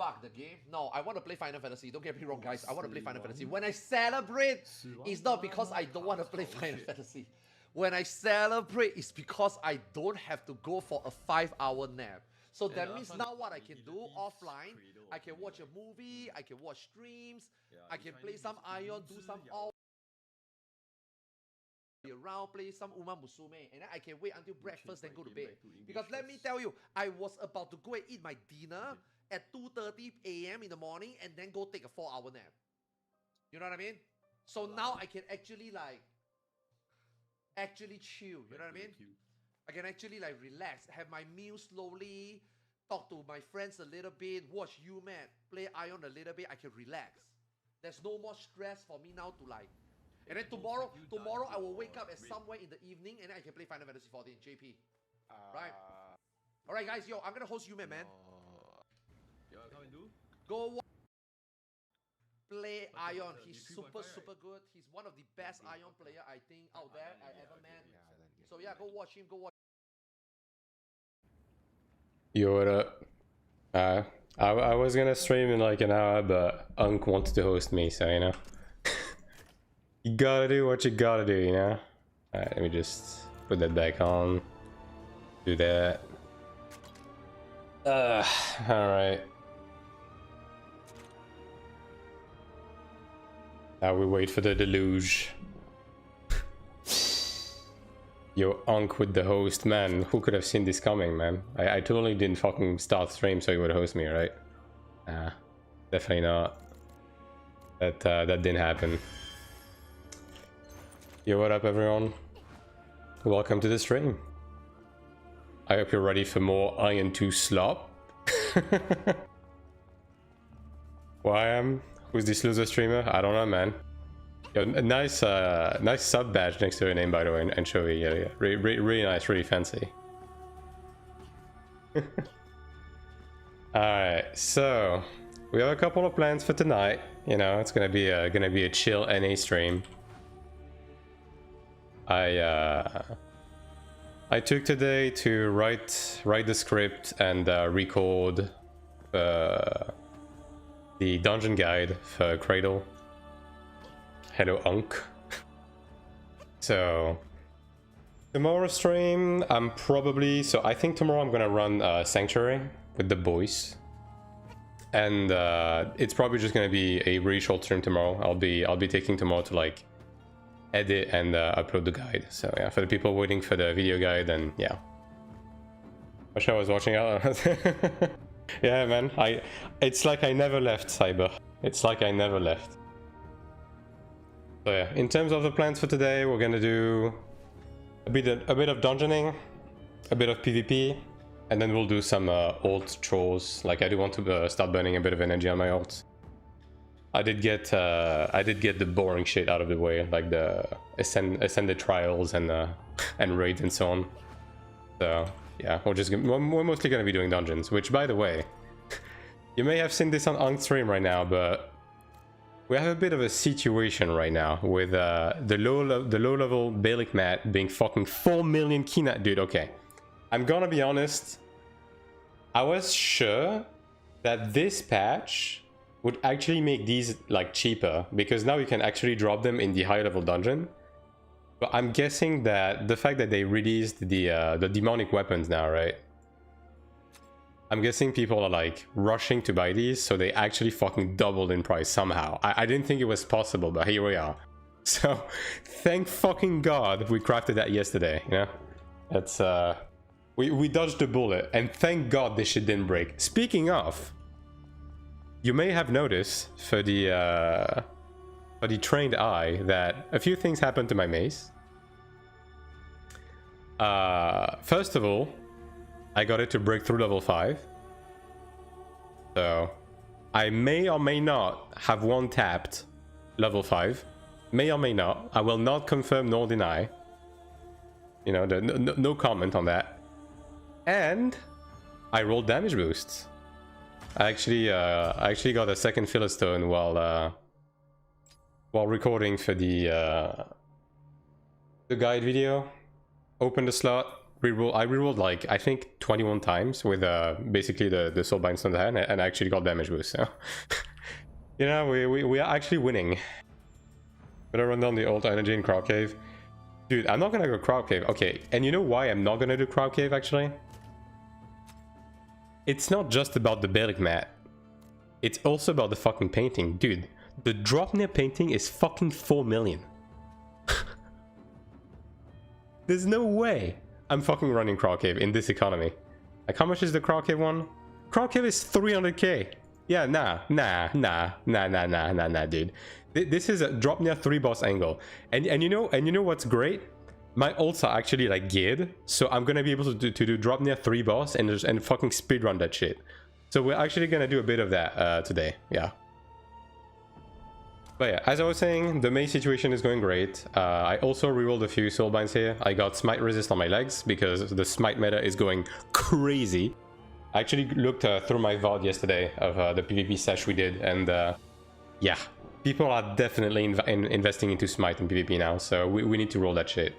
fuck the game. No, I want to play Final Fantasy. Don't get me wrong, guys. I want to play Final Fantasy. When I celebrate, it's not because I don't want to play Final Fantasy. When I celebrate, it's because I don't have to go for a 5-hour nap. So that means now what I can do offline, I can watch a movie, I can watch streams, I can play some Ion, do some all around, play some Uma Musume, and then I can wait until breakfast then go to bed. Because let me tell you, I was about to go and eat my dinner at 2:30 AM in the morning and then go take a 4-hour nap. You know what I mean? So now I can actually chill, you know what I mean? I can actually relax, have my meal slowly, talk to my friends a little bit, watch UMAT, play Ion a little bit, I can relax. There's no more stress for me now to and then tomorrow I will wake up at somewhere in the evening and then I can play Final Fantasy 14, JP. Right? Alright guys, yo, I'm gonna host UMAT, man. Go play Ion. He's super good. He's one of the best Ion player I think out there I ever met. So yeah, go watch him. Yo, what up? I was gonna stream in like an hour, but Unk wanted to host me, so you know. You gotta do what you gotta do, you know? Alright, let me just put that back on. Do that. Alright. Now we wait for the deluge. Yo, Unk with the host, man. Who could have seen this coming, man? I totally didn't fucking start stream so he would host me, right? Definitely not. That didn't happen. Yo, what up, everyone? Welcome to the stream. I hope you're ready for more Iron 2 slop. Who's this loser streamer? I don't know, man. Yo, nice sub badge next to your name, by the way, and Chovy. Yeah. Really nice, really fancy. Alright, so we have a couple of plans for tonight. You know, it's gonna be a chill NA stream. I took today to write the script and record the dungeon guide for Cradle. Hello, Unk. So tomorrow's stream, I think tomorrow I'm gonna run Sanctuary with the boys, and it's probably just gonna be a really short stream tomorrow. I'll be taking tomorrow to edit and upload the guide. So yeah, for the people waiting for the video guide, then yeah. What show I was watching out. Yeah, man. It's like I never left, Cyber. It's like I never left. So yeah, in terms of the plans for today, we're gonna do a bit of dungeoning, a bit of PvP, and then we'll do some ult chores. I do want to start burning a bit of energy on my ult. I did get the boring shit out of the way, like the ascended trials and raids and so on. So yeah, we're mostly gonna be doing dungeons. Which, by the way, you may have seen this on Unk stream right now, but we have a bit of a situation right now with the low level Balik mat being fucking 4 million kina. Dude, okay, I'm gonna be honest. I was sure that this patch would actually make these cheaper, because now you can actually drop them in the high level dungeon. But I'm guessing that the fact that they released the demonic weapons now, right? I'm guessing people are rushing to buy these, so they actually fucking doubled in price somehow. I didn't think it was possible, but here we are. So thank fucking God we crafted that yesterday, you know? That's we dodged the bullet, and thank God this shit didn't break. Speaking of, you may have noticed for the trained eye that a few things happened to my mace. First of all, I got it to break through level 5. So I may or may not have one tapped level 5. May or may not. I will not confirm nor deny. You know, no comment on that. And I rolled damage boosts. I actually got a second Philistone while recording for the guide video. Opened the slot, reroll. I rerolled like I think 21 times with basically the Soulbinds on the hand, and I actually got damage boost. So you know, we are actually winning. Gonna run down the old energy in Crowd Cave. Dude, I'm not gonna go Crowd Cave. Okay, and you know why I'm not gonna do Crowd Cave actually? It's not just about the Belic mat. It's also about the fucking painting. Dude, the Dropnir painting is fucking 4 million. There's no way I'm fucking running Crowd Cave in this economy. Like, how much is the Crowd Cave one? Crowd Cave is 300k. Yeah, nah, dude. This is a Dropnir 3 boss angle. And you know what's great? My ults are actually like geared, so I'm gonna be able to do Dropnir 3 boss and fucking speedrun that shit. So we're actually gonna do a bit of that today, yeah. But yeah, as I was saying, the main situation is going great. I also rerolled a few Soulbinds here. I got Smite Resist on my legs because the Smite meta is going crazy. I actually looked through my VOD yesterday of the PvP sesh we did, and yeah, people are definitely investing into Smite and PvP now, so we need to roll that shit.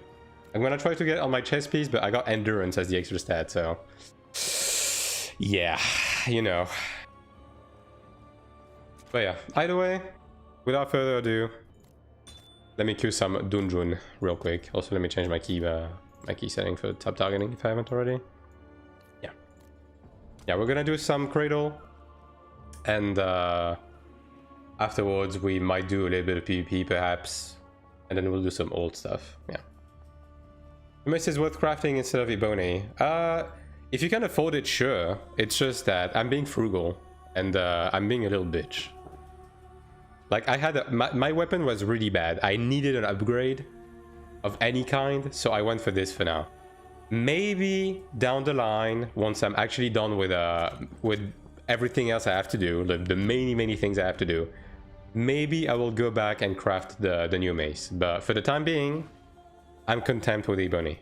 I'm gonna try to get on my chess piece, but I got Endurance as the extra stat, so yeah, you know. But yeah, either way, without further ado, let me queue some Dungeon real quick. Also, let me change my key setting for tab targeting if I haven't already. Yeah, we're gonna do some Cradle, and afterwards we might do a little bit of PvP perhaps, and then we'll do some old stuff. Yeah. The mace is worth crafting instead of Ebony. If you can afford it, sure. It's just that I'm being frugal, and I'm being a little bitch. Like, I had my weapon was really bad. I needed an upgrade of any kind, so I went for this for now. Maybe down the line, once I'm actually done with everything else I have to do, the many things I have to do, maybe I will go back and craft the new mace. But for the time being, I'm content with Ebony.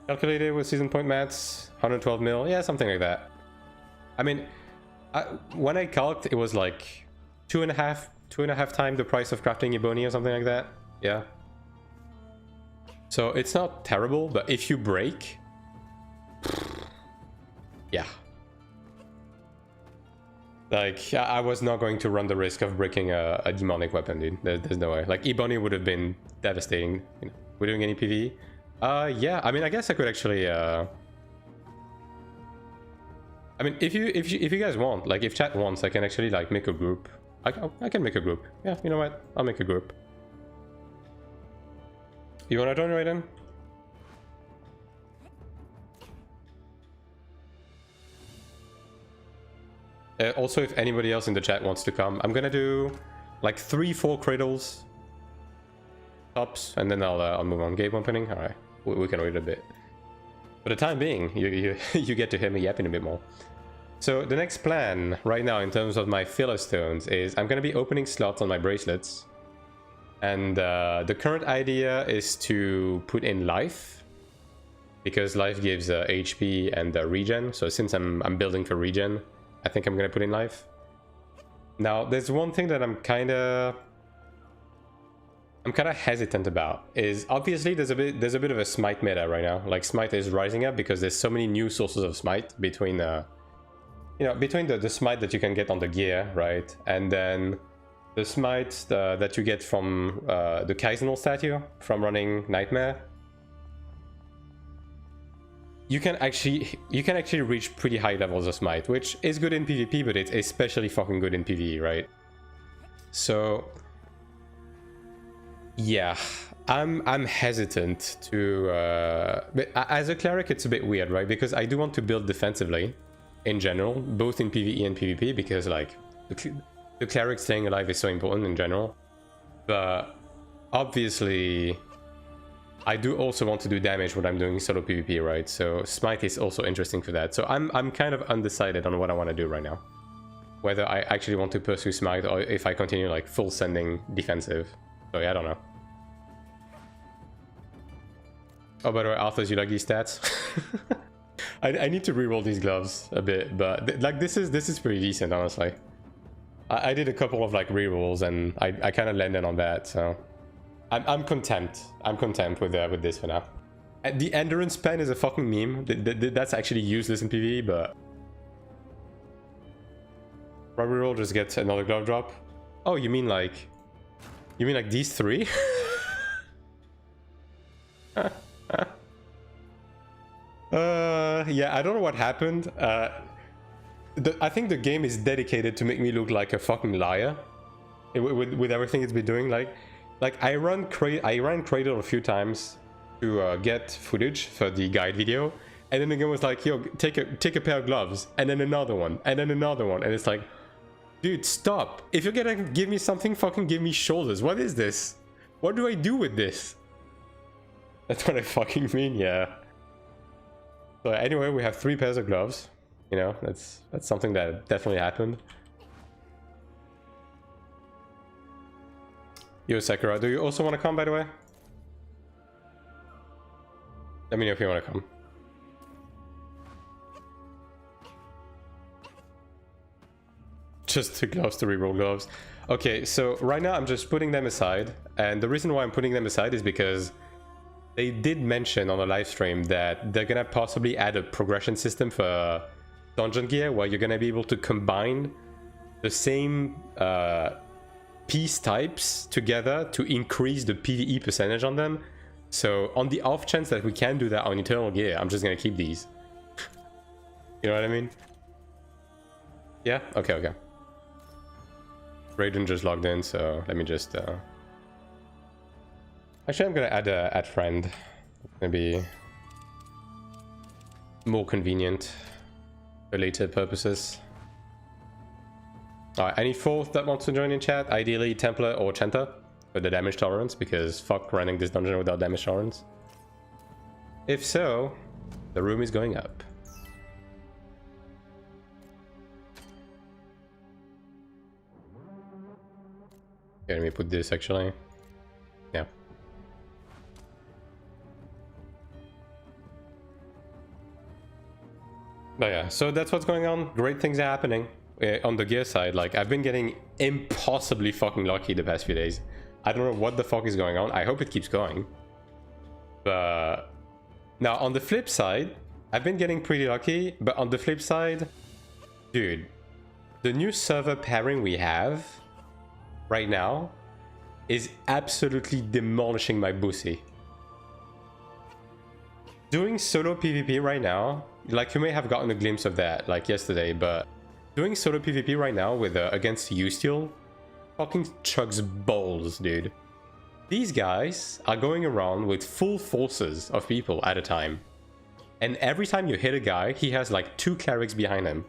Calculated with season point mats, 112 mil, yeah, something like that. I mean, when I calced, it was like two and a half times the price of crafting Ebony or something like that. Yeah. So it's not terrible, but if you break, yeah. Like, I was not going to run the risk of breaking a demonic weapon, dude. There's no way. Like, Ebony would have been devastating. You know, we're doing any PvE? Yeah. I mean, I guess I could actually. I mean, if you guys want, like, if chat wants, I can actually like make a group. I can make a group. Yeah, you know what? I'll make a group. You wanna join right in? Also, if anybody else in the chat wants to come, I'm gonna do like 3-4 cradles tops, and then I'll move on. Game opening. All right, we can wait a bit. For the time being, you get to hear me yapping a bit more. So the next plan right now in terms of my filler stones is I'm gonna be opening slots on my bracelets. And the current idea is to put in life, because life gives HP and regen. So since I'm building for regen, I think I'm gonna put in life. Now, there's one thing that I'm kind of hesitant about. Is obviously there's a bit of a smite meta right now. Like, smite is rising up because there's so many new sources of smite between the smite that you can get on the gear, right, and then the smite that you get from the Kaizenal statue from running Nightmare. You can actually reach pretty high levels of smite, which is good in PvP, but it's especially fucking good in PvE, right? So yeah, I'm hesitant to but as a cleric it's a bit weird, right? Because I do want to build defensively in general, both in PvE and PvP, because like the cleric staying alive is so important in general. But obviously I do also want to do damage when I'm doing solo PvP, right? So smite is also interesting for that. So I'm kind of undecided on what I want to do right now, whether I actually want to pursue smite or if I continue like full sending defensive. So yeah, I don't know. Oh, by the way, Arthur, you like these stats? I need to reroll these gloves a bit, but like this is pretty decent, honestly. I did a couple of like rerolls and I kind of landed on that, so I'm content. I'm content with this for now. The endurance pen is a fucking meme. That's actually useless in PvE, but... Rubber roll just gets another glove drop. Oh, you mean like... You mean like these three? Yeah, I don't know what happened. I think the game is dedicated to make me look like a fucking liar. With everything it's been doing. Like I ran Cradle a few times to get footage for the guide video. And then the game was like, yo, take a pair of gloves. And then another one. And then another one. And it's like... Dude, stop. If you're gonna give me something, fucking give me shoulders. What is this? What do I do with this? That's what I fucking mean, yeah. So anyway, we have 3 pairs of gloves. You know, that's something that definitely happened. Yo, Sakura, do you also want to come, by the way? Let me know if you want to come. Just 2 gloves to reroll gloves. Okay, so right now I'm just putting them aside. And the reason why I'm putting them aside is because they did mention on the live stream that they're gonna possibly add a progression system for dungeon gear where you're gonna be able to combine the same piece types together to increase the PvE percentage on them. So on the off chance that we can do that on Eternal Gear, I'm just gonna keep these. You know what I mean? Yeah? Okay, okay. Raiden just logged in, so let me just... Actually, I'm gonna add friend. It's gonna be more convenient for later purposes. Alright, any fourth that wants to join in chat? Ideally Templar or Chenta for the damage tolerance, because fuck running this dungeon without damage tolerance. If so, the room is going up. Okay, let me put this actually. Yeah. But yeah, so that's what's going on. Great things are happening on the gear side. Like, I've been getting impossibly fucking lucky the past few days. I don't know what the fuck is going on. I hope it keeps going. But now on the flip side, I've been getting pretty lucky. But on the flip side, dude, the new server pairing we have right now is absolutely demolishing my bussy. Doing solo PvP right now, like you may have gotten a glimpse of that like yesterday, but doing solo PvP right now with against Yustiel fucking chugs balls, dude. These guys are going around with full forces of people at a time, and every time you hit a guy, he has like 2 clerics behind him.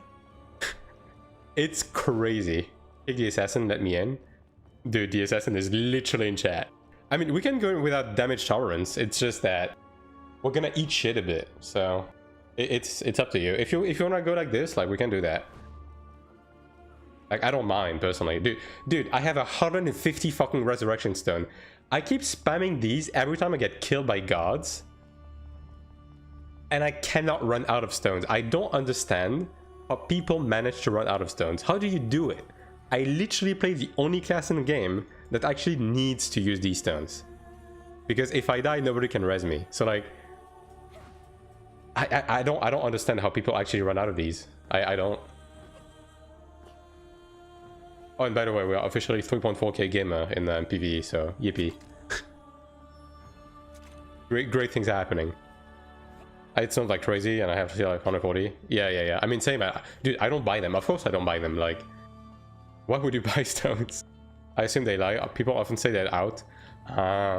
It's crazy. Take the assassin, let me in. Dude, the assassin is literally in chat. I mean, we can go in without damage tolerance. It's just that we're gonna eat shit a bit. So it's up to you. If you wanna go like this, like we can do that. Like I don't mind personally. Dude, I have 150 fucking resurrection stone. I keep spamming these every time I get killed by gods. And I cannot run out of stones. I don't understand how people manage to run out of stones. How do you do it? I literally play the only class in the game that actually needs to use these stones. Because if I die, nobody can res me. So like, I don't understand how people actually run out of these. I don't. Oh, and by the way, we are officially 3.4k gamer in PvE, so yippee. great things are happening. It sounds like crazy, and I have to see like 140. Yeah. I mean, same. Dude, I don't buy them. Of course I don't buy them. Like, why would you buy stones? I assume they lie. People often say they're out.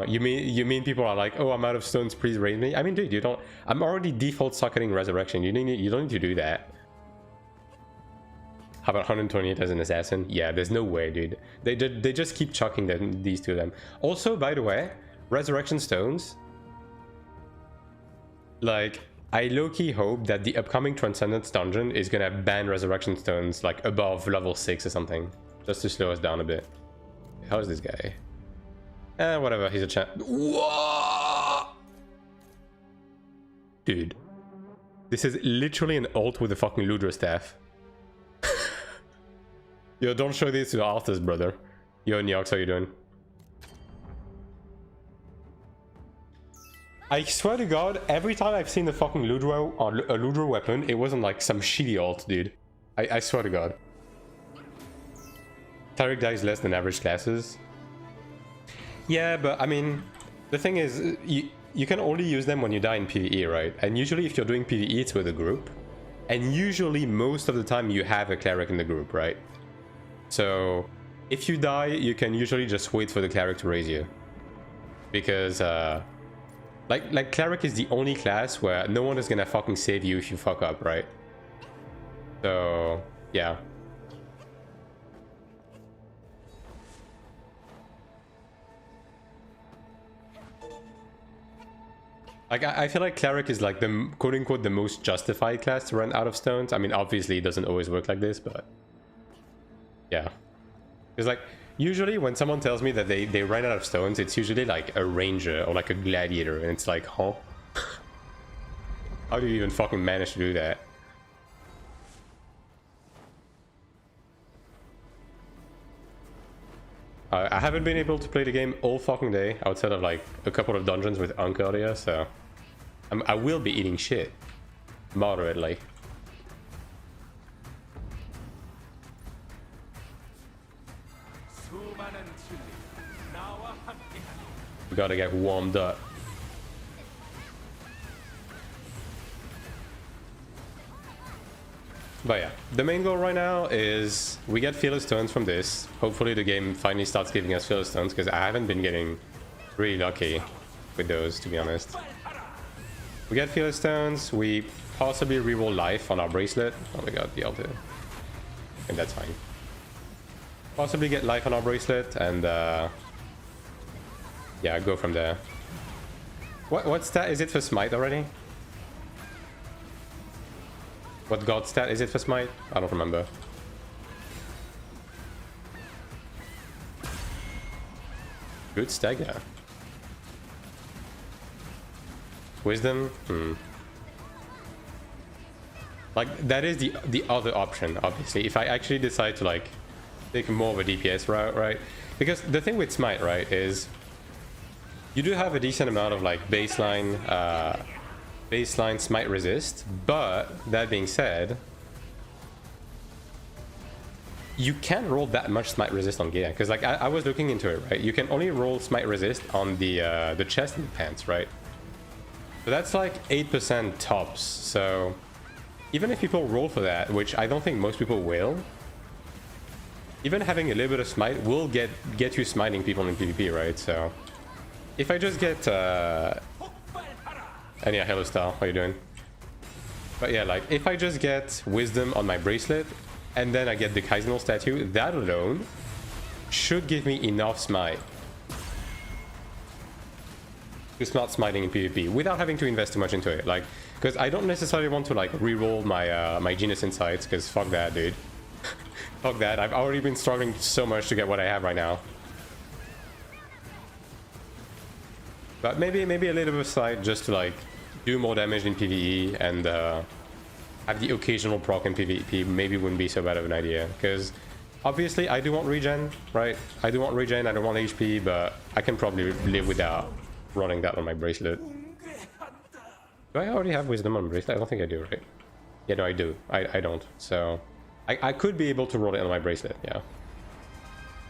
You mean people are like, oh, I'm out of stones, please raise me? I mean, dude, you don't. I'm already default socketing resurrection. You don't need to do that. How about 128 as an assassin? Yeah, there's no way, dude. They just keep chucking these to them. Also, by the way, resurrection stones. Like, I low-key hope that the upcoming Transcendence dungeon is gonna ban resurrection stones like above level 6 or something, just to slow us down a bit. How's this guy? Whatever, he's a champ. Whoa! Dude, this is literally an ult with a fucking Ludra staff. Yo, don't show this to the artist, brother. Yo, Neox, how you doing? I swear to God, every time I've seen the fucking Ludro or a Ludro weapon, it wasn't like some shitty ult, dude. I swear to God. Cleric dies less than average classes. Yeah, but I mean, the thing is, you can only use them when you die in PvE, right? And usually if you're doing PvE, it's with a group. And usually most of the time you have a Cleric in the group, right? So if you die, you can usually just wait for the Cleric to raise you. Because, like Cleric is the only class where no one is gonna fucking save you if you fuck up, right? So, yeah. Like, I feel like Cleric is like the quote-unquote the most justified class to run out of stones. I mean, obviously it doesn't always work like this, but yeah. Because like, usually when someone tells me that they ran out of stones, it's usually like a ranger or like a gladiator, and it's like, huh? How do you even fucking manage to do that? I haven't been able to play the game all fucking day, outside of like a couple of dungeons with Unk earlier, so I will be eating shit. Moderately. We gotta get warmed up. But yeah, the main goal right now is we get Fearless Stones from this. Hopefully the game finally starts giving us Fearless Stones, because I haven't been getting really lucky with those, to be honest. We get Fearless Stones, we possibly reroll life on our bracelet. Oh my god, the L2. And that's fine. Possibly get life on our bracelet, and yeah, go from there. What stat is it for Smite already? What god stat is it for Smite? I don't remember. Good stagger. Wisdom? Like, that is the other option, obviously. If I actually decide to, like, take more of a DPS route, right? Because the thing with Smite, right, is you do have a decent amount of, like, baseline Smite resist, but that being said, you can't roll that much Smite resist on Gaia, because like I was looking into it, right? You can only roll Smite resist on the chest and the pants, right? So that's like 8% tops. So even if people roll for that, which I don't think most people will, even having a little bit of Smite will get you smiting people in PvP, right? So if I just get and yeah, hello Star, how you doing? But yeah, like, if I just get Wisdom on my bracelet, and then I get the Kaizenal statue, that alone should give me enough Smite to start smiting in PvP, without having to invest too much into it. Like, because I don't necessarily want to, like, reroll my my Genius Insights, because fuck that, dude. Fuck that, I've already been struggling so much to get what I have right now. But maybe a little bit of Sight just to, like, do more damage in PvE and have the occasional proc in PvP maybe wouldn't be so bad of an idea. Because obviously I do want regen, right? I do want regen, I don't want HP, but I can probably live without running that on my bracelet. Do I already have Wisdom on bracelet? I don't think I do, right? Yeah, no, I do. I don't. So I could be able to roll it on my bracelet, yeah.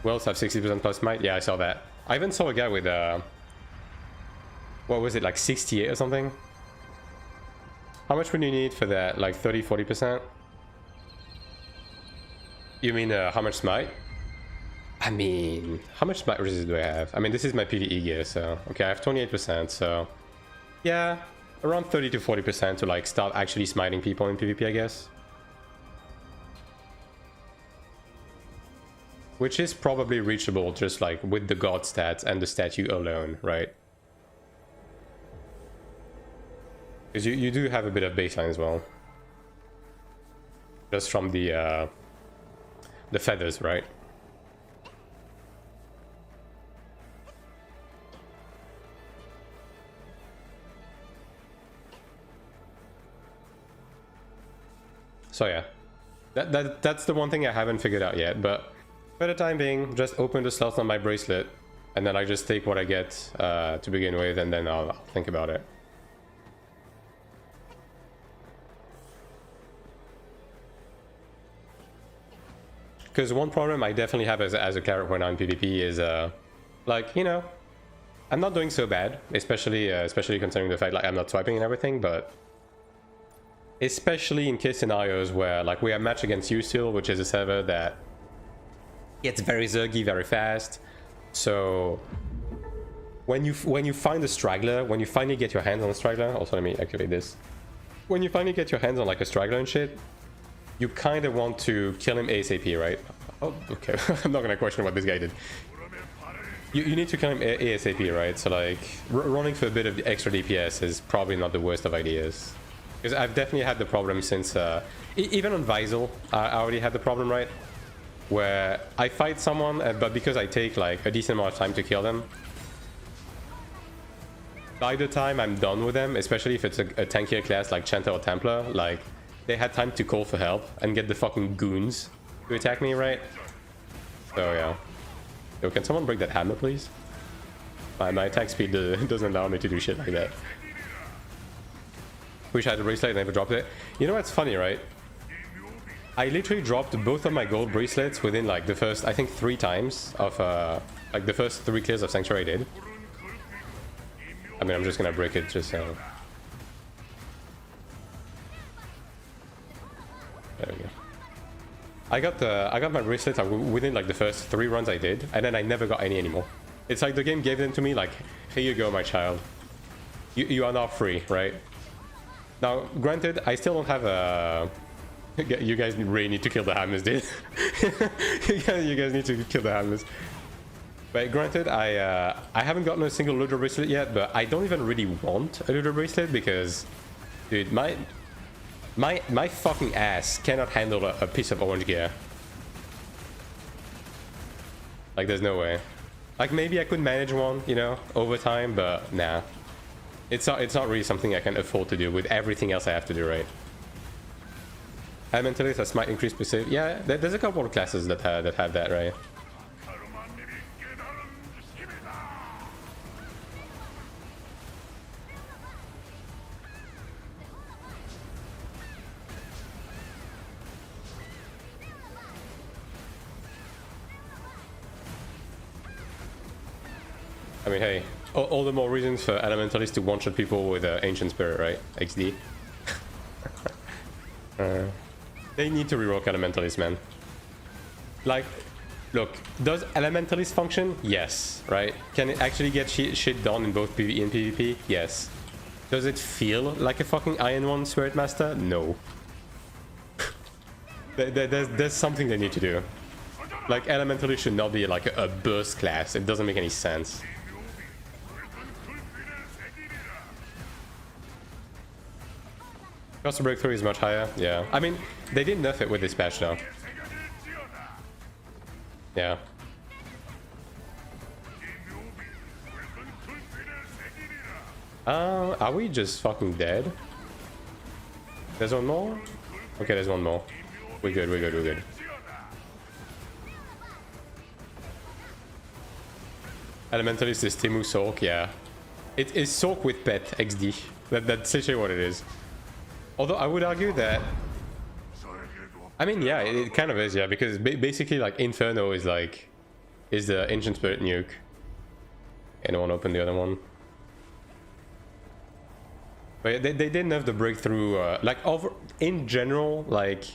We also have 60% plus Might. Yeah, I saw that. I even saw a guy with what was it, like 68 or something? How much would you need for that? Like 30-40%? You mean how much Smite? I mean, how much Smite resist do I have? I mean, this is my PvE gear, so okay, I have 28%, so yeah, around 30-40% to like start actually smiting people in PvP, I guess. Which is probably reachable just like with the god stats and the statue alone, right? Because you do have a bit of baseline as well. Just from the feathers, right? So yeah, that's the one thing I haven't figured out yet, but for the time being, just open the slots on my bracelet, and then I just take what I get to begin with, and then I'll think about it. Because one problem I definitely have as a cleric right now in PvP is, like, you know, I'm not doing so bad, especially considering the fact like I'm not swiping and everything, but especially in case scenarios where like we have match against Yustiel, which is a server that gets very zergy very fast. So when you find a straggler, when you finally get your hands on a straggler, also let me activate this. When you finally get your hands on like a straggler and shit, you kind of want to kill him ASAP, right? Oh, okay. I'm not gonna question what this guy did. You need to kill him ASAP, right? So like running for a bit of extra DPS is probably not the worst of ideas. Because I've definitely had the problem since even on Visel, I already had the problem, right? Where I fight someone, but because I take like a decent amount of time to kill them, by the time I'm done with them, especially if it's a tankier class like Chanter or Templar, like they had time to call for help and get the fucking goons to attack me, right? So yeah. Yo, can someone break that hammer, please? My attack speed doesn't allow me to do shit like that. Wish I had a bracelet and never dropped it. You know what's funny, right? I literally dropped both of my gold bracelets within like the first, I think 3 times of like the first 3 clears of Sanctuary I did. I mean, I'm just gonna break it just so. There we go. I got my bracelets within like the first 3 runs I did, and then I never got any anymore. It's like the game gave them to me like, here you go, my child. You are now free, right? Now, granted, I still don't have a... You guys really need to kill the hammers, dude. You guys need to kill the hammers. But granted, I haven't gotten a single looter bracelet yet, but I don't even really want a looter bracelet because, dude, my fucking ass cannot handle a piece of orange gear. Like, there's no way. Like, maybe I could manage one, you know, over time, but nah. It's not really something I can afford to do with everything else I have to do, right? Elementalist has might increase specific. Yeah, there's a couple of classes that have that, right? I mean, hey, all the more reasons for Elementalists to one-shot people with Ancient Spirit, right? XD. They need to rework Elementalist, man. Like, look, does Elementalist function? Yes, right? Can it actually get shit done in both PvE and PvP? Yes. Does it feel like a fucking Iron One Spirit Master? No. There's something they need to do. Like, Elementalist should not be like a burst class. It doesn't make any sense. Cost of breakthrough is much higher, yeah. I mean, they did nerf it with this patch though. Yeah. Are we just fucking dead? There's one more? Okay, there's one more. We're good, we're good, we're good. Elementalist is Timu Sork, yeah. It is Sork with pet, XD. That's literally what it is. Although I would argue that... I mean, yeah, it kind of is, yeah, because basically, like, Inferno is, like... is the Ancient Spirit nuke. Anyone open the other one? But they did nerf the breakthrough, like, in general, like,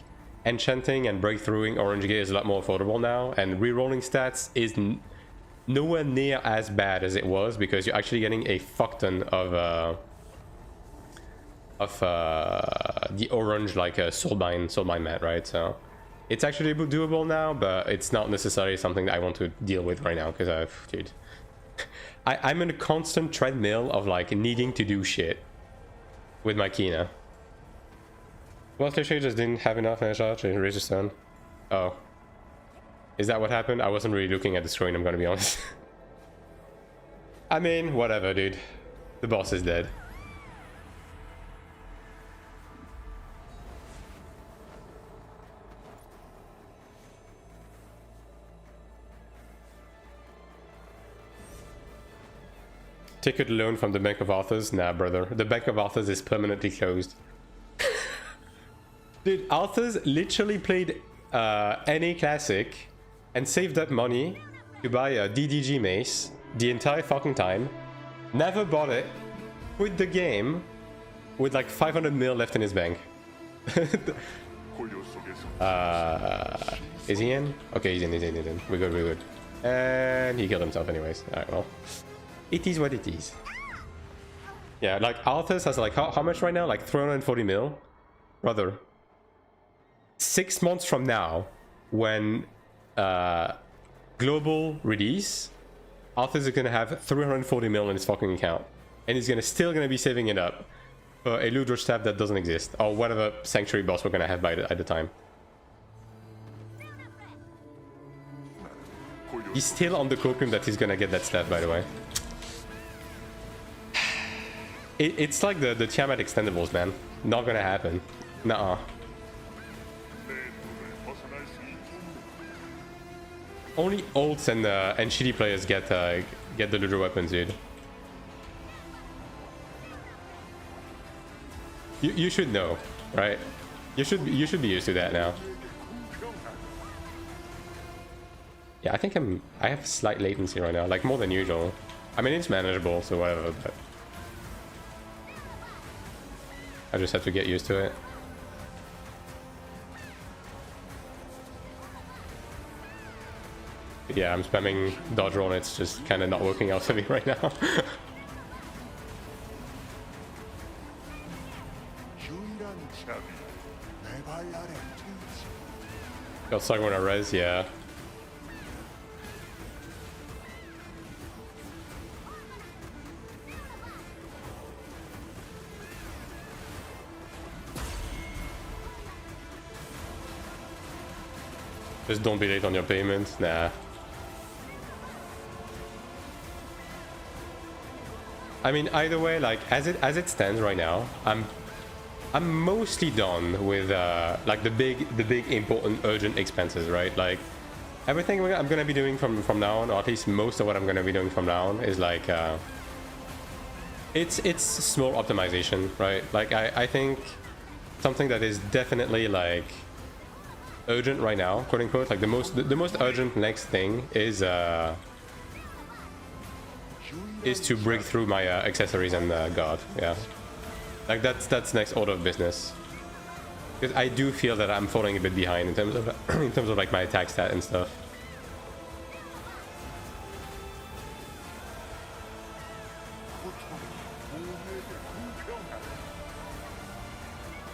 enchanting and breakthroughing orange gear is a lot more affordable now, and rerolling stats is nowhere near as bad as it was, because you're actually getting a fuck ton of the orange, like a soulbind mat, right? So it's actually doable now, but it's not necessarily something that I want to deal with right now, because dude, I'm in a constant treadmill of like needing to do shit with my Kina. Well, they just didn't have enough energy to raise the stone. Oh, is that what happened? I wasn't really looking at the screen, I'm gonna be honest. I mean, whatever, dude. The boss is dead. Ticket loan from the Bank of Authors? Nah, brother. The Bank of Authors is permanently closed. Dude, Authors literally played NA Classic and saved up money to buy a DDG mace the entire fucking time. Never bought it. Quit the game with like 500 mil left in his bank. Is he in? Okay, he's in. We're good. And he killed himself anyways. Alright, well. It is what it is. Yeah, like Arthas has like how much right now? Like 340 mil? Brother. 6 months from now, when global release, Arthas is gonna have 340 mil in his fucking account. And he's still gonna be saving it up for a Ludra staff that doesn't exist. Or whatever sanctuary boss we're gonna have at the time. He's still on the cloakroom that he's gonna get that stat, by the way. It's like the Tiamat extendables, man. Not gonna happen. Nuh-uh. Only ults and shitty players get the Ludra weapons, dude. You should know, right? You should be used to that now. Yeah, I think I have slight latency right now, like more than usual. I mean, it's manageable, so whatever, but I just have to get used to it. But yeah, I'm spamming dodge roll and it's just kind of not working out for me right now. Got stuck when I res, yeah. Just don't be late on your payments. Nah. I mean, either way, like as it stands right now, I'm mostly done with like the big important urgent expenses, right? Like everything I'm gonna be doing from now on, or at least most of what I'm gonna be doing from now on, is like it's small optimization, right? Like I think something that is definitely like urgent right now, quote unquote, like the most urgent next thing is to break through my accessories and guard. Yeah, like that's next order of business, because I do feel that I'm falling a bit behind in terms of like my attack stat and stuff.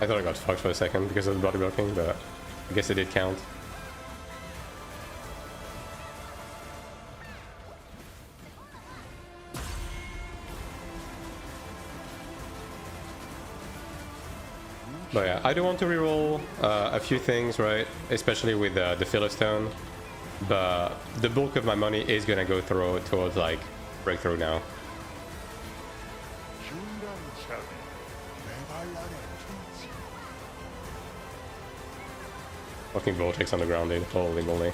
I thought I got fucked for a second because of the body blocking, but I guess it did count. But yeah, I do want to reroll a few things, right? Especially with the filler stone. But the bulk of my money is gonna go towards like breakthrough now. Fucking vortex on the ground, dude. Holy moly.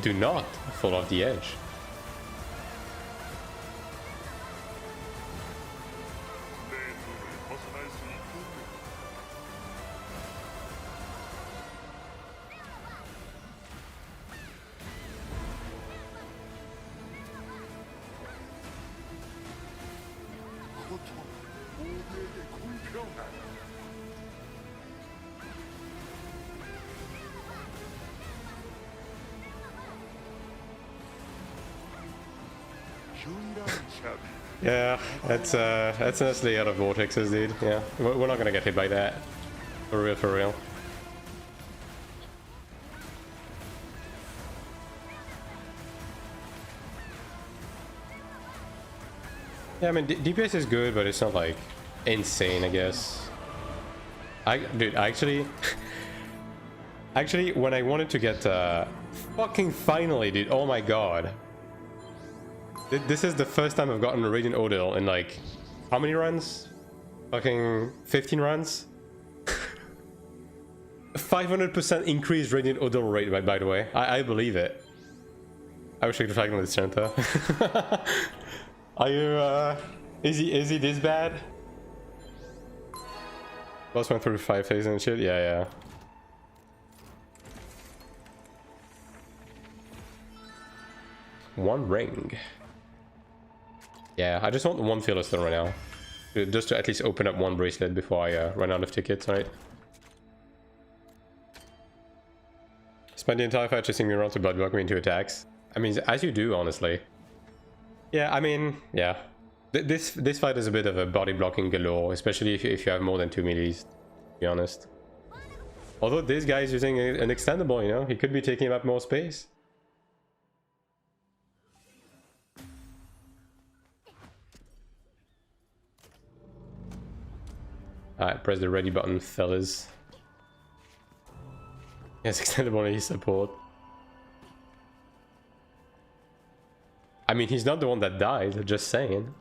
Do not fall off the edge. Yeah, that's honestly out of vortexes, dude. Yeah, we're not gonna get hit by that. For real, for real. Yeah, I mean, DPS is good, but it's not like insane, I guess. Dude, actually, when I wanted to get fucking finally, dude. Oh my god. This is the first time I've gotten a Radiant Odil in like, how many runs? Fucking 15 runs? 500% increased Radiant Odil rate, by the way. I believe it. I wish I could flag on this center. Are Is he this bad? Boss went through 5 phases and shit? Yeah. One ring. Yeah, I just want one Fearless Stone right now. Just to at least open up one bracelet before I run out of tickets, right? Spend the entire fight chasing me around to body block me into attacks. I mean, as you do, honestly. Yeah, I mean, yeah. This fight is a bit of a body blocking galore, especially if you have more than 2 melees, to be honest. Although this guy is using an extendable, you know, he could be taking up more space. Alright, press the ready button, fellas. Yes, extendable AE support. I mean, he's not the one that died, just saying.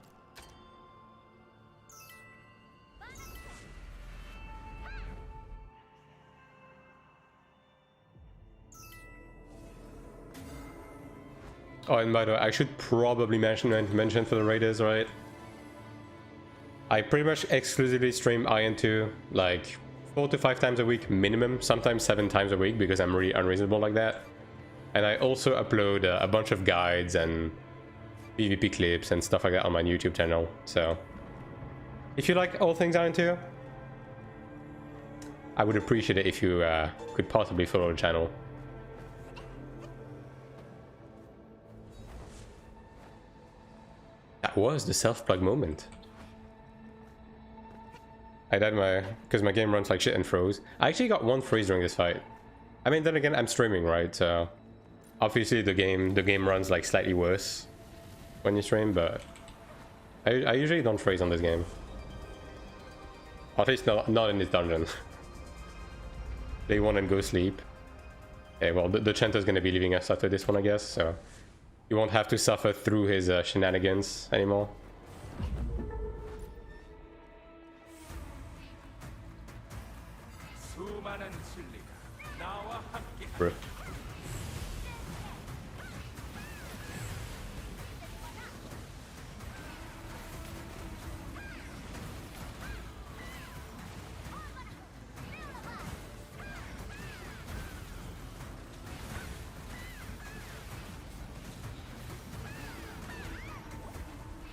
Oh, and by the way, I should probably mention for the raiders, right? I pretty much exclusively stream IN2 like 4 to 5 times a week minimum, sometimes 7 times a week because I'm really unreasonable like that. And I also upload a bunch of guides and PvP clips and stuff like that on my YouTube channel. So if you like all things IN2, I would appreciate it if you could possibly follow the channel. That was the self-plug moment. I died because my game runs like shit and froze. I actually got 1 freeze during this fight. I mean, then again, I'm streaming, right? So obviously the game runs like slightly worse when you stream, but I usually don't freeze on this game. Or at least not in this dungeon. Day 1 and go sleep. Okay, well, the Chanter's gonna be leaving us after this one, I guess, so you won't have to suffer through his shenanigans anymore. Bro.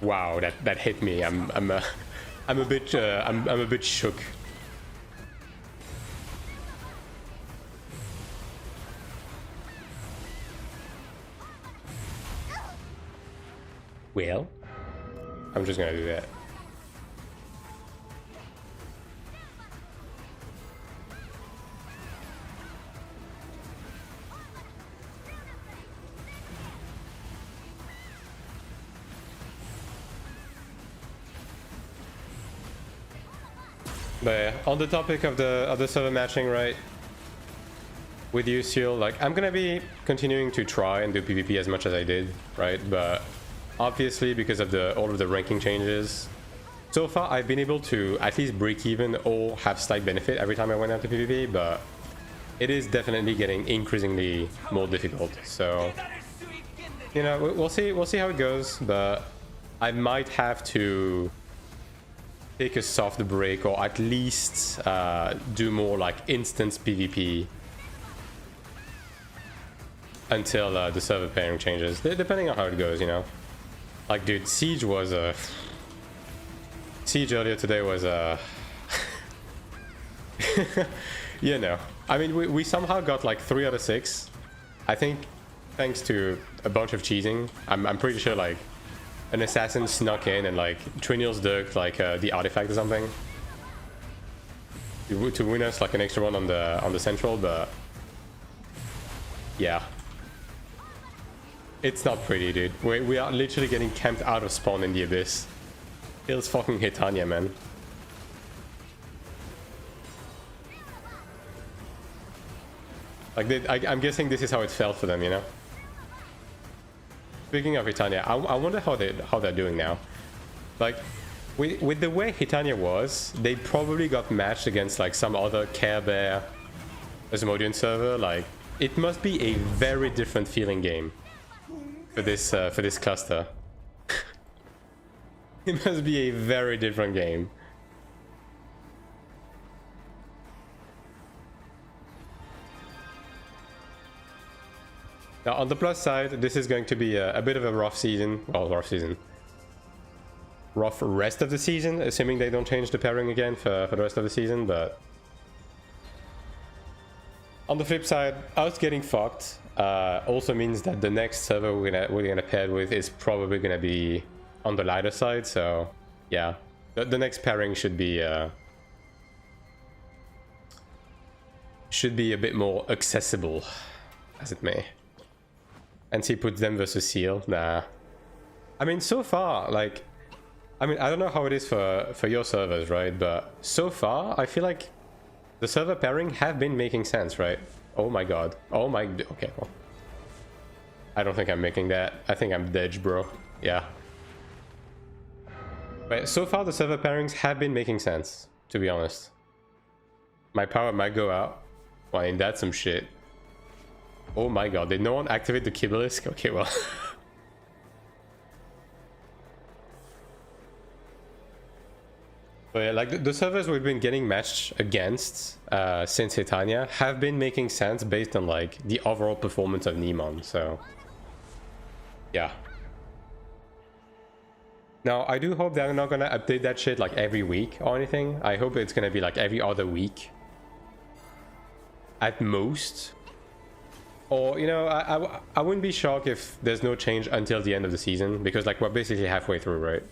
Wow, that hit me. I'm a bit shook. Well, I'm just gonna do that. But yeah, on the topic of the server matching, right? With Yustiel, like I'm gonna be continuing to try and do PvP as much as I did, right? But obviously, because of all of the ranking changes, so far I've been able to at least break even or have slight benefit every time I went out to PvP, but it is definitely getting increasingly more difficult. So, you know, we'll see how it goes, but I might have to take a soft break or at least do more like instance PvP until the server pairing changes, depending on how it goes, you know. Like, dude, Siege earlier today was you know, I mean, we somehow got like 3 out of 6. I think thanks to a bunch of cheating. I'm pretty sure like an assassin snuck in and like Trinils dirked like the artifact or something to win us like an extra one on the central, but yeah. It's not pretty, dude. We are literally getting camped out of spawn in the abyss. It's fucking Hitania, man. Like, I'm guessing this is how it felt for them, you know? Speaking of Hitania, I wonder how they're doing now. Like, with the way Hitania was, they probably got matched against like some other Care Bear Asmodean server. Like, it must be a very different feeling game for this cluster. It must be a very different game. Now, on the plus side, this is going to be a bit of a rough season. Well, rough season. Rough rest of the season, assuming they don't change the pairing again for the rest of the season, but... On the flip side, us getting fucked also means that the next server we're gonna pair with is probably gonna be on the lighter side, so... Yeah. The next pairing should be a bit more accessible, as it may. NC puts them versus Seal. Nah. I mean, so far, like... I mean, I don't know how it is for your servers, right? But so far, I feel like the server pairing have been making sense, right? Oh my god. Oh my... Okay, well. I don't think I'm making that. I think I'm dead, bro. Yeah. But so far, the server pairings have been making sense, to be honest. My power might go out. Well, ain't that some shit? Oh my god, did no one activate the Kibalisk? Okay, well. But yeah, like the servers we've been getting matched against since Hitania have been making sense based on like the overall performance of Neemon, so yeah. Now I do hope they're not gonna update that shit like every week or anything. I hope it's gonna be like every other week at most. Or, you know, I wouldn't be shocked if there's no change until the end of the season, because like we're basically halfway through, right?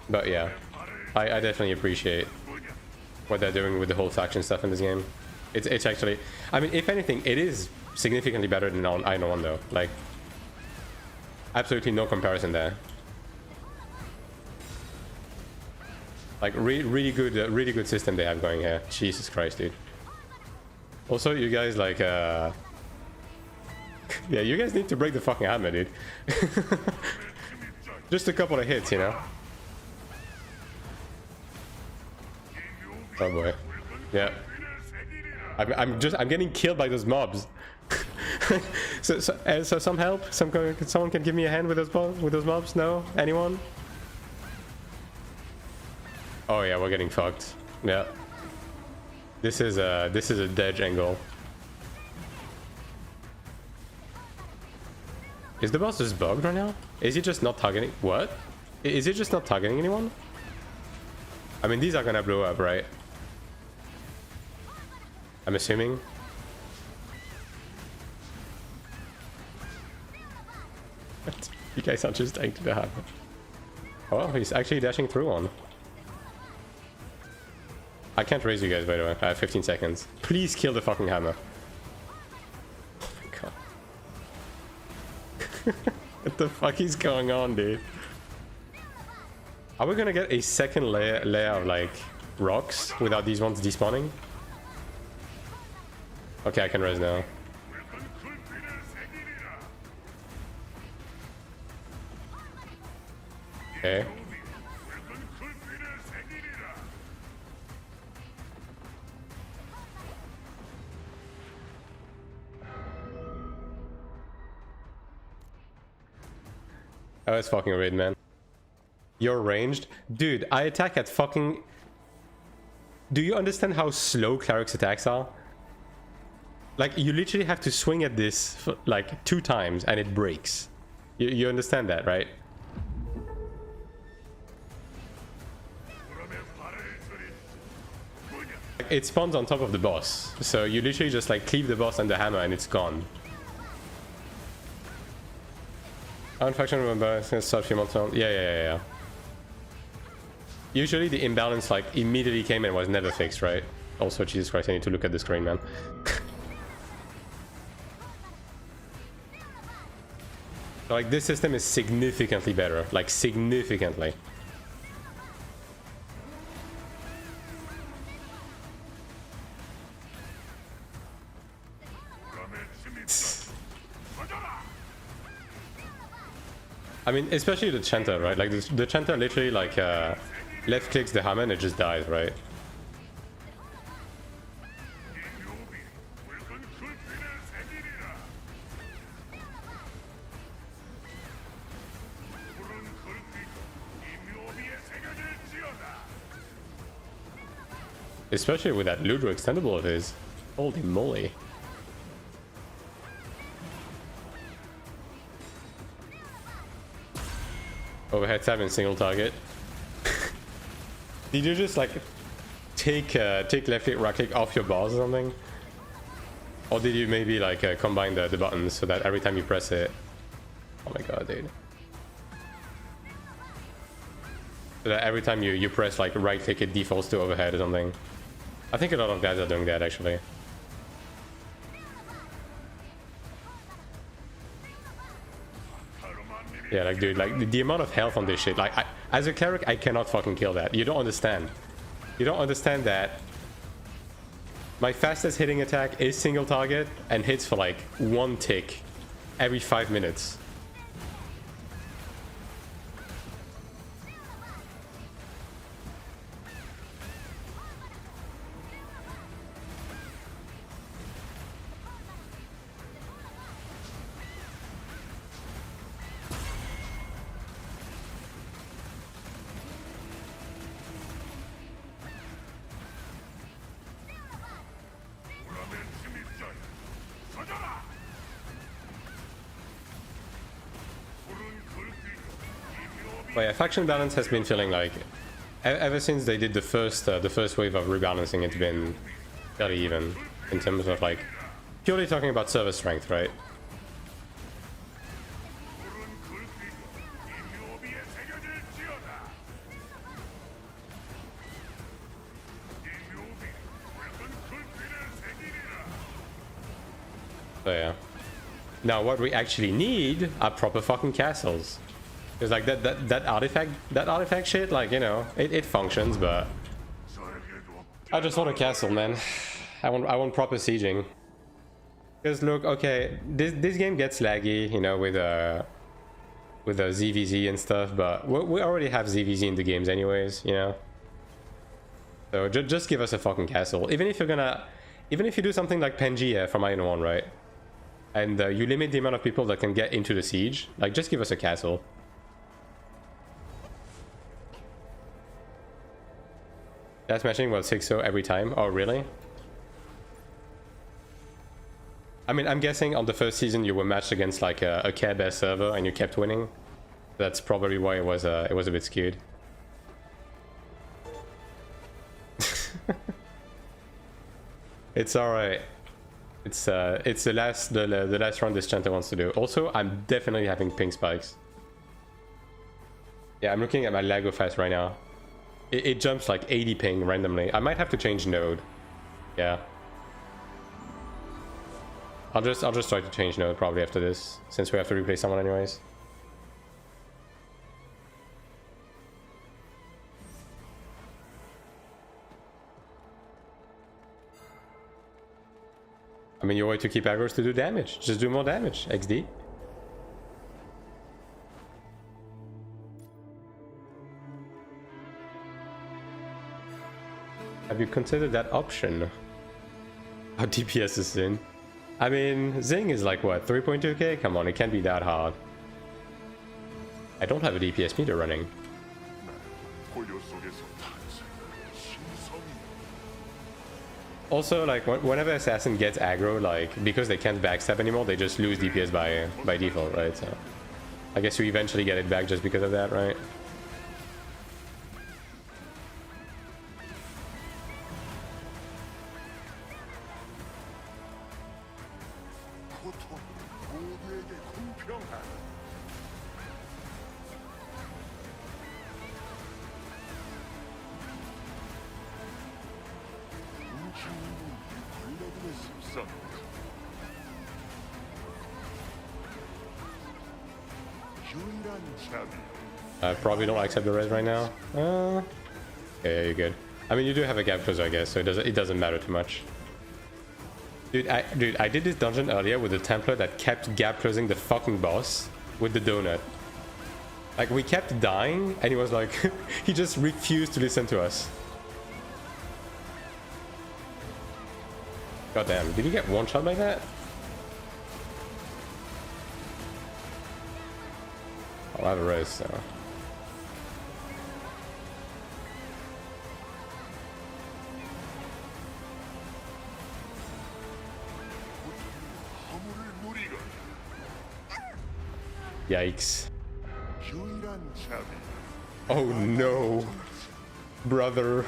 But yeah, I definitely appreciate what they're doing with the whole faction stuff in this game. It's actually, I mean, if anything, it is significantly better than on I Know One though. Like, absolutely no comparison there. Like, really good system they have going here. Jesus Christ, dude. Also, you guys like, yeah, you guys need to break the fucking hammer, dude. Just a couple of hits, you know. Oh boy. Yeah. I'm getting killed by those mobs. so some help? Someone can give me a hand with those mobs? No? Anyone? Oh yeah, we're getting fucked. Yeah. This is a dodge angle. Is the boss just bugged right now? Is he just not targeting? What? Is he just not targeting anyone? I mean, these are gonna blow up, right? I'm assuming. You guys are just dying to the hammer. Oh, he's actually dashing through one. I can't raise you guys, by the way. I have 15 seconds. Please kill the fucking hammer. Oh my god. What the fuck is going on, dude? Are we gonna get a second layer of, like, rocks without these ones despawning? Okay, I can res now. Okay. Oh, it's fucking raid, man. You're ranged? Dude, I attack at fucking... Do you understand how slow Cleric's attacks are? Like, you literally have to swing at this for, like, 2 times and it breaks. You understand that, right? It spawns on top of the boss. So you literally just, like, cleave the boss and the hammer and it's gone. Unfaction remember, it's gonna start a few months on. Yeah. Usually the imbalance, like, immediately came and was never fixed, right? Also, Jesus Christ, I need to look at the screen, man. Like, this system is significantly better. Like, significantly. I mean, especially the Chanter, right? Like, the Chanter literally, like, left clicks the hammer and it just dies, right? Especially with that Ludro extendable of his. Holy moly. Overhead tap and single target. Did you just like take left click, right click off your bars or something? Or did you maybe like combine the buttons so that every time you press it... Oh my god, dude. So that every time you press like right click it defaults to overhead or something. I think a lot of guys are doing that actually. Yeah, like dude, like the amount of health on this shit, like as a cleric I cannot fucking kill that. You don't understand. You don't understand that my fastest hitting attack is single target and hits for like 1 tick every 5 minutes. But yeah, faction balance has been feeling like ever since they did the first wave of rebalancing, it's been fairly even in terms of like purely talking about server strength, right? So yeah. Now what we actually need are proper fucking castles. Because like that artifact shit, like, you know, it functions, but I just want a castle, man. I want proper sieging. Because look, okay, this game gets laggy, you know, with a ZVZ and stuff, but we already have ZVZ in the games anyways, you know. So just give us a fucking castle. Even if you do something like Pangea from Iron 1, right? And you limit the amount of people that can get into the siege, like just give us a castle. That's matching what 6-0 every time. Oh really? I mean, I'm guessing on the first season you were matched against like a Care Bear server and you kept winning. That's probably why it was a bit skewed. It's all right. It's the last run this chanter wants to do. Also, I'm definitely having ping spikes. Yeah, I'm looking at my Lago Fast right now. It jumps like 80 ping randomly. I might have to change node. Yeah. I'll just try to change node probably after this, since we have to replace someone anyways. I mean, your way to keep aggro's to do damage. Just do more damage, XD. Have you considered that option? How DPS is in? I mean, Zing is like what, 3.2k? Come on, it can't be that hard. I don't have a DPS meter running. Also, like, whenever assassin gets aggro, like, because they can't backstab anymore, they just lose DPS by default, right? So, I guess you eventually get it back just because of that, right? I probably don't accept the res right now. Yeah, you're good. I mean, you do have a gap closer, I guess, so it doesn't matter too much. Dude, I did this dungeon earlier with a Templar that kept gap closing the fucking boss with the donut. Like, we kept dying, and he was like, he just refused to listen to us. God damn, did he get one shot like that? I'll have a res, so. Yikes. Oh no, brother.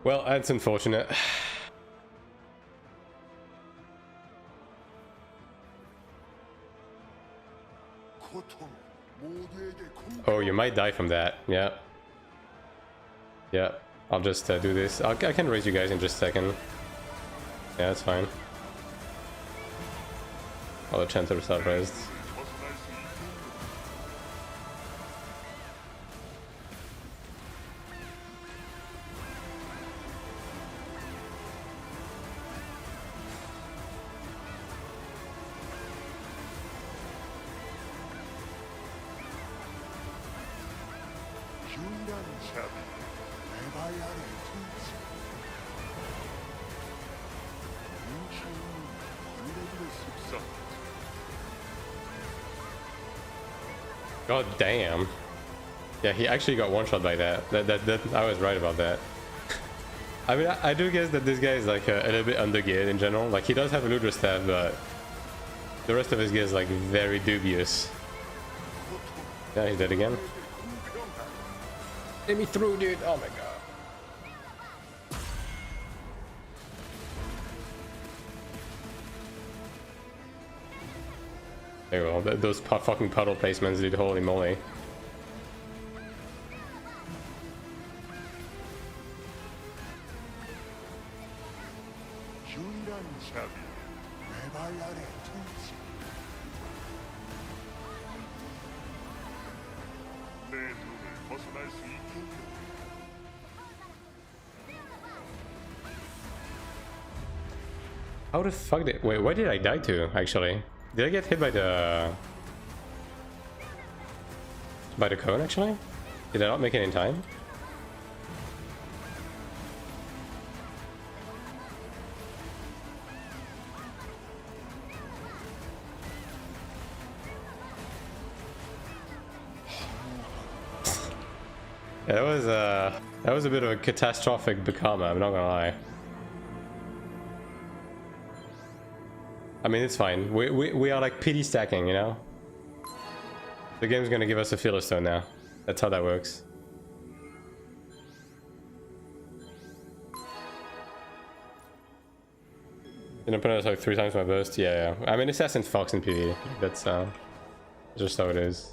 Well, that's unfortunate. Oh, you might die from that. Yeah. Yeah, I'll just do this. I can raise you guys in just a second. Yeah, that's fine. I'll have chance to start raised. God damn. Yeah, he actually got one shot by that. I was right about that. I mean, I do guess that this guy is like a little bit under-geared in general. Like, he does have a Ludra staff, but the rest of his gear is like very dubious. Yeah, he's dead again. Get me through, dude. Oh my god. There you go. Those fucking puddle placements, dude. Holy moly. How the fuck did... Wait, why did I die to, actually? Did I get hit by the cone, actually? Did I not make it in time? Yeah, that was a bit of a catastrophic Bakama, I'm not gonna lie. I mean, it's fine. We are like pity stacking, you know? The game's gonna give us a filler stone now. That's how that works. Didn't put it like 3 times my burst? Yeah, yeah. I mean, Assassin Fox in PvE. That's just how it is.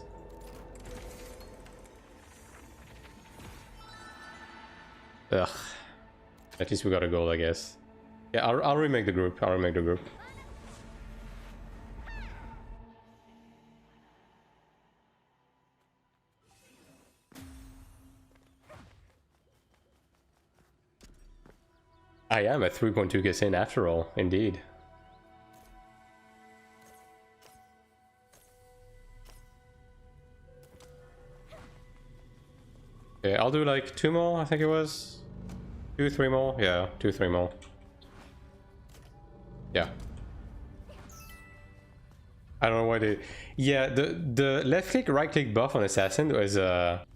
Ugh. At least we got a goal, I guess. Yeah, I'll remake the group. I'll remake the group. I am at 3.2k sin after all, indeed. Okay, I'll do like 2 more, I think it was. 2, 3 more? Yeah, 2, 3 more. Yeah. I don't know why they... Yeah, the left click, right click buff on Assassin was... I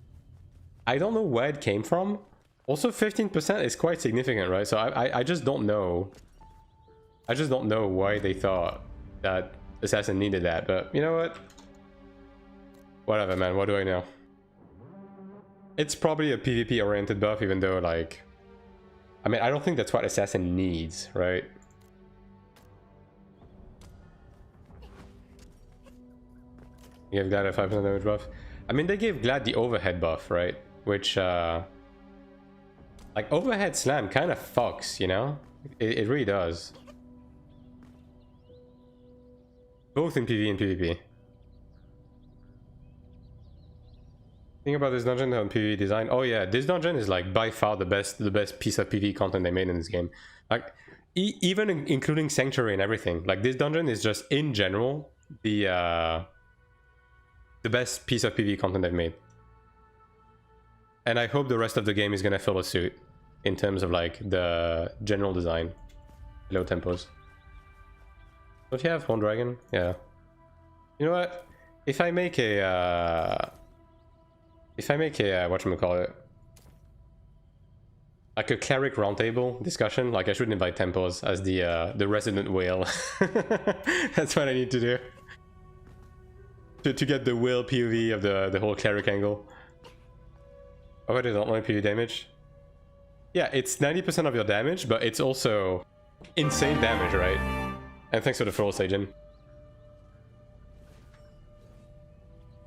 don't know where it came from. Also, 15% is quite significant, right? So I just don't know. I just don't know why they thought that Assassin needed that. But you know what? Whatever, man. What do I know? It's probably a PvP-oriented buff, even though, like... I mean, I don't think that's what Assassin needs, right? You gave Glad a 5% damage buff. I mean, they gave Glad the overhead buff, right? Which, like, overhead slam kind of fucks, you know? It really does. Both in PvE and PvP. Think about this dungeon on PvE design. Oh yeah, this dungeon is like by far the best piece of PvE content they made in this game. Like, even including Sanctuary and everything. Like, this dungeon is just, in general, the best piece of PvE content they've made. And I hope the rest of the game is gonna follow suit in terms of like the general design. Low tempos. Don't you have Horn Dragon? Yeah. You know what? If I make a whatchamacallit, like a cleric roundtable discussion. Like I should invite Tempos as the resident whale. That's what I need to do. To get the whale POV of the whole cleric angle. Oh, it is not only PV damage? Yeah, it's 90% of your damage, but it's also insane damage, right? And thanks for the follow, Sajin.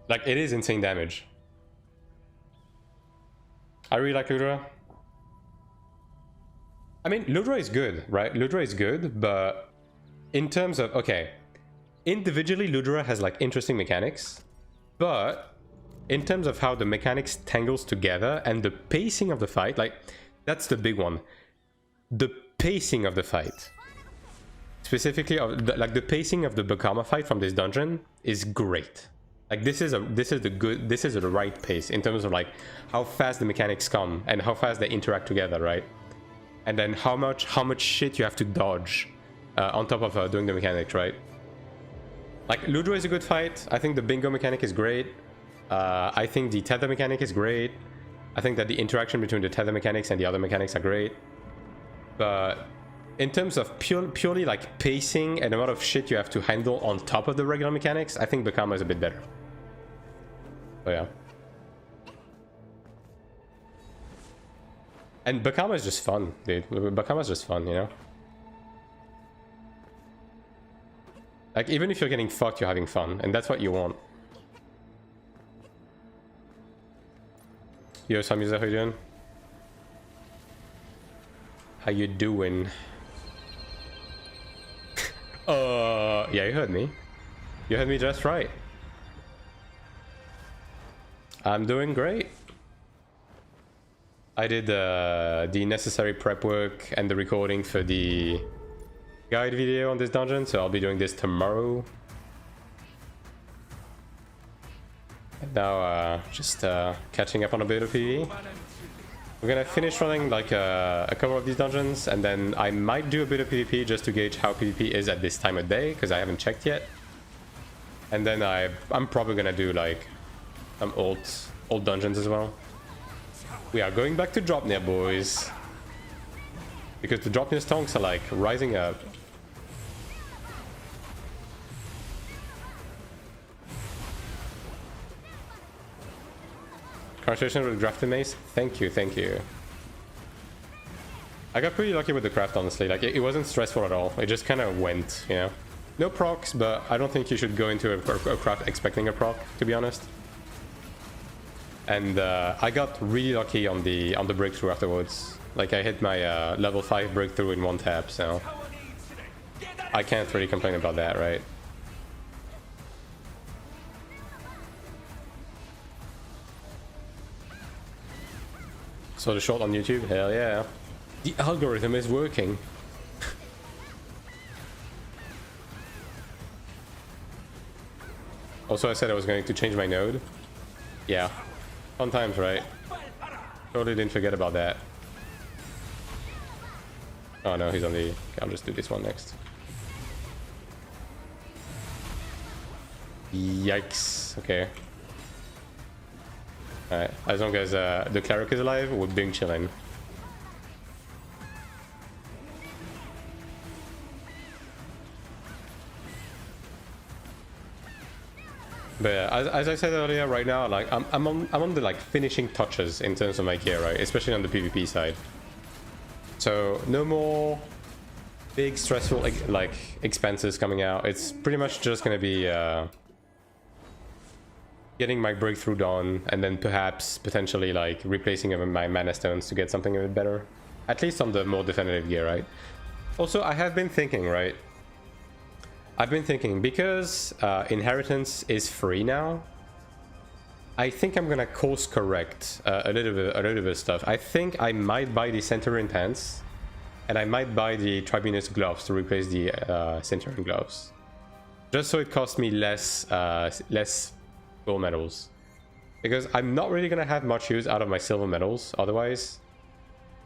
Like, it is insane damage. I really like Ludra. I mean, Ludra is good, right? Ludra is good, but in terms of, okay, individually Ludra has like interesting mechanics, but in terms of how the mechanics tangles together and the pacing of the fight, like that's the big one. The pacing of the fight, specifically of like the pacing of the Bakama fight from this dungeon is great. Like this is the right pace in terms of like how fast the mechanics come and how fast they interact together, right? And then how much shit you have to dodge on top of doing the mechanics, right? Like Ludra is a good fight. I think the bingo mechanic is great. I think the tether mechanic is great. I think that the interaction between the tether mechanics and the other mechanics are great. But in terms of purely like pacing and amount of shit you have to handle on top of the regular mechanics, I think Bakama is a bit better. So yeah. And Bakama is just fun, dude. Bakama is just fun, you know? Like, even if you're getting fucked, you're having fun, and that's what you want. Yo, Samuza, how you doing? How you doing? Yeah, you heard me. You heard me just right. I'm doing great. I did the necessary prep work and the recording for the guide video on this dungeon, so I'll be doing this tomorrow. And now just catching up on a bit of PvE. We're gonna finish running like a couple of these dungeons, and then I might do a bit of PvP just to gauge how PvP is at this time of day, because I haven't checked yet. And then I'm probably gonna do like some old dungeons as well. We are going back to Dropnir, boys, because the Dropnir stonks are like rising up. Congratulations with Grafted Mace. Thank you, thank you. I got pretty lucky with the craft, honestly. Like, it wasn't stressful at all. It just kind of went, you know. No procs, but I don't think you should go into a craft expecting a proc, to be honest. And I got really lucky on the breakthrough afterwards. Like, I hit my level 5 breakthrough in one tap, so I can't really complain about that, right? So the short on YouTube? Hell yeah. The algorithm is working. Also, I said I was going to change my node. Yeah. Fun times, right? Totally didn't forget about that. Oh no, he's on the... Okay, I'll just do this one next. Yikes. Okay. Alright, as long as the Cleric is alive, we're being chillin'. But yeah, as I said earlier, right now, like I'm on the like finishing touches in terms of my gear, right? Especially on the PvP side. So no more big stressful like expenses coming out. It's pretty much just gonna be getting my breakthrough done, and then perhaps potentially like replacing my mana stones to get something a bit better. At least on the more definitive gear, right? Also, I have been thinking, right? I've been thinking, because inheritance is free now, I think I'm gonna course correct a little bit of stuff. I think I might buy the Centurion pants, and I might buy the Tribunus gloves to replace the Centurion gloves, just so it costs me less gold medals, because I'm not really gonna have much use out of my silver medals otherwise,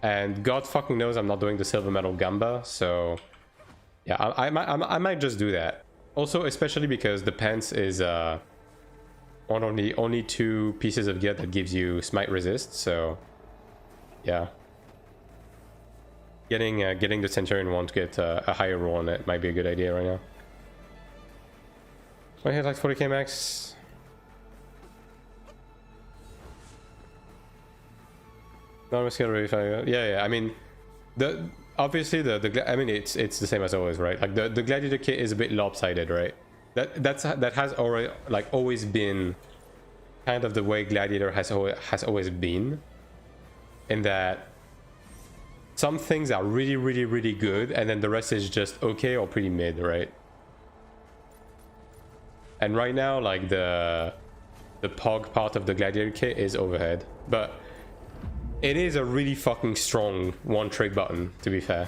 and God fucking knows I'm not doing the silver medal gamba, so. Yeah, I might just do that. Also, especially because the pants is one of the only 2 pieces of gear that gives you smite resist, so yeah. getting the Centurion one to get a higher roll on it might be a good idea right now. I hit like 40k max. Normal skill really. Yeah. I mean, obviously I mean it's the same as always, right? Like the gladiator kit is a bit lopsided, right? That has already like always been kind of the way gladiator has always been, in that some things are really good and then the rest is just okay or pretty mid, right? And right now, like the pog part of the gladiator kit is overhead, but it is a really fucking strong one trick button, to be fair.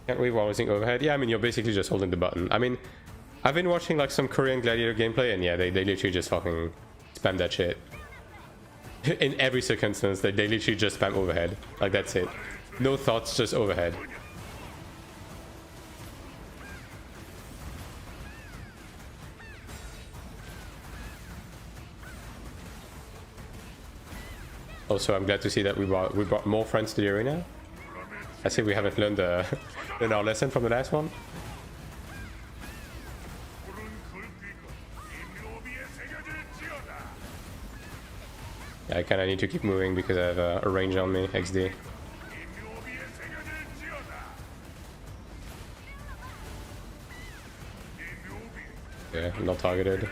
Can't believe while using overhead. Yeah, I mean, you're basically just holding the button. I mean, I've been watching like some Korean gladiator gameplay, and yeah, they literally just fucking spam that shit. In every circumstance, they literally just spam overhead. Like, that's it. No thoughts, just overhead. Also, I'm glad to see that we brought more friends to the arena. I see we haven't learned learned our lesson from the last one. Yeah, I kind of need to keep moving because I have a range on me, XD. Yeah, I'm not targeted.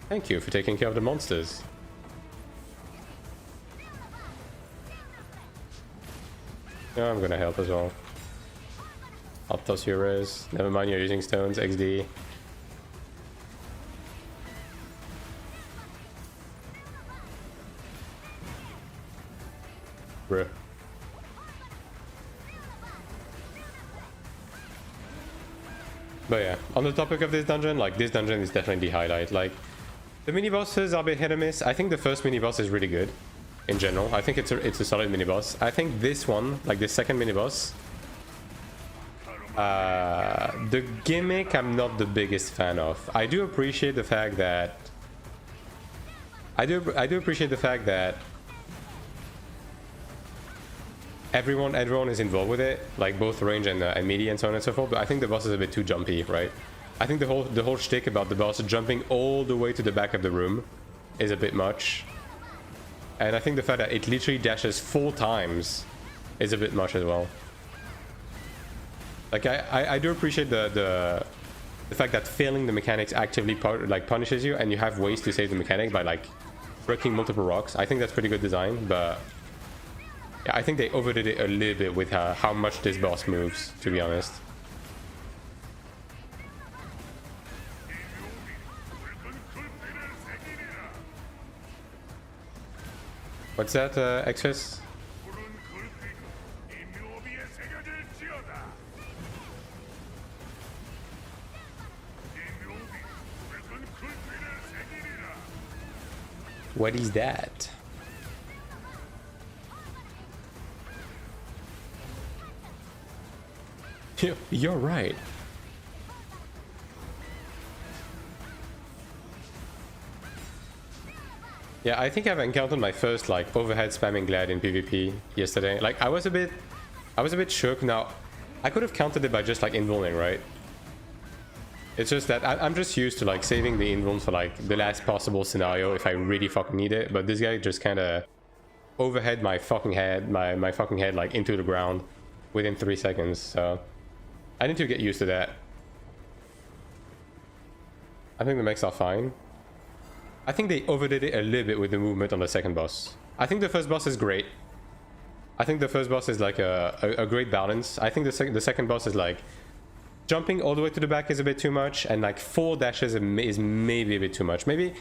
Thank you for taking care of the monsters. Yeah, I'm gonna help as well. I'll toss your res. Never mind, you're using stones, XD. Bruh. But yeah, on the topic of this dungeon, like, this dungeon is definitely the highlight. Like, the mini bosses are a bit hit or miss. I think the first mini boss is really good in general. I think it's a solid mini boss. I think this one, like the second mini boss, the gimmick I'm not the biggest fan of. I do appreciate the fact that everyone is involved with it, like both range and melee and so on and so forth. But I think the boss is a bit too jumpy, right? I think the whole shtick about the boss jumping all the way to the back of the room is a bit much. And I think the fact that it literally dashes 4 times is a bit much as well. Like, I do appreciate the fact that failing the mechanics actively punishes you, and you have ways to save the mechanic by like breaking multiple rocks. I think that's pretty good design, but yeah, I think they overdid it a little bit with how much this boss moves, to be honest. What's that, Xfist? What is that? You're right. Yeah, I think I've encountered my first like overhead spamming glad in PvP yesterday. Like, I was a bit shook. Now, I could have countered it by just like invulning, right? It's just that I'm just used to like saving the invuln for like the last possible scenario if I really fucking need it. But this guy just kind of overhead my fucking head, my fucking head like into the ground within 3 seconds. So I need to get used to that. I think the mechs are fine. I think they overdid it a little bit with the movement on the second boss. I think the first boss is great. I think the first boss is like a great balance. I think the second boss is like jumping all the way to the back is a bit too much, and like 4 dashes is maybe a bit too much. Maybe,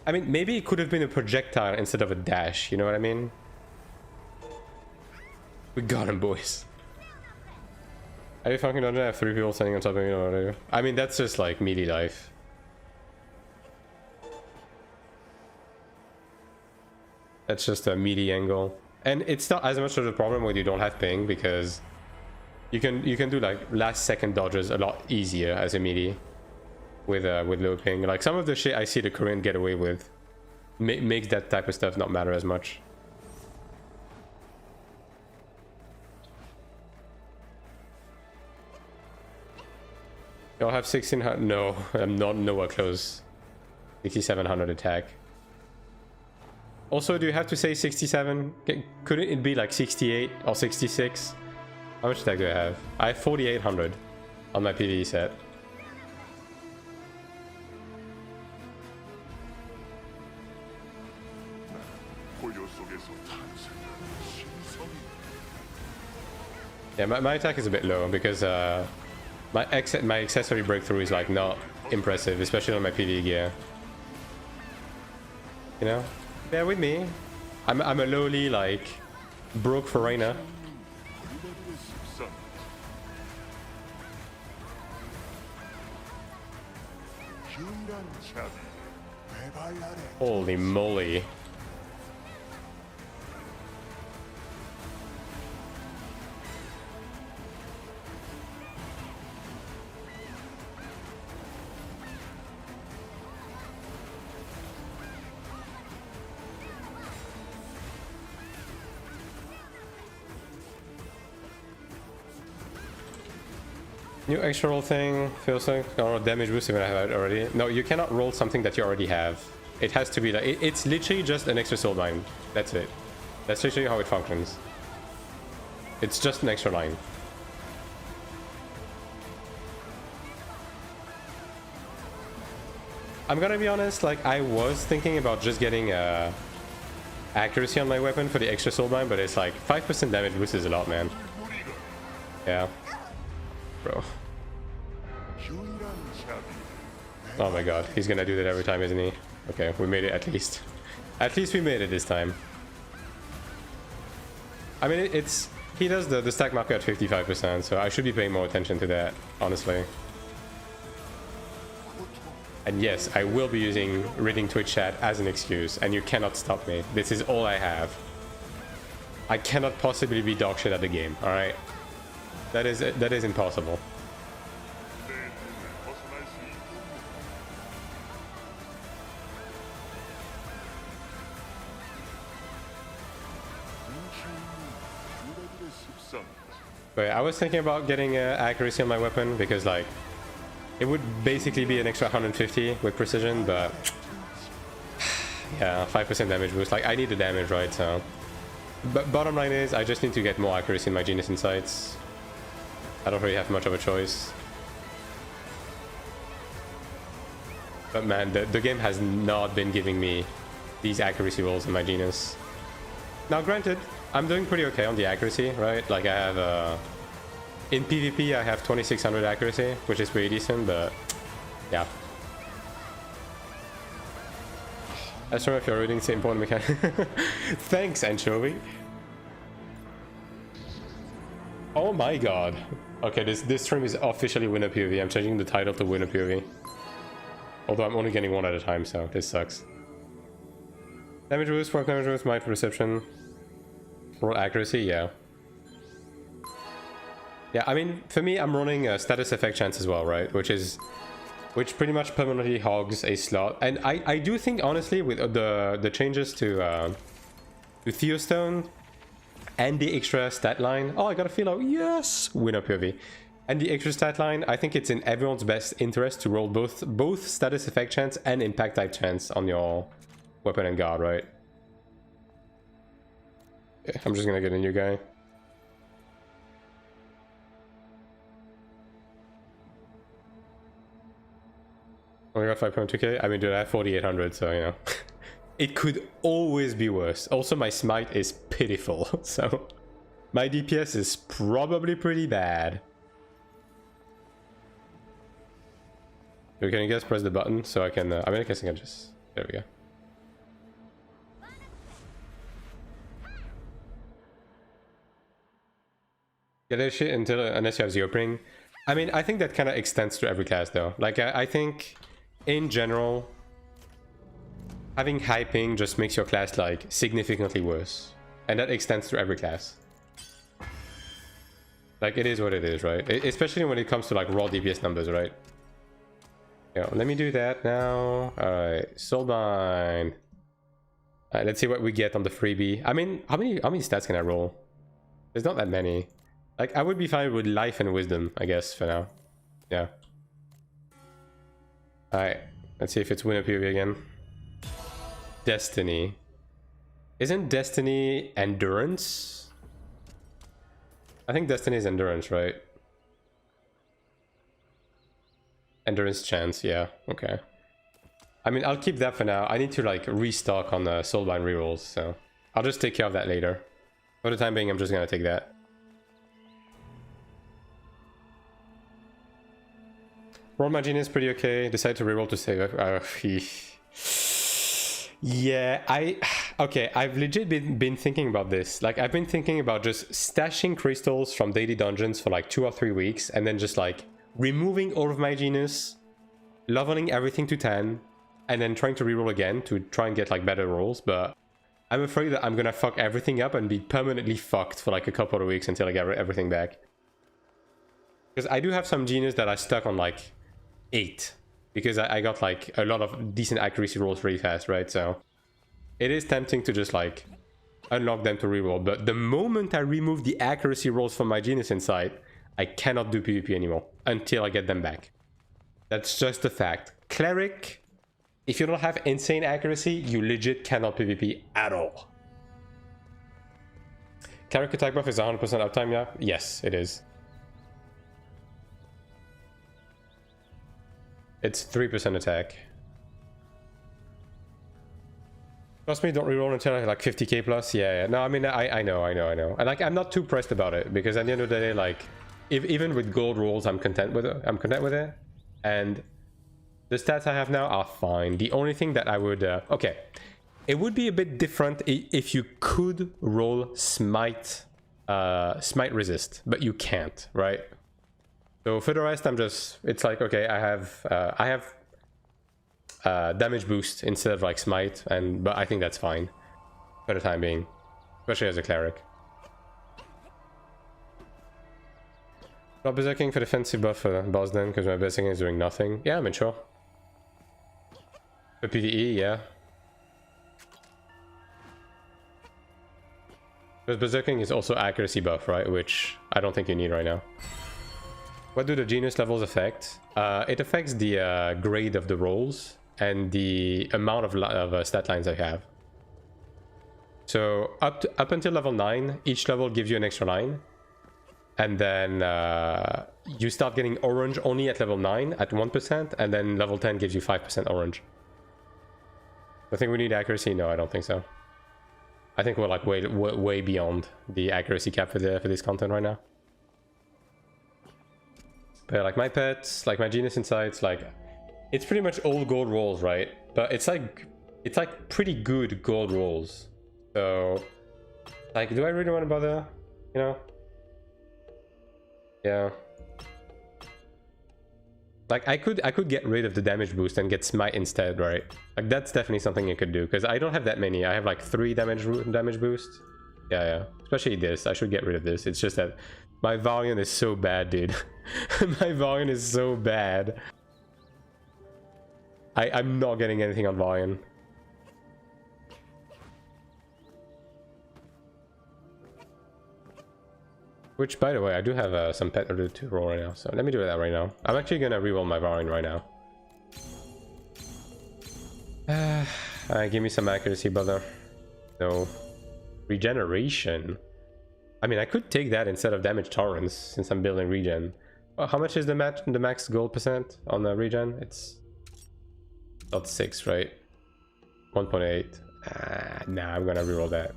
I mean, maybe it could have been a projectile instead of a dash. You know what I mean? We got him, boys. Are you fucking dungeon? I have 3 people standing on top of me or whatever. I mean, that's just like melee life. That's just a meaty angle, and it's not as much of a problem when you don't have ping, because you can do like last second dodges a lot easier as a melee with low ping. Like some of the shit I see the Korean get away with makes that type of stuff not matter as much. Y'all have 1600? No, I'm not nowhere close. 6700 attack. Also, do you have to say 67? Couldn't it be like 68 or 66? How much attack do I have? I have 4800 on my PvE set. Yeah, my attack is a bit low because my accessory breakthrough is like not impressive, especially on my PvE gear. You know, bear with me. I'm a lowly like broke foreigner. Holy moly. New extra roll thing feels like or damage boost when I have it already. No, you cannot roll something that you already have. It has to be like it's literally just an extra soul line. That's it. That's literally how it functions. It's just an extra line. I'm gonna be honest, like I was thinking about just getting accuracy on my weapon for the extra soul line, but it's like 5% damage boost is a lot, man. Yeah. Bro. Oh my god, he's gonna do that every time, isn't he? Okay, we made it at least. At least we made it this time. I mean, it's... He does the stack marker at 55%, so I should be paying more attention to that, honestly. And yes, I will be using reading Twitch chat as an excuse, and you cannot stop me. This is all I have. I cannot possibly be dog shit at the game, alright? That is impossible. But I was thinking about getting accuracy on my weapon because like it would basically be an extra 150 with precision, but yeah, 5% damage boost. Like I need the damage, right? So, but bottom line is I just need to get more accuracy in my Genius Insights. I don't really have much of a choice. But man, the game has not been giving me these accuracy rolls in my Genius. Now granted, I'm doing pretty okay on the accuracy, right? Like I have, in PvP I have 2600 accuracy, which is pretty decent, but yeah. That's true if you're reading the important mechanic. Thanks, Anchovy. Oh my god. Okay, this stream is officially Winner POV. I'm changing the title to Winner POV. Although I'm only getting one at a time, so this sucks. Damage boost, for damage boost, might perception. Roll accuracy, yeah. Yeah, I mean, for me, I'm running a status effect chance as well, right? Which pretty much permanently hogs a slot. And I do think, honestly, with the changes to Theostone and the extra stat line... Oh, I got a feel out. Yes! Winner POV. And the extra stat line, I think it's in everyone's best interest to roll both status effect chance and impact type chance on your weapon and guard, right? Yeah, I'm just gonna get a new guy. Only got 5.2k. I mean, dude, I have 4800, so you know. It could always be worse. Also, my smite is pitiful, so my DPS is probably pretty bad. Can you guys press the button so I can... I mean, I guess I can just... There we go. Get that shit unless you have zero ping. I mean, I think that kind of extends to every class, though. Like, I think, in general, having high ping just makes your class, like, significantly worse. And that extends to every class. Like, it is what it is, right? Especially when it comes to, like, raw DPS numbers, right? Yeah, let me do that now. Alright, Soulbind. Alright, let's see what we get on the freebie. I mean, how many stats can I roll? There's not that many. Like, I would be fine with life and wisdom, I guess, for now. Yeah. Alright, let's see if it's winner PvP again. Destiny. Isn't Destiny endurance? I think Destiny is endurance, right? Endurance chance, yeah, okay. I mean, I'll keep that for now. I need to like restock on the Soulbind rerolls, so I'll just take care of that later. For the time being, I'm just gonna take that. Roll my genius pretty okay. Decide to reroll to save. Yeah, okay, I've legit been thinking about this. Like, I've been thinking about just stashing crystals from daily dungeons for like 2 or 3 weeks, and then just like removing all of my genius, leveling everything to 10, and then trying to reroll again to try and get like better rolls. But I'm afraid that I'm gonna fuck everything up and be permanently fucked for like a couple of weeks until I get everything back. Because I do have some genius that I stuck on like 8. Because I got like a lot of decent accuracy rolls really fast, right? So it is tempting to just like unlock them to reroll. But the moment I remove the accuracy rolls from my genius inside, I cannot do PvP anymore until I get them back. That's just a fact. Cleric, if you don't have insane accuracy, you legit cannot PvP at all. Cleric attack buff is 100% uptime, yeah? Yes, it is. It's 3% attack. Trust me, don't reroll until like 50k plus. Yeah. No, I mean, I know. And like, I'm not too pressed about it because at the end of the day, like, even with gold rolls, I'm content with it. And the stats I have now are fine. The only thing that I would, okay, it would be a bit different if you could roll smite resist, but you can't, right? So for the rest, I'm just, it's like, okay, I have damage boost instead of like smite, but I think that's fine for the time being, especially as a cleric. Not berserking for defensive buff for boss then, because my berserking is doing nothing. Yeah, I mean, sure. For PvE, yeah. Because berserking is also accuracy buff, right? Which I don't think you need right now. What do the genius levels affect? It affects the grade of the rolls and the amount of stat lines I have. So up until level 9, each level gives you an extra line. And then you start getting orange only at level 9 at 1%, and then level 10 gives you 5% orange. I think we need accuracy? No, I don't think so. I think we're like way beyond the accuracy cap for this content right now. But like my pets, like my genius insights, like it's pretty much all gold rolls, right? But it's like pretty good gold rolls. So like, do I really want to bother? You know? Yeah. Like I could get rid of the damage boost and get smite instead, right? Like that's definitely something you could do because I don't have that many. I have like 3 damage boost. Yeah. Especially this. I should get rid of this. It's just that my Valiant is so bad, dude. My Valiant is so bad. I'm not getting anything on Valiant. Which, by the way, I do have some pet order to roll right now, so let me do that right now. I'm actually gonna reroll my Valiant right now. Give me some accuracy, brother. No. Regeneration. I mean, I could take that instead of damage torrents since I'm building regen. Well, how much is the max gold percent on the regen? It's not 6, right? 1.8. Nah, I'm gonna reroll that.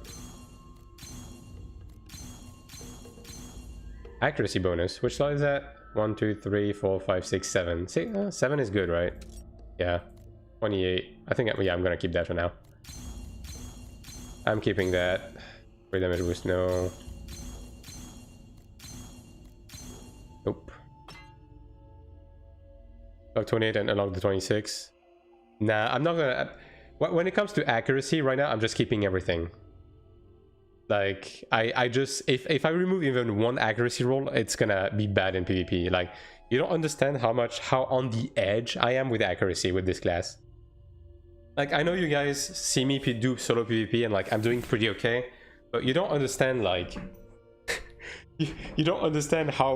Accuracy bonus. Which slot is that? 1, 2, 3, 4, 5, 6, 7. 7 is good, right? Yeah. 28. I think, yeah, I'm gonna keep that for now. I'm keeping that. Free damage boost, no. Nope. Unlock 28 and unlock the 26. Nah, I'm not gonna... When it comes to accuracy, right now, I'm just keeping everything. Like, I just... If I remove even one accuracy roll, it's gonna be bad in PvP. Like, you don't understand how on the edge I am with accuracy with this class. Like, I know you guys see me do solo PvP and like I'm doing pretty okay, but you don't understand like you don't understand how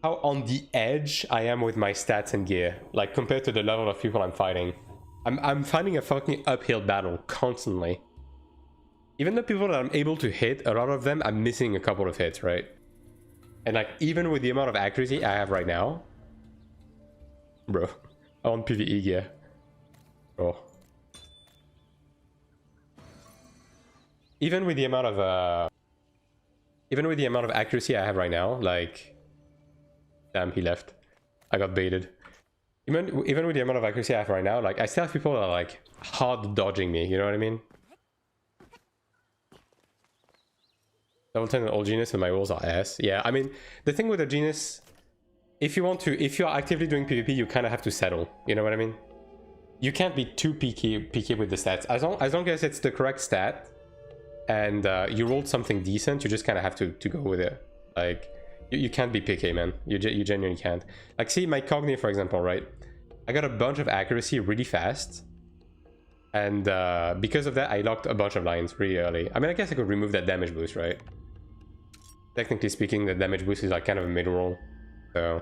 on the edge I am with my stats and gear, like compared to the level of people I'm fighting. I'm fighting a fucking uphill battle constantly. Even the people that I'm able to hit, a lot of them I'm missing a couple of hits, right? And like even with the amount of accuracy I have right now, bro, I want PvE gear. Bro. Even with the amount of accuracy I have right now, like, damn, he left. I got baited. Even with the amount of accuracy I have right now, like, I still have people that are like hard dodging me. You know what I mean? Level 10 and all genius and my rolls are ass. Yeah, I mean, the thing with a genius, if you're actively doing PvP, you kind of have to settle. You know what I mean? You can't be too picky with the stats. As long as it's the correct stat and you rolled something decent, you just kind of have to go with it. Like, you can't be picky, man. You genuinely can't. Like, see, my Cogni, for example, right? I got a bunch of accuracy really fast. And because of that, I locked a bunch of lines really early. I mean, I guess I could remove that damage boost, right? Technically speaking, the damage boost is like kind of a mid-roll. So,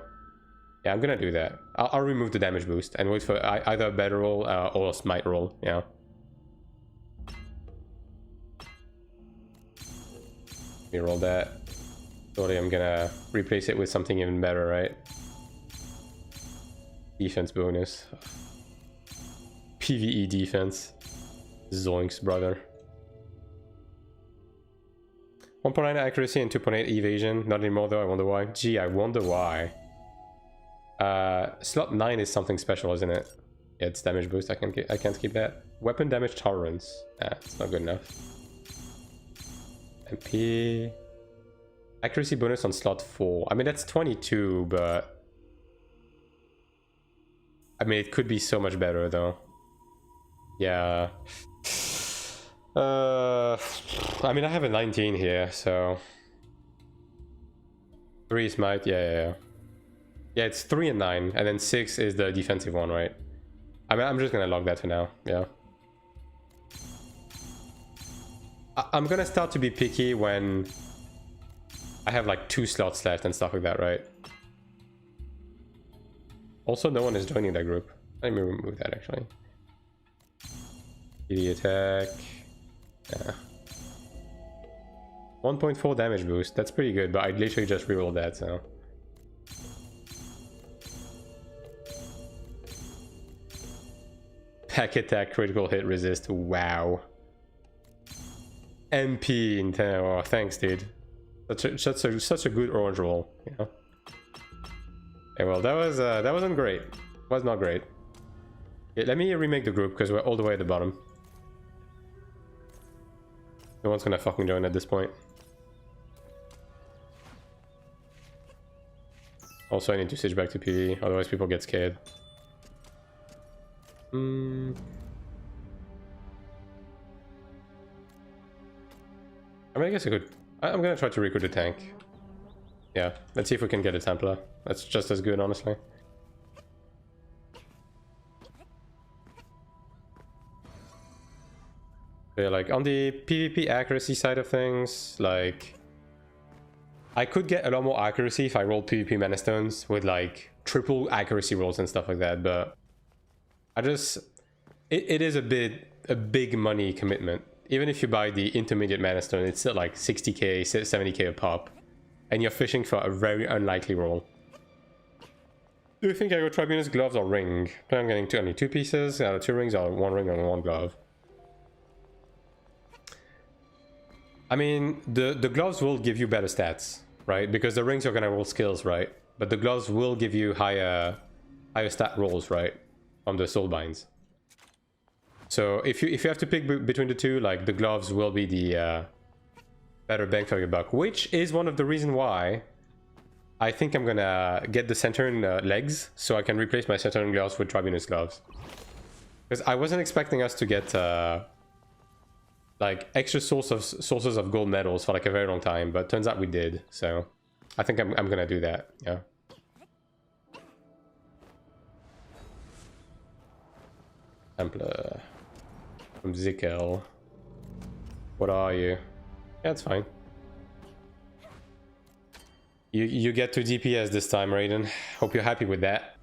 yeah, I'm gonna do that. I'll remove the damage boost and wait for either a better roll or a smite roll, yeah. Let me roll that. Surely I'm gonna replace it with something even better, right? Defense bonus. PvE defense. Zoinks, brother. 1.9 accuracy and 2.8 evasion. Not anymore though, I wonder why. Gee, I wonder why. Slot 9 is something special, isn't it? Yeah, it's damage boost. I can't keep that. Weapon damage tolerance. Ah, it's not good enough. MP. Accuracy bonus on slot 4. I mean, that's 22, but I mean, it could be so much better though. Yeah. I mean, I have a 19 here, so 3 smite. Yeah, it's 3 and 9, and then 6 is the defensive one, right? I mean, I'm just gonna log that for now. Yeah. I'm gonna start to be picky when I have like 2 slots left and stuff like that, right? Also, no one is joining that group. Let me remove that actually. PD attack. Yeah. 1.4 damage boost. That's pretty good, but I literally just rerolled that, so. Pack attack, critical hit resist. Wow. MP in 10. Oh, thanks, dude. Such a good orange roll, you know. Okay, well, that wasn't great. Was not great. Okay, let me remake the group because we're all the way at the bottom. No one's gonna fucking join at this point. Also, I need to switch back to PvE, otherwise people get scared. I mean, I guess I could. I'm gonna try to recruit a tank. Yeah, let's see if we can get a Templar. That's just as good, honestly. Yeah, like on the PvP accuracy side of things, like I could get a lot more accuracy if I rolled PvP Mana Stones with like triple accuracy rolls and stuff like that, but I just it is a big money commitment. Even if you buy the intermediate Mana Stone, it's still like 60k, 70k a pop, and you're fishing for a very unlikely roll. Do you think I go Tribunus, gloves, or ring? I'm getting only 2 pieces out of 2 rings, or 1 ring and 1 glove. I mean, the gloves will give you better stats, right? Because the rings are gonna roll skills, right? But the gloves will give you higher stat rolls, right? On the soul binds. So if you have to pick between the two, like the gloves will be the better bang for your buck, which is one of the reasons why I think I'm gonna get the Centurion legs so I can replace my Centurion gloves with Tribunus gloves. Because I wasn't expecting us to get like extra sources of gold medals for like a very long time, but turns out we did. So I think I'm gonna do that. Yeah. Templar. From Zickel. What are you? Yeah, it's fine. You get to DPS this time, Raiden. Hope you're happy with that.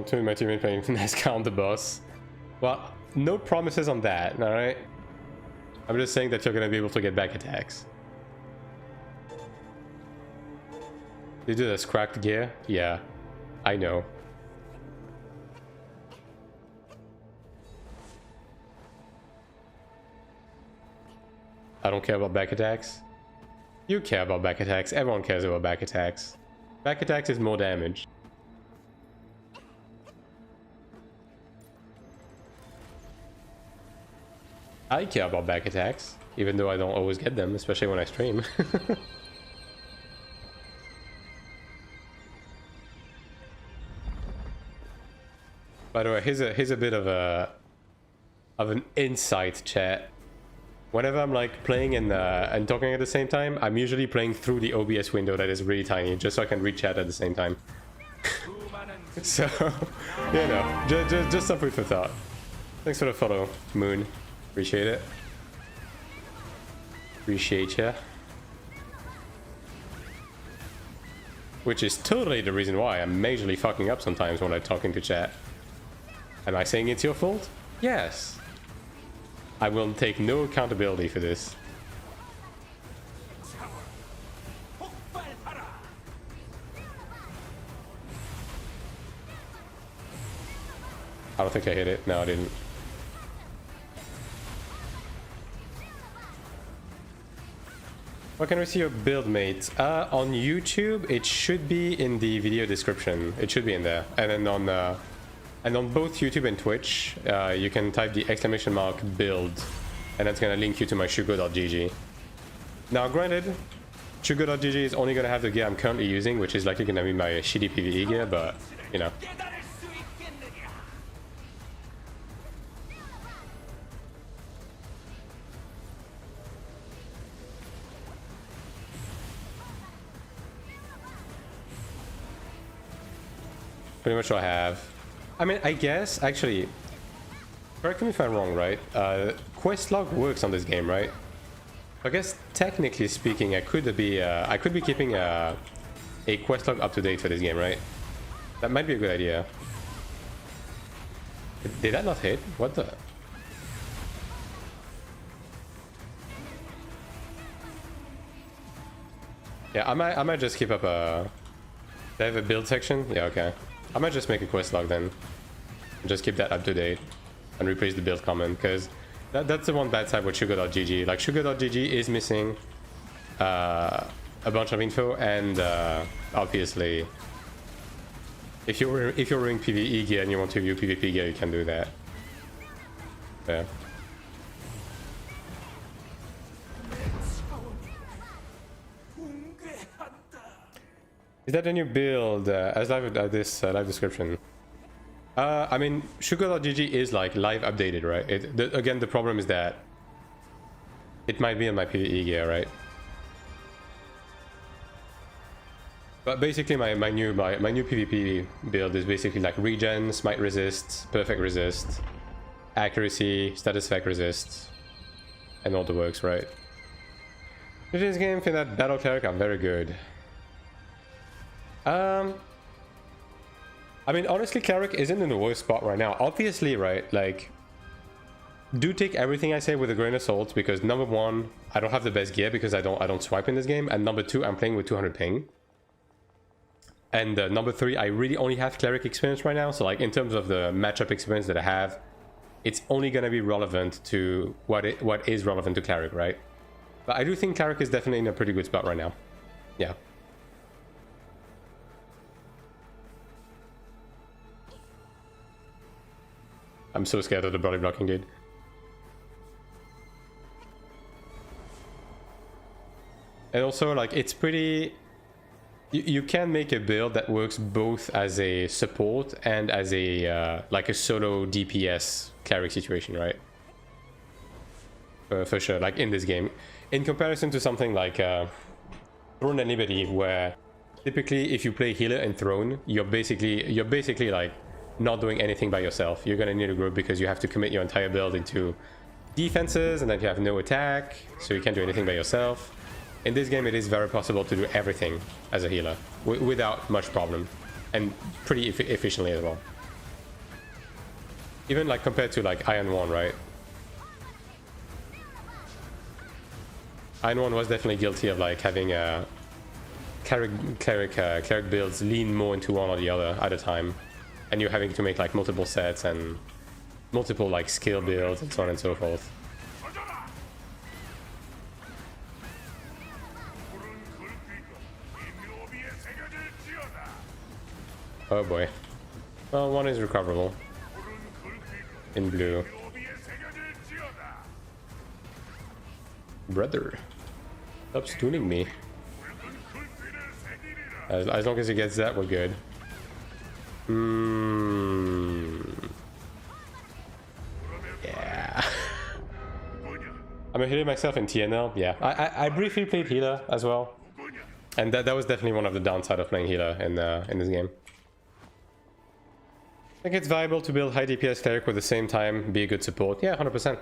To my teammate playing NASCAR on the boss. Well, no promises on that, alright? I'm just saying that you're gonna be able to get back attacks. You do this cracked gear? Yeah, I know. I don't care about back attacks. You care about back attacks. Everyone cares about back attacks. Back attacks is more damage. I care about back attacks, even though I don't always get them, especially when I stream. By the way, here's a bit of an insight, chat. Whenever I'm like playing and talking at the same time, I'm usually playing through the OBS window that is really tiny, just so I can read chat at the same time. So, you know, just some food for thought. Thanks for the follow, Moon. Appreciate it. Appreciate ya. Which is totally the reason why I'm majorly fucking up sometimes when I'm talking to chat. Am I saying it's your fault? Yes. I will take no accountability for this. I don't think I hit it. No, I didn't. Where can we see your build, mate? On YouTube, it should be in the video description. It should be in there. And then on both YouTube and Twitch, you can type the !" build, and that's gonna link you to my shugo.gg. Now, granted, shugo.gg is only gonna have the gear I'm currently using, which is likely gonna be my shitty PvE gear, but you know. Pretty much what I have. I mean, I guess, actually, correct me if I'm wrong, right? Quest log works on this game, right? I guess, technically speaking, I could be keeping a quest log up to date for this game, right? That might be a good idea. Did that not hit? What the? Yeah, I might just keep up a... Do I have a build section? Yeah, okay. I might just make a quest log then. Just keep that up to date and replace the build comment, because that's the one bad side with sugar.gg. Like, sugar.gg is missing a bunch of info, and obviously if you're running PvE gear and you want to view PvP gear, you can do that. Yeah. Is that a new build as live this live description? I mean, sugar.gg is like live updated, right? Again, the problem is that it might be on my PvE gear, right? But basically, my new PvP build is basically like regen, smite resist, perfect resist, accuracy, status effect resist, and all the works, right? In this game, for that battle cleric, I'm very good. I mean, honestly, Cleric isn't in the worst spot right now. Obviously, right, like, do take everything I say with a grain of salt, because number one, I don't have the best gear because I don't swipe in this game, and number two, I'm playing with 200 ping. And number three, I really only have Cleric experience right now, so like in terms of the matchup experience that I have, it's only gonna be relevant to what is relevant to Cleric, right? But I do think Cleric is definitely in a pretty good spot right now. Yeah. I'm so scared of the body blocking, dude. And also, like, it's pretty... You can make a build that works both as a support and as a like a solo DPS cleric situation, right? For sure, like in this game, in comparison to something like Throne and Liberty, where typically if you play healer and Throne, you're basically like not doing anything by yourself. You're gonna need a group because you have to commit your entire build into defenses, and then you have no attack, so you can't do anything by yourself. In this game, it is very possible to do everything as a healer without much problem, and pretty efficiently as well. Even like compared to like Iron 1, right? Iron 1 was definitely guilty of like having cleric builds lean more into one or the other at a time, and you're having to make like multiple sets and multiple like skill builds and so on and so forth. Oh boy. Well, one is recoverable. In blue. Brother. Stop stunning me. As long as he gets that, we're good. Yeah. I'm a healer myself in TNL. Yeah. I briefly played healer as well. And that was definitely one of the downside of playing healer in this game. I think it's viable to build high DPS cleric with the same time be a good support. Yeah, 100%.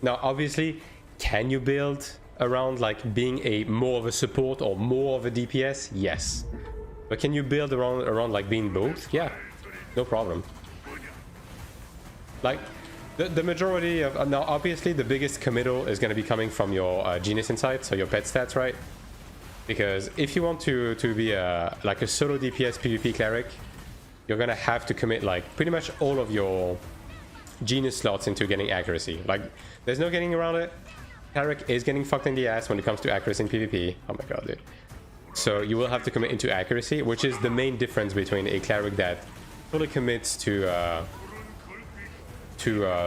Now, obviously, can you build around like being a more of a support or more of a DPS? Yes. But can you build around like being both? Yeah, no problem. Like the majority of now, obviously, the biggest committal is going to be coming from your genius insight, so your pet stats, right? Because if you want to be like a solo DPS PvP cleric, you're gonna have to commit like pretty much all of your genius slots into getting accuracy. Like, there's no getting around it. Cleric is getting fucked in the ass when it comes to accuracy in PvP. Oh my god, dude. So you will have to commit into accuracy, which is the main difference between a cleric that fully commits to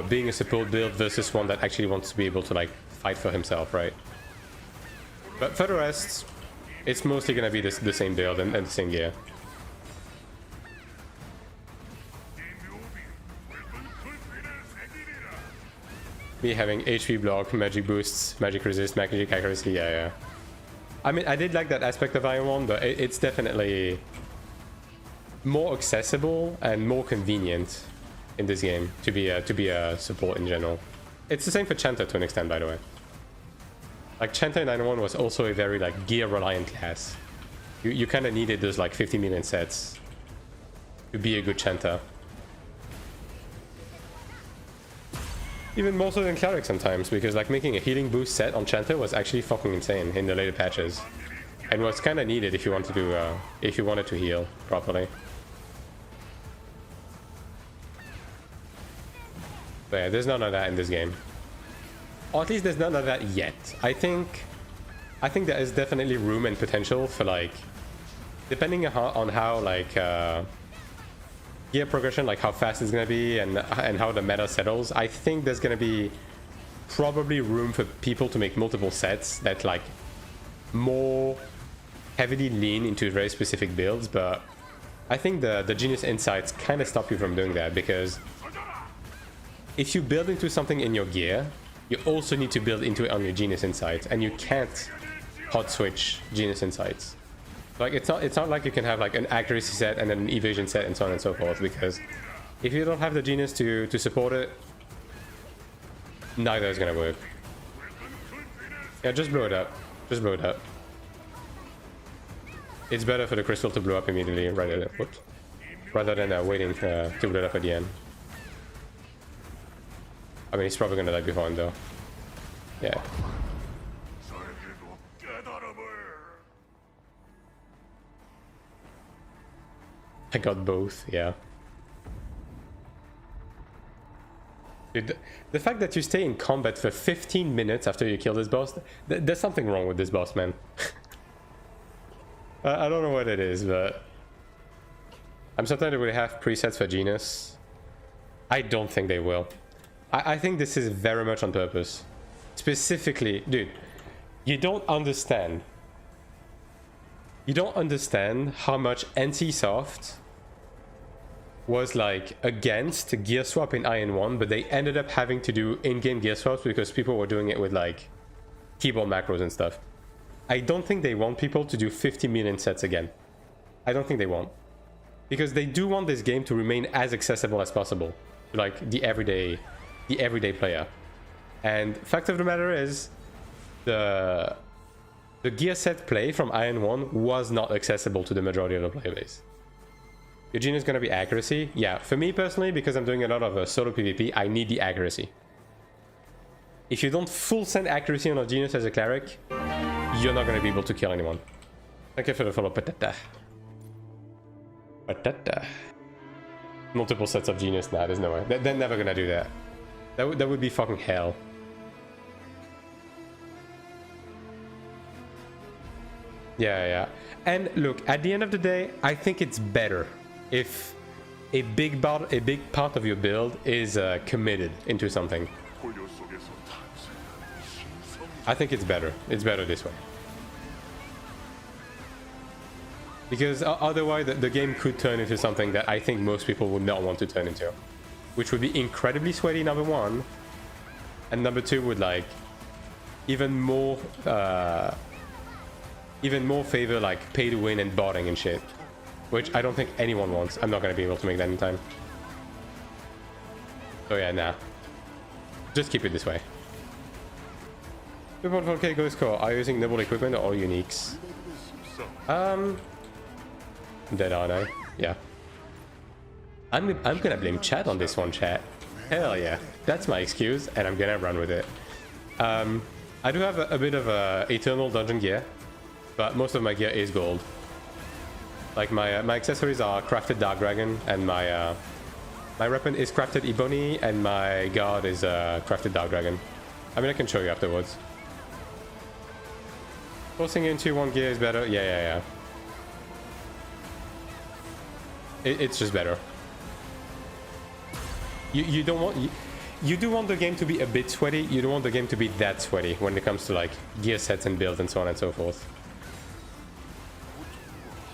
being a support build versus one that actually wants to be able to like fight for himself, right? But for the rest, it's mostly gonna be the same build and the same gear. Me having HP block, magic boosts, magic resist, magic accuracy, yeah. I mean, I did like that aspect of Iron 1, but it's definitely more accessible and more convenient in this game to be a support in general. It's the same for Chanter to an extent, by the way. Like, Chanter in Iron 1 was also a very like gear-reliant class. You kind of needed those like 50 million sets to be a good Chanter. Even more so than Cleric sometimes, because like making a healing boost set on Chanter was actually fucking insane in the later patches, and was kind of needed if you wanted to heal properly. But yeah, there's none of that in this game, or at least there's none of that yet. I think there is definitely room and potential for like, depending on how like gear progression, like how fast it's gonna be and how the meta settles. I think there's gonna be probably room for people to make multiple sets that like more heavily lean into very specific builds, but I think the genius insights kind of stop you from doing that, because if you build into something in your gear, you also need to build into it on your genius insights, and you can't hot switch genius insights. Like, it's not like you can have like an accuracy set and then an evasion set and so on and so forth, because if you don't have the genius to support it, neither is gonna work. Yeah, just blow it up. Just blow it up. It's better for the crystal to blow up immediately rather than waiting to blow it up at the end. I mean, he's probably gonna die before him though. Yeah. I got both, yeah. Dude, the fact that you stay in combat for 15 minutes after you kill this boss, there's something wrong with this boss, man. I don't know what it is, but I'm certain they will have presets for Genius. I don't think they will. I think this is very much on purpose. Specifically, dude, you don't understand. You don't understand how much NCSoft was like against gear swap in Iron 1, but they ended up having to do in-game gear swaps because people were doing it with like keyboard macros and stuff. I don't think they want people to do 50 million sets again. I don't think they want. Because they do want this game to remain as accessible as possible to like the everyday player. And fact of the matter is, the gear set play from Iron 1 was not accessible to the majority of the player base. Your genius is going to be accuracy? Yeah, for me personally, because I'm doing a lot of solo PvP, I need the accuracy. If you don't full send accuracy on a genius as a cleric, you're not going to be able to kill anyone. Thank you for the follow, Patata. Patata. Multiple sets of genius? Nah, there's no way. They're never going to do that. That would be fucking hell. Yeah. And look, at the end of the day, I think it's better if a big part of your build is committed into something. I think it's better. It's better this way. Because otherwise the game could turn into something that I think most people would not want to turn into. Which would be incredibly sweaty, number one. And number two would like even more favor like pay to win and botting and shit. Which I don't think anyone wants. I'm not going to be able to make that in time. So yeah, nah. Just keep it this way. 2.4k go score. Are you using noble equipment or all uniques? Dead aren't I? Yeah. I'm gonna blame chat on this one, chat. Hell yeah. That's my excuse, and I'm gonna run with it. I do have a bit of eternal dungeon gear, but most of my gear is gold. Like my accessories are crafted dark dragon, and my weapon is crafted ebony, and my guard is crafted dark dragon. I mean, I can show you afterwards. Forcing into one gear is better. Yeah. It's just better. You don't want you do want the game to be a bit sweaty. You don't want the game to be that sweaty when it comes to like gear sets and builds and so on and so forth.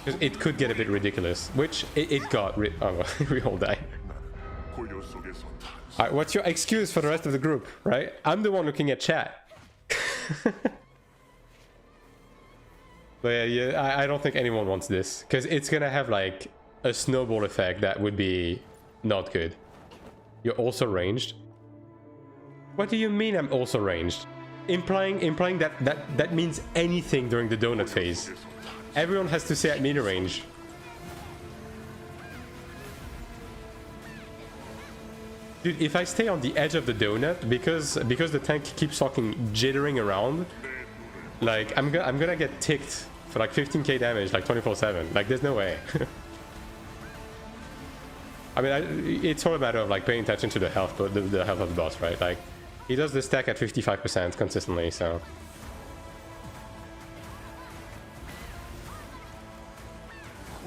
Because it could get a bit ridiculous, which it got. Oh, we all die. Alright, what's your excuse for the rest of the group, right? I'm the one looking at chat. But yeah, I don't think anyone wants this, because it's gonna have like a snowball effect that would be not good. You're also ranged? What do you mean I'm also ranged? Implying that means anything during the donut phase. Everyone has to stay at meter range. Dude, if I stay on the edge of the donut, because the tank keeps fucking jittering around, like I'm gonna get ticked for like 15k damage, like 24/7. Like there's no way. I mean, it's all a matter of like paying attention to the health, the health of the boss, right? Like he does the stack at 55% consistently, so.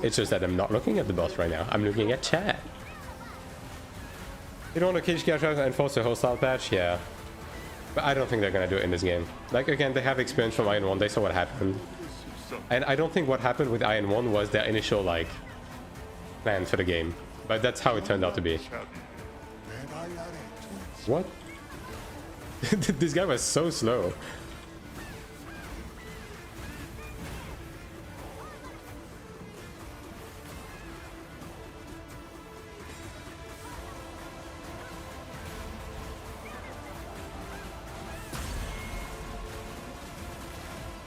It's just that I'm not looking at the boss right now. I'm looking at chat. You don't want to cage catch and enforce a hostile patch? Yeah. But I don't think they're gonna do it in this game. Like, again, they have experience from Iron 1, they saw what happened. And I don't think what happened with Iron 1 was their initial, like, plan for the game. But that's how it turned out to be. What? This guy was so slow.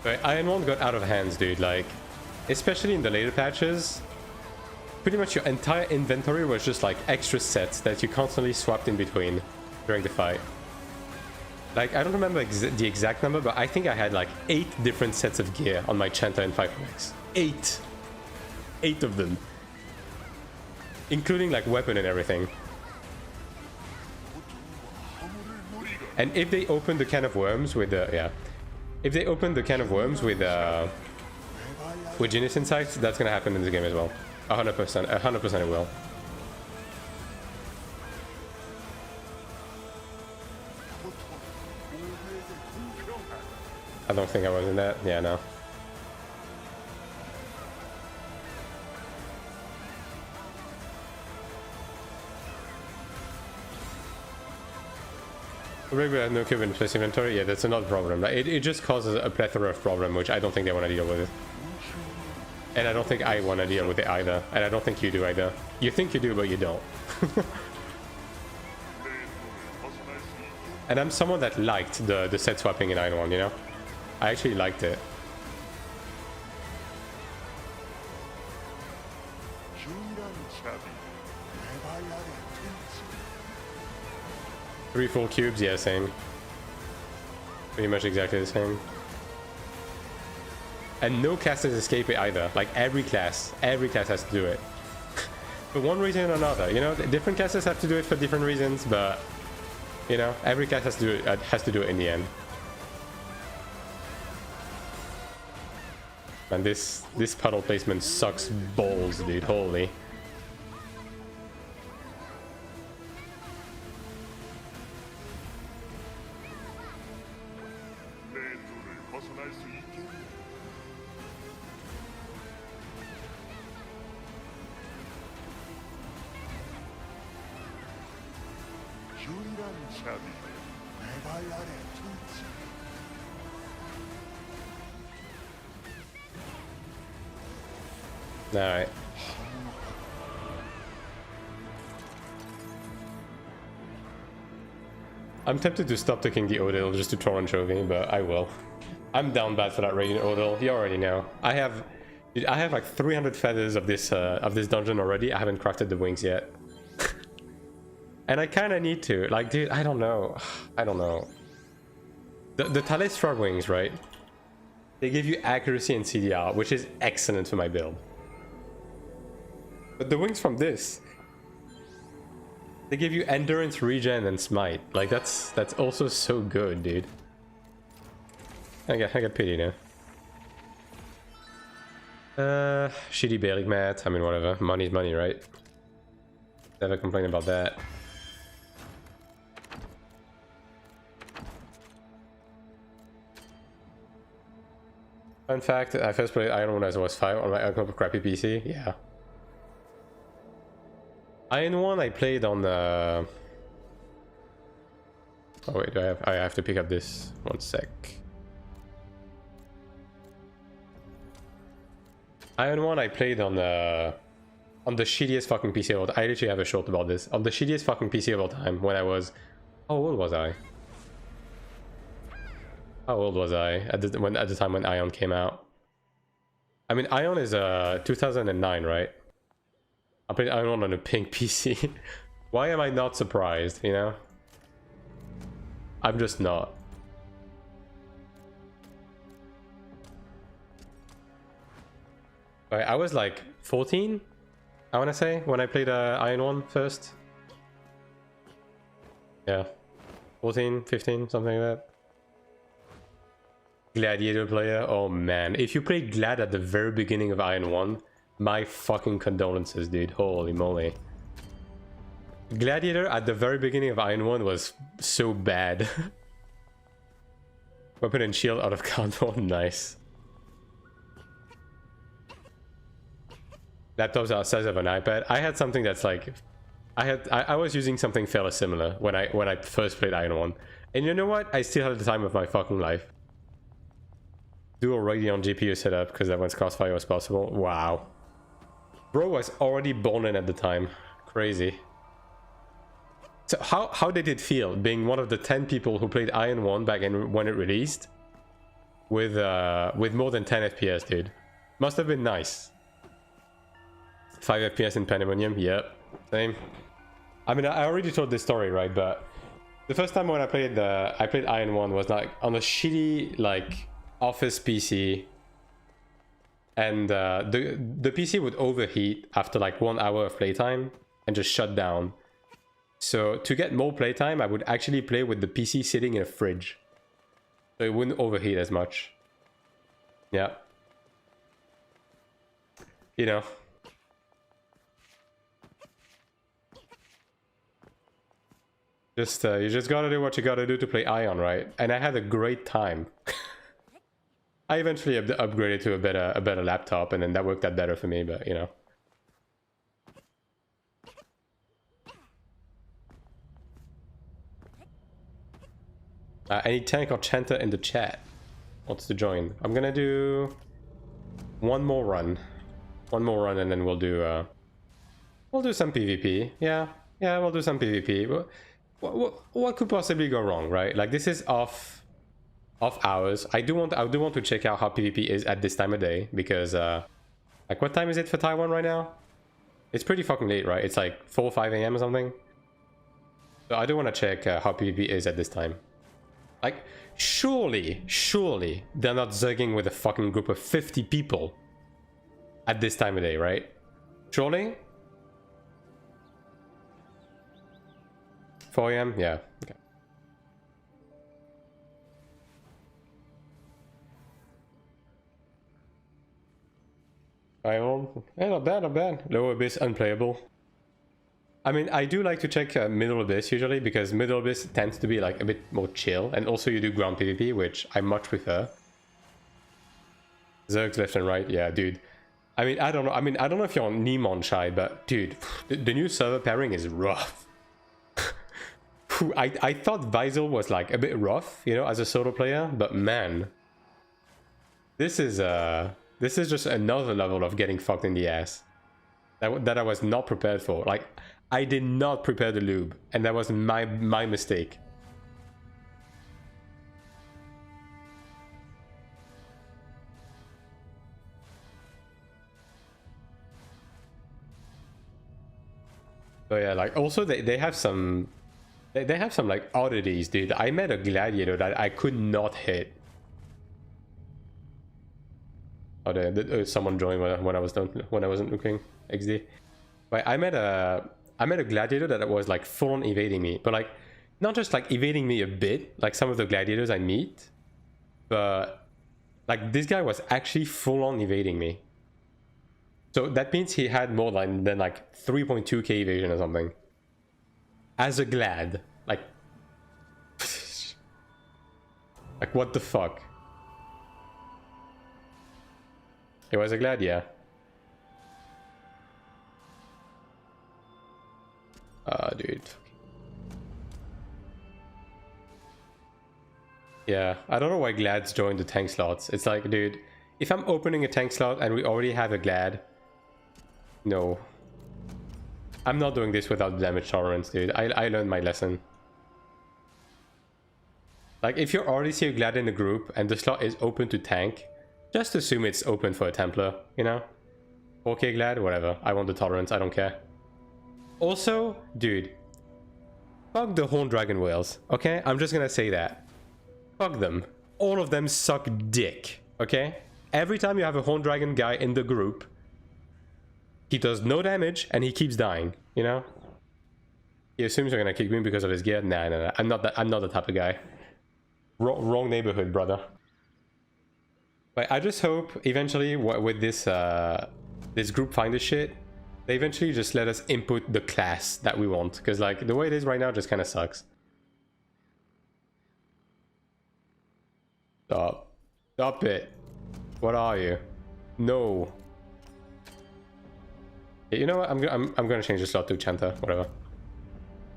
But Iron 1 got out of hands, dude. Like, especially in the later patches, pretty much your entire inventory was just like extra sets that you constantly swapped in between during the fight. Like, I don't remember the exact number, but I think I had like 8 different sets of gear on my Chanta and 5x. 8! 8 of them. Including like weapon and everything. And if they open the can of worms with the... yeah. If they open the can of worms with Genius Insights, that's gonna happen in this game as well. 100%, 100% it will. I don't think I was in that. Yeah, no. Regular no cube in place inventory, yeah, that's another problem. Like, it just causes a plethora of problem, which I don't think they want to deal with it. And I don't think I want to deal with it either. And I don't think you do either. You think you do, but you don't. And I'm someone that liked the set swapping in Iron 1, you know? I actually liked it. Three full cubes, yeah, same. Pretty much exactly the same. And no classes escape it either. Like every class has to do it. For one reason or another, you know, different classes have to do it for different reasons, but you know, every class has to do it in the end. And this puddle placement sucks balls, dude. Holy. Alright. I'm tempted to stop taking the Odil just to troll Anchovy, but I will. I'm down bad for that Radiant Odil, you already know. I have like 300 feathers of this dungeon already. I haven't crafted the wings yet. And I kinda need to. Like, dude, I don't know. I don't know. The Talistra wings, right? They give you accuracy and CDR, which is excellent for my build. But the wings from this, they give you endurance, regen, and smite. Like that's also so good, dude. I got pity now. Shitty bailing mat. I mean, whatever. Money's money, right? Never complain about that. Fun fact: I first played Iron 1 as I was 5 on my crappy PC. Yeah. Iron 1 I played on the... Oh wait, I have to pick up this. One sec. Iron 1 I played on the shittiest fucking PC of all time. I literally have a short about this. On the shittiest fucking PC of all time when I was... How old was I? How old was I at the time when Ion came out? I mean, Ion is 2009, right? I played Iron 1 on a pink PC. Why am I not surprised, you know? I'm just not. I was like 14, I want to say, when I played Iron 1 first. Yeah. 14, 15, something like that. Gladiator player? Oh man. If you played Glad at the very beginning of Iron 1, my fucking condolences, dude. Holy moly. Gladiator at the very beginning of Iron 1 was so bad. Weapon and shield out of cardboard. Nice. Laptops are the size of an iPad. I had something that's like... I was using something fairly similar when I first played Iron 1. And you know what? I still had the time of my fucking life. Dual Radeon GPU setup because that one's crossfire was possible. Wow. Bro was already born in at the time. Crazy. So how did it feel being one of the 10 people who played Iron 1 back in when it released? With more than 10 FPS, dude. Must have been nice. 5 FPS in Pandemonium, yep. Same. I mean, I already told this story, right? But the first time when I played Iron 1 was like on a shitty like office PC. And the PC would overheat after like 1 hour of playtime and just shut down. So to get more playtime, I would actually play with the PC sitting in a fridge. So it wouldn't overheat as much. Yeah. You know. You just gotta do what you gotta do to play Ion, right? And I had a great time. I eventually upgraded to a better laptop, and then that worked out better for me. But you know, Any tank or chanter in the chat wants to join? I'm gonna do one more run, and then we'll do some PvP. Yeah, we'll do some PvP. What could possibly go wrong, right? Like, this is off hours. I do want to check out how PvP is at this time of day, because like, what time is it for Taiwan right now? It's pretty fucking late, right? It's like 4 or 5 a.m. or something. So I do want to check how PvP is at this time. Like, surely they're not zugging with a fucking group of 50 people at this time of day, right? Surely? 4 a.m.? Yeah, okay. Not bad. Lower abyss unplayable. I mean, I do like to check middle abyss usually, because middle abyss tends to be like a bit more chill, and also you do ground PvP, which I much prefer. Zergs left and right, yeah, dude. I mean, I don't know if you're on Nemon shy, but dude, the new server pairing is rough. I thought Visel was like a bit rough, you know, as a solo player, but man, this is just another level of getting fucked in the ass that I was not prepared for. Like, I did not prepare the lube, and that was my mistake. So yeah, like, also they have some like oddities, dude. I met a gladiator that I could not hit. Oh, someone joined when I wasn't looking. XD. But I met a gladiator that was like full on evading me, but like not just like evading me a bit, like some of the gladiators I meet, but like this guy was actually full on evading me. So that means he had more than like 3.2k evasion or something. As a glad, like, like what the fuck? It was a glad, yeah. Dude. Yeah, I don't know why glads joined the tank slots. It's like, dude, if I'm opening a tank slot and we already have a glad, no. I'm not doing this without damage tolerance, dude. I learned my lesson. Like, if you already see a glad in the group and the slot is open to tank, just assume it's open for a Templar, you know? 4k glad, whatever. I want the tolerance, I don't care. Also, dude, fuck the Horned Dragon whales, okay? I'm just gonna say that. Fuck them. All of them suck dick, okay? Every time you have a Horned Dragon guy in the group, he does no damage and he keeps dying, you know? He assumes you're gonna kick me because of his gear. Nah. I'm not the type of guy. Wrong neighborhood, brother. But I just hope eventually with this this group finder shit, they eventually just let us input the class that we want, because like the way it is right now just kind of sucks. Stop it. What are you? No. You know what? I'm gonna change the slot to Chanta, whatever.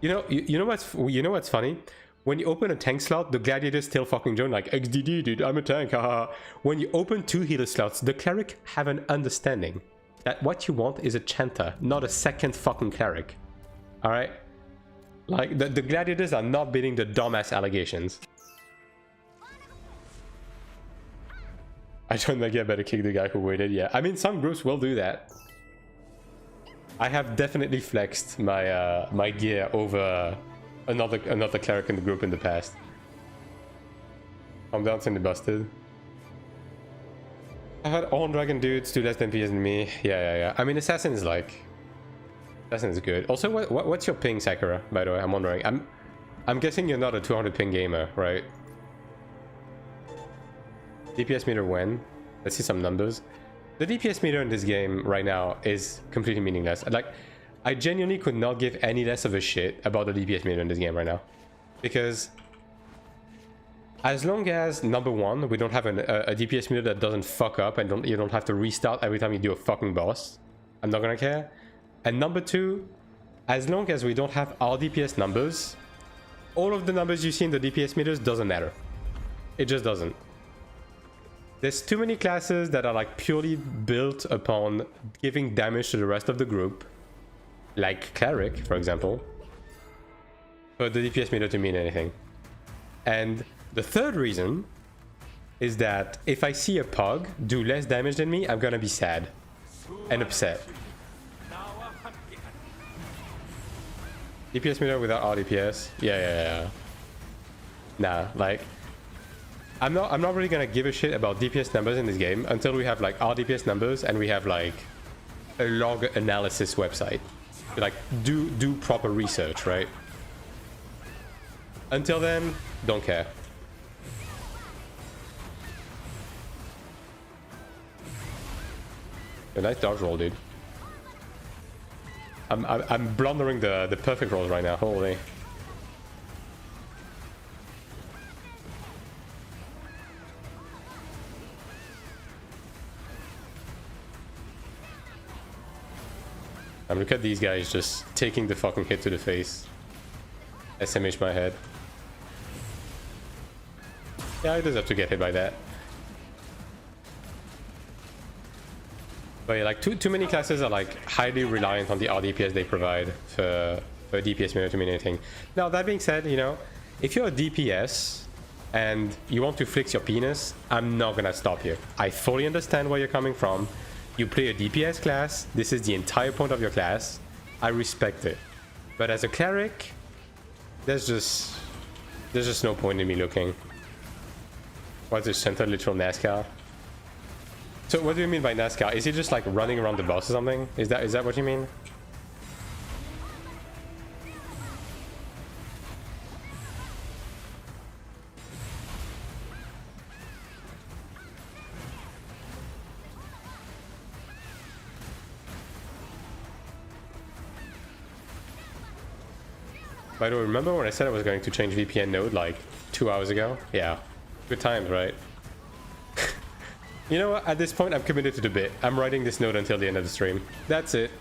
You know what's funny? When you open a tank slot, the gladiators still fucking join, like, XDD, dude, I'm a tank, haha. When you open 2 healer slots, the cleric have an understanding that what you want is a Chanta, not a second fucking cleric. Alright? Like, the gladiators are not beating the dumbass allegations. I don't think I better kick the guy who waited, yeah. I mean, some groups will do that. I have definitely flexed my my gear over another cleric in the group in the past. I'm dancing the busted. I had all dragon dudes do less than PS than me. Yeah. I mean, assassin is good. Also, what's your ping, Sakura? By the way, I'm wondering. I'm guessing you're not a 200 ping gamer, right? DPS meter when? Let's see some numbers. The DPS meter in this game right now is completely meaningless. Like, I genuinely could not give any less of a shit about the DPS meter in this game right now. Because as long as, number one, we don't have a DPS meter that doesn't fuck up and you don't have to restart every time you do a fucking boss, I'm not gonna care. And number two, as long as we don't have our DPS numbers all of the numbers you see in the DPS meters doesn't matter. It just doesn't. There's too many classes that are like purely built upon giving damage to the rest of the group, like Cleric, for example, for the DPS meter to mean anything. And the third reason is that if I see a pug do less damage than me, I'm gonna be sad and upset. DPS meter without all DPS? Yeah. Nah, like I'm not really gonna give a shit about DPS numbers in this game until we have like our DPS numbers and we have like a log analysis website. Like do proper research, right? Until then, don't care. A nice dodge roll, dude. I'm blundering the perfect rolls right now. Holy. Look at these guys just taking the fucking hit to the face. SMH my head. Yeah, I deserve to get hit by that. But yeah, like too many classes are like highly reliant on the RDPS they provide for DPS meter to mean anything. Now that being said, you know, if you're a DPS and you want to flex your penis, I'm not gonna stop you. I fully understand where you're coming from. You play a DPS class, this is the entire point of your class. I respect it. But as a cleric, there's just no point in me looking. What's this center literal NASCAR? So what do you mean by NASCAR? Is he just like running around the boss or something? Is that what you mean? By the way, remember when I said I was going to change VPN node like 2 hours ago? Yeah. Good times, right? You know what? At this point, I'm committed to the bit. I'm writing this node until the end of the stream. That's it.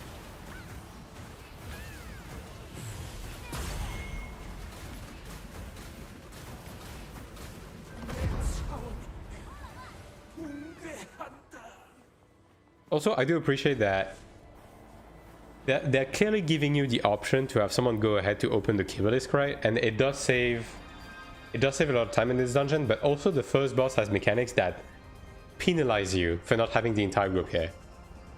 Also, I do appreciate that they're clearly giving you the option to have someone go ahead to open the keyblade, right? And it does save a lot of time in this dungeon, but also the first boss has mechanics that penalize you for not having the entire group here.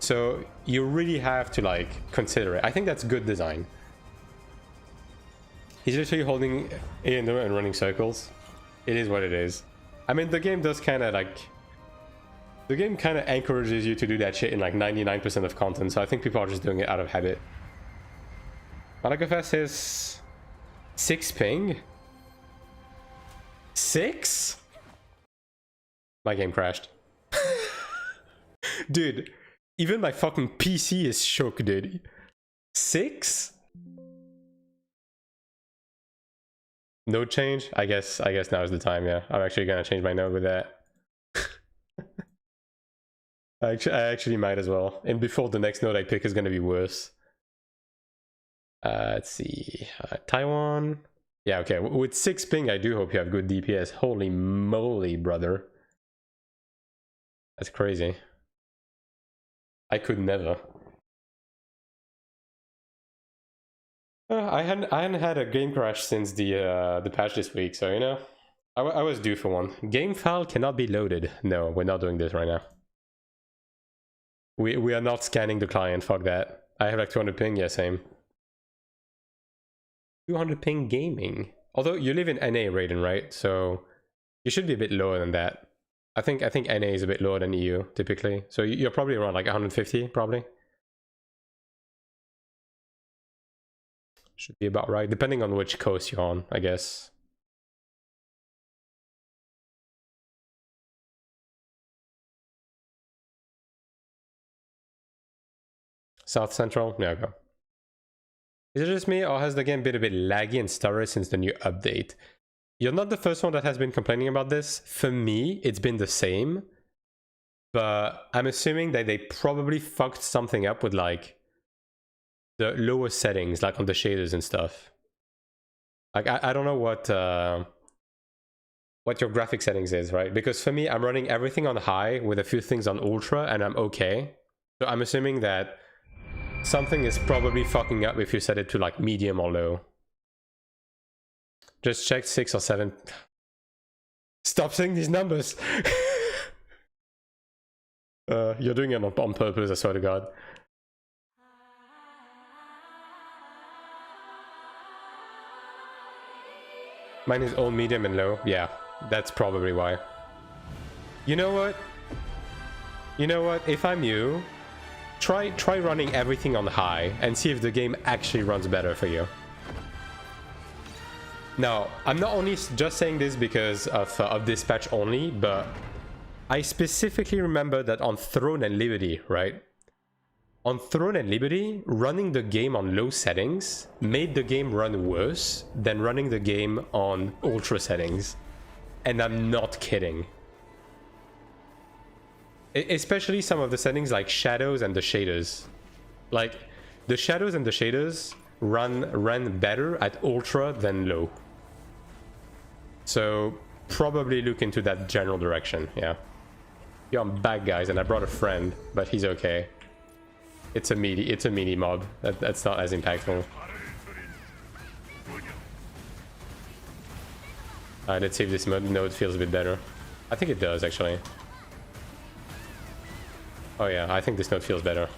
So you really have to like consider it. I think that's good design. He's literally holding A and O and running circles. It is what it is. I mean, the game does kind of like... The game kind of encourages you to do that shit in like 99% of content, so I think people are just doing it out of habit. Malagafa says 6 ping? 6? My game crashed. Dude, even my fucking PC is shook, dude. 6? Node change? I guess now is the time, yeah. I'm actually gonna change my node with that. I actually might as well. And before the next node I pick is gonna be worse. Let's see. Taiwan. Yeah, okay. With 6 ping, I do hope you have good DPS. Holy moly, brother. That's crazy. I could never. I hadn't had a game crash since the patch this week, so you know, I was due for one. Game file cannot be loaded. No, we're not doing this right now. We are not scanning the client. Fuck that. I have like 200 ping. Yeah, same. 200 ping gaming. Although you live in NA, Raiden, right? So you should be a bit lower than that. I think NA is a bit lower than EU typically. So you're probably around like 150, probably. Should be about right, depending on which coast you're on, I guess. South Central? There we go. Is it just me, or has the game been a bit laggy and stuttery since the new update? You're not the first one that has been complaining about this. For me, it's been the same. But I'm assuming that they probably fucked something up with like the lower settings, like on the shaders and stuff. Like I don't know what your graphic settings is, right? Because for me, I'm running everything on high with a few things on ultra and I'm okay. So I'm assuming that something is probably fucking up if you set it to like medium or low. Just check 6 or 7. Stop saying these numbers. You're doing it on purpose, I swear to God. Mine is all medium and low. Yeah, that's probably why. You know what? You know what? If I'm you, try running everything on high and see if the game actually runs better for you. Now, I'm not only just saying this because of dispatch only, but I specifically remember that on Throne and Liberty, right? On Throne and Liberty, running the game on low settings made the game run worse than running the game on ultra settings. And I'm not kidding. Especially some of the settings like shadows and the shaders. Like, the shadows and the shaders ran better at ultra than low. So, probably look into that general direction, yeah. Yo, I'm back, guys, and I brought a friend, but he's okay. It's a meaty mob. That's not as impactful. Alright, let's see if this node feels a bit better. I think it does, actually. Oh yeah, I think this node feels better.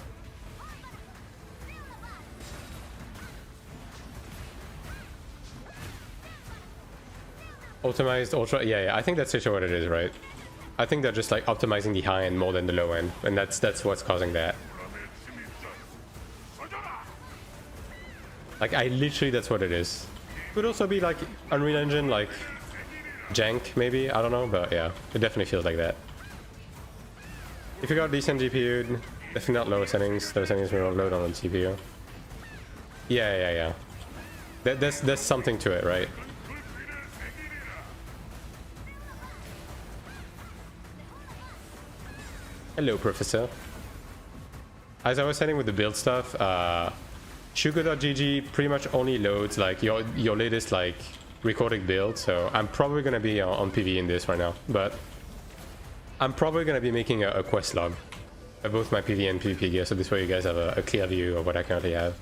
Optimized ultra, yeah, I think that's actually what it is, right? I think they're just like optimizing the high end more than the low end, and that's what's causing that. Like, that's what it is. Could also be like Unreal Engine, like jank maybe, I don't know, but yeah, it definitely feels like that. If you got decent GPU, definitely not low settings. Low settings will load on the CPU. Yeah. There's something to it, right? Hello, Professor. As I was saying with the build stuff, Shugo.gg pretty much only loads like your latest like recorded build, so I'm probably gonna be on PV in this right now, but I'm probably gonna be making a quest log of both my PV and PvP gear, so this way you guys have a clear view of what I currently have.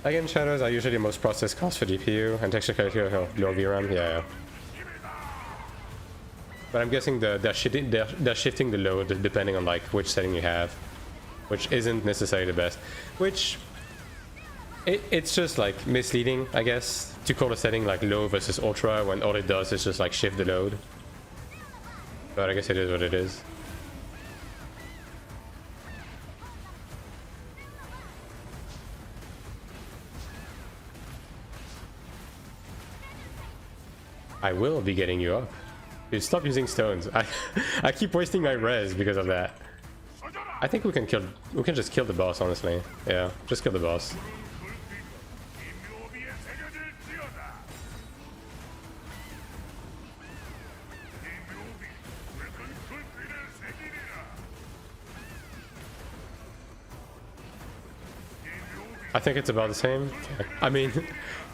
Again, shadows are usually the most processed cost for GPU, and texture quality are low VRAM, yeah. But I'm guessing they're shifting the load depending on like which setting you have, which isn't necessarily the best. Which it's just like misleading, I guess, to call a setting like low versus ultra when all it does is just like shift the load. But I guess it is what it is. I will be getting you up. Dude, stop using stones. I keep wasting my res because of that. I think we can just kill the boss, honestly. Yeah, just kill the boss. I think it's about the same. I mean,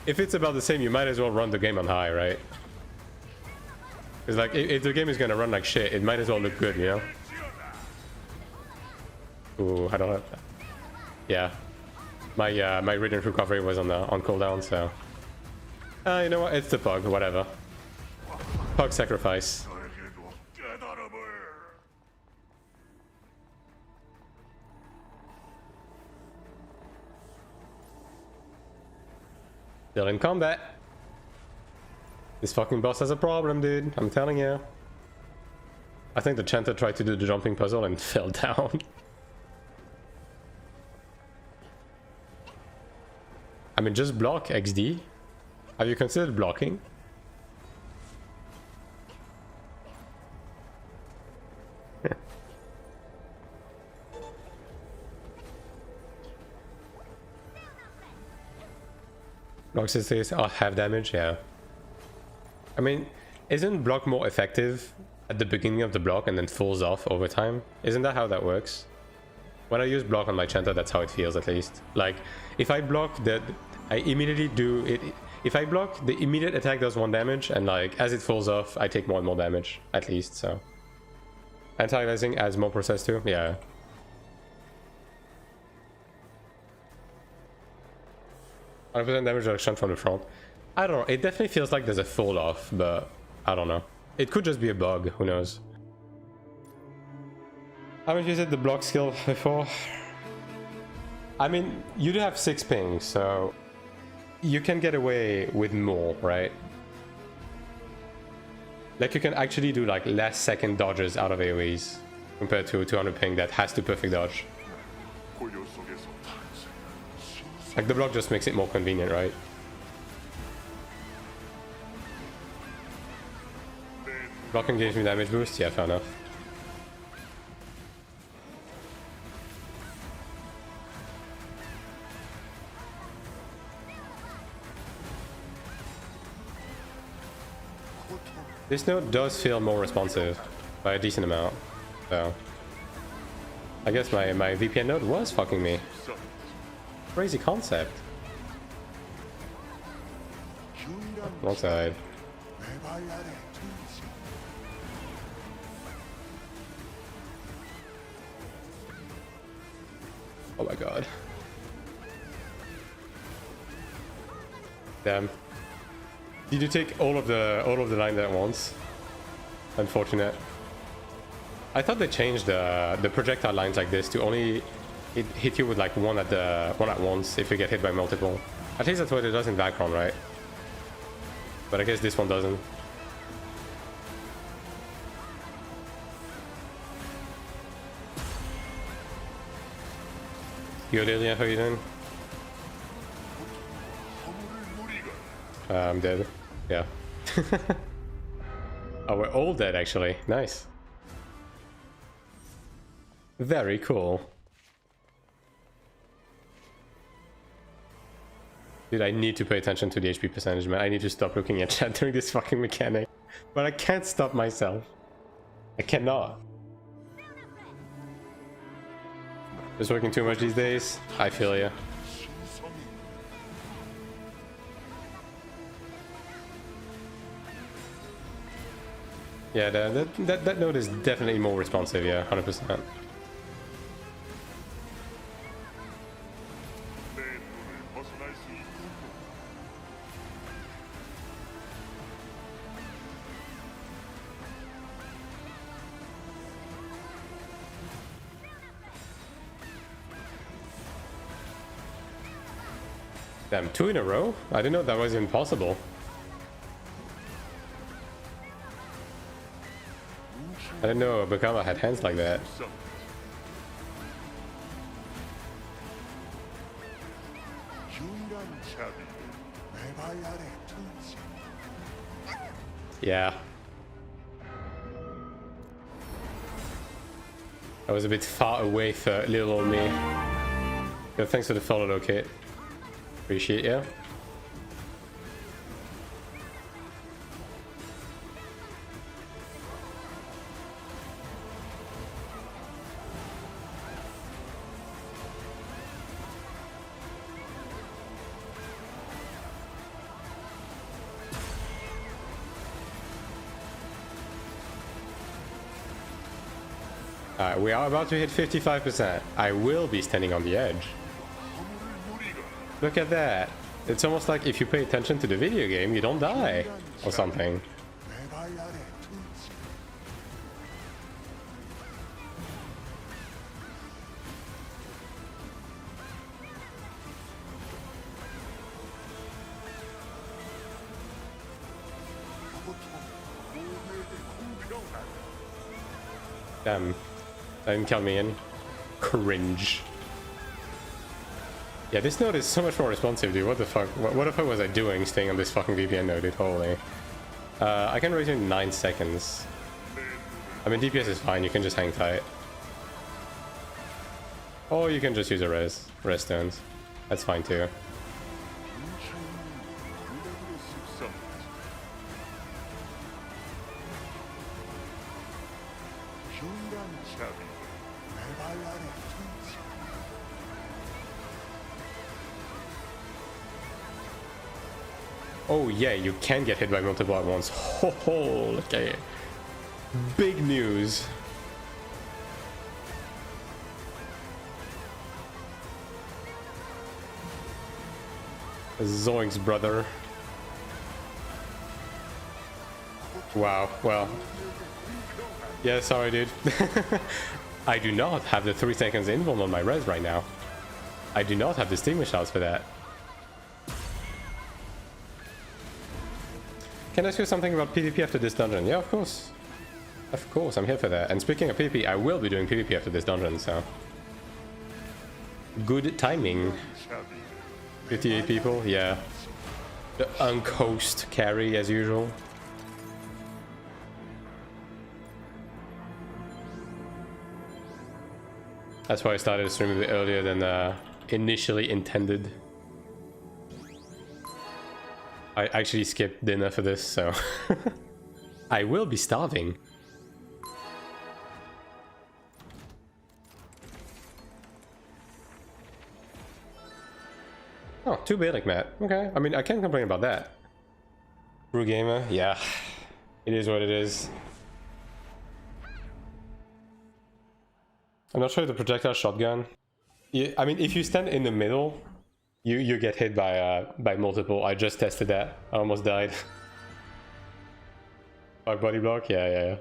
if it's about the same, you might as well run the game on high, right? It's like, if the game is gonna run like shit, it might as well look good, you know? Ooh, I don't have that. Yeah. My radiant recovery was on cooldown, so... you know what? It's the pug, whatever. Pug sacrifice. Still in combat. This fucking boss has a problem, dude. I'm telling you. I think the chanter tried to do the jumping puzzle and fell down. I mean, just block XD. Have you considered blocking? Block says, oh, half damage, yeah. I mean, isn't block more effective at the beginning of the block and then falls off over time? Isn't that how that works? When I use block on my chanter, that's how it feels, at least. Like, if I block I immediately do it. If I block, the immediate attack does 1 damage, and like as it falls off, I take more and more damage, at least, so. Anti-aliasing adds more process too? Yeah. %, damage reduction from the front. I don't know, it definitely feels like there's a fall off, but I don't know. It could just be a bug, who knows. I haven't used the block skill before. I mean, you do have 6 pings, so you can get away with more, right? Like you can actually do like less second dodges out of AoEs compared to a 200 ping that has to perfect dodge. Like the block just makes it more convenient, right? Blocking gives me damage boost? Yeah, fair enough. This node does feel more responsive by a decent amount, so I guess my VPN node was fucking me. Crazy concept. Wrong side. Oh my god. Damn. Did you take all of the lines at once? Unfortunate. I thought they changed the projectile lines like this to only hit you with like one at once if you get hit by multiple. At least that's what it does in background, right? But I guess this one doesn't. Yo, Delia, how you doing? I'm dead. Yeah. Oh, we're all dead actually. Nice. Very cool. Dude, I need to pay attention to the HP percentage, man. I need to stop looking at chat during this fucking mechanic. But I can't stop myself. I cannot. Just working too much these days. I feel ya. Yeah, that node is definitely more responsive, yeah, 100%. Damn, 2 in a row? I didn't know that was even possible. I didn't know Bakama had hands like that. Yeah. I was a bit far away for little old me. Yo, thanks for the follow though, Kate. Appreciate you. Alright, we are about to hit 55%. I will be standing on the edge. Look at that. It's almost like if you pay attention to the video game, you don't die. Or something. Damn. That didn't count me in. Cringe. Yeah, this node is so much more responsive, dude. What the fuck? What the fuck was I doing staying on this fucking VPN node, dude? Holy. I can raise you in 9 seconds. I mean, DPS is fine. You can just hang tight. Or you can just use a res stones. That's fine too. Oh yeah, you can get hit by multiple at once. Oh, okay. Big news. Zoinks, brother. Wow, well. Yeah, sorry, dude. I do not have the 3 seconds invuln on my res right now. I do not have the extinguish shots for that. Can I ask you something about PvP after this dungeon? Yeah, of course. Of course, I'm here for that. And speaking of PvP, I will be doing PvP after this dungeon, so... Good timing. 58 people, yeah. The uncoast carry, as usual. That's why I started the stream a bit earlier than initially intended. I actually skipped dinner for this, so... I will be starving. Oh, 2 Balic mat. Okay, I mean, I can't complain about that. True gamer, yeah. It is what it is. I'm not sure if the projectile shotgun. Yeah, I mean, if you stand in the middle, you get hit by multiple. I just tested that. I almost died. Body block, yeah.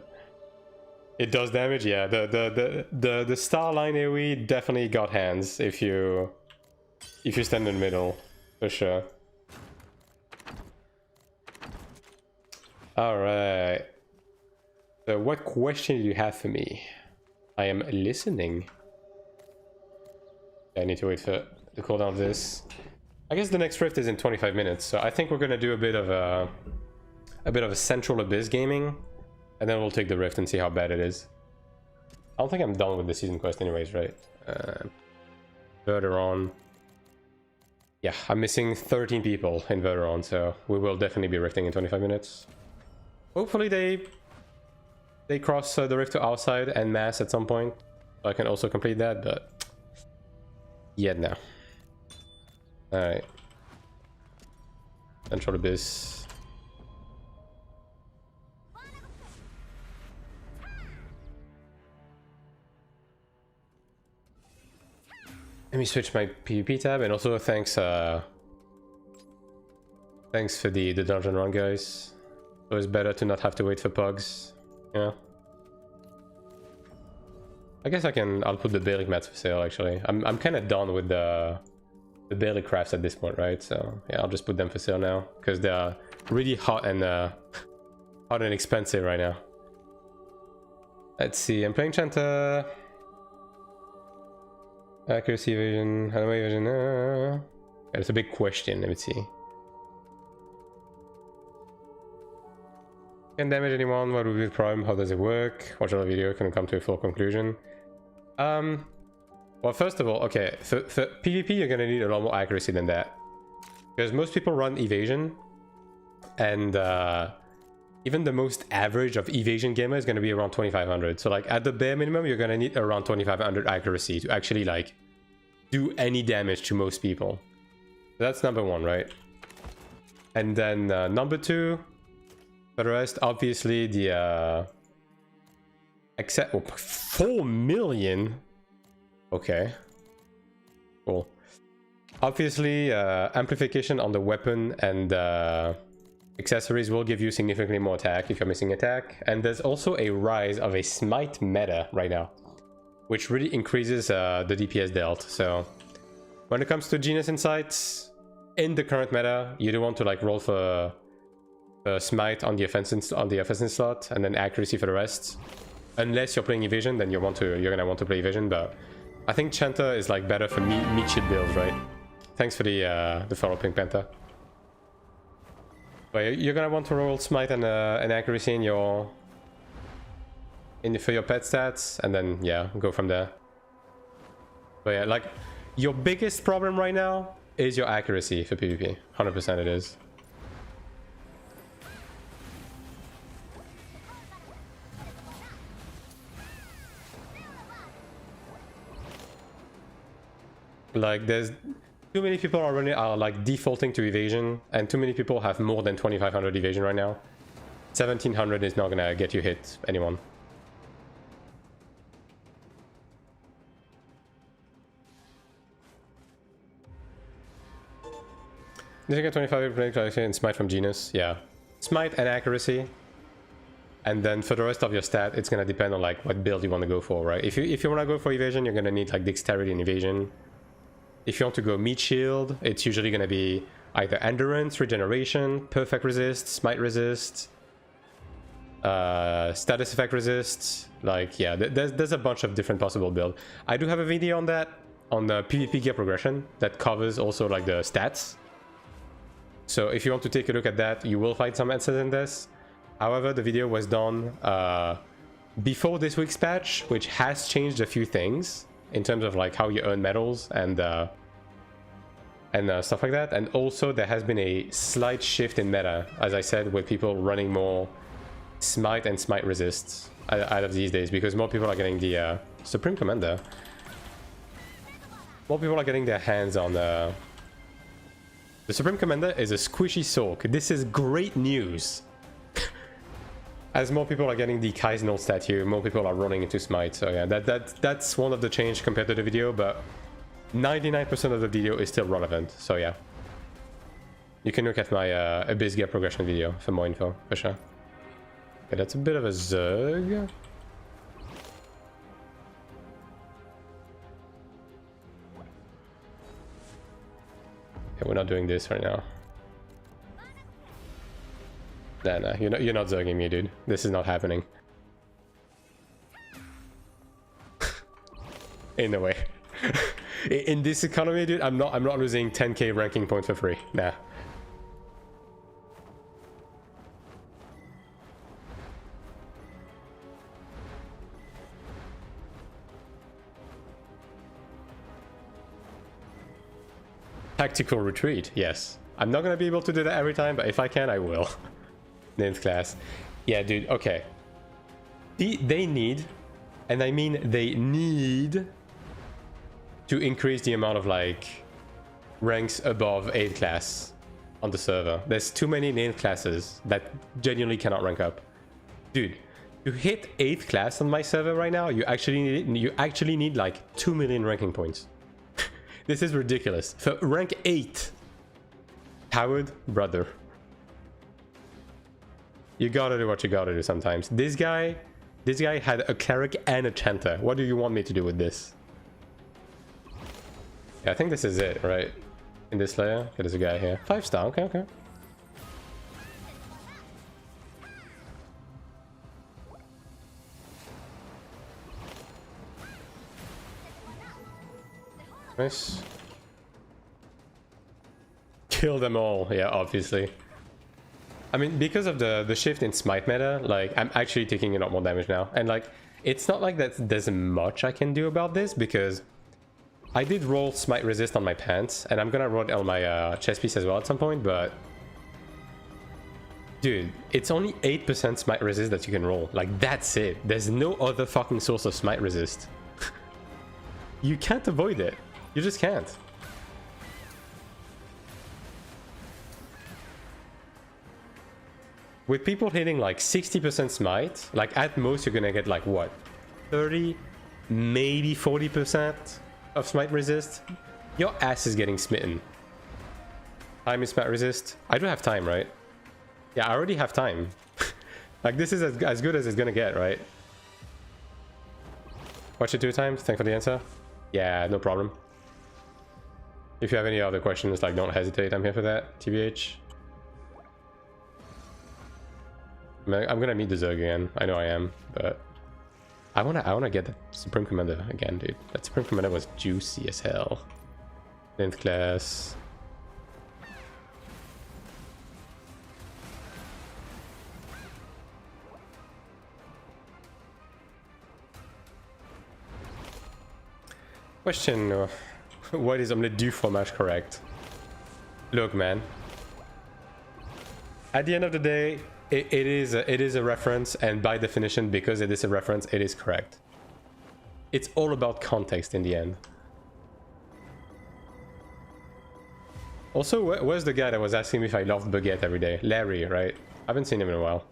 It does damage, yeah. The Starline AoE definitely got hands if you stand in the middle, for sure. All right. So, what question do you have for me? I am listening. I need to wait for the cooldown of this. I guess the next rift is in 25 minutes, so I think we're gonna do a bit of a Central Abyss gaming, and then we'll take the rift and see how bad it is. I don't think I'm done with the season quest anyways, right? Verderon. Yeah, I'm missing 13 people in Verderon, so we will definitely be rifting in 25 minutes. Hopefully they cross the rift to our side and mass at some point, so I can also complete that, but yet no. Alright. Central Abyss. Let me switch my PvP tab, and also thanks for the dungeon run, guys. So it's better to not have to wait for pugs. Yeah. I guess I'll put the Balic mats for sale actually. I'm kinda done with the Balic crafts at this point, right? So yeah, I'll just put them for sale now. Because they're really hot and expensive right now. Let's see, I'm playing Chanta. Accuracy, evasion, anime evasion. That's a big question, let me see. Can damage anyone? What would be the problem? How does it work? Watch another video, can come to a full conclusion. Well, first of all, okay, for PvP you're gonna need a lot more accuracy than that. Because most people run evasion, and even the most average of evasion gamer is gonna be around 2500. So like at the bare minimum, you're gonna need around 2500 accuracy to actually like do any damage to most people. So that's number one, right? And then number two, for the rest, obviously the except 4 million. Okay, cool. Obviously, amplification on the weapon and accessories will give you significantly more attack if you're missing attack. And there's also a rise of a smite meta right now, which really increases the DPS dealt. So when it comes to Genius Insights, in the current meta, you don't want to like roll for smite on the offensive slot and then accuracy for the rest. Unless you're playing evasion, then you're gonna want to play evasion. But I think Chanta is like better for meat shit builds, right? Thanks for the follow, Pink Panther. But you're gonna want to roll smite and accuracy in for your pet stats, and then yeah, go from there. But yeah, like your biggest problem right now is your accuracy for PvP. 100% it is. Like there's Too many people are like defaulting to evasion, and too many people have more than 2500 evasion right now. 1700 is not gonna get you hit anyone. Did you get 25 and smite from Genus? Yeah. Smite and accuracy. And then for the rest of your stat, it's gonna depend on like what build you want to go for, right? If you want to go for evasion, you're gonna need like dexterity and evasion. If you want to go meat shield, it's usually gonna be either endurance, regeneration, perfect resist, smite resist, status effect resist. Like yeah, there's a bunch of different possible builds. I do have a video on that on the PvP gear progression that covers also like the stats. So if you want to take a look at that, you will find some answers in this. However, the video was done before this week's patch, which has changed a few things in terms of like how you earn medals and stuff like that. And also there has been a slight shift in meta, as I said, with people running more smite and smite resists out of these days, because more people are getting the Supreme Commander. More people are getting their hands on the Supreme Commander is a squishy soak. This is great news. As more people are getting the Kaizenol statue, more people are running into Smite. So yeah, that's one of the change compared to the video, but 99% of the video is still relevant. So yeah. You can look at my Abyss Gear progression video for more info, for sure. Okay, that's a bit of a Zerg. Okay, we're not doing this right now. Nah, you're not zerging me, dude. This is not happening. In a way. In this economy, dude, I'm not losing 10k ranking points for free. Nah. Tactical retreat, yes. I'm not gonna be able to do that every time, but if I can, I will. 9th class. Yeah, dude, okay. They need, and I mean they need, to increase the amount of, like, ranks above 8th class on the server. There's too many 9th classes that genuinely cannot rank up. Dude, to hit 8th class on my server right now, you actually need like 2 million ranking points. This is ridiculous. For rank 8, Howard, brother. You gotta do what you gotta do sometimes. This guy had a Cleric and a Chanter. What do you want me to do with this? Yeah, I think this is it, right? In this layer? Okay, there's a guy here. 5-star, okay. Nice. Kill them all, yeah, obviously. I mean, because of the shift in smite meta, like, I'm actually taking a lot more damage now. And, like, it's not like that there's much I can do about this, because I did roll smite resist on my pants, and I'm gonna roll it on my chest piece as well at some point, but... Dude, it's only 8% smite resist that you can roll. Like, that's it. There's no other fucking source of smite resist. You can't avoid it. You just can't. With people hitting like 60% smite, like at most you're gonna get like what? 30, maybe 40% of smite resist? Your ass is getting smitten. Time is smite resist. I do have time, right? Yeah, I already have time. Like this is as good as it's gonna get, right? Watch it 2 times. Thanks for the answer. Yeah, no problem. If you have any other questions, like don't hesitate. I'm here for that. TBH. I'm gonna meet the Zerg again. I know I am, but I wanna get the Supreme Commander again, dude. That Supreme Commander was juicy as hell. 9th class. Question, what is omelette du fromage correct? Look, man. At the end of the day, it is a reference, and by definition, because it is a reference, it is correct. It's all about context in the end. Also, where's the guy that was asking me if I loved baguette every day? Larry, right? I haven't seen him in a while.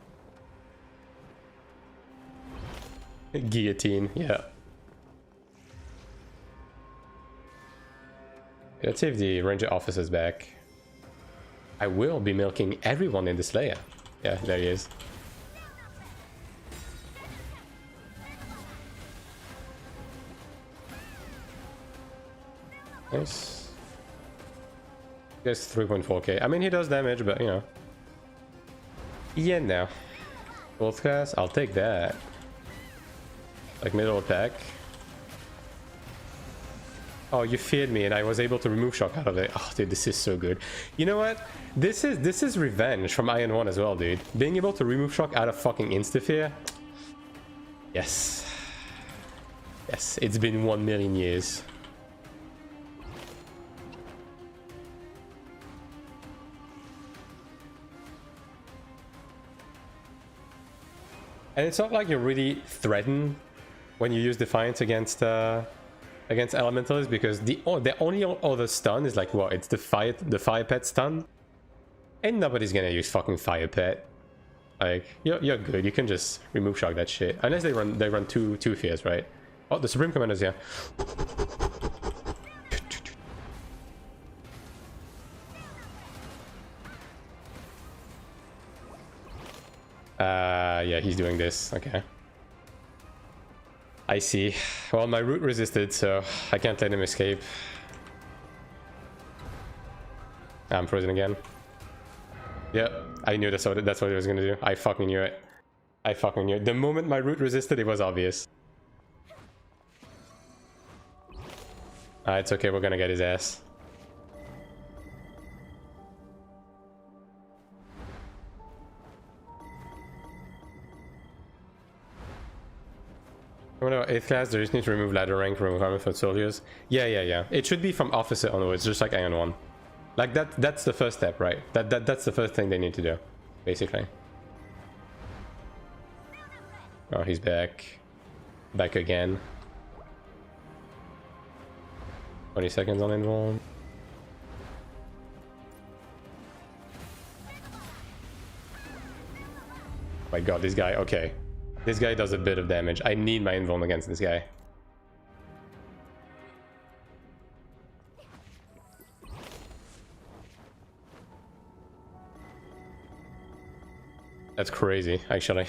Guillotine, yeah. Let's see if the ranger officer's back. I will be milking everyone in this layer. Yeah, there he is. Nice. Gets 3.4k. I mean, he does damage, but you know. Yeah, no. Fourth class, I'll take that. Like middle attack. Oh, you feared me and I was able to remove shock out of it. Oh, dude, this is so good. You know what? This is revenge from Iron 1 as well, dude. Being able to remove shock out of fucking insta-fear. Yes. Yes, it's been 1,000,000 years. And it's not like you're really threatened when you use Defiance against Elementals, because the only other stun is like what? It's the fire pet stun, and nobody's gonna use fucking fire pet. Like you're good. You can just remove shock that shit unless they run two fears, right? Oh, the Supreme Commander's here. Yeah, he's doing this. Okay. I see. Well, my root resisted, so I can't let him escape. I'm frozen again. Yep, I knew that's what he was gonna do. I fucking knew it. I fucking knew it. The moment my root resisted, it was obvious. It's okay, we're gonna get his ass. Oh no, 8th class, they just need to remove ladder rank from requirement for soldiers. Yeah. It should be from officer onwards, just like Iron 1. Like that's the first step, right? That's the first thing they need to do, basically. Oh, he's back. Back again. 20 seconds on invuln. My god, this guy, okay. This guy does a bit of damage. I need my invuln against this guy. That's crazy, actually.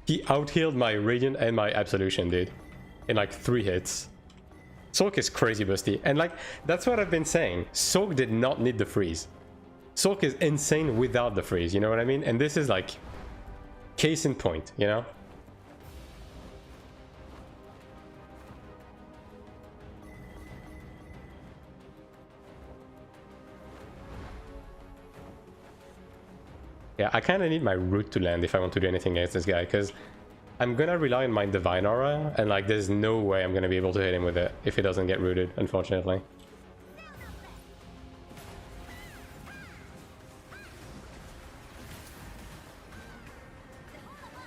He out-healed my Radiant and my Absolution, dude. In like 3 hits. Sork is crazy busty. And like, that's what I've been saying. Sork did not need the freeze. Sork is insane without the freeze, you know what I mean? And this is like... case in point, you know? Yeah, I kind of need my root to land if I want to do anything against this guy, because I'm gonna rely on my Divine Aura, and like there's no way I'm gonna be able to hit him with it if he doesn't get rooted, unfortunately.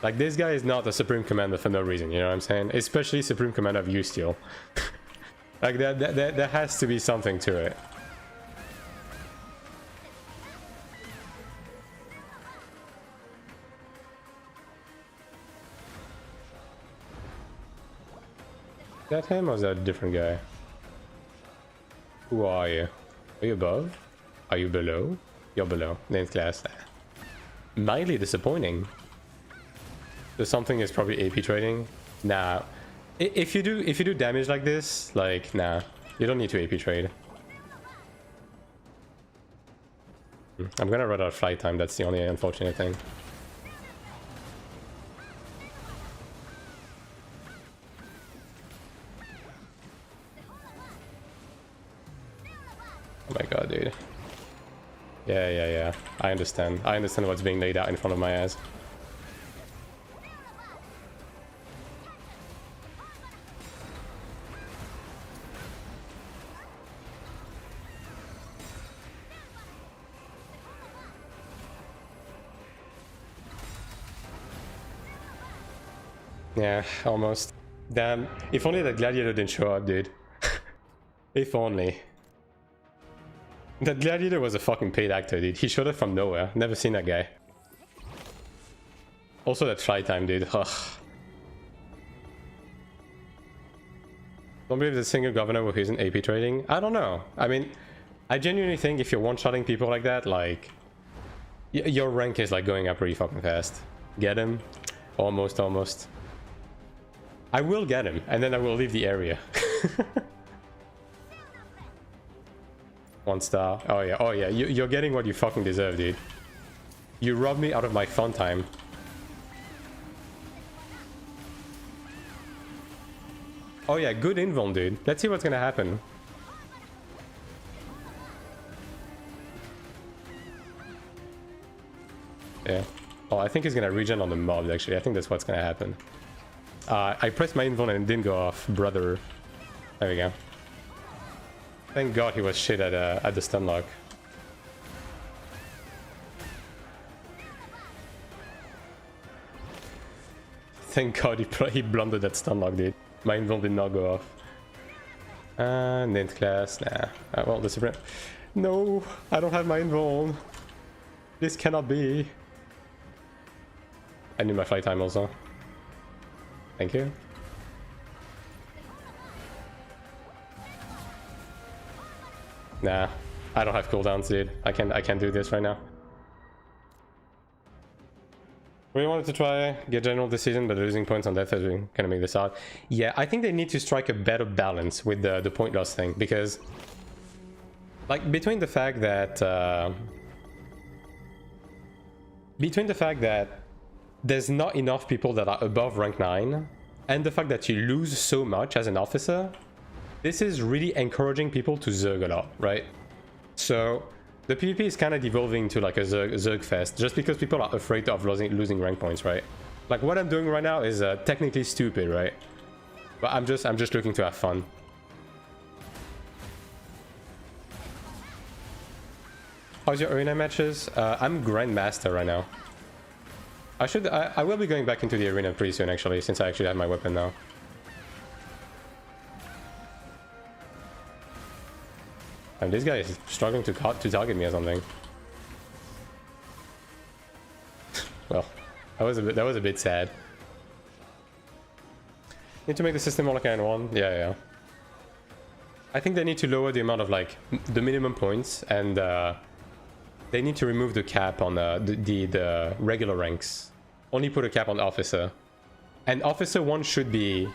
Like, this guy is not a Supreme Commander for no reason, you know what I'm saying? Especially Supreme Commander of YUSTIEL. Like, there has to be something to it. Is that him or is that a different guy? Who are you? Are you above? Are you below? You're below. 9th class. Mildly disappointing. So something is probably AP trading. Nah. If you do damage like this, like, nah. You don't need to AP trade. I'm gonna run out of flight time, that's the only unfortunate thing. Oh my god, dude. Yeah. I understand. I understand what's being laid out in front of my eyes. Yeah, almost. Damn. If only that gladiator didn't show up, dude. If only. That gladiator was a fucking paid actor, dude. He showed up from nowhere. Never seen that guy. Also that fly time, dude. Ugh. Don't believe the single governor who isn't AP trading? I don't know. I mean, I genuinely think if you're one-shotting people like that, like... your rank is like going up really fucking fast. Get him? Almost, almost. I will get him, and then I will leave the area. 1 star. Oh yeah, oh yeah. You're getting what you fucking deserve, dude. You robbed me out of my fun time. Oh yeah, good invuln, dude. Let's see what's gonna happen. Yeah. Oh, I think he's gonna regen on the mob, actually. I think that's what's gonna happen. I pressed my invuln and it didn't go off, brother. There we go. Thank God he was shit at the stun lock. Thank God he blundered that stun lock, dude. My invuln did not go off. Nint class, nah. Well, the supreme. No, I don't have my invuln. This cannot be. I need my flight time also. Thank you. Nah, I don't have cooldowns, dude. I can't do this right now. We wanted to try get general decision, but losing points on death as we kind of make this out. Yeah, I think they need to strike a better balance with the point loss thing, because like between the fact that there's not enough people that are above rank 9 and the fact that you lose so much as an officer, this is really encouraging people to zerg a lot, right? So the PvP is kind of devolving to like a zerg fest just because people are afraid of losing rank points, right? Like what I'm doing right now is technically stupid, right? But I'm just looking to have fun. How's your arena matches? I'm Grandmaster right now. I will be going back into the arena pretty soon, actually, since I actually have my weapon now. And this guy is struggling to target me or something. Well, that was a bit sad. Need to make the system more like Iron 1? Yeah. I think they need to lower the amount of like the minimum points, and they need to remove the cap on the regular ranks. Only put a cap on officer, and officer 1 should be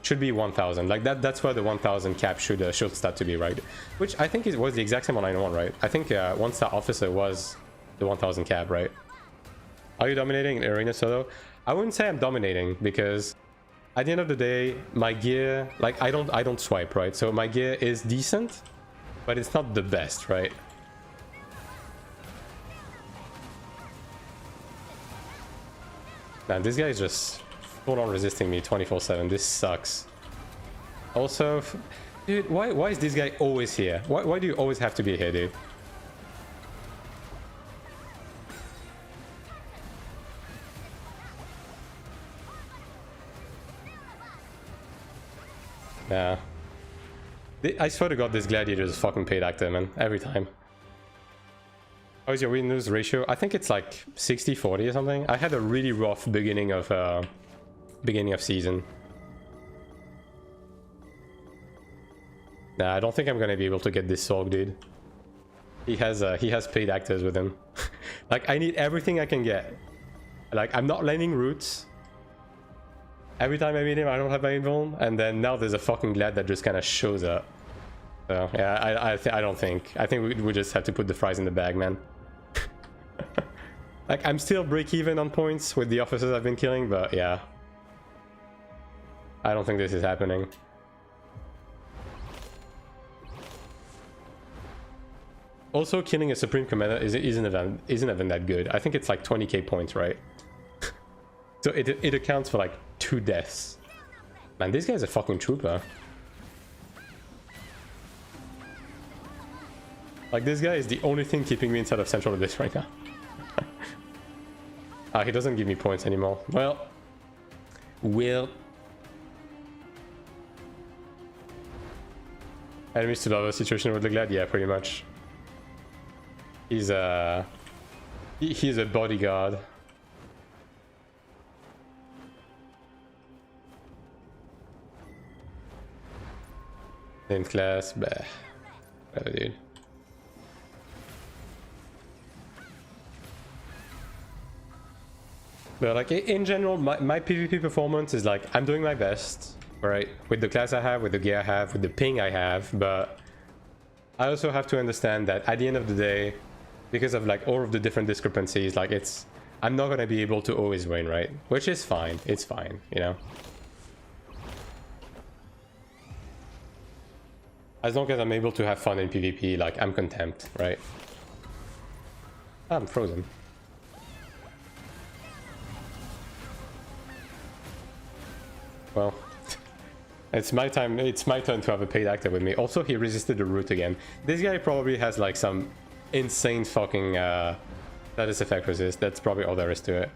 1000. Like that's where the 1000 cap should start to be, right? Which I think was the exact same on 9-1, right? I think 1-star officer was the 1000 cap, right? Are you dominating in arena solo? I wouldn't say I'm dominating, because at the end of the day, my gear, like I don't swipe, right? So my gear is decent, but it's not the best, right? Man, this guy is just full on resisting me 24/7. This sucks. Also, dude, why is this guy always here? Why do you always have to be here, dude? Yeah. I swear to God, this gladiator is a fucking paid actor, man. Every time. How is your win-lose ratio? I think it's like 60-40 or something. I had a really rough beginning of season. Nah, I don't think I'm gonna be able to get this Sorg, dude. He has paid actors with him. Like, I need everything I can get. Like, I'm not landing roots. Every time I meet him, I don't have my invuln, and then now there's a fucking glad that just kind of shows up. So yeah, I don't think. I think we just have to put the fries in the bag, man. Like, I'm still break even on points with the officers I've been killing, but yeah, I don't think this is happening. Also, killing a Supreme Commander isn't even that good. I think it's like 20k points, right? So it accounts for like 2 deaths. Man, this guy's a fucking trooper. Like, this guy is the only thing keeping me inside of Central Abyss right now. He doesn't give me points anymore. Well. Enemies to lava situation with the glad? Yeah, pretty much. He's he's a bodyguard. In class, bah, whatever, dude. But like in general, my PvP performance is like I'm doing my best, right? With the class I have, with the gear I have, with the ping I have, but I also have to understand that at the end of the day, because of like all of the different discrepancies, like I'm not gonna be able to always win, right? Which is fine. It's fine, you know. As long as I'm able to have fun in PvP, like I'm content, right? I'm frozen. Well, it's my time. It's my turn to have a paid actor with me. Also, he resisted the root again. This guy probably has like some insane fucking status effect resist. That's probably all there is to it.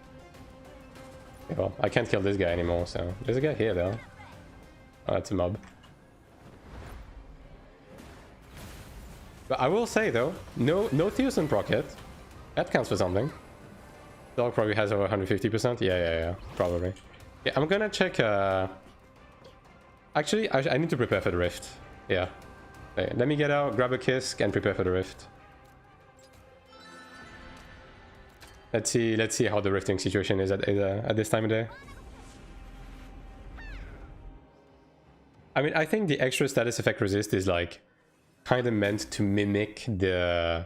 Okay, well, I can't kill this guy anymore, so there's a guy here though. Oh, that's a mob. But I will say though, no Theoson proc. That counts for something. Dog probably has over 150%. Yeah, probably. Yeah, I'm gonna check. Actually, I need to prepare for the rift. Yeah. Okay, let me get out, grab a kisk, and prepare for the rift. Let's see how the rifting situation is at this time of day. I mean, I think the extra status effect resist is like kind of meant to mimic the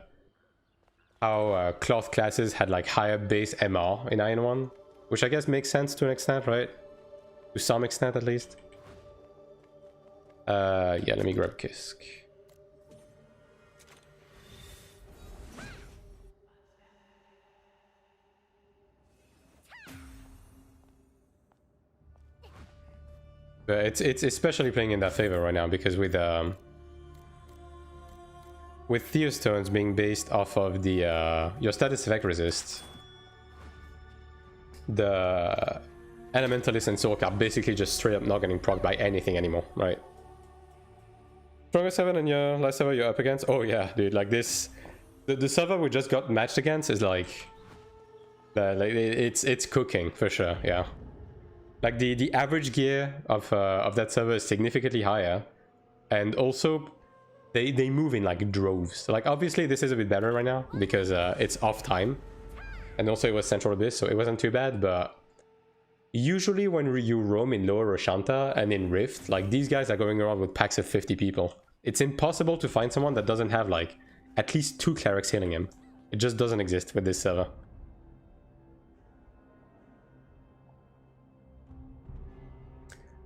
how cloth classes had like higher base MR in Iron 1, which I guess makes sense to an extent, right? To some extent, at least. Yeah, let me grab Kisk. But it's especially playing in that favor right now because with Theostones being based off of the your status effect resist, the Elementalist and Sork are basically just straight up not getting procced by anything anymore, right? Strongest 7 in your last server you're up against? Oh yeah, dude, like this, the server we just got matched against is like it's cooking for sure, yeah. Like the average gear of that server is significantly higher, and also they move in like droves. Like obviously this is a bit better right now because it's off time, and also it was Central Abyss, so it wasn't too bad. But usually when you roam in Lower Roshanta and in Rift, like these guys are going around with packs of 50 people. It's impossible to find someone that doesn't have like at least 2 clerics healing him. It just doesn't exist with this server.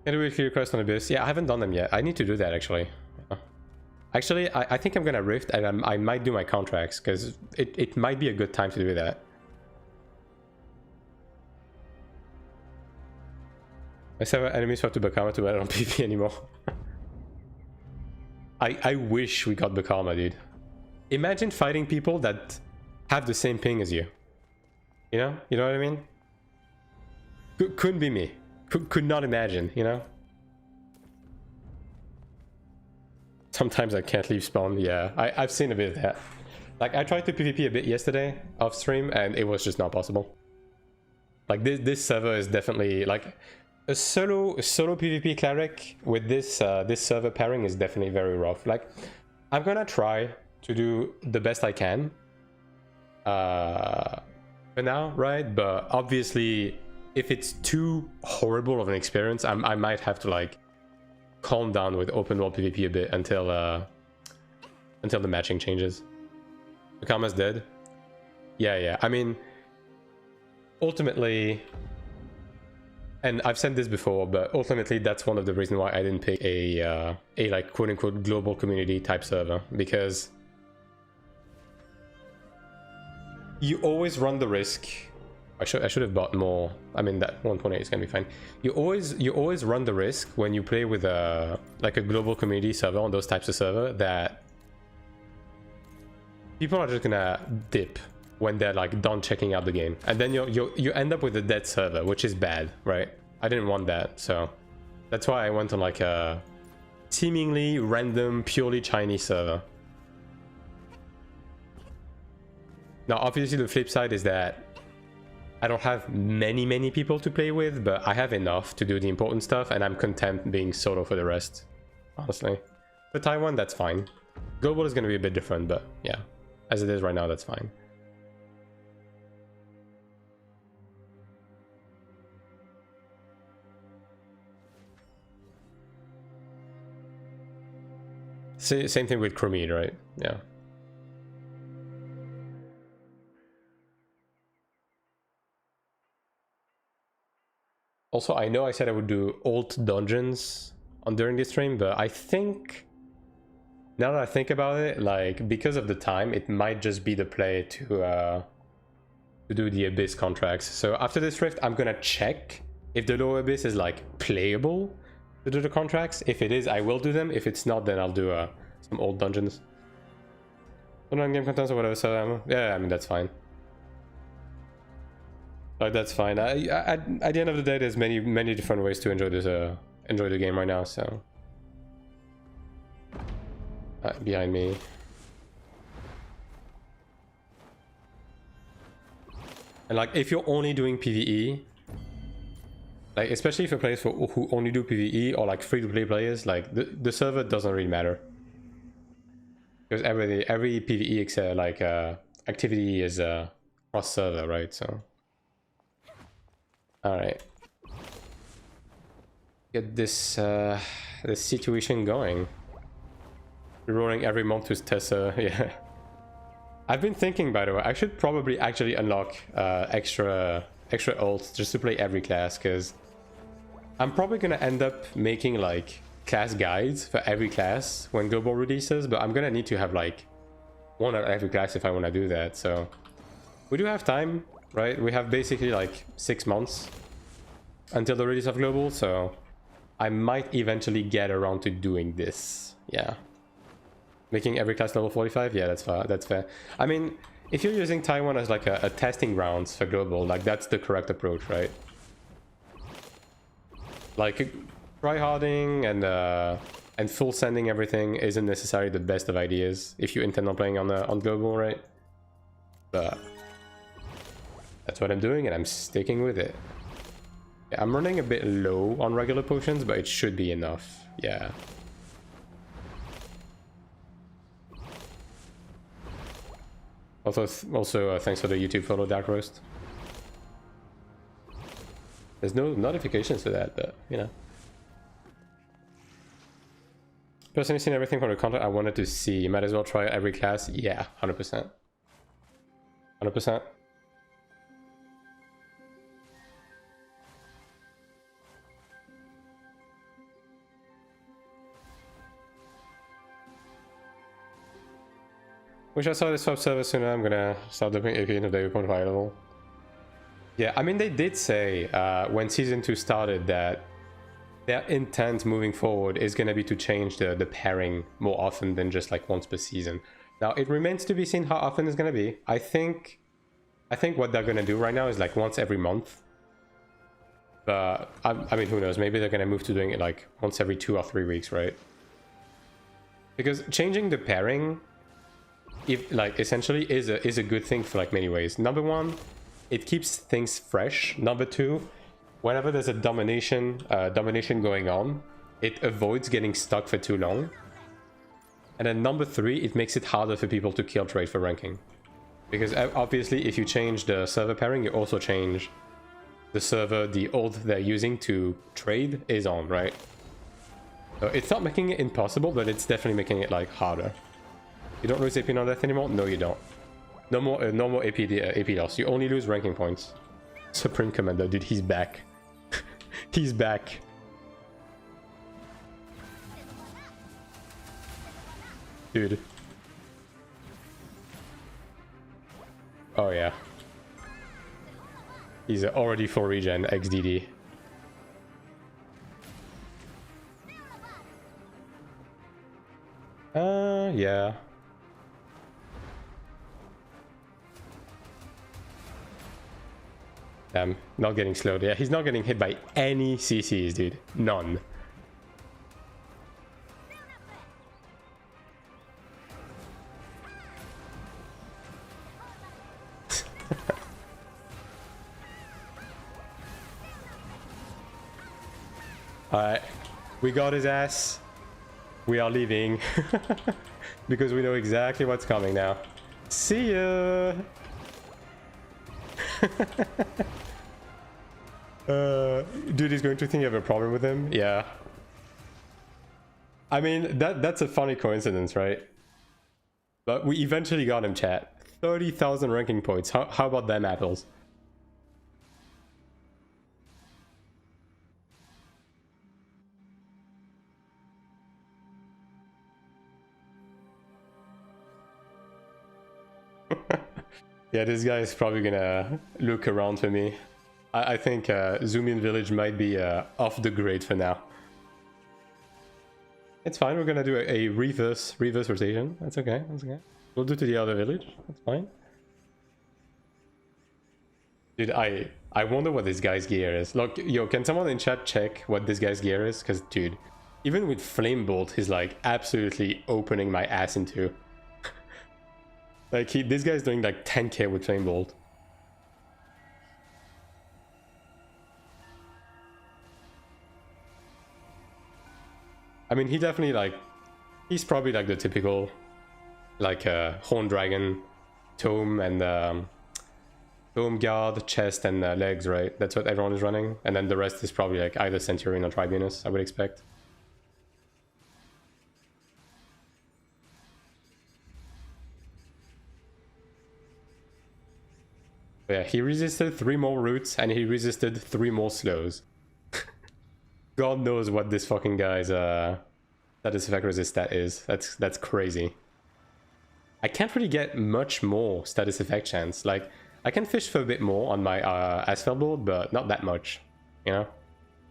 Can do a clear quest on Abyss? Yeah, I haven't done them yet. I need to do that actually. Actually, I think I'm gonna Rift and I might do my contracts because it might be a good time to do that. I said enemies have to Bakama to battle on PvP anymore. I wish we got Bakama, dude. Imagine fighting people that have the same ping as you. You know what I mean? Couldn't be me. Could not imagine, you know? Sometimes I can't leave spawn. Yeah, I've seen a bit of that. Like I tried to PvP a bit yesterday off stream and it was just not possible. Like this server is definitely like a solo PvP cleric with this this server pairing is definitely very rough. Like I'm gonna try to do the best I can for now, right? But obviously if it's too horrible of an experience, I might have to like calm down with open world PvP a bit until the matching changes. Bakama's dead. Yeah. I mean, ultimately, and I've said this before, but ultimately that's one of the reasons why I didn't pick a like quote unquote global community type server, because you always run the risk. I should have bought more. I mean, that 1.8 is gonna be fine. You always run the risk when you play with a like a global community server on those types of server that people are just gonna dip when they're like done checking out the game, and then you end up with a dead server, which is bad, right? I didn't want that, so that's why I went on like a seemingly random, purely Chinese server. Now, obviously, the flip side is that I don't have many people to play with, but I have enough to do the important stuff, and I'm content being solo for the rest, honestly. For Taiwan, that's fine. Global is going to be a bit different, but yeah, as it is right now, that's fine. Same thing with Chromede, right? Yeah. Also, I know I said I would do alt dungeons during this stream, but I think, now that I think about it, like, because of the time, it might just be the play to do the Abyss contracts. So after this rift, I'm gonna check if the lower Abyss is, like, playable to do the contracts. If it is, I will do them. If it's not, then I'll do some old dungeons. Non-game contents or whatever, so yeah, I mean, that's fine. Like, that's fine. At the end of the day, there's many different ways to enjoy this enjoy the game right now, so behind me. And like, if you're only doing PvE, like, especially for players who only do PvE or like free-to-play players, like the server doesn't really matter, because every PvE like activity is cross server, right? So all right, get this this situation going. Rerolling every month with Tessa. Yeah, I've been thinking, by the way, I should probably actually unlock extra ults just to play every class, because I'm probably gonna end up making like class guides for every class when global releases, but I'm gonna need to have like one at every class if I want to do that. So we do have time, right? We have basically like 6 months until the release of global, so I might eventually get around to doing this. Yeah, making every class level 45. Yeah, that's fair. I mean, if you're using Taiwan as like a testing grounds for global, like, that's the correct approach, right? Like, tryharding and full sending everything isn't necessarily the best of ideas if you intend on playing on global, right? But that's what I'm doing, and I'm sticking with it. Yeah, I'm running a bit low on regular potions, but it should be enough. Yeah. Also thanks for the YouTube follow, Dark Roast. There's no notifications for that, but you know. Personally, seen everything from the content I wanted to see. Might as well try every class. Yeah, 100%. 100%. Wish I saw this sub server sooner. I'm gonna start doing AP into the 0.5 level. Yeah, I mean, they did say when season 2 started that their intent moving forward is gonna be to change the pairing more often than just like once per season. Now, it remains to be seen how often it's gonna be. I think what they're gonna do right now is like once every month. But I mean, who knows? Maybe they're gonna move to doing it like once every 2 or 3 weeks, right? Because changing the pairing, if like, essentially is a good thing for like many ways. Number one, it keeps things fresh. Number two, whenever there's a domination going on, it avoids getting stuck for too long. And then number three, it makes it harder for people to kill trade for ranking, because obviously if you change the server pairing, you also change the server the ult they're using to trade is on, right? So it's not making it impossible, but it's definitely making it like harder. You don't lose AP on death anymore? No, you don't. No more AP loss. You only lose ranking points. Supreme Commander, dude, he's back. He's back. Dude. Oh yeah. He's already full regen, XDD. Yeah. Damn, not getting slowed. Yeah, he's not getting hit by any CCs, dude. None. Alright. We got his ass. We are leaving. Because we know exactly what's coming now. See ya! Dude is going to think you have a problem with him? Yeah. I mean, that's a funny coincidence, right? But we eventually got him, chat. 30,000 ranking points. How about them apples? Yeah, this guy is probably gonna look around for me. I think Zoom in Village might be off the grid for now. It's fine, we're gonna do a reverse rotation. That's okay, that's okay. We'll do to the other village, that's fine. Dude, I wonder what this guy's gear is. Look, yo, can someone in chat check what this guy's gear is? Because, dude, even with Flame Bolt, he's like absolutely opening my ass into. Like, this guy's doing like 10k with Flame Bolt. I mean, he definitely like, he's probably like the typical, like Horn Dragon, Tome and Tome Guard, Chest and Legs, right? That's what everyone is running. And then the rest is probably like either Centurion or Tribunus, I would expect. But yeah, he resisted 3 more roots and he resisted 3 more slows. God knows what this fucking guy's status effect resist stat is. That's crazy. I can't really get much more status effect chance. Like, I can fish for a bit more on my asphalt board, but not that much, you know?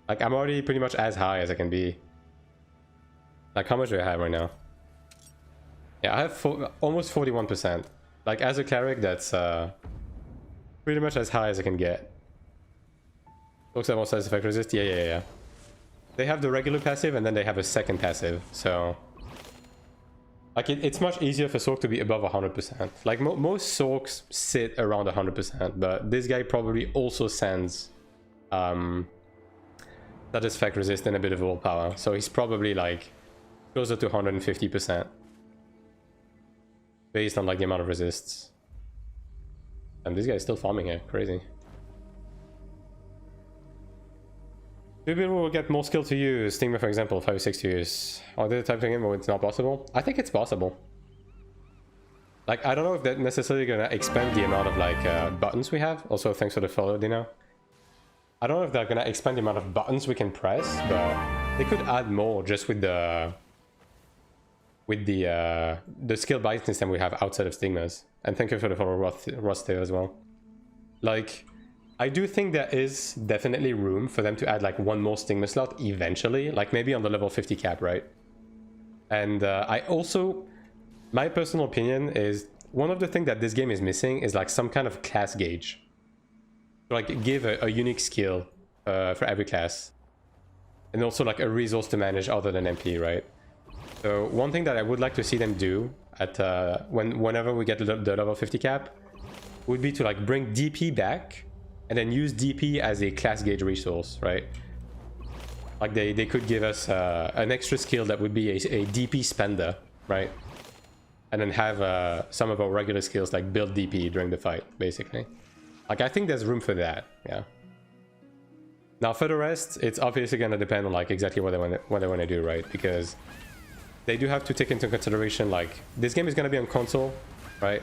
Like, I'm already pretty much as high as I can be. Like, how much do I have right now? Yeah, I have almost 41%. Like, as a cleric, that's pretty much as high as I can get. Looks like more status effect resist. Yeah. They have the regular passive and then they have a second passive, so like it's much easier for Sork to be above 100%. Like most Sorks sit around 100%, but this guy probably also sends status effect resist and a bit of willpower, so he's probably like closer to 150% based on like the amount of resists. And this guy is still farming here, crazy. Maybe we'll get more skill to use. Stigma, for example, 5 or 6 to use. Or did I type in where it's not possible? I think it's possible. Like, I don't know if that's necessarily gonna expand the amount of like buttons we have. Also, thanks for the follow, Dino. I don't know if they're gonna expand the amount of buttons we can press, but they could add more just with the skill bite system we have outside of Stigmas. And thank you for the follow, Rust as well. Like, I do think there is definitely room for them to add like 1 more Stigma slot eventually, like maybe on the level 50 cap, right? And I also, my personal opinion is one of the things that this game is missing is like some kind of class gauge. Like give a unique skill for every class. And also like a resource to manage other than MP, right? So one thing that I would like to see them do at whenever we get the level 50 cap would be to like bring DP back and then use DP as a class gauge resource, right? Like they could give us an extra skill that would be a DP spender, right? And then have some of our regular skills like build DP during the fight, basically. Like I think there's room for that, yeah. Now for the rest, it's obviously gonna depend on like exactly what they want to do, right? Because they do have to take into consideration like this game is gonna be on console, right?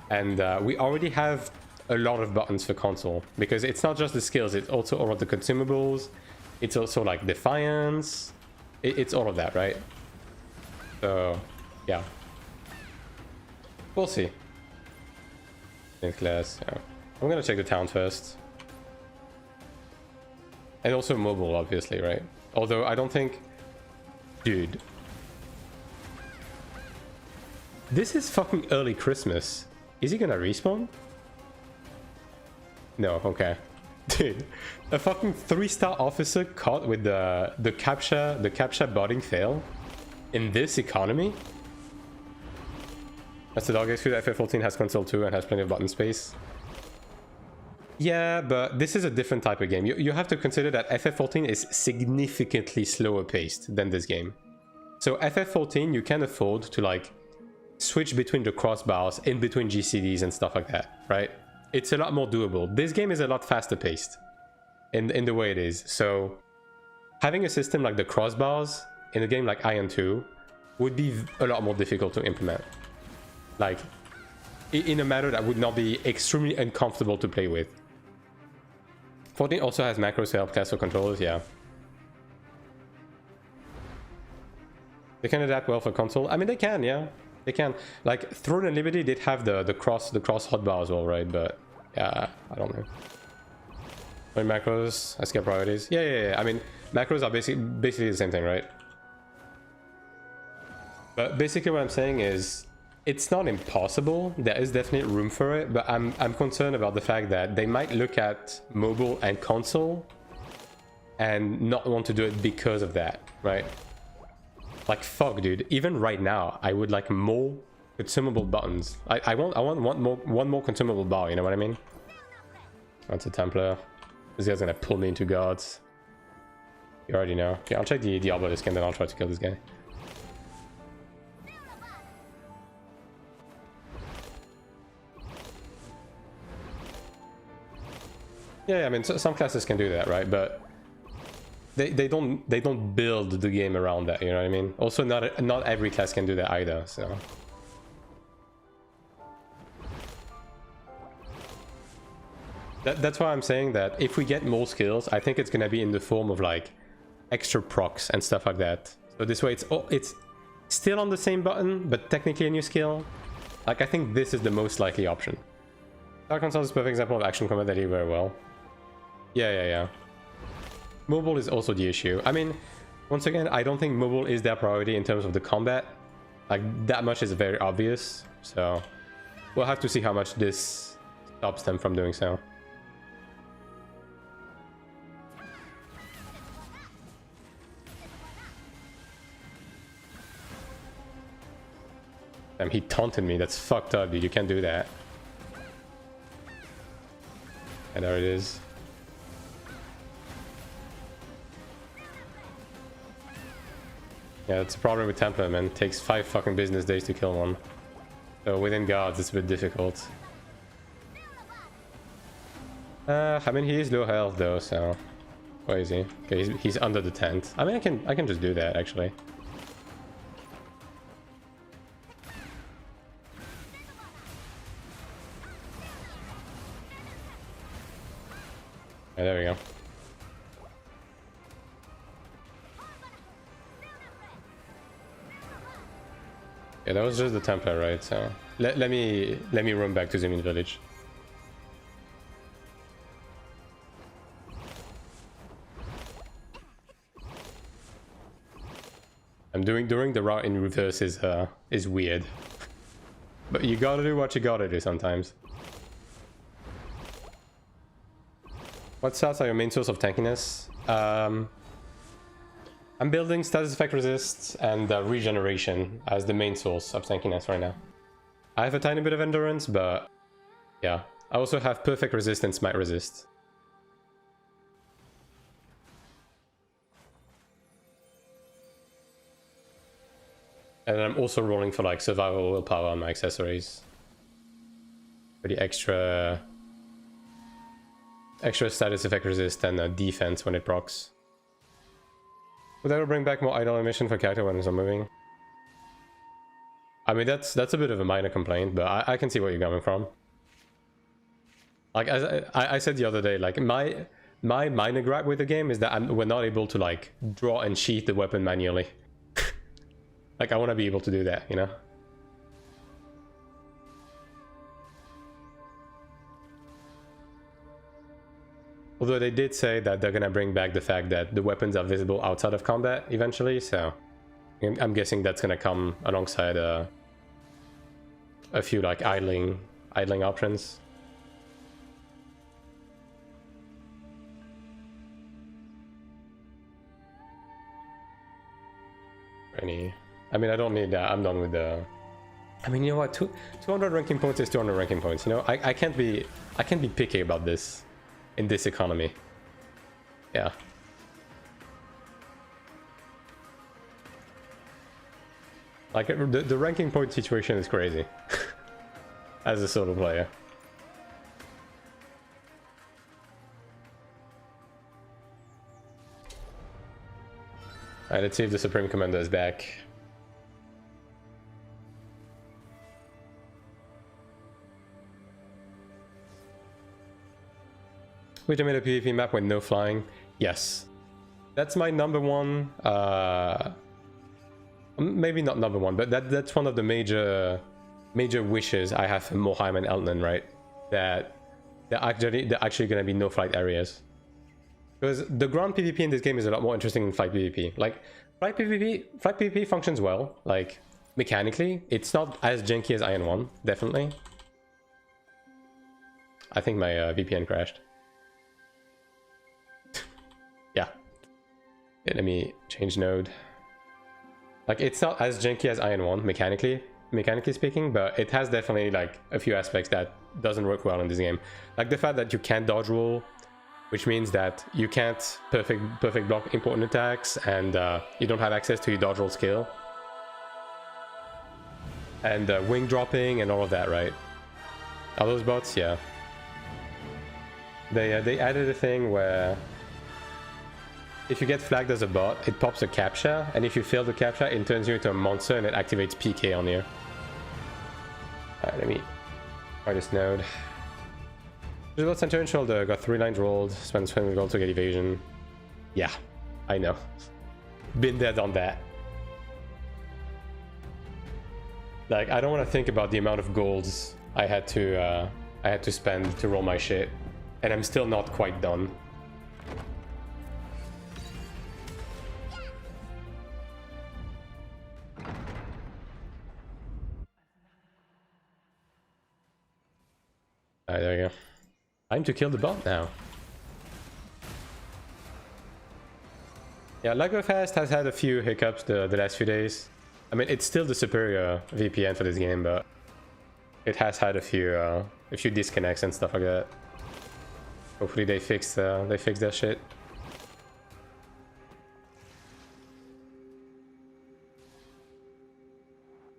And we already have a lot of buttons for console because it's not just the skills, it's also all of the consumables, it's also like defiance, it's all of that, right? So yeah, we'll see. In class, yeah. I'm gonna check the town first, and also mobile, obviously, right? Although I don't think, dude, this is fucking early Christmas. Is he gonna respawn? No, okay. Dude, a fucking 3-star officer caught with the captcha botting fail in this economy? That's the dog. Excuse FF14 has console too and has plenty of button space. Yeah, but this is a different type of game. You have to consider that FF14 is significantly slower paced than this game. So FF14, you can afford to like switch between the crossbars, in between GCDs and stuff like that, right? It's a lot more doable. This game is a lot faster paced in the way it is. So having a system like the crossbars in a game like Iron 2 would be a lot more difficult to implement. Like, in a manner that would not be extremely uncomfortable to play with. 14 also has macros to help caster controllers, yeah. They can adapt well for console. I mean, they can, yeah. They can. Like, Throne and Liberty did have the cross hotbar as well, right? But, yeah, I don't know. I mean, macros, escape priorities. Yeah. I mean, macros are basically the same thing, right? But basically what I'm saying is, it's not impossible. There is definitely room for it, but I'm concerned about the fact that they might look at mobile and console and not want to do it because of that, right? Like, fuck, dude. Even right now, I would like more consumable buttons. I want one more consumable bar. You know what I mean? That's a Templar. This guy's gonna pull me into guards. You already know. Okay, I'll check the obelisk and then I'll try to kill this guy. Yeah, I mean, some classes can do that, right? But they don't build the game around that. You know what I mean? Also, not every class can do that either. So that's why I'm saying that if we get more skills, I think it's gonna be in the form of like extra procs and stuff like that. So this way, it's still on the same button, but technically a new skill. Like, I think this is the most likely option. Dark Console is a perfect example of action combat that did very well. Yeah. Mobile is also the issue. I mean, once again, I don't think mobile is their priority in terms of the combat. Like, that much is very obvious. So we'll have to see how much this stops them from doing so. Damn, he taunted me. That's fucked up, dude. You can't do that. And there it is. Yeah, that's a problem with Templar, man. It takes 5 fucking business days to kill one. So within guards, it's a bit difficult. I mean, he is low health though, so where is he? Okay, he's under the tent. I mean, I can just do that actually. Yeah, there we go. Yeah, that was just the Templar, right? So let me run back to Zimin village. I'm doing the route in reverse is weird, but you gotta do what you gotta do sometimes. What stats are your main source of tankiness? I'm building status effect resist and regeneration as the main source of tankiness right now. I have a tiny bit of endurance, but yeah. I also have perfect resist and smite resist. And I'm also rolling for like survival willpower on my accessories. For the extra status effect resist and defense when it procs. Would that bring back more idle animation for character when it's not moving? I mean, that's a bit of a minor complaint, but I can see where you're coming from. Like, as I said the other day, like my minor gripe with the game is that we're not able to like draw and sheath the weapon manually. Like, I want to be able to do that, you know? Although they did say that they're gonna bring back the fact that the weapons are visible outside of combat eventually, so I'm guessing that's gonna come alongside a few like idling options. I mean, I don't need that. I'm done with the I mean, you know what? 200 ranking points is 200 ranking points. You know, I can't be picky about this in this economy. Yeah. Like the ranking point situation is crazy as a solo player. Alright, let's see if the Supreme Commander is back. Which I made a PvP map with no flying. Yes. That's my number one, maybe not number one, but that's one of the major wishes I have for Moheim and Eltnan, right? That they're actually gonna be no flight areas. Because the ground PvP in this game is a lot more interesting than flight PvP. Like, flight PvP functions well, like, mechanically. It's not as janky as Iron 1, definitely. I think my VPN crashed. Yeah. Let me change node. Like, it's not as janky as Iron 1, mechanically speaking, but it has definitely, like, a few aspects that doesn't work well in this game. Like, the fact that you can't dodge roll, which means that you can't perfect block important attacks, and you don't have access to your dodge roll skill. And wing dropping and all of that, right? Are those bots? Yeah. They added a thing where if you get flagged as a bot, it pops a captcha, and if you fail the captcha, it turns you into a monster and it activates PK on you. Alright, let me try this node. Got Centurion Shoulder, got 3 lines rolled, spend gold to get evasion. Yeah, I know. Been there, done that. Like, I don't want to think about the amount of golds I had to spend to roll my shit, and I'm still not quite done. Alright, there we go. Time to kill the bot now. Yeah, Lagerfest has had a few hiccups the last few days. I mean, it's still the superior VPN for this game, but it has had a few disconnects and stuff like that. Hopefully they fix that shit.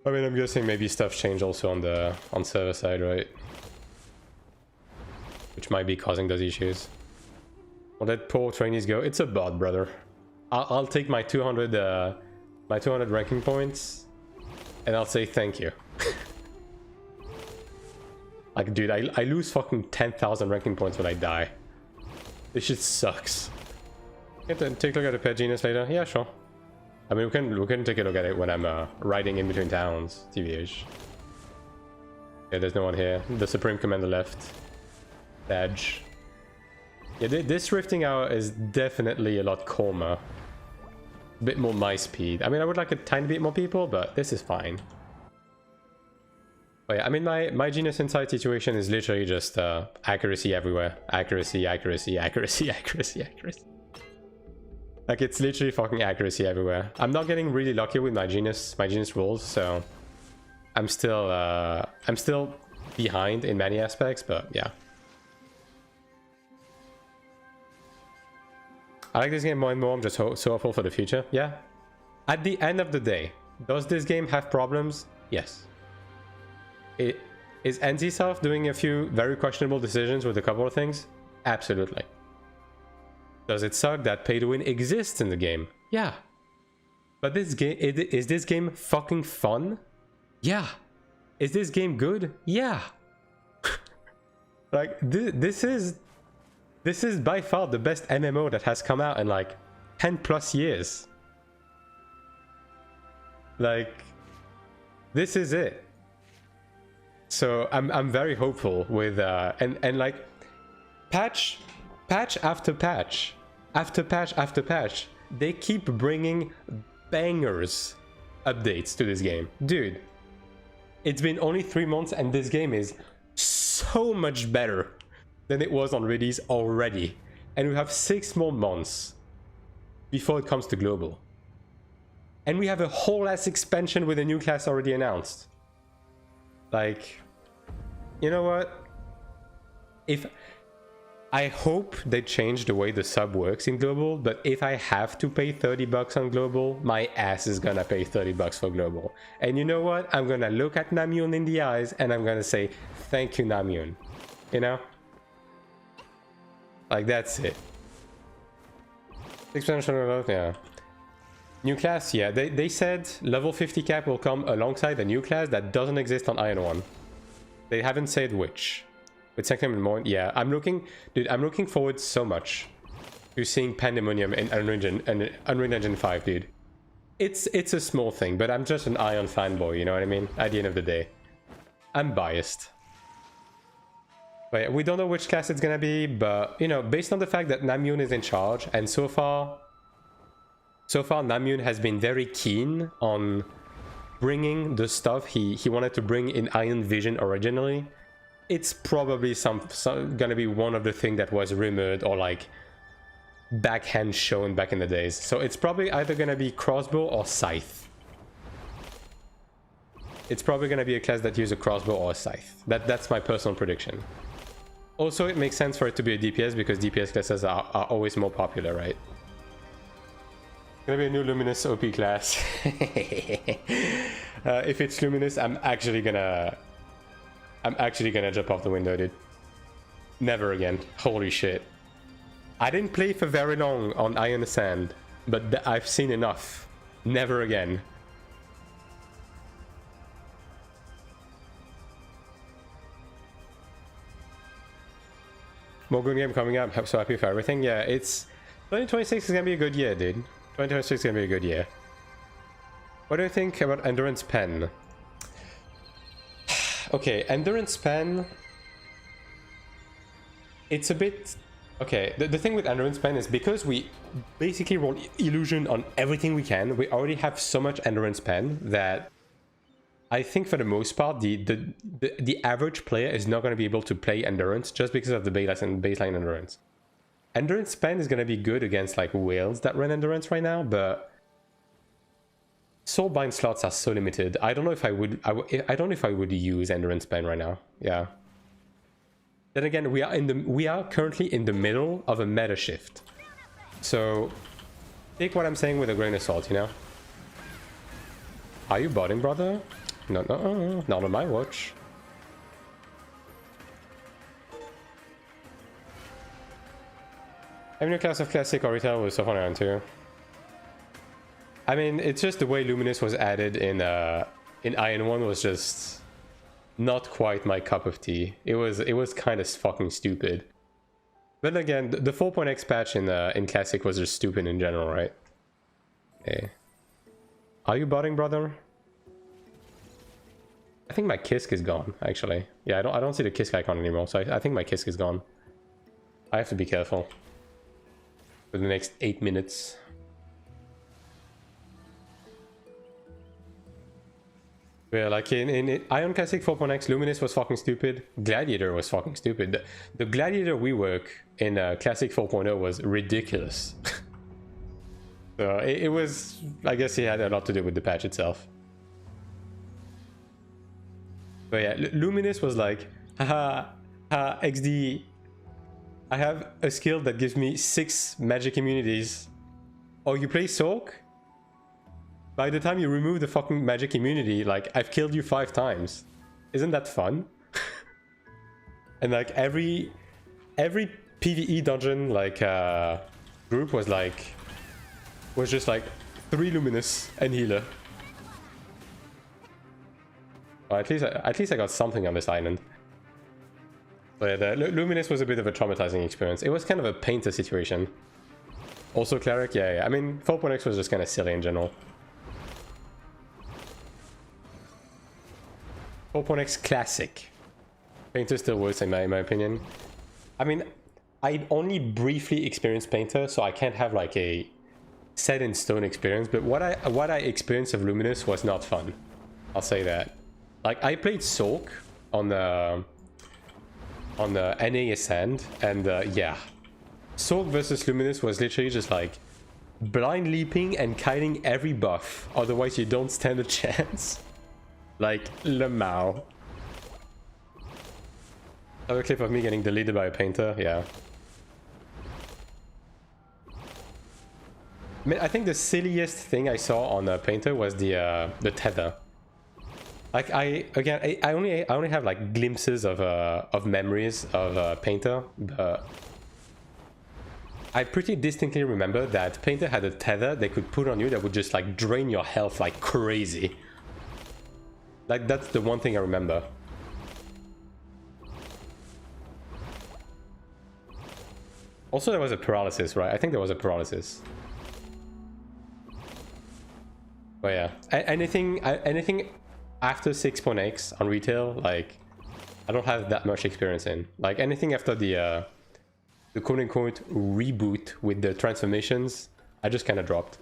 I mean, I'm guessing maybe stuff changed also on server side, right? Which might be causing those issues. Well, that poor trainees go. It's a bot, brother. I'll take my 200 ranking points, and I'll say thank you. Like, dude, I lose fucking 10,000 ranking points when I die. This shit sucks. Take a look at the pet genius later. Yeah, sure. I mean, we can take a look at it when I'm riding in between towns. TVH. Yeah, there's no one here. The Supreme Commander left. Badge. Yeah, this rifting hour is definitely a lot calmer. A bit more my speed. I mean, I would like a tiny bit more people, but this is fine. But yeah, I mean, my Genius Insight situation is literally just accuracy everywhere. Accuracy, accuracy, accuracy, accuracy, accuracy. Like, it's literally fucking accuracy everywhere. I'm not getting really lucky with my genius rolls, so I'm still behind in many aspects, but yeah. I like this game more and more. I'm just so hopeful for the future. Yeah. At the end of the day, does this game have problems? Yes. Is NCSoft doing a few very questionable decisions with a couple of things? Absolutely. Does it suck that pay to win exists in the game? Yeah. But this game, is this game fucking fun? Yeah. Is this game good? Yeah. Like, this is by far the best MMO that has come out in like 10 plus years. Like, this is it. So I'm very hopeful with and like patch after patch after patch after patch, they keep bringing bangers updates to this game. Dude, it's been only 3 months and this game is so much better than it was on release already, and we have 6 more months before it comes to global, and we have a whole ass expansion with a new class already announced. Like, you know what? If I hope they change the way the sub works in global, but if I have to pay 30 bucks on global, my ass is gonna pay 30 bucks for global. And you know what? I'm gonna look at Namjoon in the eyes and I'm gonna say, thank you, Namjoon. You know? Like, that's it. 6%, yeah. New class, yeah. They said level 50 cap will come alongside a new class that doesn't exist on Iron 1. They haven't said which. With Sanctum and more, yeah. I'm looking forward so much to seeing Pandemonium in Unreal Engine 5, dude. It's a small thing, but I'm just an Ion fanboy, you know what I mean? At the end of the day. I'm biased. But yeah, we don't know which class it's gonna be, but, you know, based on the fact that Namjoon is in charge, and so far Namjoon has been very keen on bringing the stuff he wanted to bring in Iron Vision originally. It's probably gonna be one of the things that was rumored or like backhand shown back in the days. So it's probably either gonna be crossbow or scythe. It's probably gonna be a class that uses a crossbow or a scythe. That's my personal prediction. Also, it makes sense for it to be a DPS because DPS classes are always more popular, right? Gonna be a new Luminous OP class. If it's Luminous, I'm actually gonna jump off the window, dude. Never again. Holy shit. I didn't play for very long on Iron Sand, but I've seen enough. Never again. More good game coming up. So happy for everything. Yeah, it's 2026 is gonna be a good year, dude. 2026 is gonna be a good year. What do you think about Endurance Pen? Okay, Endurance Pen. It's a bit... Okay, the thing with Endurance Pen is because we basically roll Illusion on everything we can, we already have so much Endurance Pen that I think for the most part, the average player is not going to be able to play Endurance just because of the baseline Endurance. Endurance Pen is going to be good against like whales that run Endurance right now, but Soulbind slots are so limited. I don't know if I would. I don't know if I would use Endurance Pen right now. Yeah. Then again, we are currently in the middle of a meta shift, so take what I'm saying with a grain of salt, you know. Are you botting, brother? No, not on my watch. Every new class of Classic or Retail was so fun around too. I mean, it's just the way Luminous was added in Iron 1 was just not quite my cup of tea. It was kind of fucking stupid. But again, the 4.x patch in Classic was just stupid in general, right? Okay. Are you botting, brother? I think my Kisk is gone, actually. Yeah, I don't see the Kisk icon anymore, so I think my Kisk is gone. I have to be careful for the next 8 minutes. Yeah, like in Ion Classic 4.x, Luminous was fucking stupid. Gladiator was fucking stupid. The Gladiator rework in Classic 4.0 was ridiculous. So it was, I guess it had a lot to do with the patch itself. But yeah, Luminous was like, haha, XD, I have a skill that gives me 6 magic immunities. Oh, you play Soak? By the time you remove the fucking magic immunity, like, I've killed you 5 times. Isn't that fun? And like every PvE dungeon, like, group was just like 3 Luminous and healer. Well, at least I got something on this island. But yeah, Luminous was a bit of a traumatizing experience. It was kind of a painter situation. Also Cleric, yeah. I mean, 4.x was just kind of silly in general. 4.x Classic. Painter still worse in my opinion. I mean, I only briefly experienced Painter, so I can't have like a set in stone experience, but what I experienced of Luminous was not fun. I'll say that. Like, I played Soak on the NA Ascend, and yeah, Soak versus Luminous was literally just like blind leaping and kiting every buff, otherwise you don't stand a chance. Like Lamau. Another clip of me getting deleted by a painter, yeah. I mean, I think the silliest thing I saw on a painter was the tether. Like I only have like glimpses of memories of painter, but I pretty distinctly remember that painter had a tether they could put on you that would just like drain your health like crazy. Like that's the one thing I remember. Also, there was a paralysis, right? I think there was a paralysis. But yeah, anything after 6.x on retail, like I don't have that much experience in. Like anything after the quote-unquote reboot with the transformations, I just kind of dropped.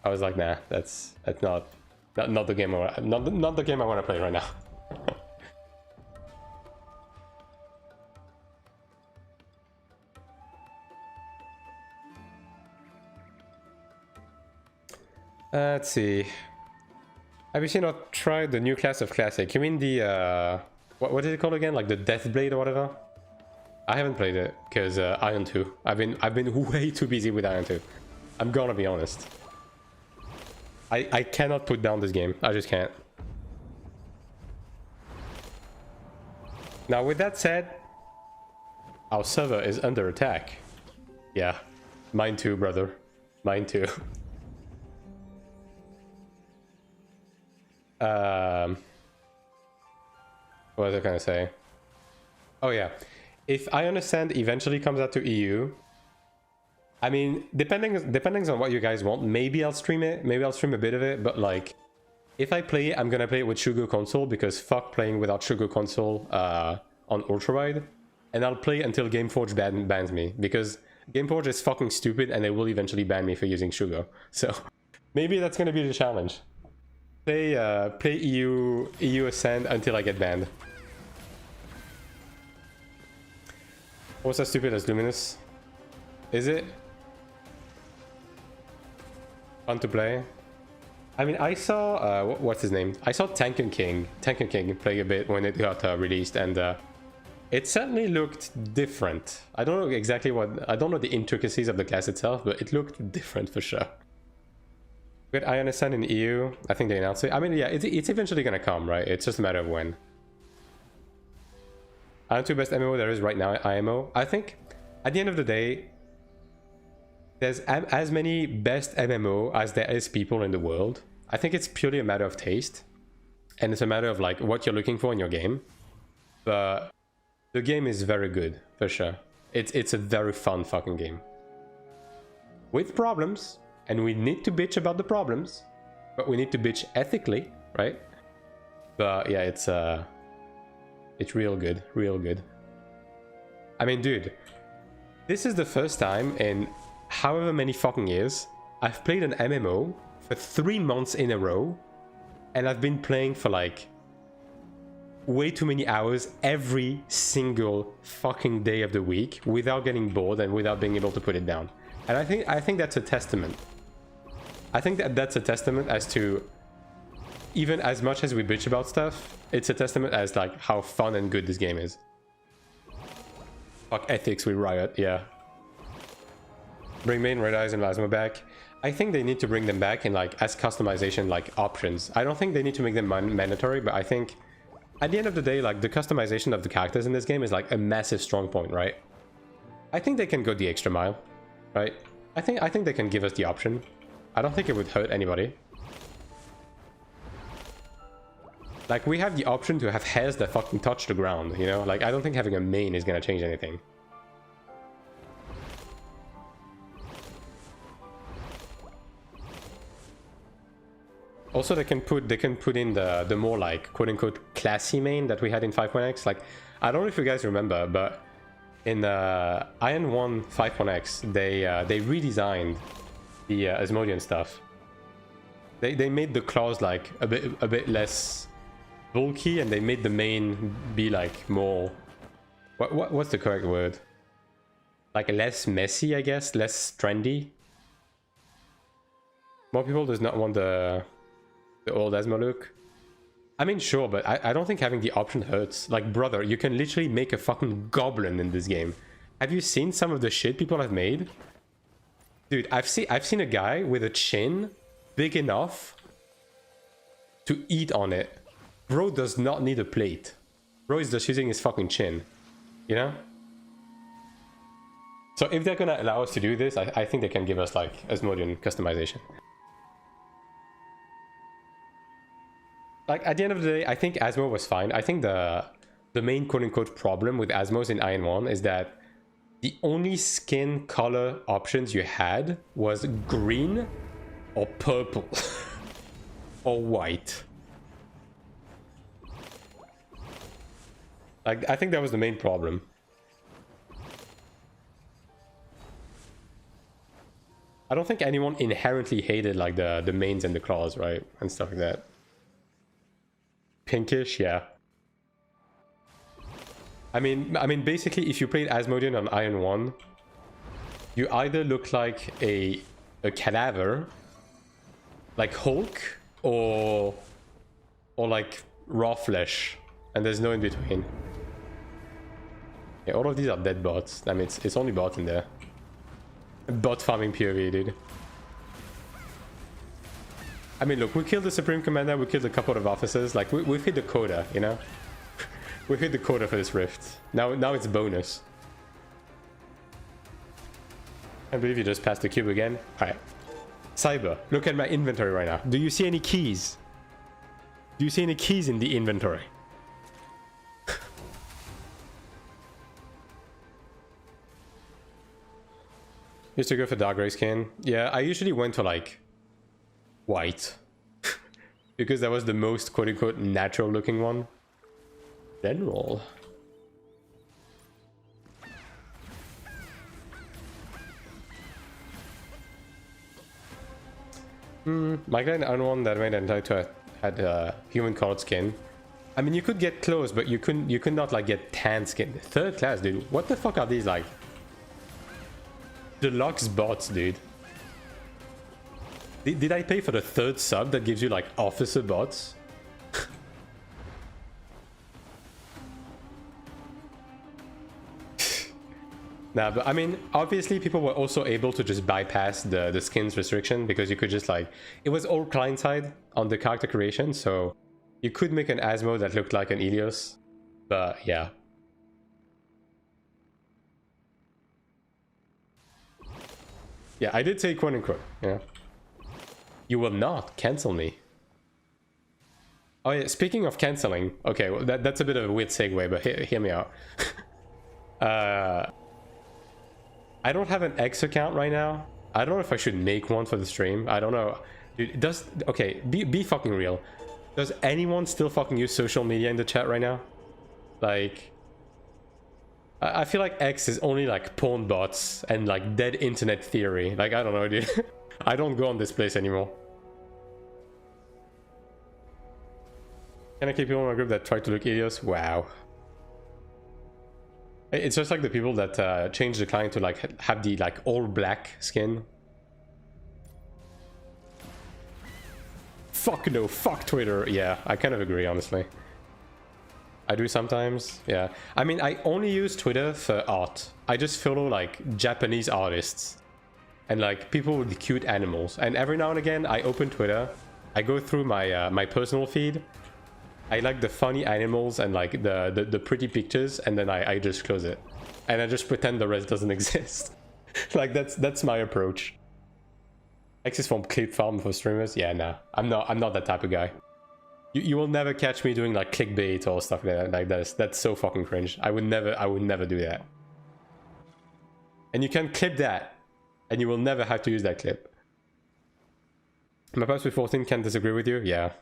I was like, nah, that's not the game not the game I want to play right now. Let's see. Have you seen or tried the new class of Classic? You mean the what is it called again? Like the Death Blade or whatever? I haven't played it because Iron 2. I've been way too busy with Iron 2. I'm gonna be honest. I cannot put down this game. I just can't. Now with that said, our server is under attack. Yeah, mine too, brother. Mine too. What was I gonna say? Oh yeah, if Iron Ascend eventually comes out to EU, I mean, depending on what you guys want, maybe I'll stream it. Maybe I'll stream a bit of it. But like, if I play it, I'm gonna play it with Shugo console because fuck playing without Shugo console on ultra wide. And I'll play until Gameforge bans me because Gameforge is fucking stupid and they will eventually ban me for using Shugo. So maybe that's gonna be the challenge. Play EU Ascend until I get banned. What's as stupid as Luminous? Is it? Fun to play? I mean, I saw what's his name? I saw Tanken King play a bit when it got released, and it certainly looked different. I don't know exactly I don't know the intricacies of the class itself, but it looked different for sure. We got Iron Ascend in EU. I think they announced it. I mean, yeah, it's eventually gonna come, right? It's just a matter of when. Iron 2 best MMO there is right now, IMO. I think at the end of the day, there's as many best MMO as there is people in the world. I think it's purely a matter of taste. And it's a matter of like what you're looking for in your game. But the game is very good, for sure. It's a very fun fucking game. With problems. And we need to bitch about the problems, but we need to bitch ethically, right? But yeah, it's real good, real good. I mean, dude, this is the first time in however many fucking years I've played an MMO for 3 months in a row, and I've been playing for like way too many hours every single fucking day of the week without getting bored and without being able to put it down. And I think that's a testament. I think that's a testament as to, even as much as we bitch about stuff, it's a testament as like how fun and good this game is. Fuck ethics with Riot, yeah. Bring main Red Eyes and Lasmo back. I think they need to bring them back in like as customization like options. I don't think they need to make them mandatory, but I think at the end of the day, like the customization of the characters in this game is like a massive strong point, right? I think they can go the extra mile, right? I think they can give us the option. I don't think it would hurt anybody. Like, we have the option to have hairs that fucking touch the ground, you know? Like, I don't think having a main is gonna change anything. Also, they can put in the more, like, quote-unquote classy main that we had in 5.x. Like, I don't know if you guys remember, but in Iron 1 5.x, they redesigned the Asmodean stuff. They made the claws like a bit less bulky, and they made the main be like more what's the correct word? Like less messy, I guess, less trendy. More people does not want the old Asmo look. I mean, sure, but I don't think having the option hurts. Like, brother, you can literally make a fucking goblin in this game. Have you seen some of the shit people have made? Dude, I've seen a guy with a chin big enough to eat on it. Bro does not need a plate. Bro is just using his fucking chin. You know? So if they're gonna allow us to do this, I think they can give us like Asmodean customization. Like at the end of the day, I think Asmo was fine. I think the main quote-unquote problem with Asmos in Iron 1 is that the only skin color options you had was green or purple or white. Like I think that was the main problem. I don't think anyone inherently hated like the mains and the claws, right? And stuff like that. Pinkish, yeah. I mean, basically, if you played Asmodean on Iron 1, you either look like a cadaver, like Hulk, or like raw flesh, and there's no in between. Yeah, all of these are dead bots. I mean, it's only bot in there. Bot farming POV, dude. I mean, look, we killed the Supreme Commander, we killed a couple of officers. Like, we've hit the quota, you know? We've hit the quota for this rift. Now it's bonus. I believe you just passed the cube again. Alright. Cyber, look at my inventory right now. Do you see any keys? Do you see any keys in the inventory? Used to go for dark gray skin. Yeah, I usually went for like white. Because that was the most quote-unquote natural looking one. General. My guy in Iron 1 that made an had human colored skin. I mean, you could get close, but you could not like get tan skin. Third class, dude. What the fuck are these like? Deluxe bots, dude. Did I pay for the third sub that gives you like officer bots? Nah, but I mean, obviously people were also able to just bypass the skins restriction because you could just like, it was all client side on the character creation, so you could make an Asmo that looked like an Ilios, but yeah. Yeah, I did say quote unquote, yeah. You will not cancel me. Oh yeah, speaking of canceling, okay, well, that's a bit of a weird segue, but hear me out. I don't have an X account right now. I don't know if I should make one for the stream. I don't know. Dude, okay, be fucking real. Does anyone still fucking use social media in the chat right now? Like, I feel like X is only like porn bots and like dead internet theory. Like, I don't know, dude. I don't go on this place anymore. Can I keep people in my group that try to look Ilios? Wow. It's just like the people that change the client to like have the like all black skin. Fuck no, fuck Twitter. Yeah, I kind of agree, honestly. I do sometimes, yeah. I mean, I only use Twitter for art. I just follow like Japanese artists and like people with cute animals. And every now and again, I open Twitter. I go through my my personal feed. I like the funny animals and like the pretty pictures, and then I just close it. And I just pretend the rest doesn't exist. Like that's my approach. X is from clip farm for streamers? Yeah, nah. I'm not that type of guy. You will never catch me doing like clickbait or stuff like that. That's so fucking cringe. I would never do that. And you can clip that, and you will never have to use that clip. My post with 14 can't disagree with you? Yeah.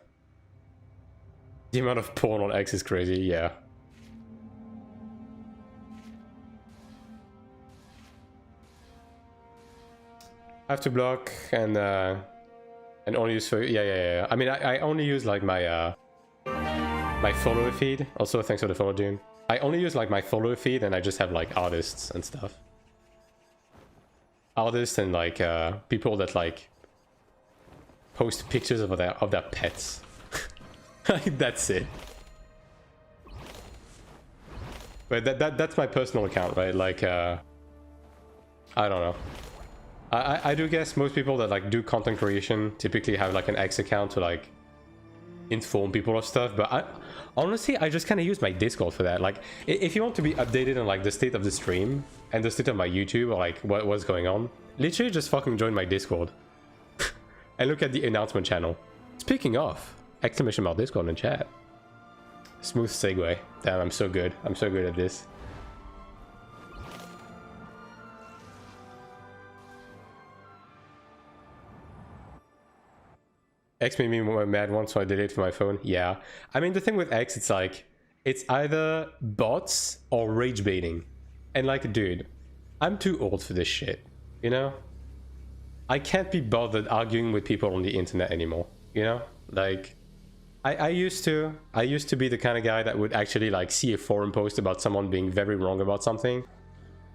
The amount of porn on X is crazy, yeah. I have to block and only use for yeah. I mean, I only use like my my follower feed. Also, thanks for the follow, June. I only use like my follower feed, and I just have like artists and stuff. Artists and like people that like post pictures of their pets. That's it. But that's my personal account, right? Like, I don't know. I do guess most people that like do content creation typically have like an X account to like inform people of stuff. But honestly, I just kind of use my Discord for that. Like, if you want to be updated on like the state of the stream and the state of my YouTube or like what's going on, literally just fucking join my Discord and look at the announcement channel. Speaking of, exclamation mark Discord in chat. Smooth segue. Damn, I'm so good. I'm so good at this. X made me mad once, so I did it for my phone. Yeah. I mean, the thing with X, it's like, it's either bots or rage baiting. And like, dude, I'm too old for this shit, you know? I can't be bothered arguing with people on the internet anymore, you know? Like, I used to be the kind of guy that would actually like see a forum post about someone being very wrong about something,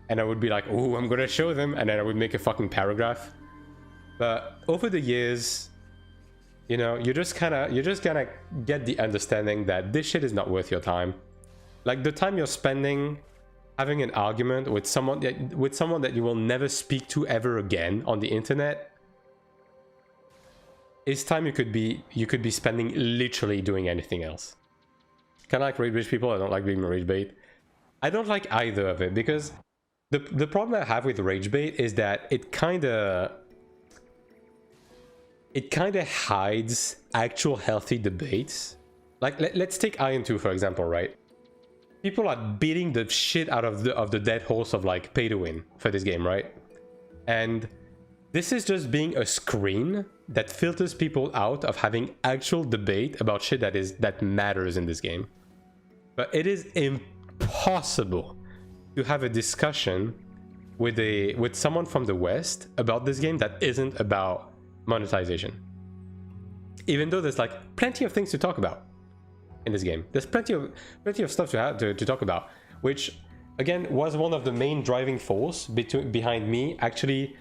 and I would be like, oh, I'm gonna show them, and then I would make a fucking paragraph. But over the years, you know, you're just gonna get the understanding that this shit is not worth your time. Like, the time you're spending having an argument with someone that you will never speak to ever again on the internet is time you could be spending literally doing anything else. Kind of like rage bait people. I don't like being rage bait. I don't like either of it, because the problem I have with rage bait is that it kind of hides actual healthy debates. Like, let's take Iron 2 for example, right? People are beating the shit out of the dead horse of like pay to win for this game, right? And this is just being a screen that filters people out of having actual debate about shit that matters in this game. But it is impossible to have a discussion with someone from the West about this game that isn't about monetization. Even though there's like plenty of things to talk about in this game. There's plenty of stuff to talk about, which again was one of the main driving force behind me actually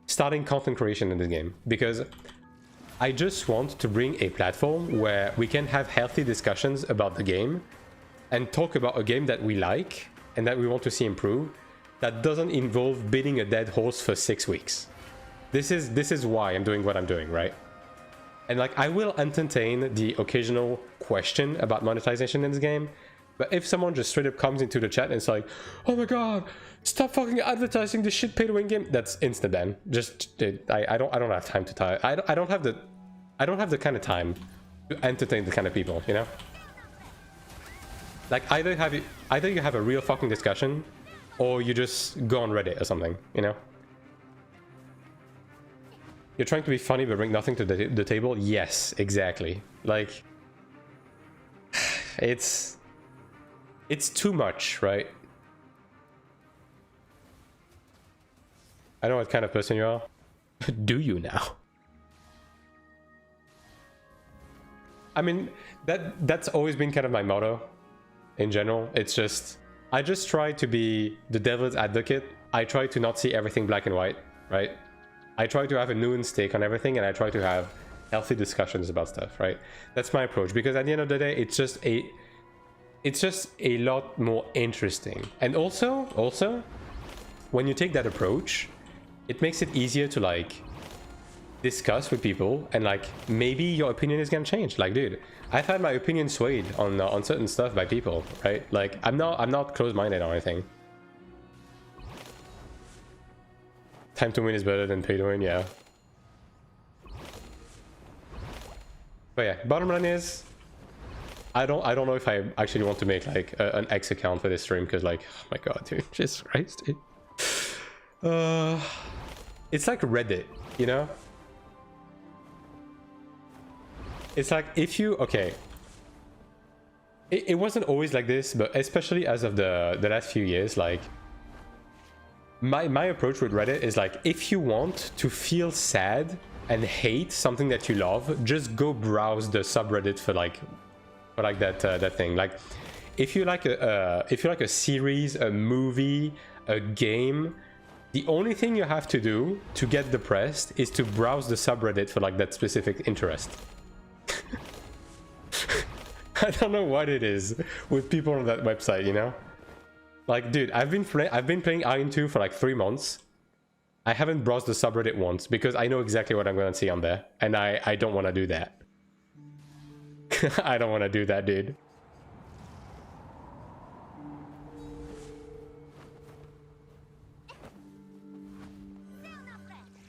starting content creation in this game, because I just want to bring a platform where we can have healthy discussions about the game and talk about a game that we like and that we want to see improve, that doesn't involve beating a dead horse for 6 weeks. This is why I'm doing what I'm doing, right? And like, I will entertain the occasional question about monetization in this game, but if someone just straight up comes into the chat and it's like, oh my god, stop fucking advertising this shit pay-to-win game, that's instant ban. Just I don't have time to tie. I don't have the kind of time to entertain the kind of people, you know? Like, either you have a real fucking discussion, or you just go on Reddit or something, you know? You're trying to be funny but bring nothing to the table? Yes, exactly. Like, it's too much, right? I know what kind of person you are. Do you now? I mean, that's always been kind of my motto in general. It's just, I just try to be the devil's advocate. I try to not see everything black and white, right? I try to have a nuanced take on everything, and I try to have healthy discussions about stuff, right? That's my approach, because at the end of the day, it's just a lot more interesting. And also, when you take that approach, it makes it easier to like discuss with people, and like maybe your opinion is gonna change. Like, dude, I've had my opinion swayed on certain stuff by people, right? Like, I'm not closed-minded or anything. Time to win is better than pay to win, yeah. But yeah, bottom line is, I don't know if I actually want to make like an X account for this stream, because like, oh my god, dude, Jesus Christ, dude. It's like Reddit, you know? It's like, if you, okay, it wasn't always like this, but especially as of the last few years, like, my approach with Reddit is like, if you want to feel sad and hate something that you love, just go browse the subreddit for that thing. Like, if you like a series, a movie, a game, the only thing you have to do to get depressed is to browse the subreddit for like that specific interest. I don't know what it is with people on that website, you know? Like, dude, I've been playing Iron 2 for like 3 months. I haven't browsed the subreddit once because I know exactly what I'm gonna see on there, and I don't want to do that. I don't want to do that, dude.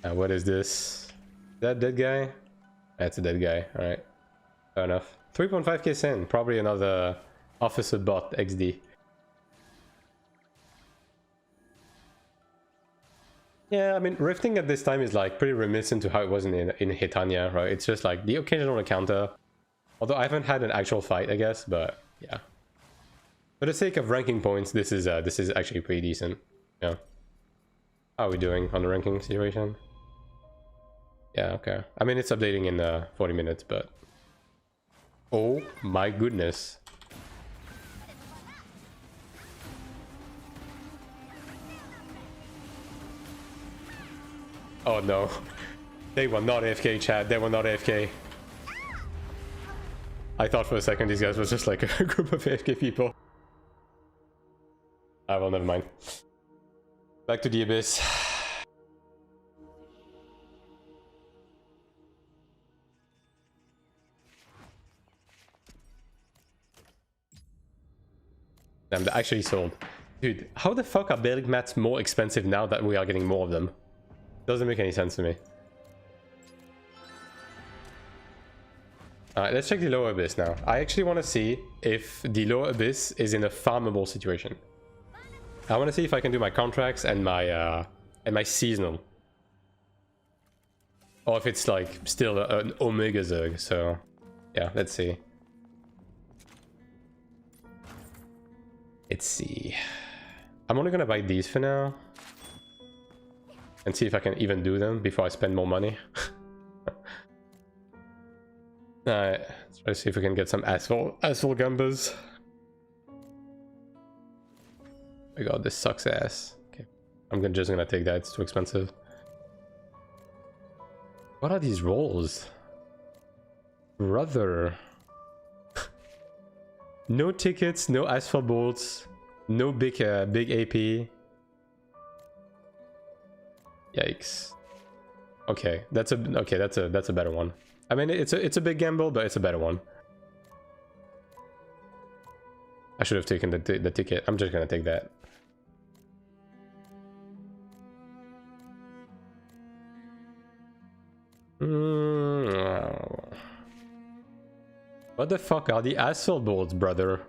What is this? Is that dead guy? That's a dead guy. All right, fair enough. 3.5k sin, probably another officer bot XD. Yeah, I mean, rifting at this time is like pretty reminiscent to how it was in Hitania, right? It's just like the occasional encounter. Although I haven't had an actual fight, I guess, but yeah. For the sake of ranking points, this is actually pretty decent. Yeah. How are we doing on the ranking situation? Yeah, okay. I mean, it's updating in 40 minutes, but... Oh my goodness. Oh no. They were not AFK, chat. They were not AFK. I thought for a second these guys were just like a group of AFK people. Ah, well, never mind. Back to the abyss. Damn, they actually sold. Dude, how the fuck are building mats more expensive now that we are getting more of them? Doesn't make any sense to me. Alright, let's check the lower abyss now. I actually want to see if the lower abyss is in a farmable situation. I want to see if I can do my contracts and my seasonal. Or if it's like still an Omega Zerg, so yeah, let's see. Let's see. I'm only gonna buy these for now. And see if I can even do them before I spend more money. Alright, let's try to see if we can get some asphalt gumbers. Oh my god, this sucks ass. Okay, I'm just gonna take that, it's too expensive. What are these rolls? Brother. No tickets, no asphalt bolts, no big AP. Yikes. Okay, that's a better one. I mean, it's a big gamble, but it's a better one. I should have taken the ticket. I'm just gonna take that. What the fuck are the asphalt bolts, brother?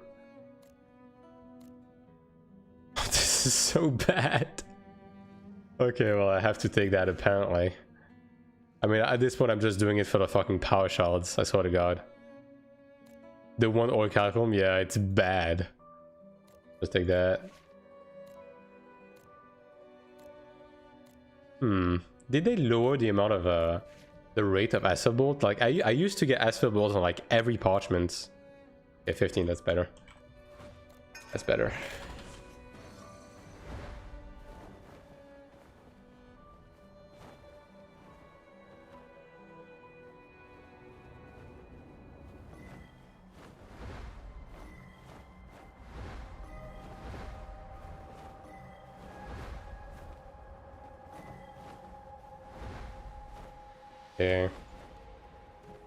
This is so bad. Okay, well, I have to take that apparently. I mean, at this point, I'm just doing it for the fucking power shards, I swear to god. The one ore calculum, yeah, it's bad. Just take that. Did they lower the amount of, the rate of asphalt bolt? Like, I used to get asphalt bolts on, like, every parchment. Okay, 15, that's better. That's better. Okay.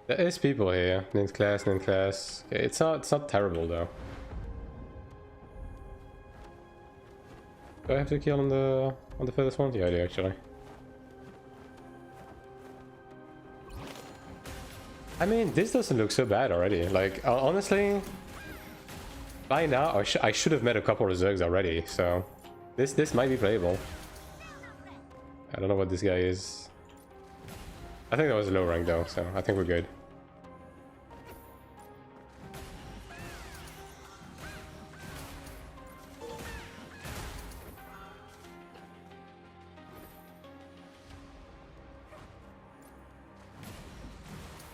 There is people here. Nint class. Okay, it's not terrible though. Do I have to kill on the furthest one? Yeah, I do actually. I mean, this doesn't look so bad already. Like, honestly, by now I should have met a couple of Zergs already. So this might be playable. I don't know what this guy is. I think that was low rank though, so I think we're good.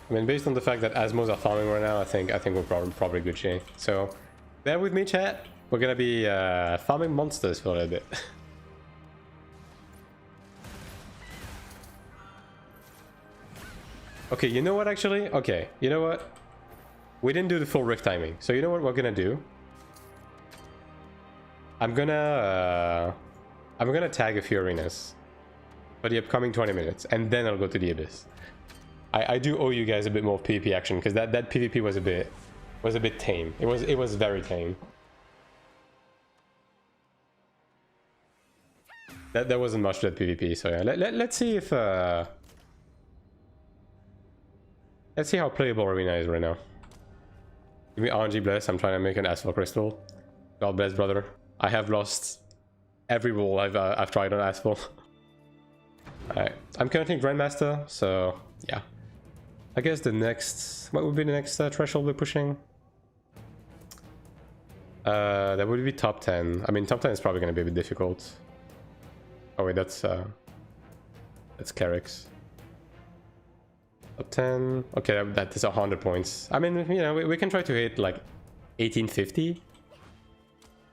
I mean, based on the fact that Asmos are farming right now, I think we're probably good shape. So bear with me, chat. We're gonna be farming monsters for a little bit. Okay, you know what, actually? Okay, you know what? We didn't do the full rift timing. So you know what we're gonna do? I'm gonna tag a few arenas for the upcoming 20 minutes, and then I'll go to the Abyss. I do owe you guys a bit more PvP action, because that PvP was a bit tame. It was very tame. There wasn't much to that PvP, so yeah. Let's see if let's see how playable arena is right now. Give me RNG bless. I'm trying to make an asphalt crystal. God bless, brother. I have lost every roll I've tried on asphalt. Alright, I'm currently Grandmaster, so yeah. I guess the next... What would be the next threshold we're pushing? That would be top 10. I mean, top 10 is probably going to be a bit difficult. Oh wait, that's Cleric's. Top 10... Okay, that is 100 points. I mean, you know, we can try to hit like 1850.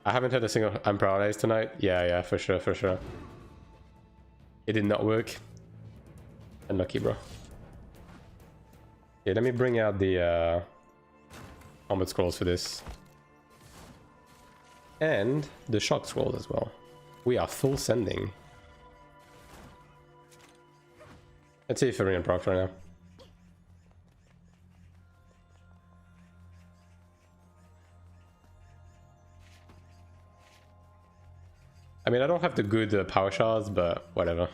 I haven't had a single Unparadise tonight. Yeah, for sure. It did not work. Unlucky, bro. Yeah, let me bring out the combat scrolls for this. And the shock scrolls as well. We are full sending. Let's see if arena procs right now. I mean, I don't have the good power shards, but whatever.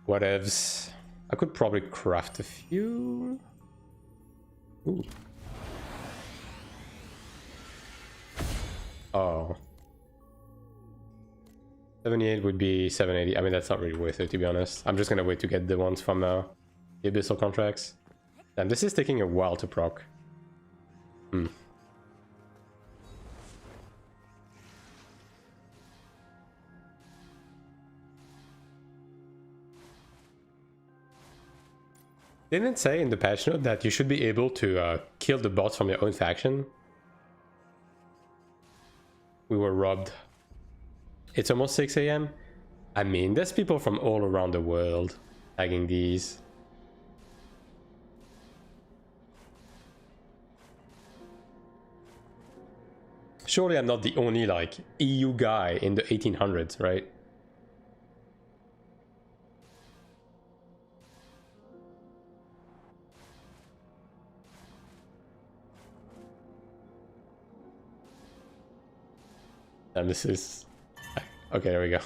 Whatevs. I could probably craft a few. Ooh. Oh. 78 would be 780. I mean, that's not really worth it, to be honest. I'm just gonna wait to get the ones from the Abyssal contracts. Damn, this is taking a while to proc. Didn't it say in the patch note that you should be able to kill the bots from your own faction? We were robbed. It's almost 6 AM. I mean, there's people from all around the world tagging these. Surely I'm not the only, like, EU guy in the 1800s, right? And this is... Okay, there we go.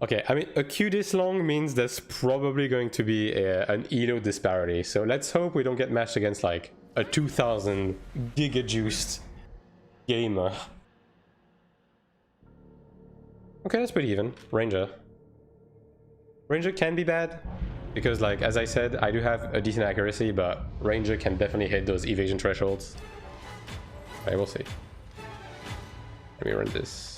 Okay, I mean, a queue this long means there's probably going to be an elo disparity. So let's hope we don't get matched against, like, a 2000 giga-juiced gamer. Okay, that's pretty even. Ranger. Ranger can be bad. Because, like, as I said, I do have a decent accuracy, but Ranger can definitely hit those evasion thresholds. Okay, we'll see. Let me run this.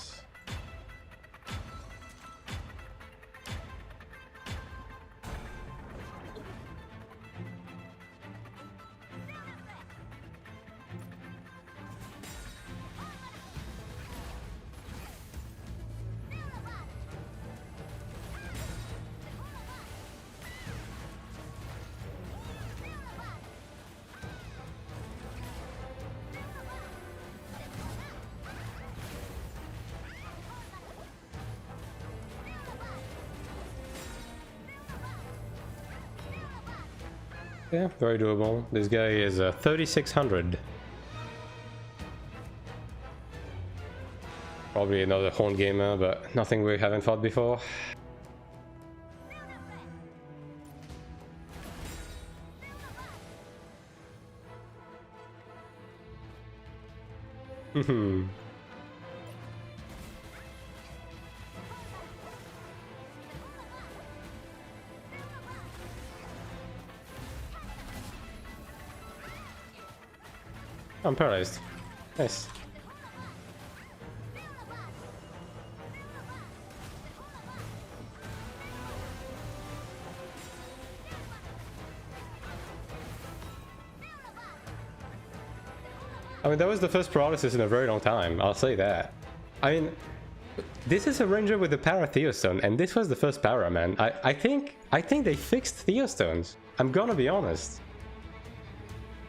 Yeah, very doable. This guy is 3600. Probably another horn gamer, but nothing we haven't fought before. I'm paralyzed. Nice. I mean, that was the first paralysis in a very long time, I'll say that. I mean, this is a ranger with a para Theostone, and this was the first para, man. I think they fixed Theostones. I'm gonna be honest.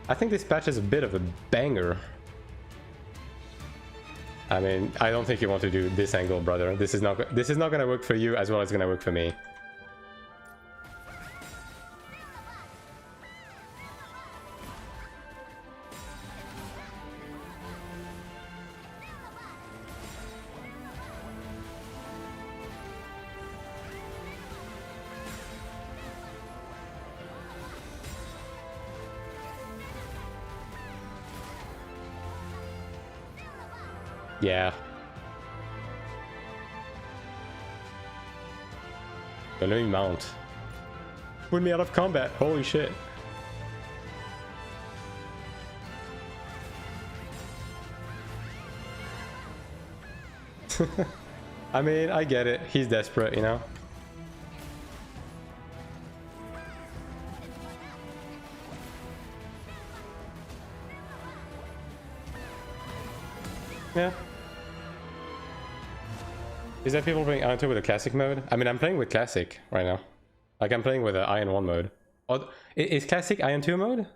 I think this patch is a bit of a banger. I mean, I don't think you want to do this angle, brother. This is not gonna work for you as well as it's gonna work for me. Yeah. Don't let me mount. Put me out of combat. Holy shit. I mean, I get it. He's desperate, you know? Yeah. Is that people playing Iron 2 with a classic mode? I mean, I'm playing with classic right now. Like, I'm playing with an Iron 1 mode. Oh, is classic Iron 2 mode?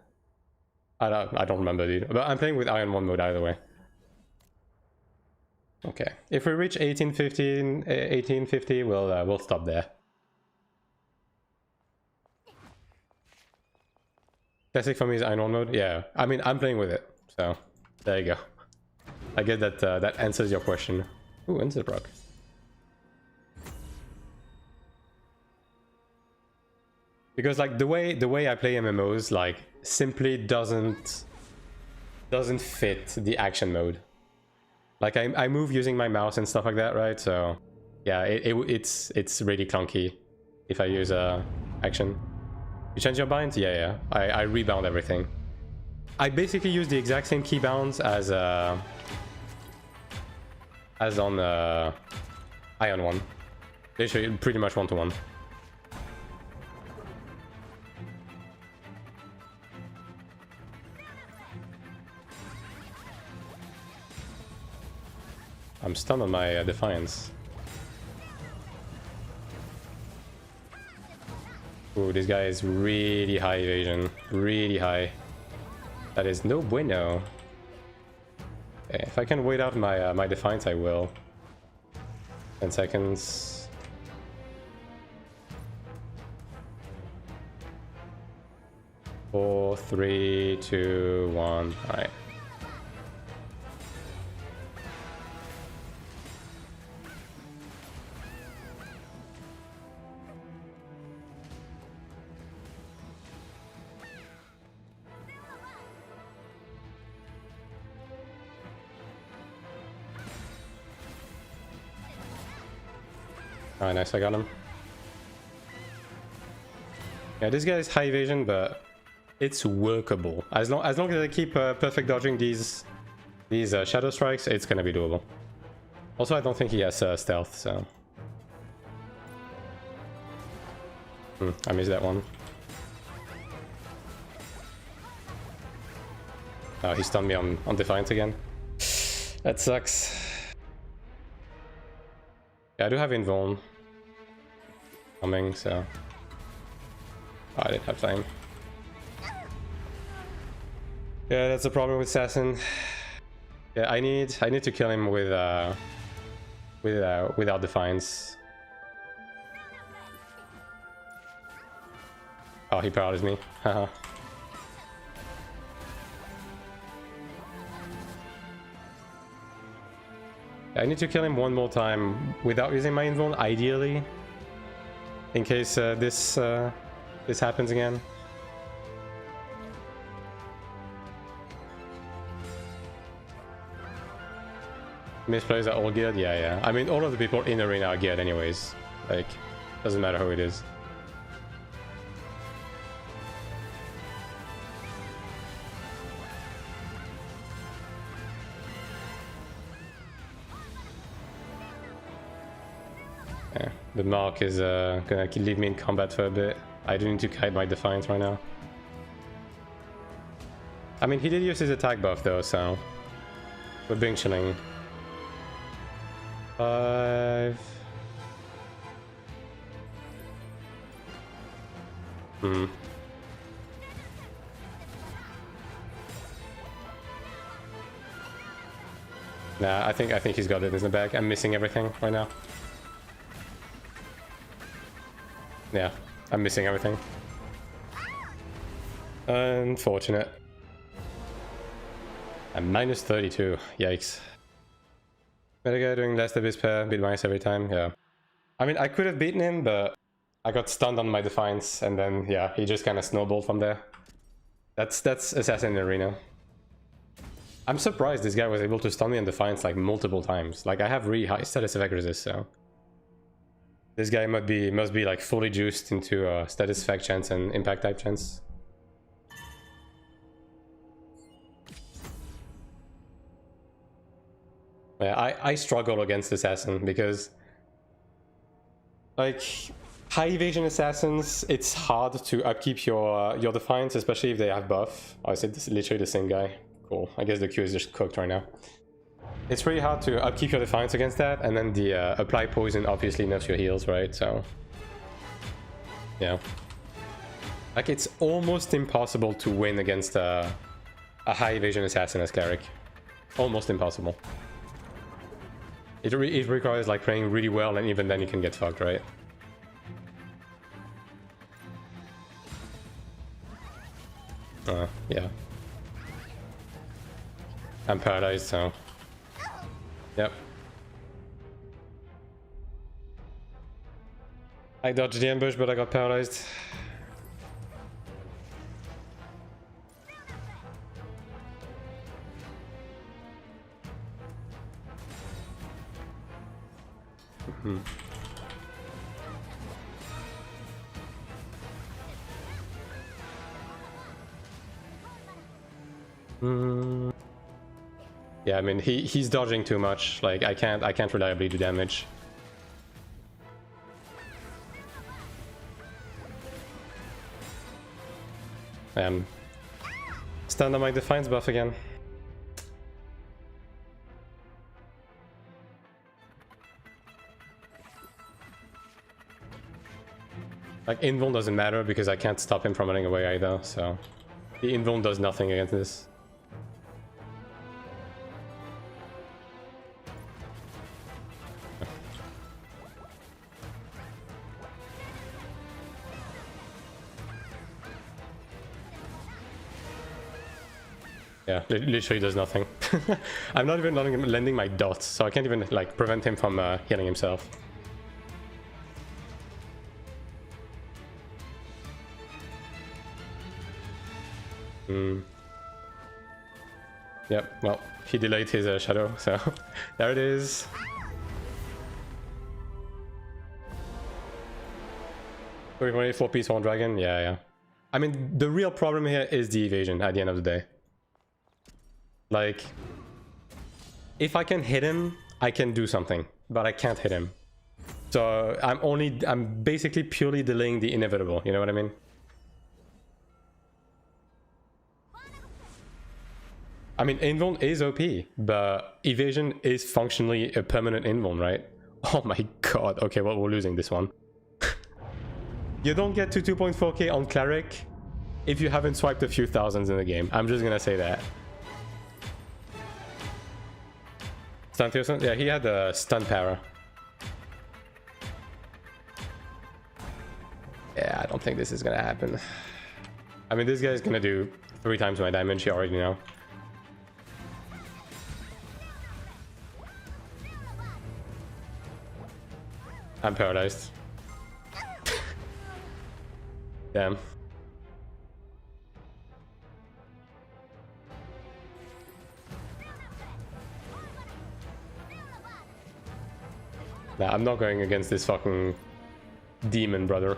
I don't remember, dude. But I'm playing with Iron 1 mode either way. Okay. If we reach 1850, we'll stop there. Classic for me is Iron 1 mode? Yeah. I mean, I'm playing with it. So, there you go. I guess that that answers your question. Ooh, instant proc. Because like the way I play MMOs like simply doesn't fit the action mode. Like I move using my mouse and stuff like that, right? So yeah, it's really clunky if I use action. You change your bind? Yeah. I rebound everything. I basically use the exact same key bounds as on Iron 1. Literally pretty much 1-to-1. I'm stunned on my Defiance. Ooh, this guy is really high evasion. Really high. That is no bueno. Okay, if I can wait out my my Defiance, I will. 10 seconds. Four, 3, 2, 1. All right. Oh, nice, I got him. Yeah, this guy is high evasion, but it's workable. As long as I keep perfect dodging these shadow strikes, it's gonna be doable. Also, I don't think he has stealth, so... I missed that one. Oh, he stunned me on Defiance again. That sucks. Yeah, I do have Invuln coming, so... Oh, I didn't have time. Yeah, that's the problem with Assassin. Yeah, I need to kill him without Defiance. Oh, he paralyzed me. Haha. I need to kill him one more time without using my Invuln, ideally, in case this happens again. Misplays are all geared? Yeah. I mean, all of the people in the arena are geared anyways. Like, doesn't matter who it is. Yeah, the mark is gonna leave me in combat for a bit. I do need to hide my Defiance right now. I mean, he did use his attack buff though, so we're being chilling. 5. Nah, I think he's got it in the bag. I'm missing everything right now. Yeah, I'm missing everything. Unfortunate. I'm minus 32. Yikes. Better guy doing less Abyss pair, beat minus every time. Yeah. I mean, I could have beaten him, but I got stunned on my Defiance, and then, yeah, he just kind of snowballed from there. That's Assassin in Arena. I'm surprised this guy was able to stun me in Defiance like multiple times. Like, I have really high status effect resist, so this guy must be like fully juiced into status effect chance and impact type chance. Yeah, I struggle against Assassin because, like, high evasion assassins, it's hard to upkeep your Defiance, especially if they have buff. Oh, is it literally the same guy? Cool. I guess the queue is just cooked right now. It's really hard to upkeep your Defiance against that, and then the apply poison obviously nerfs your heals, right? So, yeah. Like, it's almost impossible to win against a high evasion assassin as Cleric. Almost impossible. It requires like playing really well, and even then you can get fucked, right? Yeah. I'm paralyzed, so... Yep. I dodged the ambush, but I got paralyzed. Yeah, I mean he's dodging too much. Like I can't reliably do damage. Stand on my Defiance buff again. Like invuln doesn't matter because I can't stop him from running away either, so the invuln does nothing against this. Yeah, literally does nothing. I'm not even lending my dots, so I can't even like prevent him from healing himself. Yep, well, he delayed his shadow, so there it is. We're going 4-piece Horn Dragon? Yeah. I mean, the real problem here is the evasion at the end of the day. Like, if I can hit him, I can do something, but I can't hit him. So I'm basically purely delaying the inevitable, you know what I mean? I mean, invuln is OP, but evasion is functionally a permanent invuln, right? Oh my god, okay, well, we're losing this one. You don't get to 2.4k on Cleric if you haven't swiped a few thousands in the game. I'm just gonna say that. Stun Theoson? Yeah, he had a stun para. Yeah, I don't think this is gonna happen. I mean, this guy's gonna do 3 times my damage, you already know. I'm paralyzed. Damn. Nah, I'm not going against this fucking demon, brother.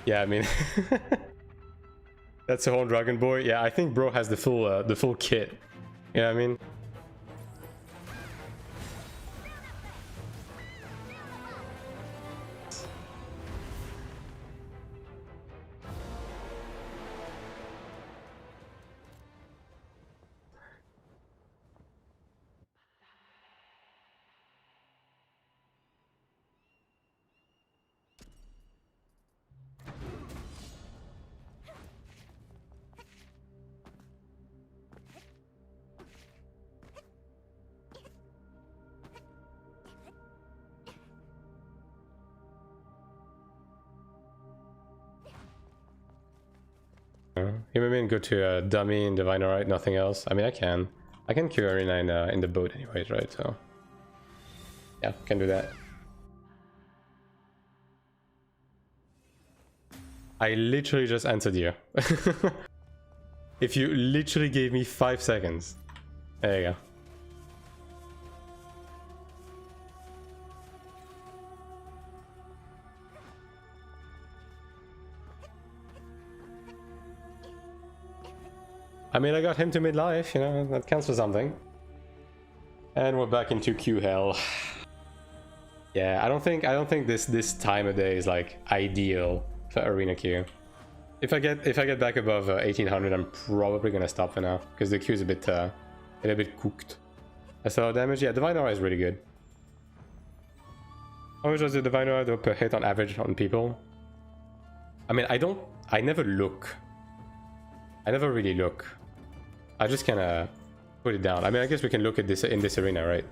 Yeah, I mean, that's a whole dragon boy. Yeah, I think bro has the full kit. You know what I mean? You maybe go to Dummy and Divine Right, nothing else. I mean, I can queue Arena in the boat anyways, right? So yeah, can do that. I literally just answered you. If you literally gave me 5 seconds. There you go. I mean, I got him to midlife, you know, that counts for something. And we're back into queue hell. Yeah, I don't think this time of day is like ideal for arena queue. If I get back above 1800, I'm probably gonna stop for now because the queue is a bit cooked. So damage, yeah, Divine Aura is really good. How much does the Divine Aura do per hit on average on people? I mean, I never look. I never really look. I just kind of put it down. I mean, I guess we can look at this in this arena, right?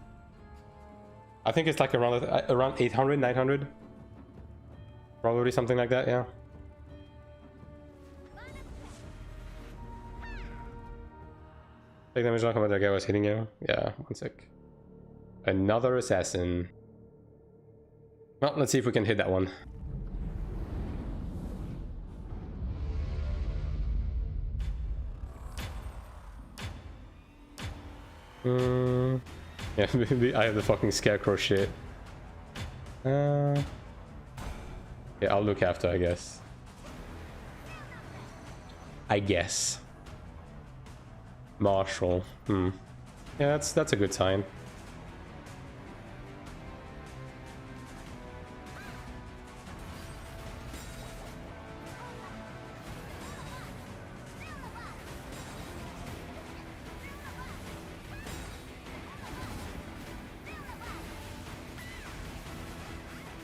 I think it's like around 800, 900. Probably something like that, yeah. Take damage on combat, that guy was hitting you. Yeah, one sec. Another assassin. Well, let's see if we can hit that one. Yeah, maybe I have the fucking scarecrow shit. Yeah, I'll look after, I guess. Marshall. Yeah, that's a good sign.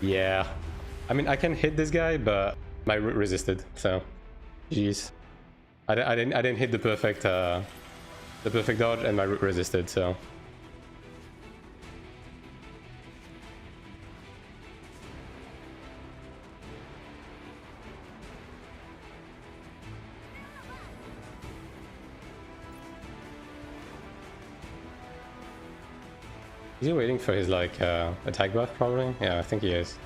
Yeah, I mean, I can hit this guy, but my root resisted, so jeez. I didn't hit the perfect dodge, and my root resisted, so. Is he waiting for his like attack buff probably? Yeah, I think he is.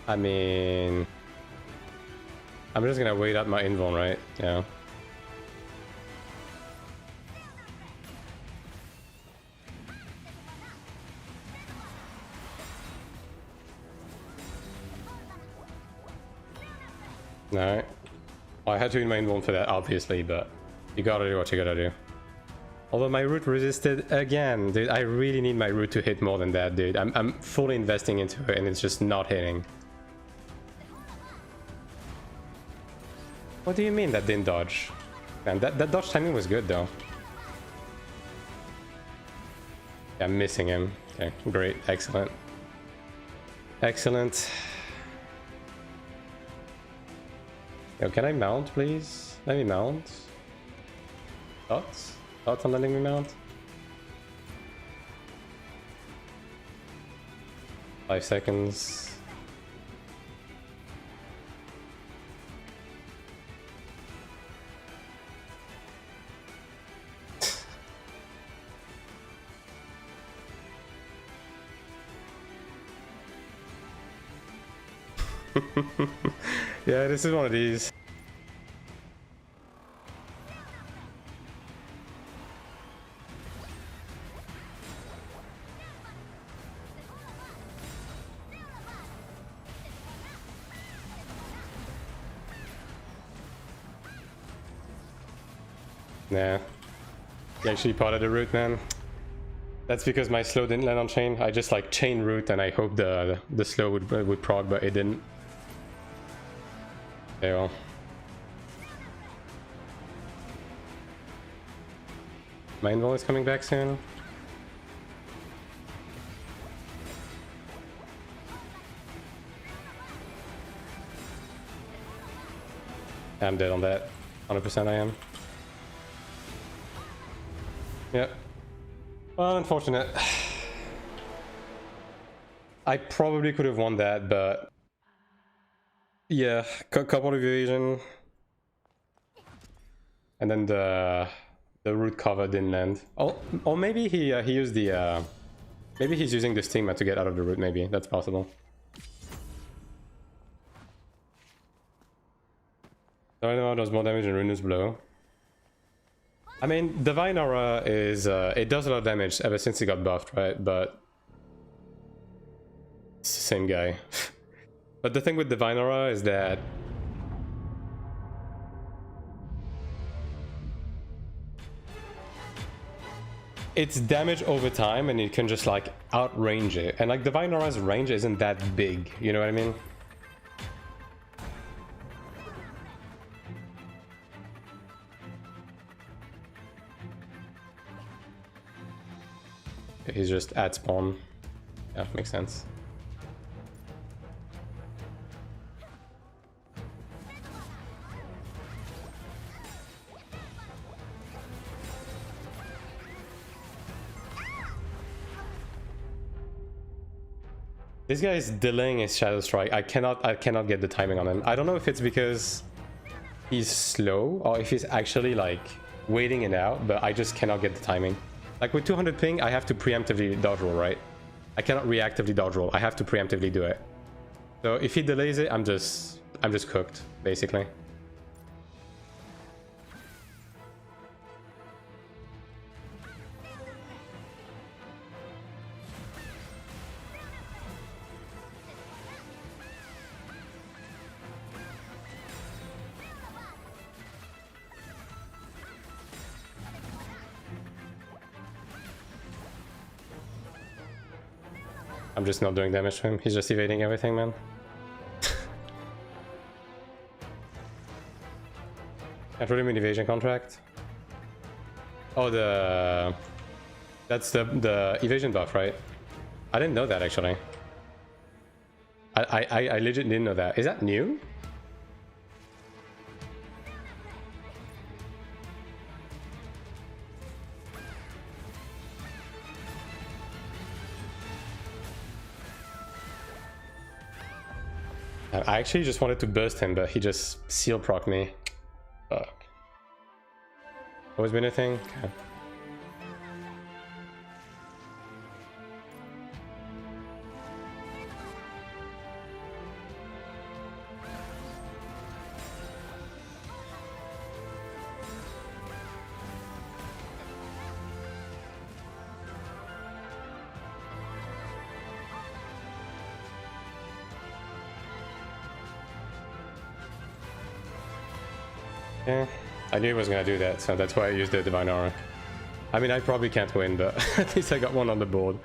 I mean, I'm just gonna wait out my invuln, right? Yeah. Alright. Well, I had to in my invuln for that, obviously, but you gotta do what you gotta do. Although my root resisted again, dude. I really need my root to hit more than that, dude. I'm fully investing into it, and it's just not hitting. What do you mean that didn't dodge? Man, that dodge timing was good, though. Yeah, I'm missing him. Okay, great. Excellent. Excellent. Yo, can I mount, please? Let me mount. Thoughts? Thoughts on letting me mount? 5 seconds. Yeah, this is one of these. Nah. You actually potted the root, man. That's because my slow didn't land on chain. I just like chain root and I hoped the slow would prog, but it didn't. Okay, well. My invuln is coming back soon. I'm dead on that. 100% I am. Yep. Well, unfortunate. I probably could have won that, but yeah, couple of evasion, and then the root cover didn't land. Oh, or maybe he used the maybe he's using the stigma to get out of the root. Maybe that's possible. Divine Aura does more damage than Ruinous Blow. I mean, Divine Aura is it does a lot of damage ever since it got buffed, right? But it's the same guy. But the thing with Divine Aura is that it's damage over time, and you can just like outrange it. And like Divine Aura's range isn't that big, you know what I mean? He's just at spawn. Yeah, makes sense. This guy is delaying his Shadow Strike. I cannot get the timing on him. I don't know if it's because he's slow or if he's actually like waiting it out, but I just cannot get the timing. Like with 200 ping, I have to preemptively dodge roll, right? I cannot reactively dodge roll. I have to preemptively do it. So if he delays it, I'm just cooked, basically. I'm just not doing damage to him. He's just evading everything, man. Can't really mean evasion contract. Oh, that's the evasion buff, right? I didn't know that actually. I legit didn't know that. Is that new? I actually just wanted to burst him, but he just seal proc me. Fuck. Always been a thing? Okay. Yeah, I knew he was gonna do that, so that's why I used the Divine Aura. I mean, I probably can't win, but at least I got one on the board.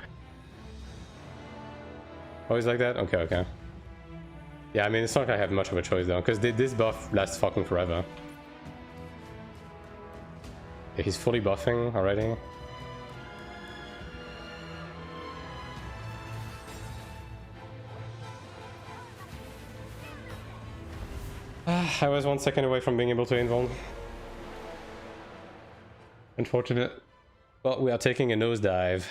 Always like that? Okay, okay. Yeah, I mean, it's not like I have much of a choice though, because this buff lasts fucking forever. Yeah, he's fully buffing already. I was 1 second away from being able to invuln. Unfortunate. But we are taking a nosedive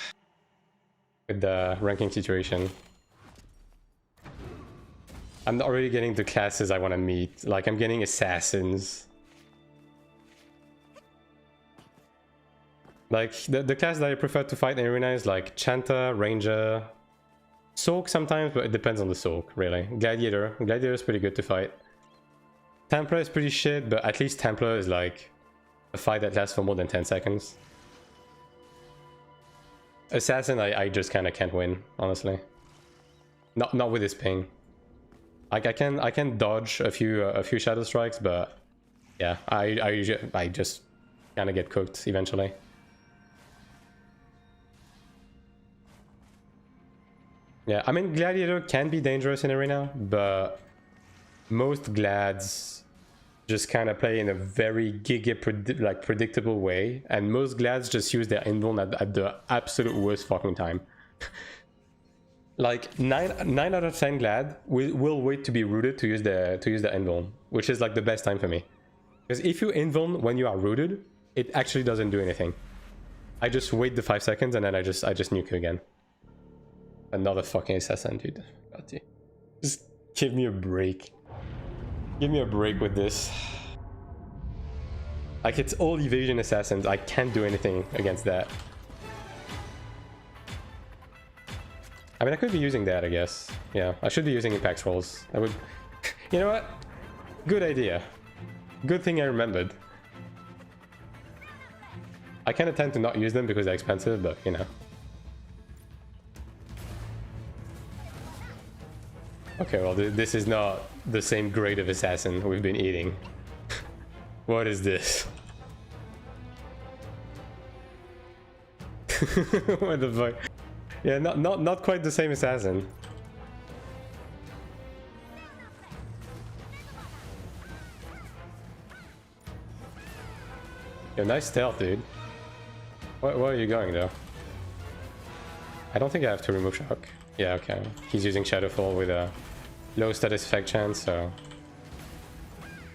with the ranking situation. I'm not really getting the classes I want to meet. Like, I'm getting assassins. Like, the class that I prefer to fight in arena is like Chanta, Ranger, Soak sometimes, but it depends on the Soak, really. Gladiator. Gladiator is pretty good to fight. Templar is pretty shit, but at least Templar is like a fight that lasts for more than 10 seconds. Assassin, I just kind of can't win, honestly. Not with this ping. Like I can dodge a few shadow strikes, but yeah, I just kind of get cooked eventually. Yeah, I mean Gladiator can be dangerous in arena, but most glads just kind of play in a very predictable way, and most glads just use their invuln at the absolute worst fucking time. Like 9 out of 10 glad will wait to be rooted to use the invuln, which is like the best time for me. Because if you invuln when you are rooted, it actually doesn't do anything. I just wait the 5 seconds and then I just nuke again. Another fucking assassin, dude. God, dude. Just give me a break. Give me a break with this. Like, it's all evasion assassins. I can't do anything against that. I mean, I could be using that, I guess. Yeah, I should be using impact rolls. I would... You know what? Good idea. Good thing I remembered. I kind of tend to not use them because they're expensive, but, you know. Okay, well, this is not the same grade of assassin we've been eating. What is this? What the fuck? Yeah, not quite the same assassin. Yo, nice stealth, dude. Where are you going, though? I don't think I have to remove shock. Yeah, okay. He's using Shadowfall with a low status effect chance, so...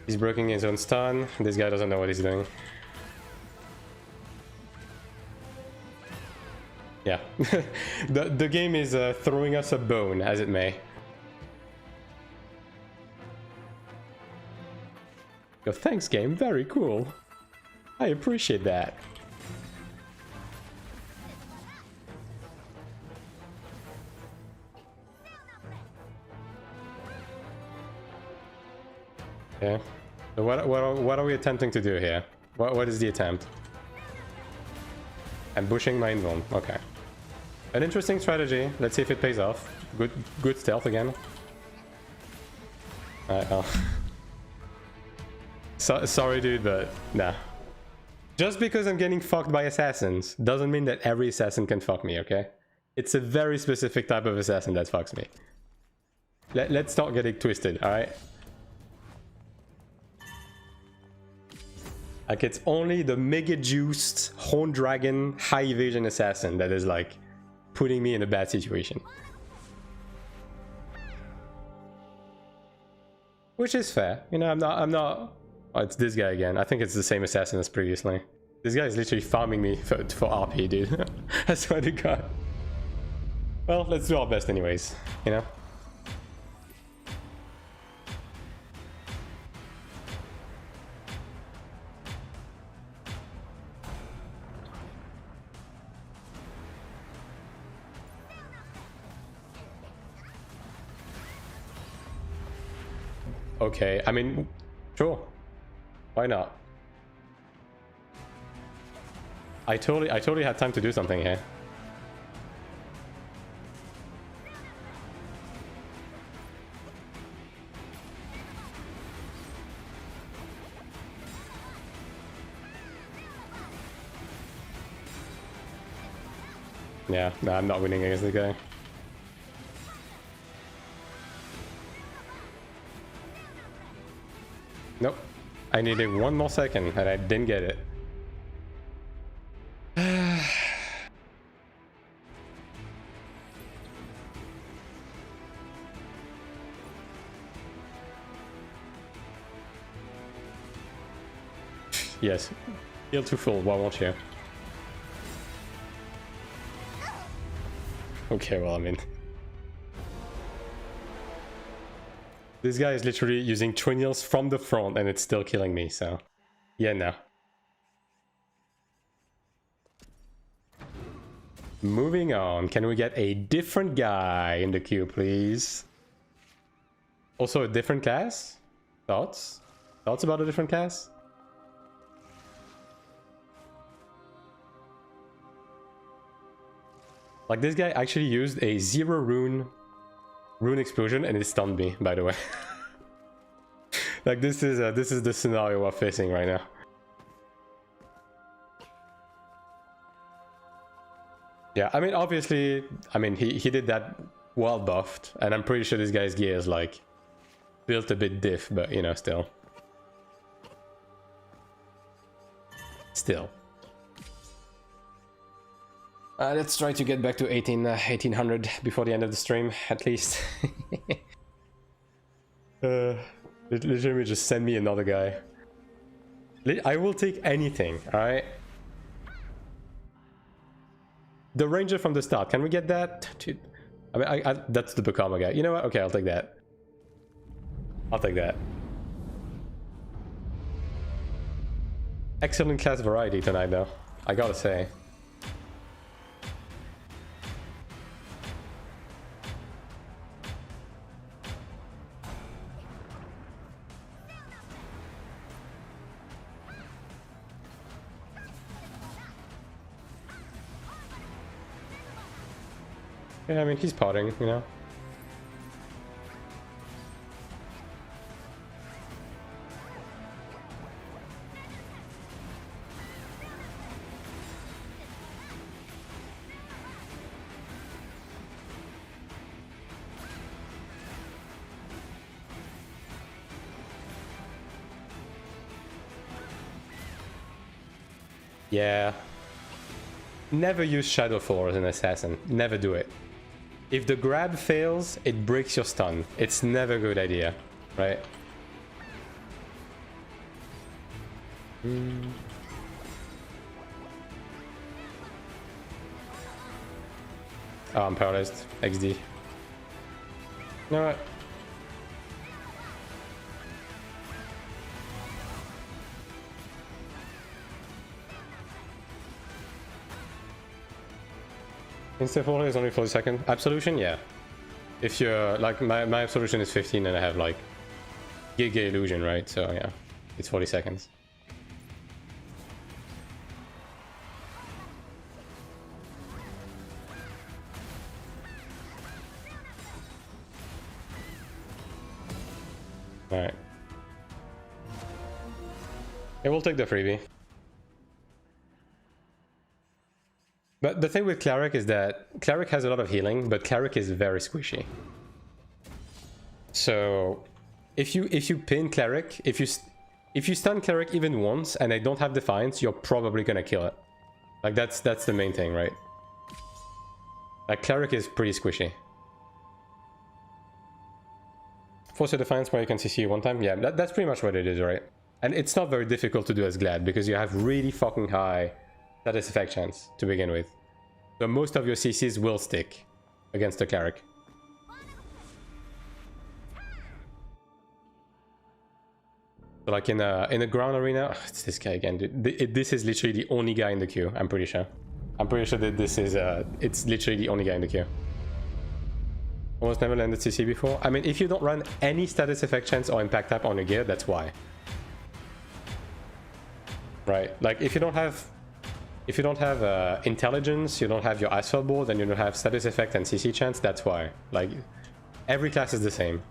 He's breaking his own stun. This guy doesn't know what he's doing. Yeah. the game is throwing us a bone, as it may. Yo, thanks, game. Very cool. I appreciate that. Yeah. So what are we attempting to do here? What is the attempt? I'm bushing my invuln. Okay. An interesting strategy. Let's see if it pays off. Good stealth again. Alright, well. Sorry, dude, but nah. Just because I'm getting fucked by assassins doesn't mean that every assassin can fuck me, okay? It's a very specific type of assassin that fucks me. Let's not get it twisted, alright? Like, it's only the mega juiced Horned Dragon high evasion assassin that is like putting me in a bad situation. Which is fair. You know, I'm not... Oh, it's this guy again. I think it's the same assassin as previously. This guy is literally farming me for RP, dude. I swear to God. Well, let's do our best anyways, you know? Okay, I mean, sure. Why not? I totally had time to do something here. Yeah, no, I'm not winning against the guy. Nope. I needed one more second and I didn't get it. Yes. Heal to full, why won't you? Okay, well, I mean... This guy is literally using Trinials from the front and it's still killing me, so... Yeah, no. Moving on, can we get a different guy in the queue, please? Also a different class? Thoughts? Thoughts about a different class? Like, this guy actually used a 0 rune explosion and it stunned me, by the way. Like, this is the scenario we're facing right now. Yeah, I mean, obviously, I mean, he did that well buffed, and I'm pretty sure this guy's gear is like built a bit diff, but you know, still. Let's try to get back to 1800 before the end of the stream, at least. Literally just send me another guy. I will take anything, alright? The ranger from the start. Can we get that? Dude. I mean, that's the Bakama guy. You know what? Okay, I'll take that. I'll take that. Excellent class variety tonight, though. I gotta say. Yeah, I mean, he's potting, you know? Yeah. Never use Shadowfall as an assassin. Never do it. If the grab fails, it breaks your stun. It's never a good idea, right? Oh, I'm paralyzed. XD. You know what? Instant falling is only 40 seconds. Absolution, yeah. If you're like my absolution is 15 and I have like Giga Illusion, right? So yeah, it's 40 seconds. Alright. Yeah, we'll take the freebie. But the thing with Cleric is that Cleric has a lot of healing, but Cleric is very squishy. So if you pin Cleric, if you stun Cleric even once and they don't have Defiance, you're probably gonna kill it. Like that's the main thing, right? Like Cleric is pretty squishy. Force a Defiance where you can CC one time? Yeah, that's pretty much what it is, right? And it's not very difficult to do as Glad because you have really fucking high status effect chance to begin with. So most of your CCs will stick against the Cleric. So like in a ground arena, it's this guy again, dude. This is literally the only guy in the queue, I'm pretty sure. I'm pretty sure that this is, it's literally the only guy in the queue. Almost never landed CC before. I mean, if you don't run any status effect chance or impact type on your gear, that's why. Right, like if you don't have intelligence, you don't have your asphalt board, and you don't have status effect and CC chance, that's why. Like, every class is the same.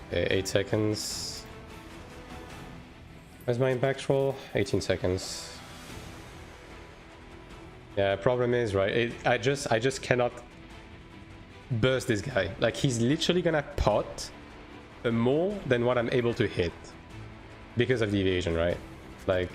Okay, 8 seconds. Where's my impact roll? 18 seconds. Yeah, problem is, right, I just cannot burst this guy. Like, he's literally gonna pot more than what I'm able to hit because of the evasion, right? Like,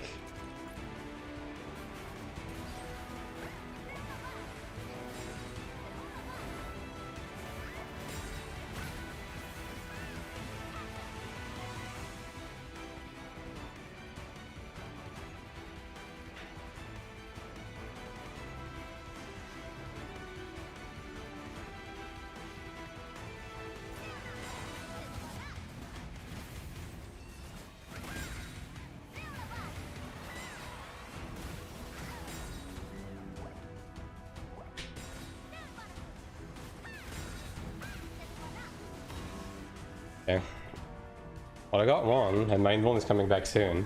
okay. Well, I got one, and my one is coming back soon.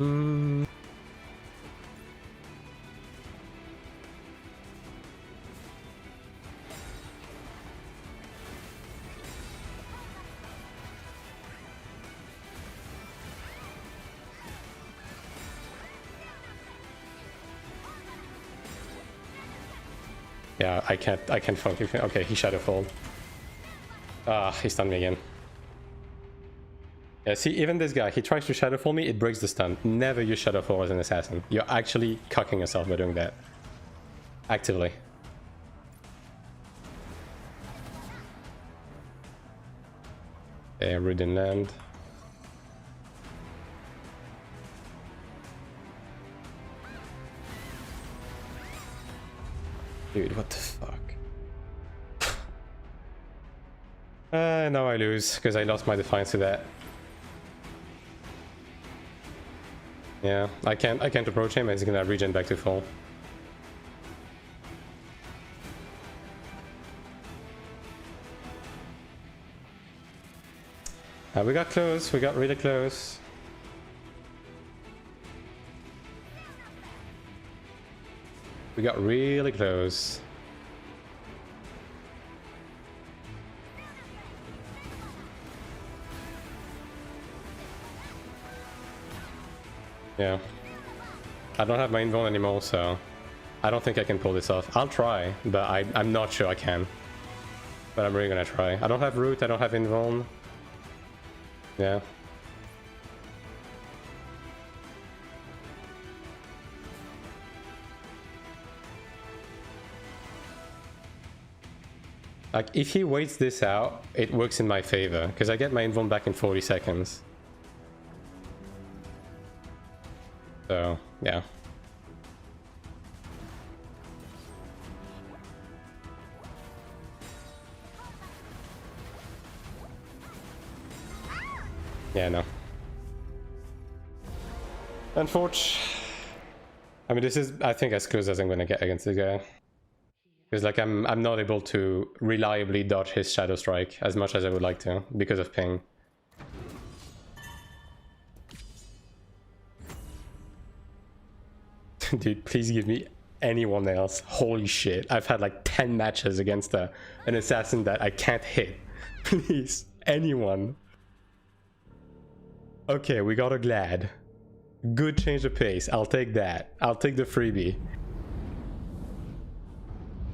Hmm. Yeah, I can't funky. Okay, he Shadowfall. Ah, he stunned me again. Yeah, see, even this guy, he tries to Shadowfall me, it breaks the stun. Never use Shadowfall as an assassin. You're actually cucking yourself by doing that. Actively. Okay, Root in land. Dude, what the fuck? Now I lose, because I lost my defiance to that. Yeah, I can't approach him, and he's gonna regen back to full. We got close, we got really close. We got really close. Yeah. I don't have my invuln anymore, so I don't think I can pull this off. I'll try, but I'm not sure I can. But I'm really gonna try. I don't have root, I don't have invuln. Yeah. Like, if he waits this out, it works in my favor, because I get my invuln back in 40 seconds. So, yeah. Yeah, no. Unfortunately. I mean, this is, I think, as close as I'm gonna get against this guy. Because, like, I'm not able to reliably dodge his Shadow Strike as much as I would like to, because of ping. Dude, please give me anyone else. Holy shit. I've had like 10 matches against an assassin that I can't hit. Please, anyone. Okay, we got a Glad. Good change of pace. I'll take that. I'll take the freebie.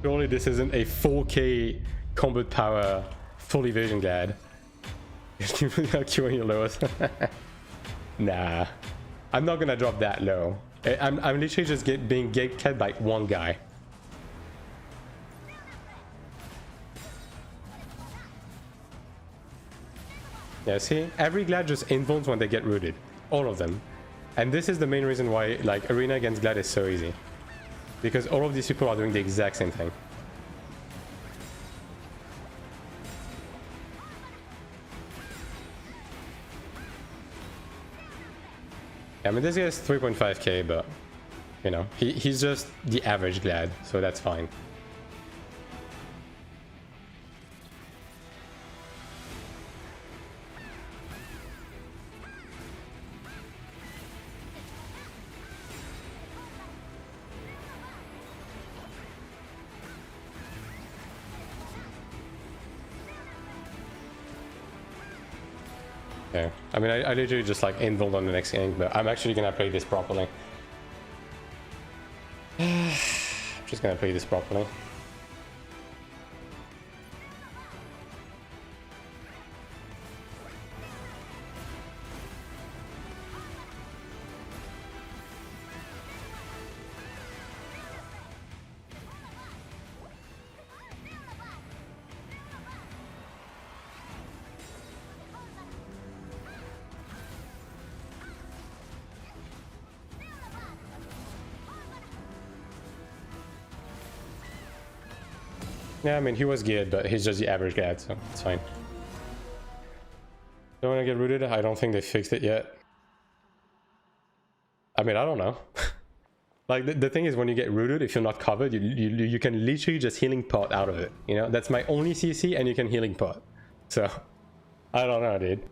Surely this isn't a 4k combat power full evasion Glad. Queuing your lowest. Nah. I'm not gonna drop that low. I'm literally just being gatekept by one guy. Yeah, see? Every Glad just invulns when they get rooted. All of them. And this is the main reason why, like, Arena against Glad is so easy. Because all of these people are doing the exact same thing. I mean, this guy is 3.5k, but, you know, he's just the average Glad, so that's fine. Okay. I mean, I literally just like invuln on the next game, but I'm actually gonna play this properly. Just gonna play this properly. Yeah, I mean, he was good, but he's just the average guy, so it's fine. Don't want to get rooted? I don't think they fixed it yet. I mean, I don't know. Like, the thing is, when you get rooted, if you're not covered, you can literally just healing pot out of it. You know, that's my only CC, and you can healing pot. So, I don't know, dude.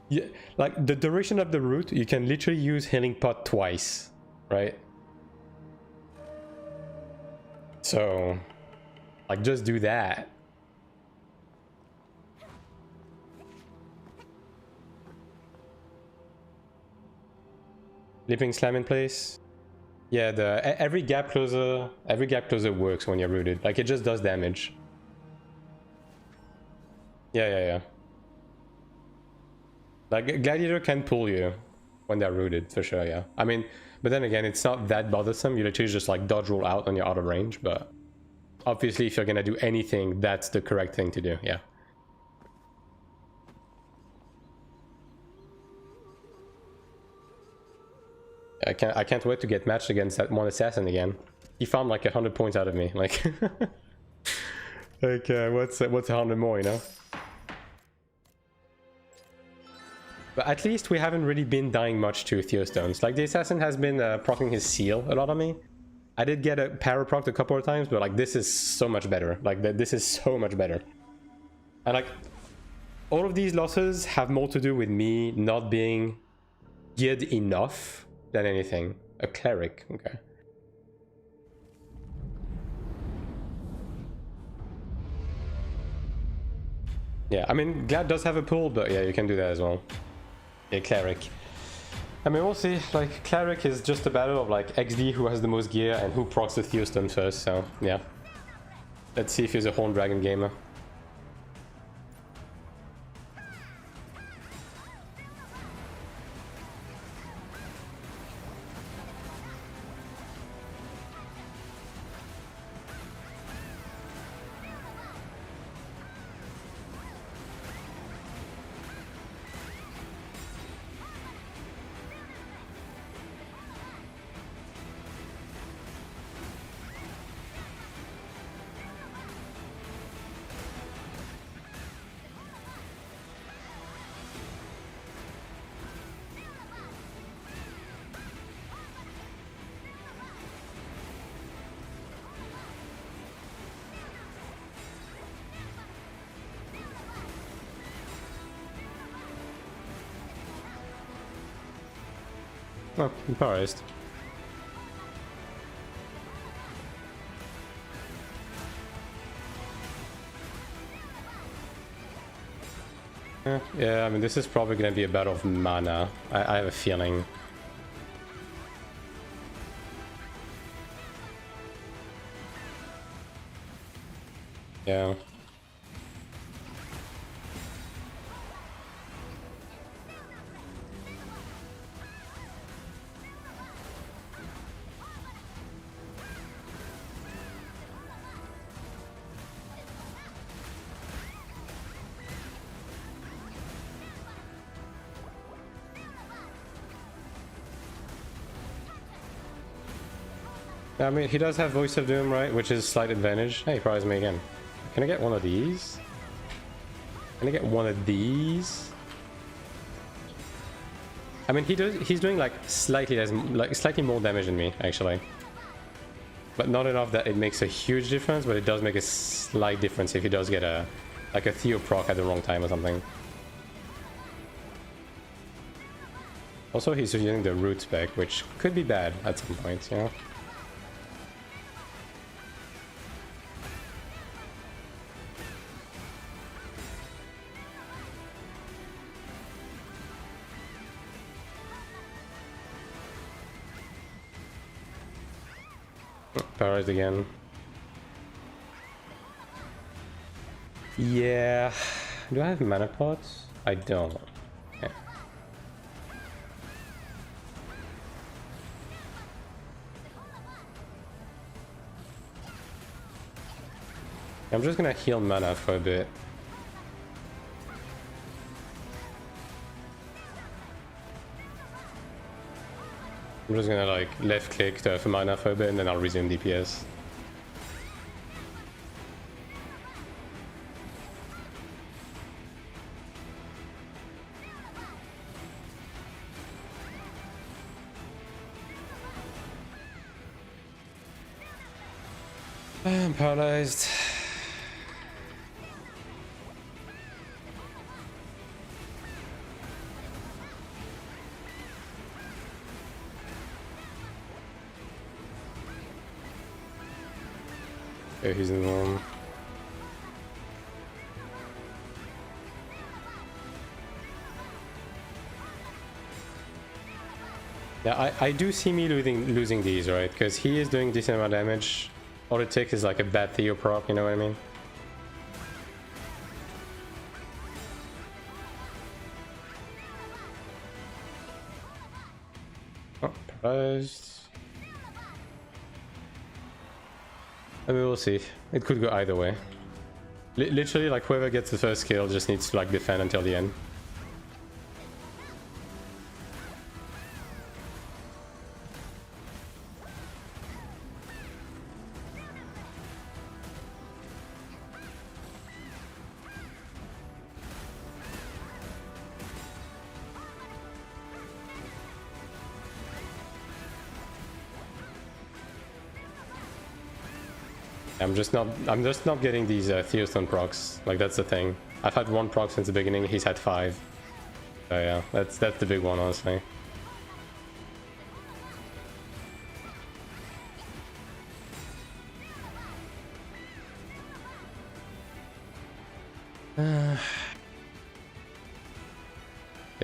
Yeah, like the duration of the route, you can literally use healing pot twice, right? So, like, just do that. Leaping slam in place. Yeah, every gap closer works when you're rooted. Like, it just does damage. Yeah. Like, Gladiator can pull you when they're rooted, for sure, yeah. I mean, but then again, it's not that bothersome. You literally just, like, dodge roll out when you're out of range, but obviously, if you're gonna do anything, that's the correct thing to do, yeah. I can't wait to get matched against that one assassin again. He found like 100 points out of me, like... like, what's 100 more, you know? But at least we haven't really been dying much to Theostones. Like, the assassin has been proccing his seal a lot on me. I did get a power proc a couple of times, but like, this is so much better. Like, this is so much better. And like, all of these losses have more to do with me not being geared enough than anything. A cleric, okay. Yeah, I mean, Glad does have a pull, but yeah, you can do that as well. Yeah, cleric. I mean, we'll see. Like, cleric is just a battle of like XD who has the most gear and who procs the Theostone first, so yeah. Let's see if he's a Horn Dragon gamer. Oh, I'm paralyzed. Yeah, I mean, this is probably going to be a battle of mana. I have a feeling. Yeah. I mean, he does have Voice of Doom, right? Which is slight advantage. Hey, prize me again. Can I get one of these? Can I get one of these? I mean, he's doing like slightly more damage than me, actually. But not enough that it makes a huge difference, but it does make a slight difference if he does get a Theo proc at the wrong time or something. Also, he's using the root spec, which could be bad at some point, you know? Paralyzed again. Yeah. Do I have mana pots? I don't. Okay. I'm just gonna heal mana for a bit. I'm just gonna like left click for mana for a bit and then I'll resume DPS. I'm paralyzed. Okay, he's in one. Yeah, I do see me losing these, right? Because he is doing decent amount of damage. All it takes is like a bad Theo proc, you know what I mean? Oh, paralyzed. I mean, we'll see. It could go either way. Literally, like, whoever gets the first kill just needs to, like, defend until the end. I'm just not getting these Theostone procs. Like, that's the thing. I've had one proc since the beginning, he's had 5. So yeah, that's the big one, honestly.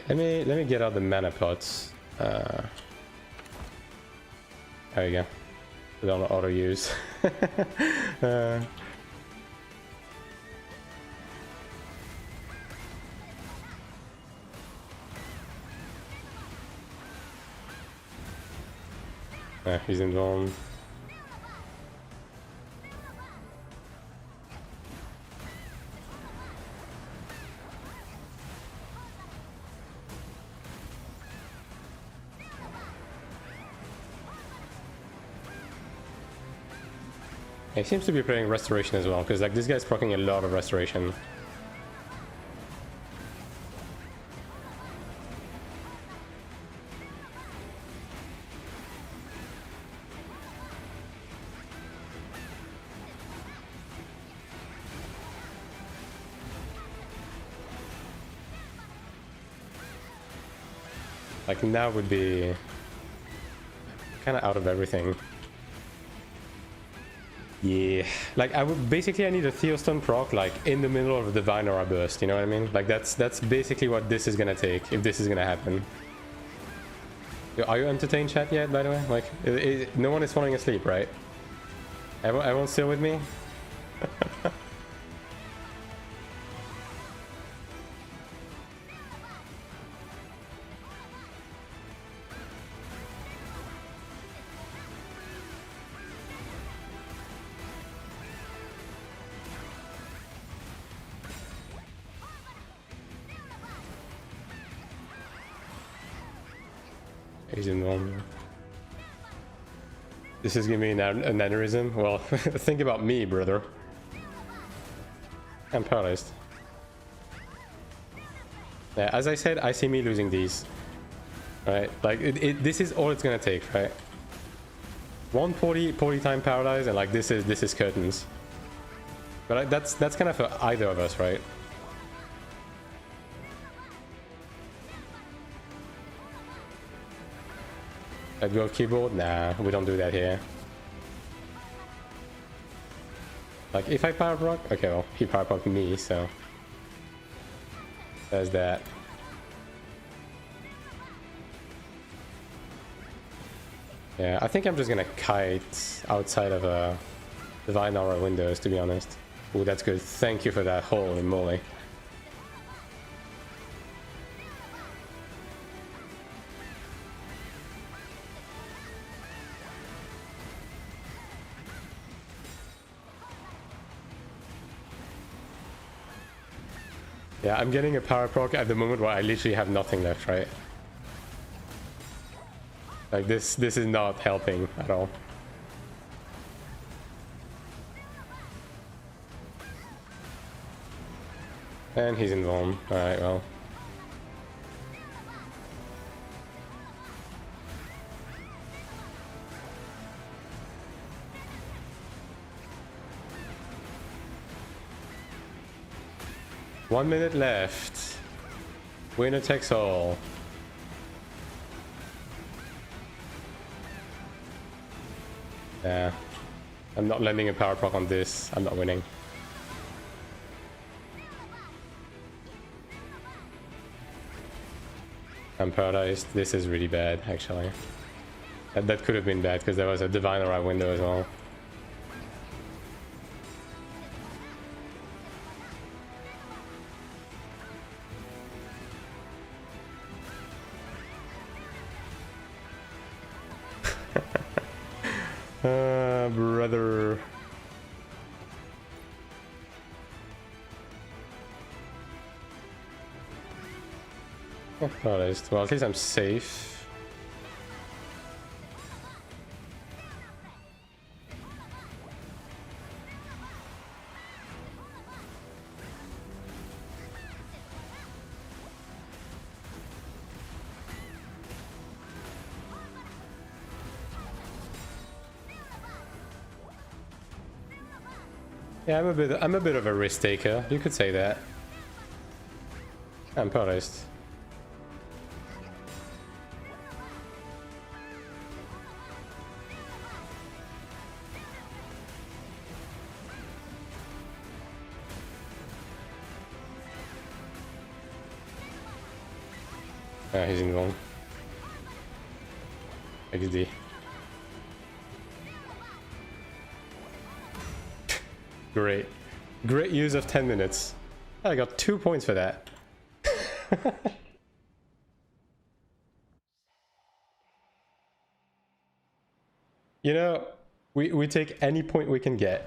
Let me get out the mana pots. There you go. We don't auto use. He's involved. He seems to be playing restoration as well, because like this guy's proccing a lot of restoration. Like now would be kind of out of everything. Yeah, like I would basically I need a Theostone proc like in the middle of the Divine Aura burst, you know what I mean? Like that's basically what this is gonna take if this is gonna happen. Yo, are you entertained, chat, yet, by the way? Like, no one is falling asleep, right? Everyone's still with me? He's in one. This is giving me an aneurysm. Well, think about me, brother. I'm paralyzed. Yeah, as I said, I see me losing these. Right? Like, this is all it's gonna take, right? 140 time paralyzed, and like this is curtains. But that's kind of for either of us, right? Let go of keyboard? Nah, we don't do that here. Like, if I power proc? Okay, well, he power proc me, so... There's that. Yeah, I think I'm just gonna kite outside of Divine Aura windows, to be honest. Ooh, that's good. Thank you for that, holy moly. Yeah, I'm getting a power proc at the moment where I literally have nothing left, right? Like this is not helping at all. And he's involved. Alright, well. One minute left. Winner takes all. Yeah. I'm not landing a power proc on this. I'm not winning. I'm paralyzed. This is really bad, actually. That could have been bad because there was a Divine Aura window as well. Brother. Oh, paralyzed. Well, at least I'm safe. Yeah, I'm a bit of a risk taker. You could say that. I'm paralyzed. Ah, he's in wrong. XD. Great. Great use of 10 minutes. I got 2 points for that. You know, we take any point we can get.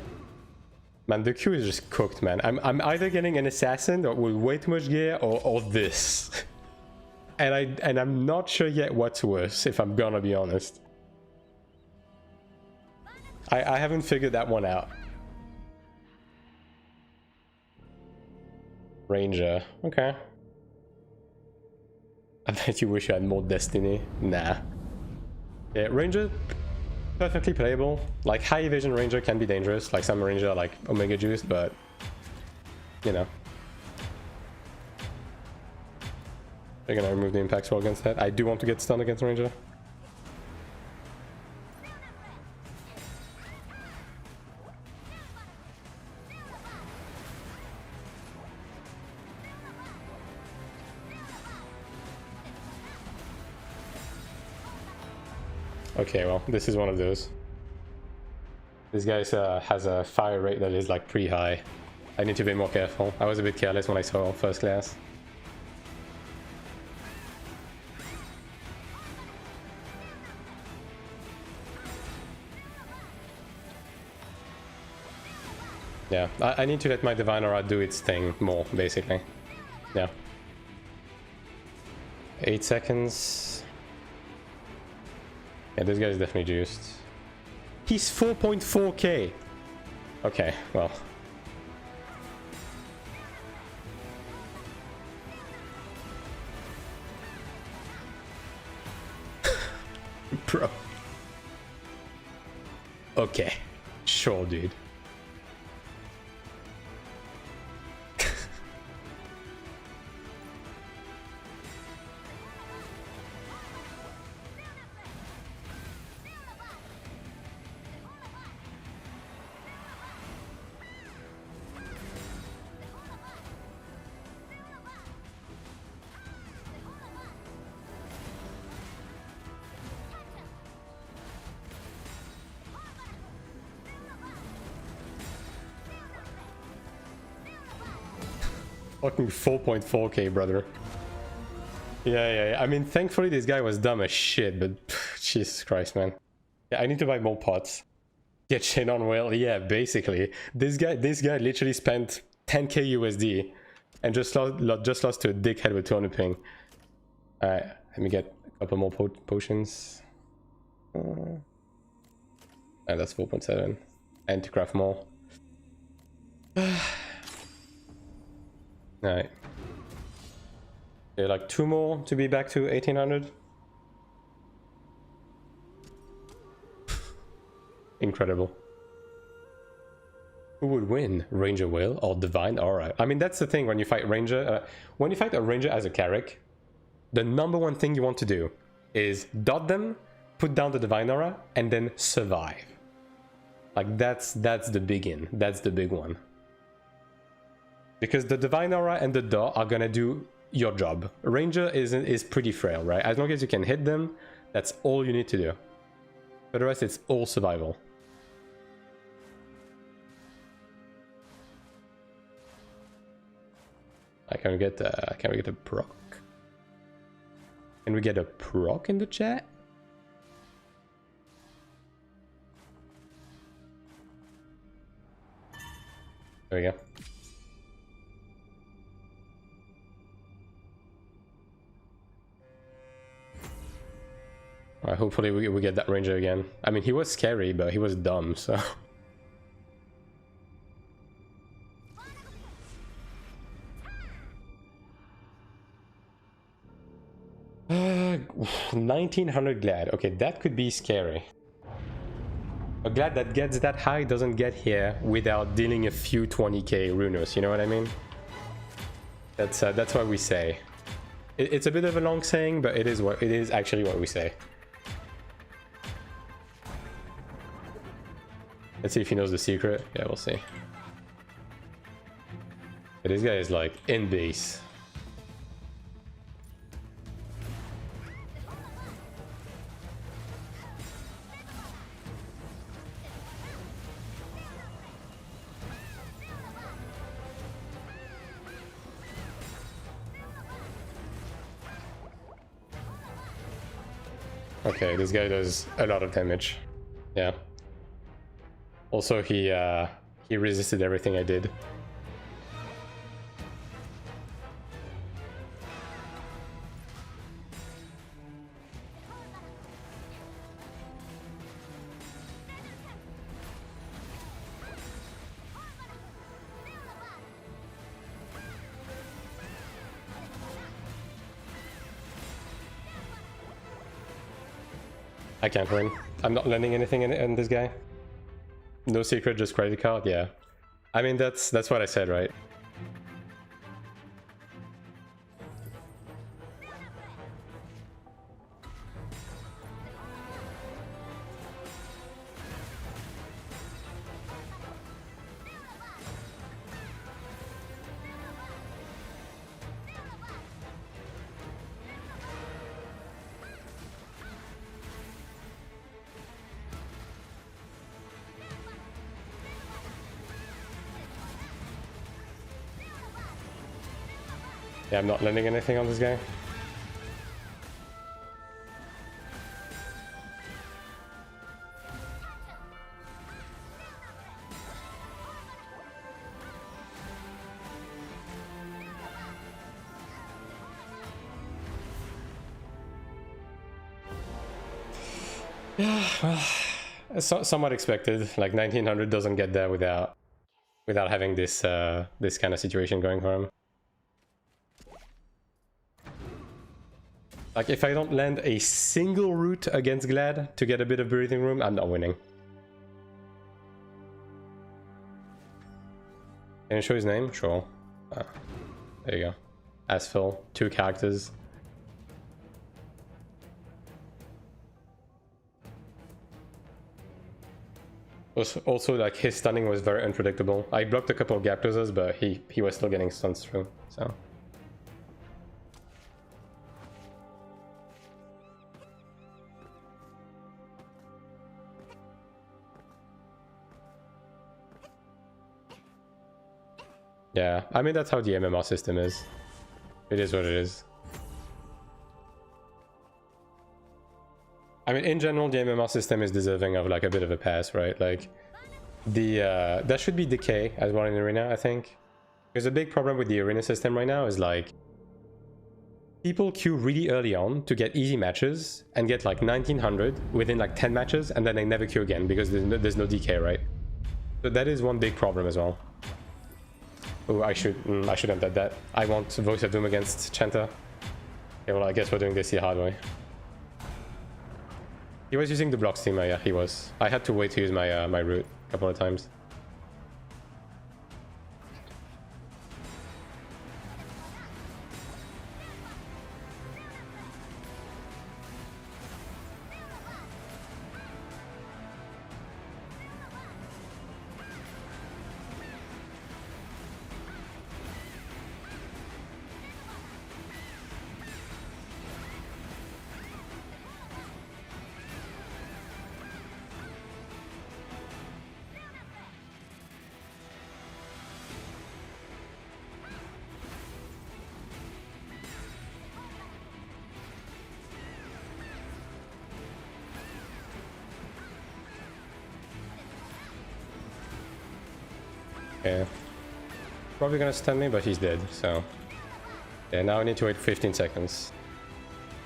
Man, the queue is just cooked, man. I'm either getting an assassin or with way too much gear or this. And I'm not sure yet what's worse, if I'm gonna be honest. I haven't figured that one out. Ranger, okay. I bet you wish you had more destiny. Nah. Yeah, Ranger, perfectly playable. Like, high evasion Ranger can be dangerous. Like, some Ranger are like Omega juiced, but you know. They're gonna remove the impact roll against that. I do want to get stunned against Ranger. Okay, well, this is one of those. This guy has a fire rate that is like pretty high. I need to be more careful. I was a bit careless when I saw first class. Yeah, I need to let my Divine Aura do its thing more, basically. Yeah. 8 seconds. Yeah, this guy's definitely juiced. He's 4.4k. Okay, well. Bro. Okay. Sure, dude. Fucking 4.4k, brother. Yeah. I mean, thankfully this guy was dumb as shit, but pff, Jesus Christ, man. Yeah, I need to buy more pots. Get shit on whale. Yeah, basically. This guy literally spent 10k USD and just lost to a dickhead with 200 ping. Alright, let me get a couple more potions. And that's 4.7. And to craft more. Alright. Yeah, like 2 more to be back to 1800. Incredible. Who would win? Ranger Whale or Divine Aura? I mean, that's the thing when you fight Ranger. When you fight a Ranger as a Cleric, the #1 thing you want to do is dot them, put down the Divine Aura, and then survive. Like that's the begin. That's the big one. Because the Divine Aura and the Daw are gonna do your job. Ranger is pretty frail, right? As long as you can hit them, that's all you need to do. For the rest, it's all survival. Can we get a proc? Can we get a proc in the chat? There we go. Alright, hopefully we get that ranger again. I mean, he was scary, but he was dumb, so... 1900 glad. Okay, that could be scary. A glad that gets that high doesn't get here without dealing a few 20k runes, you know what I mean? That's what we say. It's a bit of a long saying, but it is actually what we say. Let's see if he knows the secret. Yeah, we'll see. But this guy is like in base. Okay, this guy does a lot of damage. Yeah. Also, he resisted everything I did. I can't win. I'm not landing anything in this guy. No secret, just credit card. Yeah, I mean that's what I said, right? Yeah, I'm not landing anything on this guy. Yeah, well, somewhat expected. Like 1900 doesn't get there without having this this kind of situation going for him. Like, if I don't land a single route against Glad to get a bit of breathing room, I'm not winning. Can you show his name? Sure. There you go. Asphil, 2 characters. Also, like, his stunning was very unpredictable. I blocked a couple of Gaptoses, but he was still getting stuns through, so... Yeah, I mean, that's how the MMR system is. It is what it is. I mean, in general, the MMR system is deserving of like a bit of a pass, right? Like, there should be decay as well in Arena, I think. Because a big problem with the Arena system right now is like, people queue really early on to get easy matches and get like 1900 within like 10 matches, and then they never queue again because there's no decay, right? So that is one big problem as well. Oh, I shouldn't have done that. I want Voice of Doom against Chanta. Okay, well, I guess we're doing this the hard way. He was using the block steam, yeah, he was. I had to wait to use my my root a couple of times. Okay. Probably gonna stun me, but he's dead, so... Yeah, now I need to wait 15 seconds.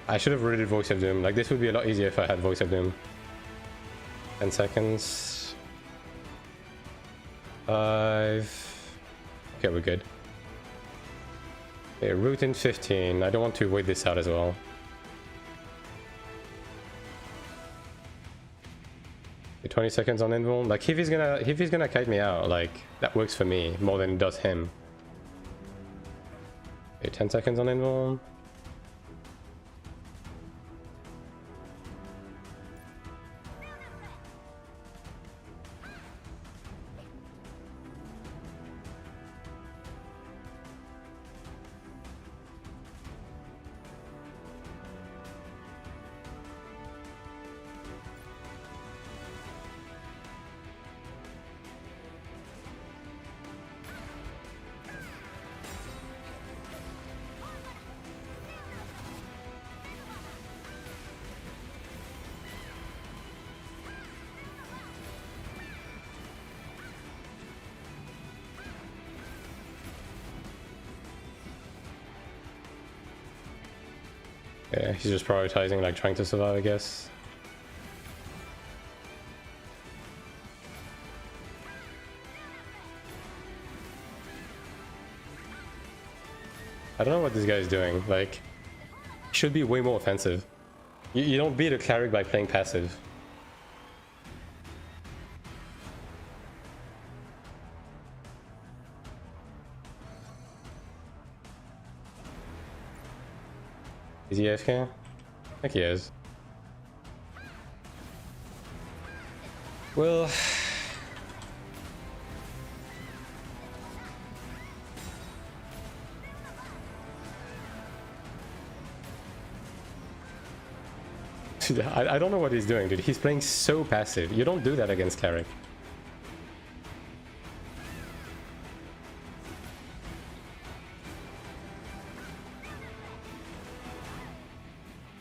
I should have read Voice of Doom. Like, this would be a lot easier if I had Voice of Doom. 10 seconds. 5... Okay, we're good. Okay, route in 15. I don't want to wait this out as well. Okay, 20 seconds on invuln. Like, if he's gonna kite me out, like, that works for me more than it does him. Okay, 10 seconds on invuln. Yeah, he's just prioritizing, like, trying to survive, I guess. I don't know what this guy is doing. Like, he should be way more offensive. You don't beat a cleric by playing passive. Is he AFK? I think he is. Well... I don't know what he's doing, dude. He's playing so passive. You don't do that against Cleric.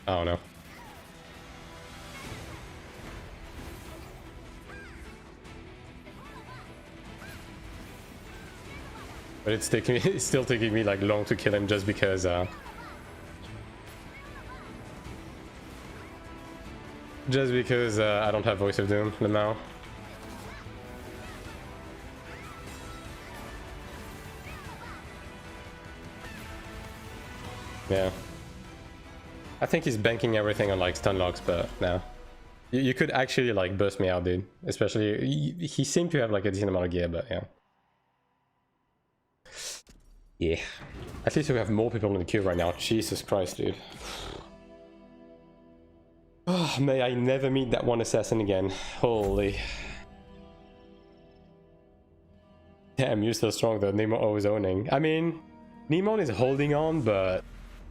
Oh no. But it's still taking me like long to kill him just because I don't have Voice of Doom now. Yeah. I think he's banking everything on like stun locks, but no. You could actually like burst me out, dude. Especially, he seemed to have like a decent amount of gear, but yeah. Yeah. At least we have more people in the queue right now. Jesus Christ, dude. Oh, may I never meet that one assassin again. Holy. Damn, you're still strong though. Nemo always owning. I mean, Nemon is holding on, but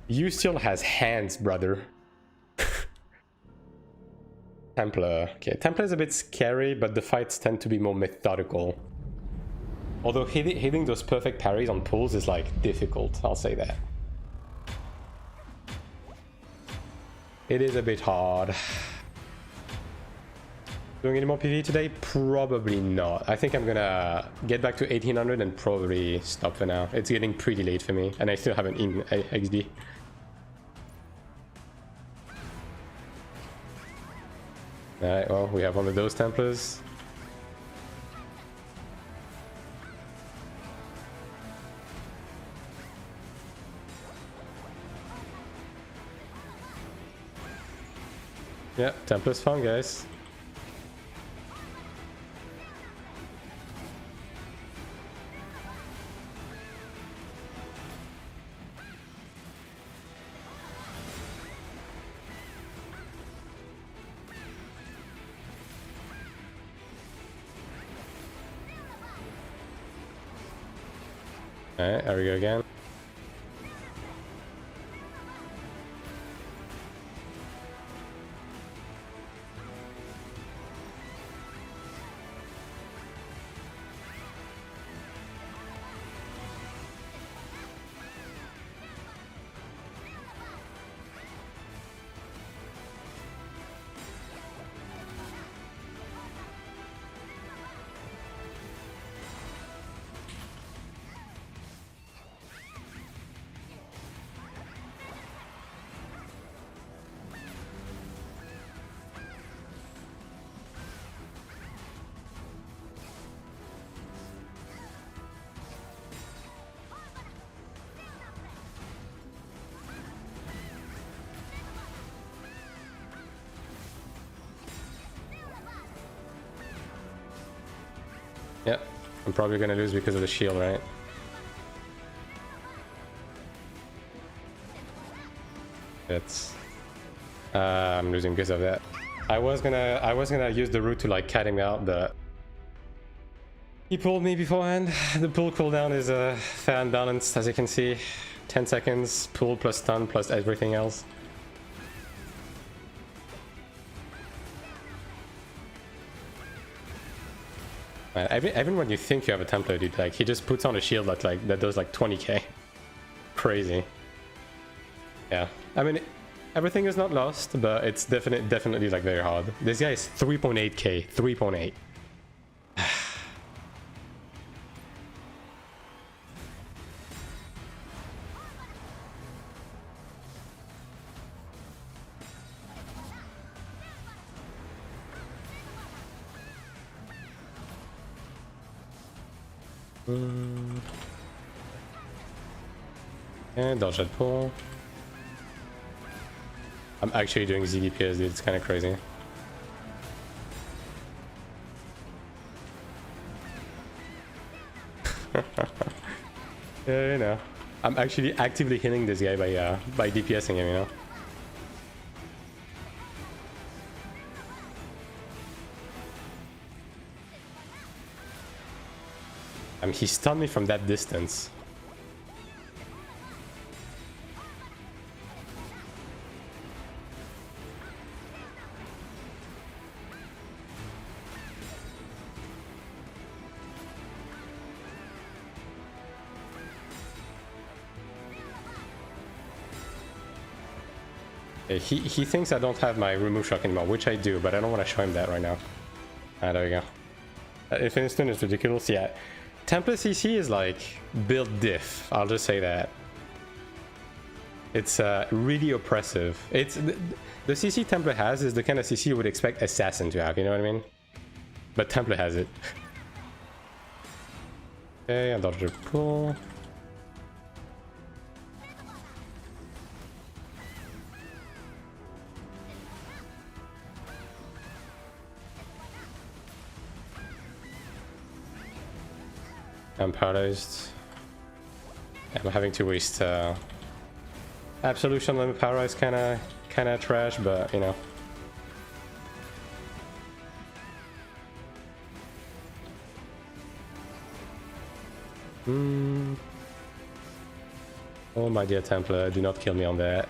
you still has hands, brother. Templar. Okay, Templar is a bit scary, but the fights tend to be more methodical. Although hitting those perfect parries on pulls is like difficult, I'll say that. It is a bit hard. Doing any more PvE today? Probably not. I think I'm gonna get back to 1800 and probably stop for now. It's getting pretty late for me, and I still haven't eaten XD. Alright, well, we have one of those Templars. Yeah, Templar's fun, guys. Alright, there we go again. Yeah, I'm probably gonna lose because of the shield, right? It's I'm losing because of that. I was gonna use the route to like cat him out, but he pulled me beforehand. The pull cooldown is fair and balanced, as you can see. 10 seconds, pull plus stun plus everything else. Man, even when you think you have a Templar, dude, like he just puts on a shield that does like 20k. Crazy. Yeah, I mean, everything is not lost, but it's definitely like very hard. This guy is 3.8k, 3.8. And dodge that pull. I'm actually doing ZDPS, dude. It's kind of crazy. Yeah, you know. I'm actually actively hitting this guy by DPSing him, you know. I mean, he stunned me from that distance. He thinks I don't have my remove shock anymore, which I do, but I don't want to show him that right now. Ah, there we go. Infinite Stun is ridiculous, yeah. Templar CC is like build diff, I'll just say that. It's really oppressive. It's the CC Templar has is the kind of CC you would expect Assassin to have, you know what I mean? But Templar has it. Okay, I dodged the pull. I'm paralyzed. I'm having to waste Absolution on paralyzed, kinda trash, but you know. Oh my dear Templar, do not kill me on that.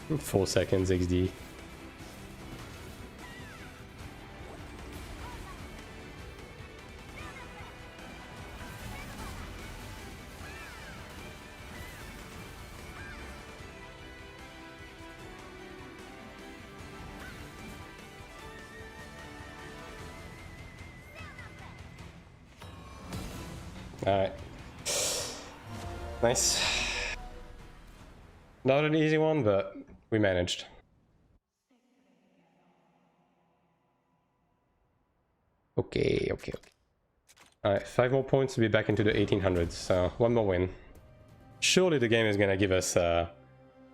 In 4 seconds XD. Alright. Nice. Not an easy one, but we managed. Okay. Alright, 5 more points to be back into the 1800s, so 1 more win. Surely the game is gonna give us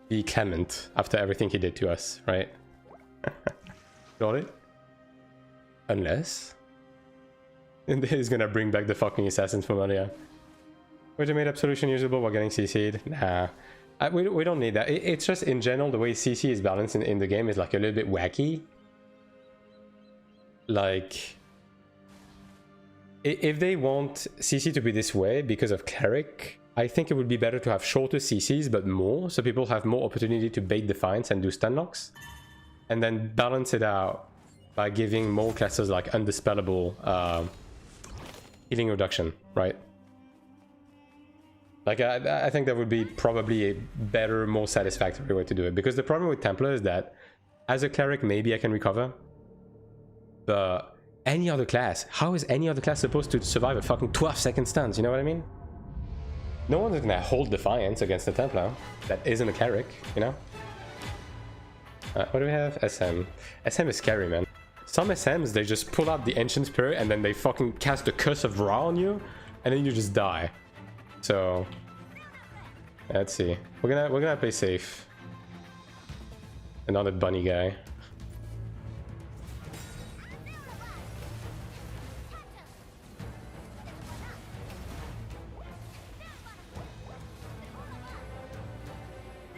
be clement after everything he did to us, right? Surely? Unless... And he's gonna bring back the fucking assassins from earlier. Which made Absolution usable while getting CC'd? Nah. We don't need that. It's just in general the way CC is balanced in the game is like a little bit wacky. Like... If they want CC to be this way because of Cleric, I think it would be better to have shorter CCs but more, so people have more opportunity to bait Defiance and do stun locks. And then balance it out by giving more classes like Undispellable healing reduction, right? Like, I think that would be probably a better, more satisfactory way to do it. Because the problem with Templar is that, as a Cleric, maybe I can recover. But any other class, how is any other class supposed to survive a fucking 12-second stuns, you know what I mean? No one's gonna hold Defiance against a Templar that isn't a Cleric, you know? What do we have? SM. SM is scary, man. Some SMs, they just pull out the Ancient Spirit and then they fucking cast the Curse of Ra on you, and then you just die. So, let's see. We're gonna play safe. Another bunny guy.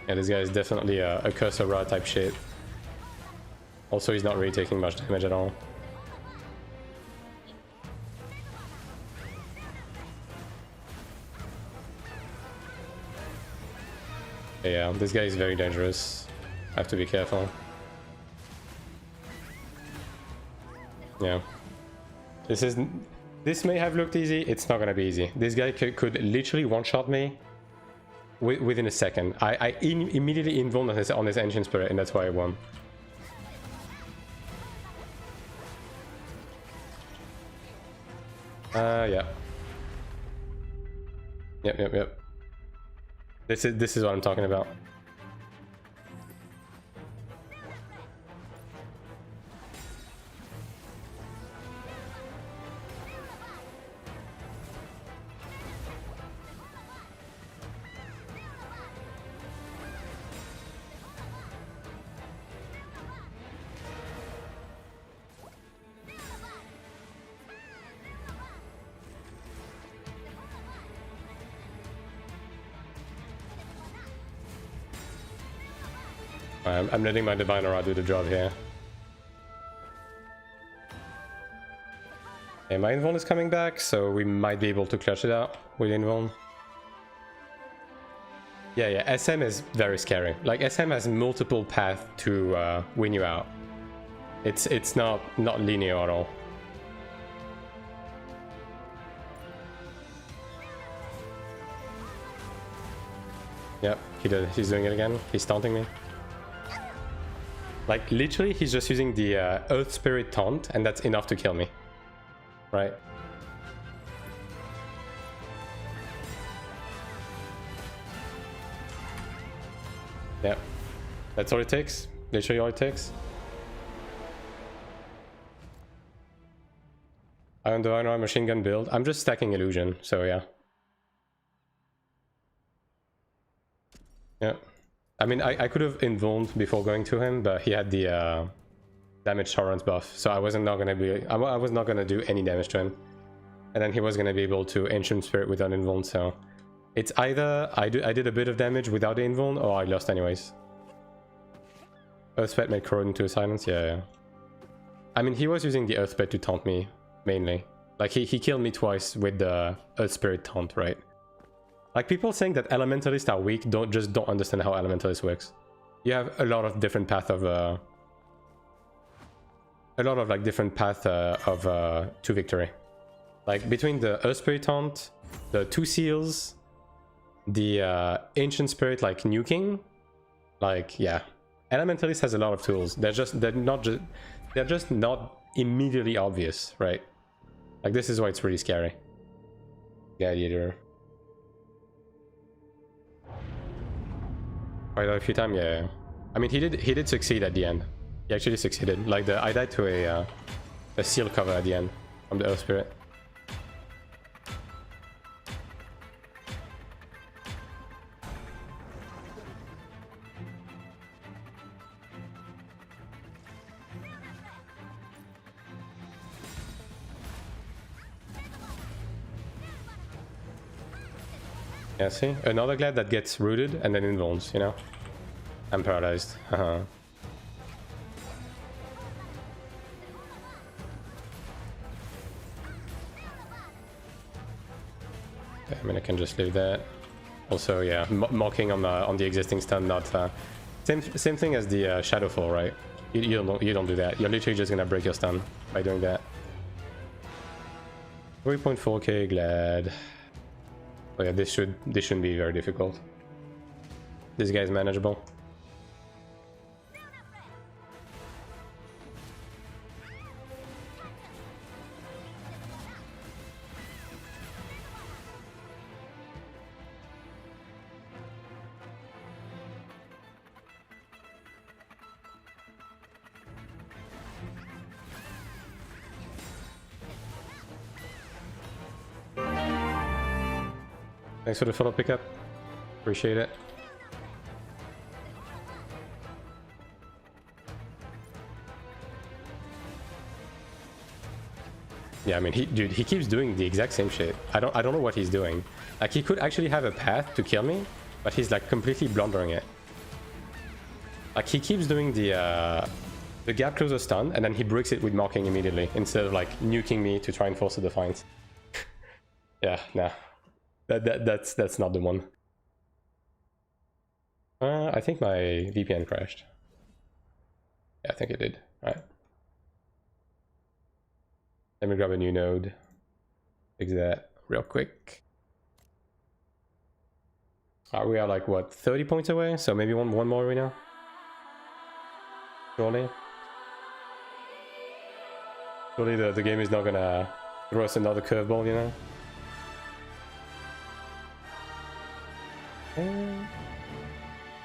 Yeah, this guy is definitely a cursor rod type shit. Also, he's not really taking much damage at all. Yeah, this guy is very dangerous. I have to be careful. Yeah. This may have looked easy. It's not gonna be easy. This guy could literally one-shot me within a second. I immediately invulned on his Ancient Spirit, and that's why I won. Yeah. Yep. This is what I'm talking about. I'm letting my Divine Aura do the job here. Okay, my Invuln is coming back, so we might be able to clutch it out with Invuln. Yeah, SM is very scary. Like, SM has multiple paths to win you out. It's not linear at all. Yep, he's doing it again. He's taunting me. Like, literally, he's just using the Earth Spirit taunt, and that's enough to kill me. Right? Yep. That's all it takes. Literally all it takes. Iron Divine Aura machine gun build. I'm just stacking illusion, so yeah. Yeah. I mean, I could have invulned before going to him, but he had the damage tolerance buff, so I was not gonna do any damage to him. And then he was gonna be able to Ancient Spirit without invuln, so it's either I did a bit of damage without the invuln, or I lost anyways. Earthspet made corrode into a silence, yeah. I mean, he was using the Earthspet to taunt me mainly. Like he killed me twice with the Earth Spirit taunt, right? Like, people saying that elementalists are weak don't understand how elementalist works. You have a lot of different paths of to victory. Like, between the Earth Spirit taunt, the 2 seals, the Ancient Spirit like nuking, like, yeah, elementalist has a lot of tools. They're just not immediately obvious, right? Like, this is why it's really scary. Gladiator. A few times, yeah. I mean, he did succeed at the end. He actually succeeded. Like, I died to a seal cover at the end from the Earth Spirit. Yeah, see? Another Glad that gets rooted and then invulns, you know? I'm paralyzed. I mean, I can just leave that. Also, yeah, mocking on the existing stun, not same thing as the Shadowfall, right? You don't do that. You're literally just gonna break your stun by doing that. 3.4k Glad. Oh yeah, this shouldn't be very difficult. This guy's manageable. Thanks for the follow pickup. Appreciate it. Yeah, I mean, dude, he keeps doing the exact same shit. I don't know what he's doing. Like, he could actually have a path to kill me, but he's like completely blundering it. Like, he keeps doing the gap closer stun, and then he breaks it with marking immediately, instead of like nuking me to try and force a defiance. Yeah, nah. That's not the one. I think my VPN crashed. Yeah, I think it did. Alright. Let me grab a new node. Fix that real quick. We are like, what, 30 points away? So maybe one more arena? Surely? Surely the game is not gonna throw us another curveball, you know?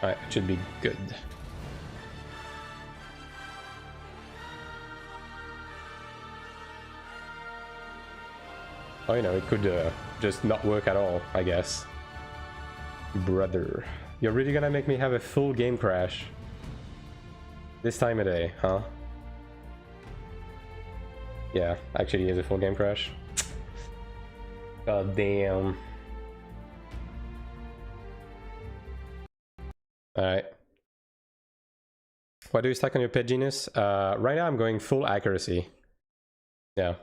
Alright, it should be good. Oh, you know, it could just not work at all, I guess. Brother, you're really gonna make me have a full game crash this time of day, huh? Yeah, actually is a full game crash. God damn. Alright. What do you stack on your pet genius? Right now I'm going full accuracy. Yeah.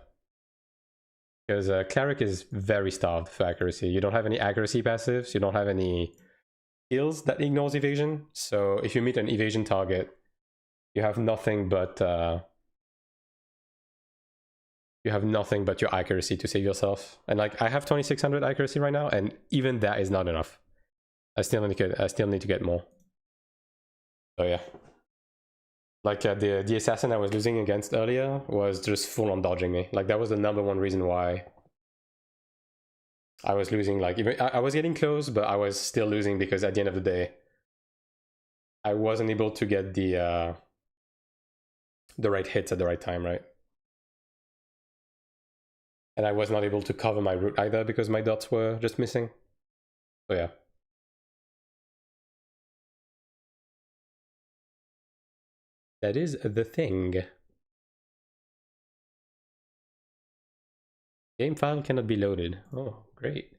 Because Cleric is very starved for accuracy. You don't have any accuracy passives, you don't have any skills that ignores evasion. So if you meet an evasion target, you have nothing but your accuracy to save yourself. And like, I have 2600 accuracy right now, and even that is not enough. I still need to get more. So yeah. Like the assassin I was losing against earlier was just full on dodging me. Like, that was the #1 reason why I was losing. Like, even I was getting close, but I was still losing because at the end of the day, I wasn't able to get the right hits at the right time, right? And I was not able to cover my route either because my dots were just missing. So yeah. That is the thing. Game file cannot be loaded. Oh, great.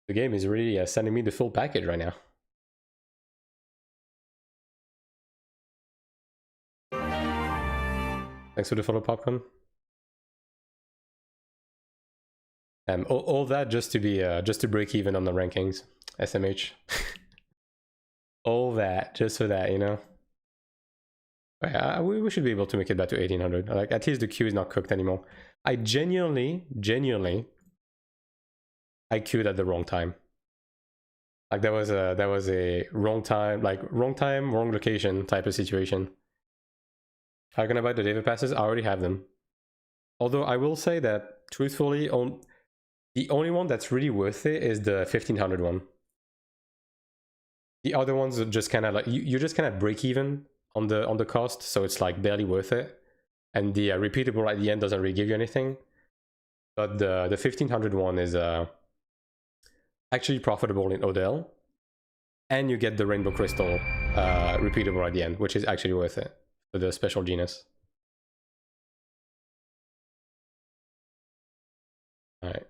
The game is really sending me the full package right now. Thanks for the follow, Popcorn. All that just to break even on the rankings, SMH. All that just for that, you know. We should be able to make it back to 1800. Like, at least the queue is not cooked anymore. I genuinely, I queued at the wrong time. Like, that was a wrong time, wrong location type of situation. How can I buy the David passes? I already have them. Although I will say that, truthfully, the only one that's really worth it is the 1500 one. The other ones are just kind of like, you just kind of break even on the cost, so it's like barely worth it. And the repeatable at the end doesn't really give you anything. But the 1500 one is actually profitable in Odell. And you get the Rainbow Crystal repeatable at the end, which is actually worth it for the special genus. Alright.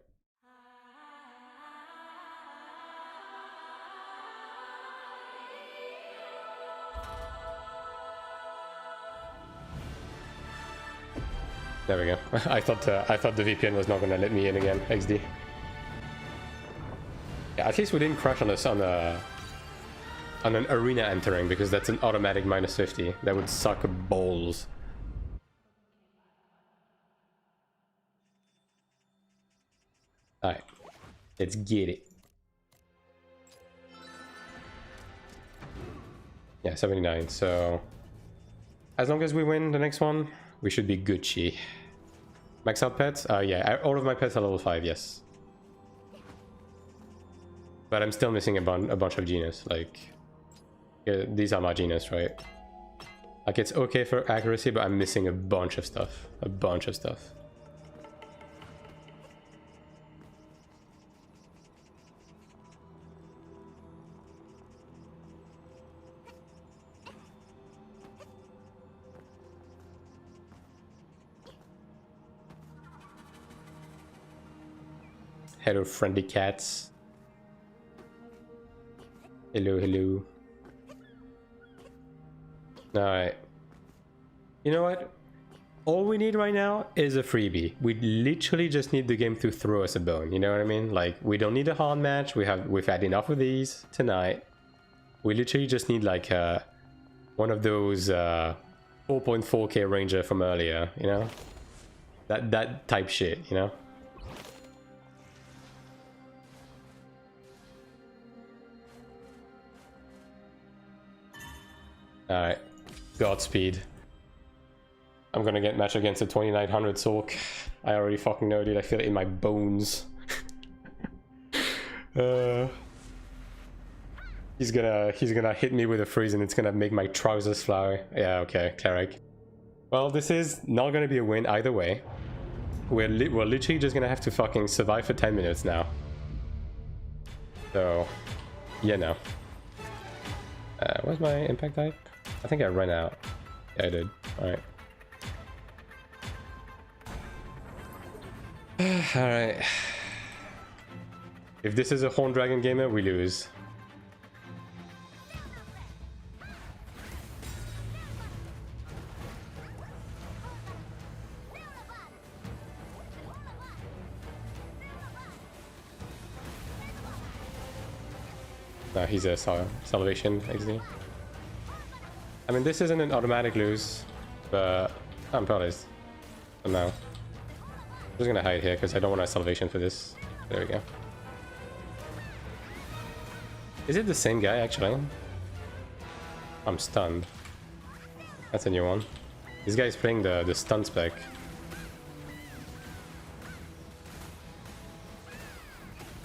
There we go. I thought the VPN was not gonna let me in again. XD. Yeah, at least we didn't crash on an arena entering, because that's an automatic -50. That would suck balls. Alright, let's get it. Yeah, 79. So as long as we win the next one, we should be Gucci. Max out pets? Yeah, all of my pets are level 5, yes. But I'm still missing a bunch of genus. Like, yeah, these are my genus, right? Like, it's okay for accuracy, but I'm missing a bunch of stuff. A bunch of stuff. Hello, friendly cats. Hello, hello. Alright. You know what? All we need right now is a freebie. We literally just need the game to throw us a bone, you know what I mean? Like, we don't need a hard match. We've had enough of these tonight. We literally just need like one of those 4.4k ranger from earlier, you know? That type shit, you know? Alright. Godspeed. I'm gonna get match against a 2900 Sork. I already fucking know, dude. I feel it in my bones. He's gonna hit me with a freeze and it's gonna make my trousers fly. Yeah, okay, Cleric. Well, this is not gonna be a win either way. We're literally just gonna have to fucking survive for 10 minutes now. So, yeah, no. What's my impact type? I think I ran out. Yeah, I did. Alright. Alright. If this is a Horn Dragon gamer, we lose. No, he's a Salvation XD. I mean, this isn't an automatic lose, but I'm paralyzed. For now. I'm just gonna hide here because I don't want a Salvation for this. There we go. Is it the same guy, actually? I'm stunned. That's a new one. This guy is playing the stun spec.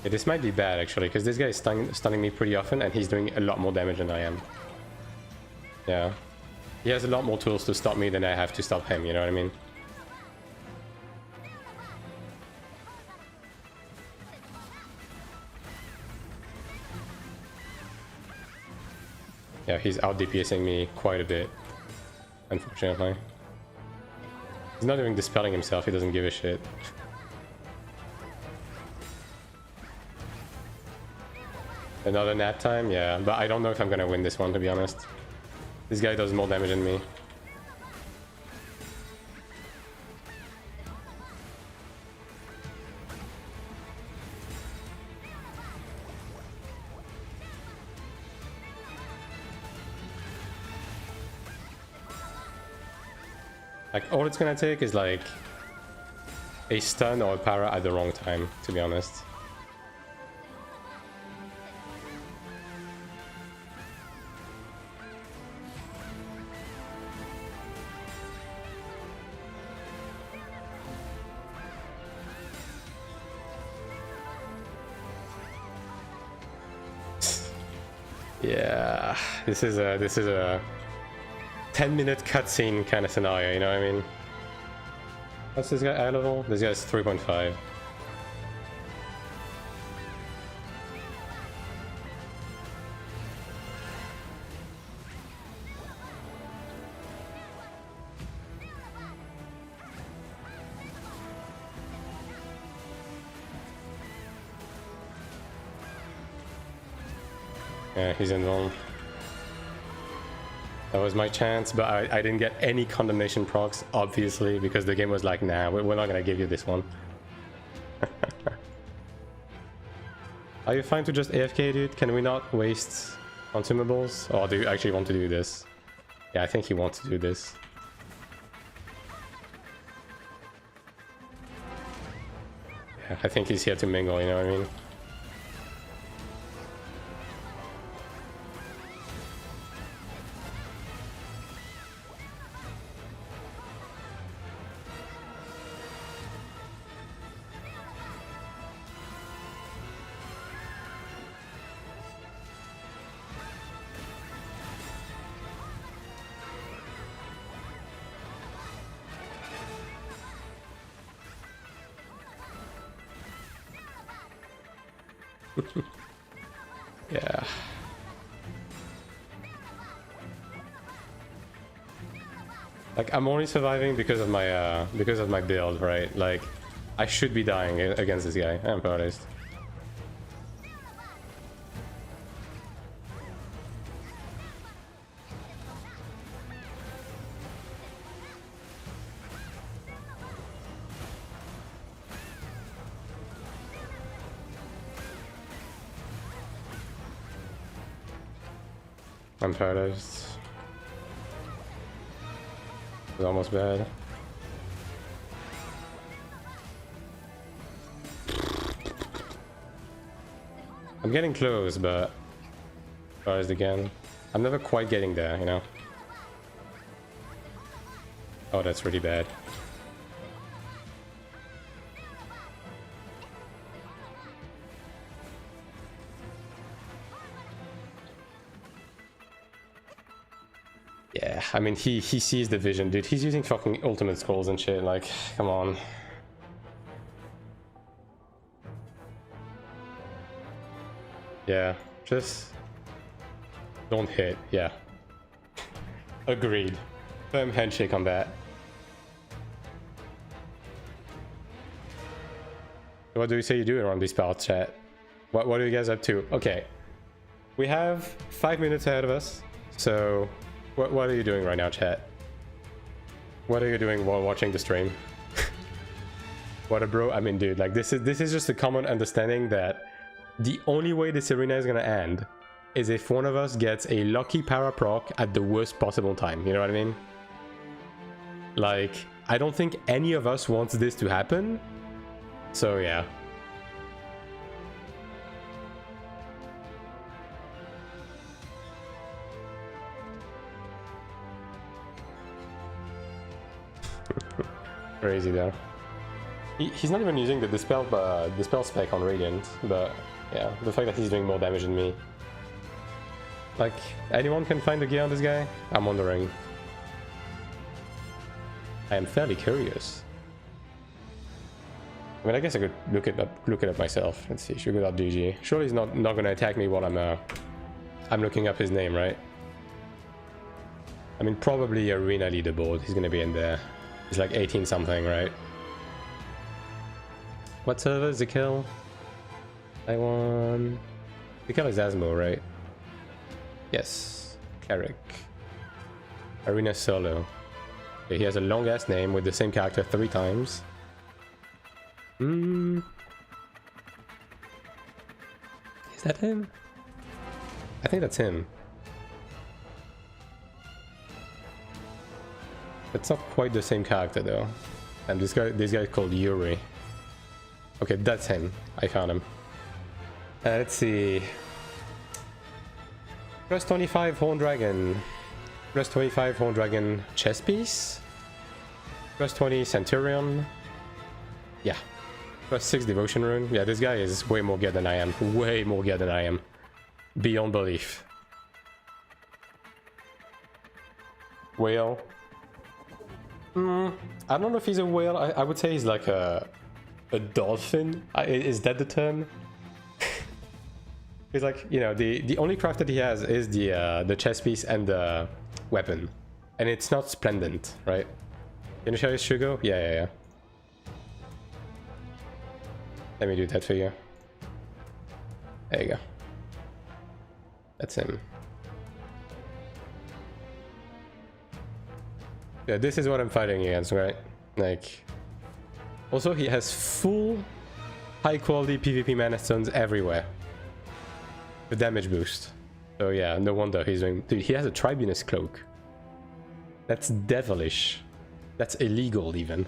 Yeah, this might be bad, actually, because this guy is stunning me pretty often, and he's doing a lot more damage than I am. Yeah. He has a lot more tools to stop me than I have to stop him, you know what I mean? Yeah, he's out DPSing me quite a bit, unfortunately. He's not even dispelling himself, he doesn't give a shit. Another nap time? Yeah, but I don't know if I'm gonna win this one, to be honest. This guy does more damage than me. Like, all it's gonna take is like a stun or a para at the wrong time, to be honest. Yeah, this is a 10-minute cutscene kind of scenario, you know what I mean? What's this guy eye level? This guy's 3.5. Yeah, he's involved. That was my chance, but I didn't get any condemnation procs, obviously, because the game was like, nah, we're not gonna give you this one. Are you fine to just AFK, dude? Can we not waste consumables? Or do you actually want to do this? Yeah, I think he wants to do this. Yeah, I think he's here to mingle, you know what I mean? Yeah. Like, I'm only surviving because of my build, right? Like, I should be dying against this guy. I'm paralyzed. I'm paralyzed. It's almost bad. I'm getting close, but paralyzed again. I'm never quite getting there, you know? Oh, that's really bad. Yeah, I mean, he sees the vision, dude. He's using fucking ultimate scrolls and shit, like, come on. Yeah, just don't hit, yeah. Agreed. Firm handshake on that. What do you say you do around these parts, chat? What are you guys up to? Okay. We have 5 minutes ahead of us, so what are you doing right now, chat? What are you doing while watching the stream? What a bro. I mean, dude, like this is just a common understanding that the only way this arena is gonna end is if one of us gets a lucky para proc at the worst possible time, you know what I mean? Like, I don't think any of us wants this to happen, so yeah. Crazy though. He's not even using the dispel spec on Radiant, but yeah, the fact that he's doing more damage than me. Like, anyone can find the gear on this guy? I'm wondering. I am fairly curious. I mean, I guess I could look it up myself. Let's see, sugar.gg. Surely he's not gonna attack me while I'm looking up his name, right? I mean, probably arena leaderboard. He's gonna be in there. He's like 18 something, right? What server? Zikel? Taiwan. Zikel is Asmo, right? Yes. Cleric. Arena solo. Okay, he has a long ass name with the same character 3 times. Is that him? I think that's him. It's not quite the same character though. And this guy is called Yuri. Okay, that's him. I found him. Let's see. Plus 25 Horn Dragon. Plus 25 Horn Dragon chess piece. Plus 20 Centurion. Yeah. Plus 6 Devotion Rune. Yeah, this guy is way more geared than I am. Way more geared than I am. Beyond belief. Whale. I don't know if he's a whale. I would say he's like a dolphin. Is that the term? He's like, you know, the only craft that he has is the chess piece and the weapon, and it's not splendent, right? Can you show his Shugo? Yeah. Let me do that for you. There you go. That's him. Yeah, this is what I'm fighting against, right? Like, also he has full high quality PvP mana stones everywhere. The damage boost. So yeah, no wonder he's doing... Dude, he has a Tribunus cloak. That's devilish. That's illegal even.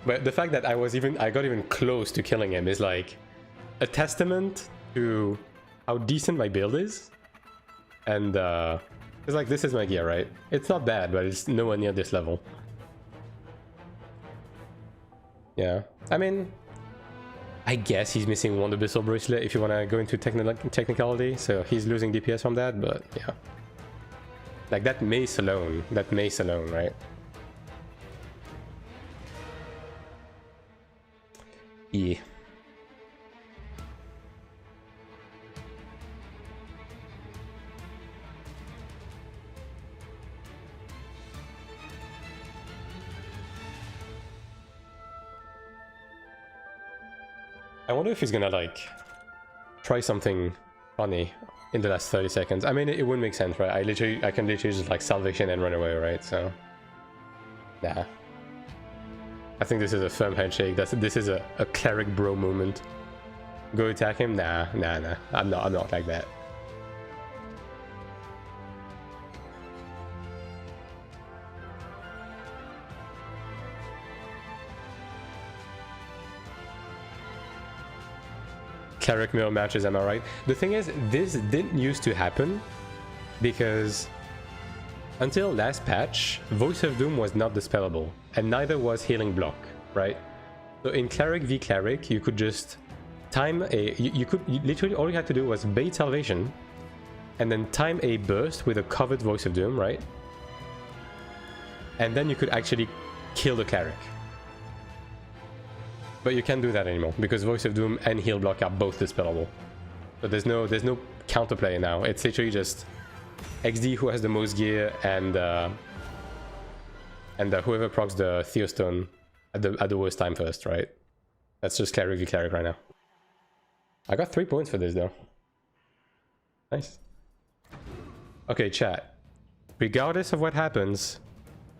But the fact that I got even close to killing him is like a testament to how decent my build is. And it's like, this is my gear, right? It's not bad, but it's nowhere near this level. Yeah, I mean, I guess he's missing one Abyssal Bracelet if you want to go into technicality, so he's losing DPS from that, but yeah. Like that mace alone, right? Yeah. I wonder if he's gonna like try something funny in the last 30 seconds. I mean, it wouldn't make sense, right? I can literally just like salvation and run away, right? So, nah. I think this is a firm handshake. This is a cleric bro moment. Go attack him? Nah. I'm not like that. Cleric mirror matches, am I right? The thing is, this didn't used to happen because until last patch, Voice of Doom was not dispellable, and neither was Healing Block, right? So in Cleric v Cleric, you could just time a... You literally, all you had to do was bait Salvation, and then time a burst with a covered Voice of Doom, right? And then you could actually kill the Cleric. But you can't do that anymore, because Voice of Doom and Heal Block are both dispellable. So there's no counterplay now. It's literally just XD who has the most gear and whoever procs the Theostone at the worst time first, right? That's just Cleric v Cleric right now. I got 3 points for this though. Nice. Okay, chat. Regardless of what happens,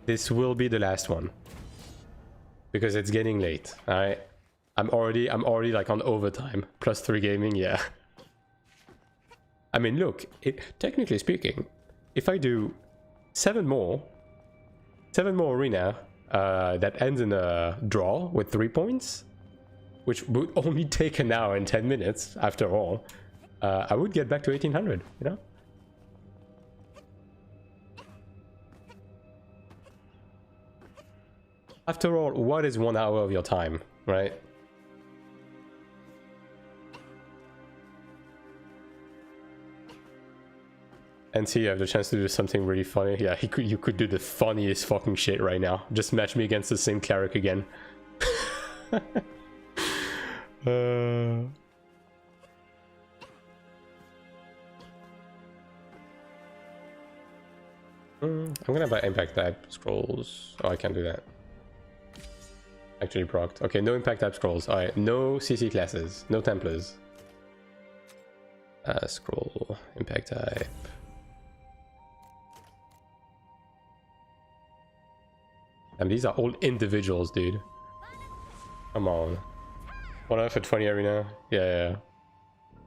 this will be the last one. Because it's getting late, alright? I'm already like on overtime. +3 gaming, yeah. I mean, look, technically speaking, if I do 7 more arena that ends in a draw with 3 points, which would only take an hour and 10 minutes after all, I would get back to 1800, you know? After all, what is 1 hour of your time, right? And see, you have the chance to do something really funny. Yeah, you could do the funniest fucking shit right now. Just match me against the same Cleric again. I'm gonna buy Impact Type Scrolls. Oh, I can't do that. Actually procced. Okay, no Impact Type Scrolls. Alright, no CC classes. No Templars. Scroll. Impact Type. And these are all individuals, dude. Come on. 1 hour for 20 arena? Yeah.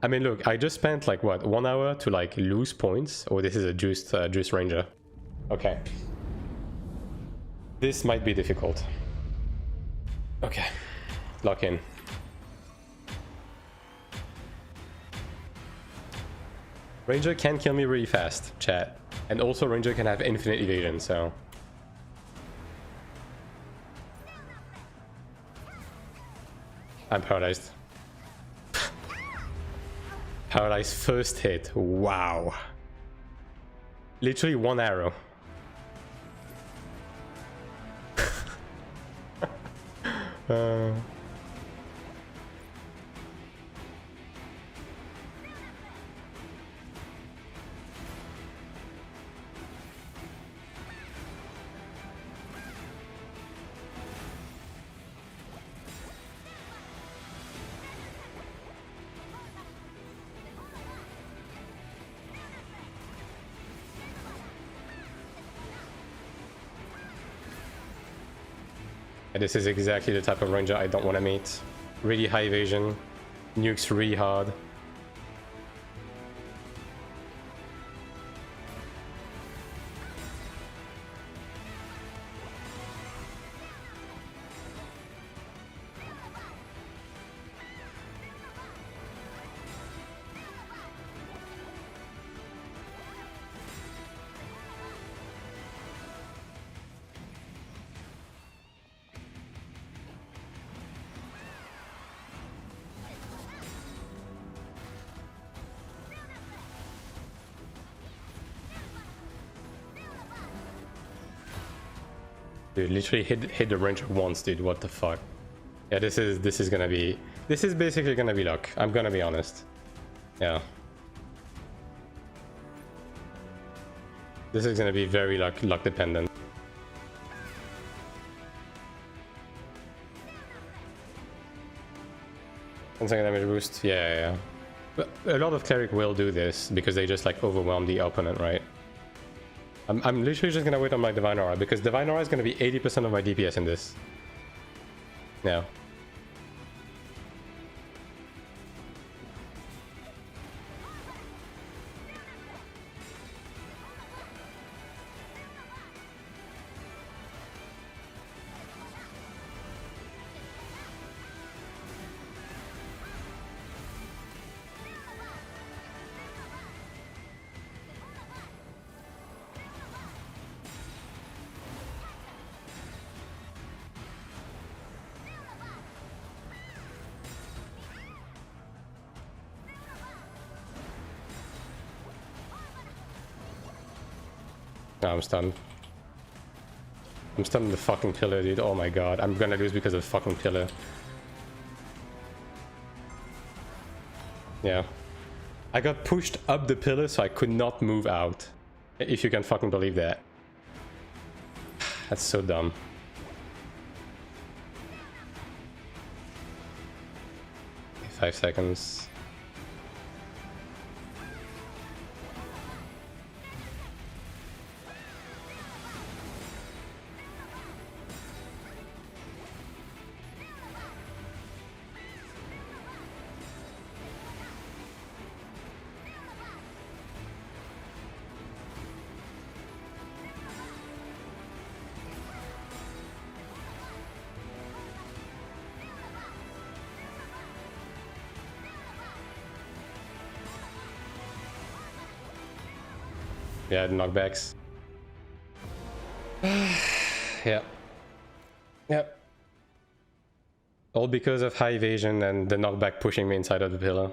I mean, look, I just spent like, what, 1 hour to like lose points? Oh, this is a juiced ranger. Okay. This might be difficult. Okay. Lock in. Ranger can kill me really fast, chat. And also Ranger can have infinite evasion, so... I'm paralyzed. Paralyzed first hit. Wow. Literally 1 arrow. This is exactly the type of ranger I don't want to meet. Really high evasion, nukes really hard. Dude, literally hit the ranger once, dude. What the fuck? Yeah, this is basically gonna be luck. I'm gonna be honest. Yeah. This is gonna be very luck dependent. 10-second damage boost. Yeah. But a lot of Cleric will do this because they just like overwhelm the opponent, right? I'm literally just gonna wait on my Divine Aura because Divine Aura is gonna be 80% of my DPS in this. Yeah. No, I'm stunned. I'm stunned in the fucking pillar, dude. Oh my god. I'm gonna lose because of the fucking pillar. Yeah. I got pushed up the pillar so I could not move out. If you can fucking believe that. That's so dumb. Okay, 5 seconds. Yeah, the knockbacks. Yeah. Yep. All because of high evasion and the knockback pushing me inside of the pillar.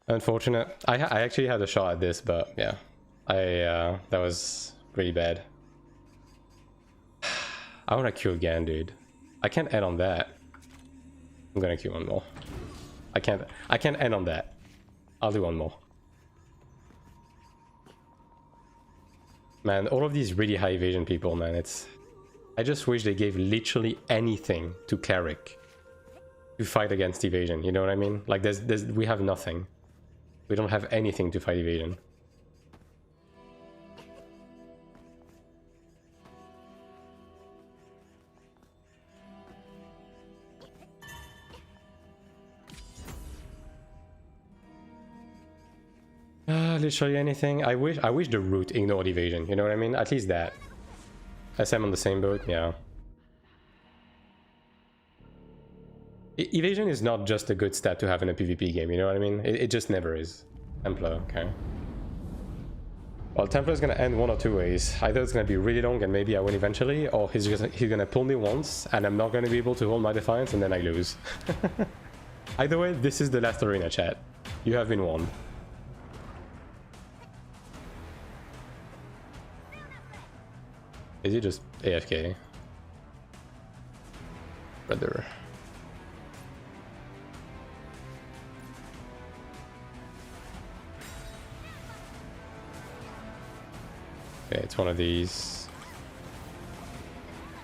Unfortunate. I actually had a shot at this, but yeah. That was pretty bad. I wanna queue again, dude. I can't end on that. I'm gonna queue one more. I can't end on that. I'll do one more. Man, all of these really high evasion people, man, it's... I just wish they gave literally anything to Cleric to fight against evasion, you know what I mean? Like, we have nothing. We don't have anything to fight evasion. Literally anything. I wish the root ignored evasion, you know what I mean? At least that. SM on the same boat, yeah. Evasion is not just a good stat to have in a PvP game, you know what I mean? It just never is. Templar, okay. Well, Templar is gonna end one or two ways. Either it's gonna be really long and maybe I win eventually, or he's gonna pull me once and I'm not gonna be able to hold my defiance and then I lose. Either way, this is the last arena, chat. You have been won. Is he just AFK? Brother. Okay, it's one of these.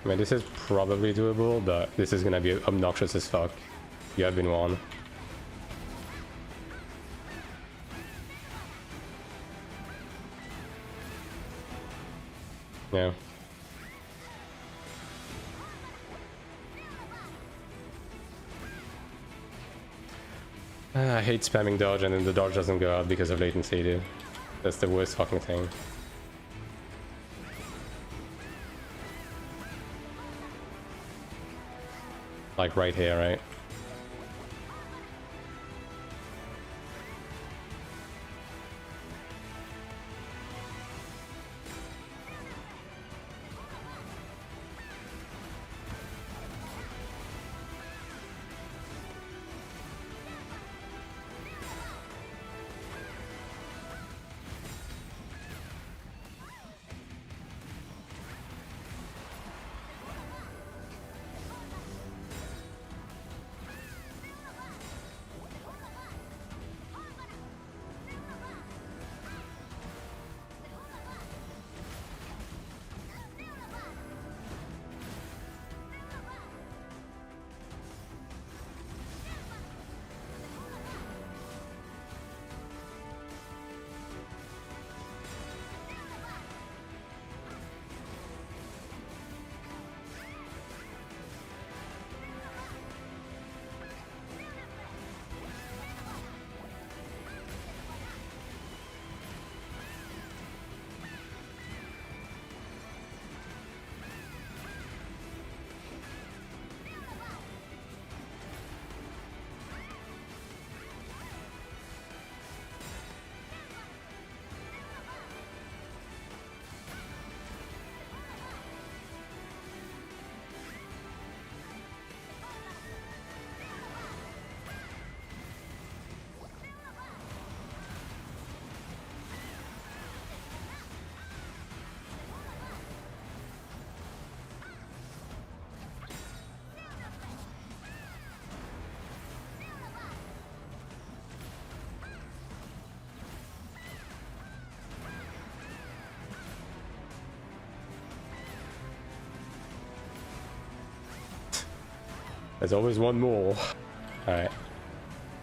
I mean, this is probably doable, but this is gonna be obnoxious as fuck. You have been won. Yeah. I hate spamming dodge and then the dodge doesn't go out because of latency, dude. That's the worst fucking thing. Like right here, right? There's always one more. Alright.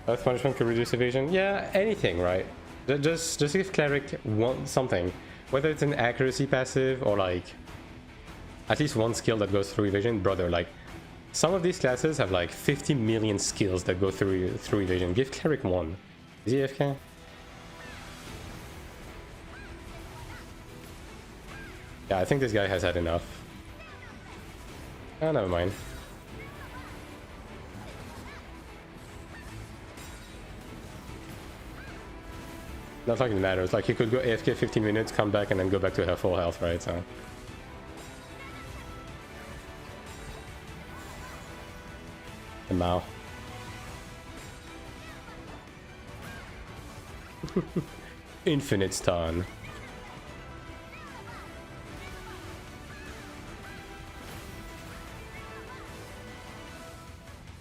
Earth punishment could reduce evasion. Yeah, anything, right? Just give Cleric something. Whether it's an accuracy passive or like at least one skill that goes through evasion. Brother, like some of these classes have like 50 million skills that go through evasion. Give Cleric one. Is he AFK? Yeah, I think this guy has had enough. Oh, never mind. Not like it matters. Like, you could go AFK 15 minutes, come back, and then go back to her full health, right? So. The Mao. Infinite stun.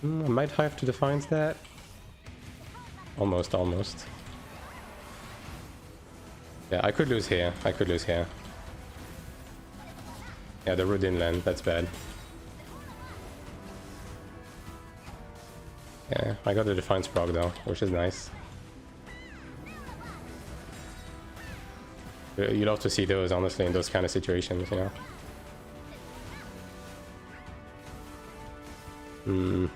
I might have to define that. Almost. Yeah, I could lose here. Yeah, the root didn't land. That's bad. Yeah, I got the Defiance proc though, which is nice. You love to see those, honestly, in those kind of situations, you know?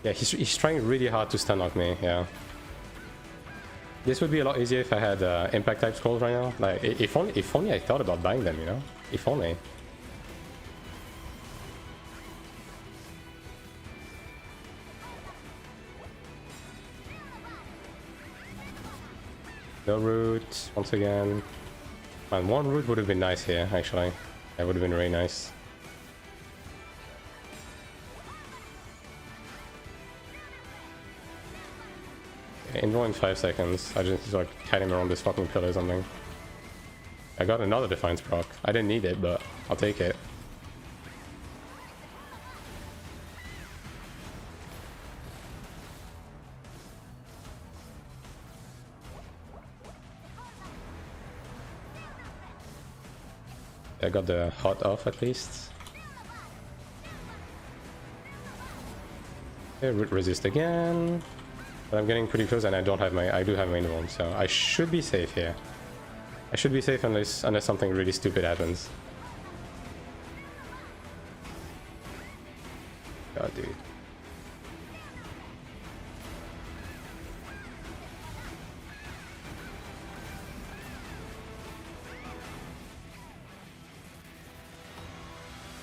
Yeah, he's trying really hard to stun lock me, yeah. This would be a lot easier if I had impact type scrolls right now. Like, if only I thought about buying them, you know? If only. No root, once again. Man, one root would have been nice here, actually. That would have been really nice. Invul in 5 seconds. I just like kite him around this fucking pillar or something. I got another Defiance proc. I didn't need it, but I'll take it. I got the hot off at least. Okay, resist again. But I'm getting pretty close and I do have my invul, so I should be safe here. I should be safe unless something really stupid happens. God, dude.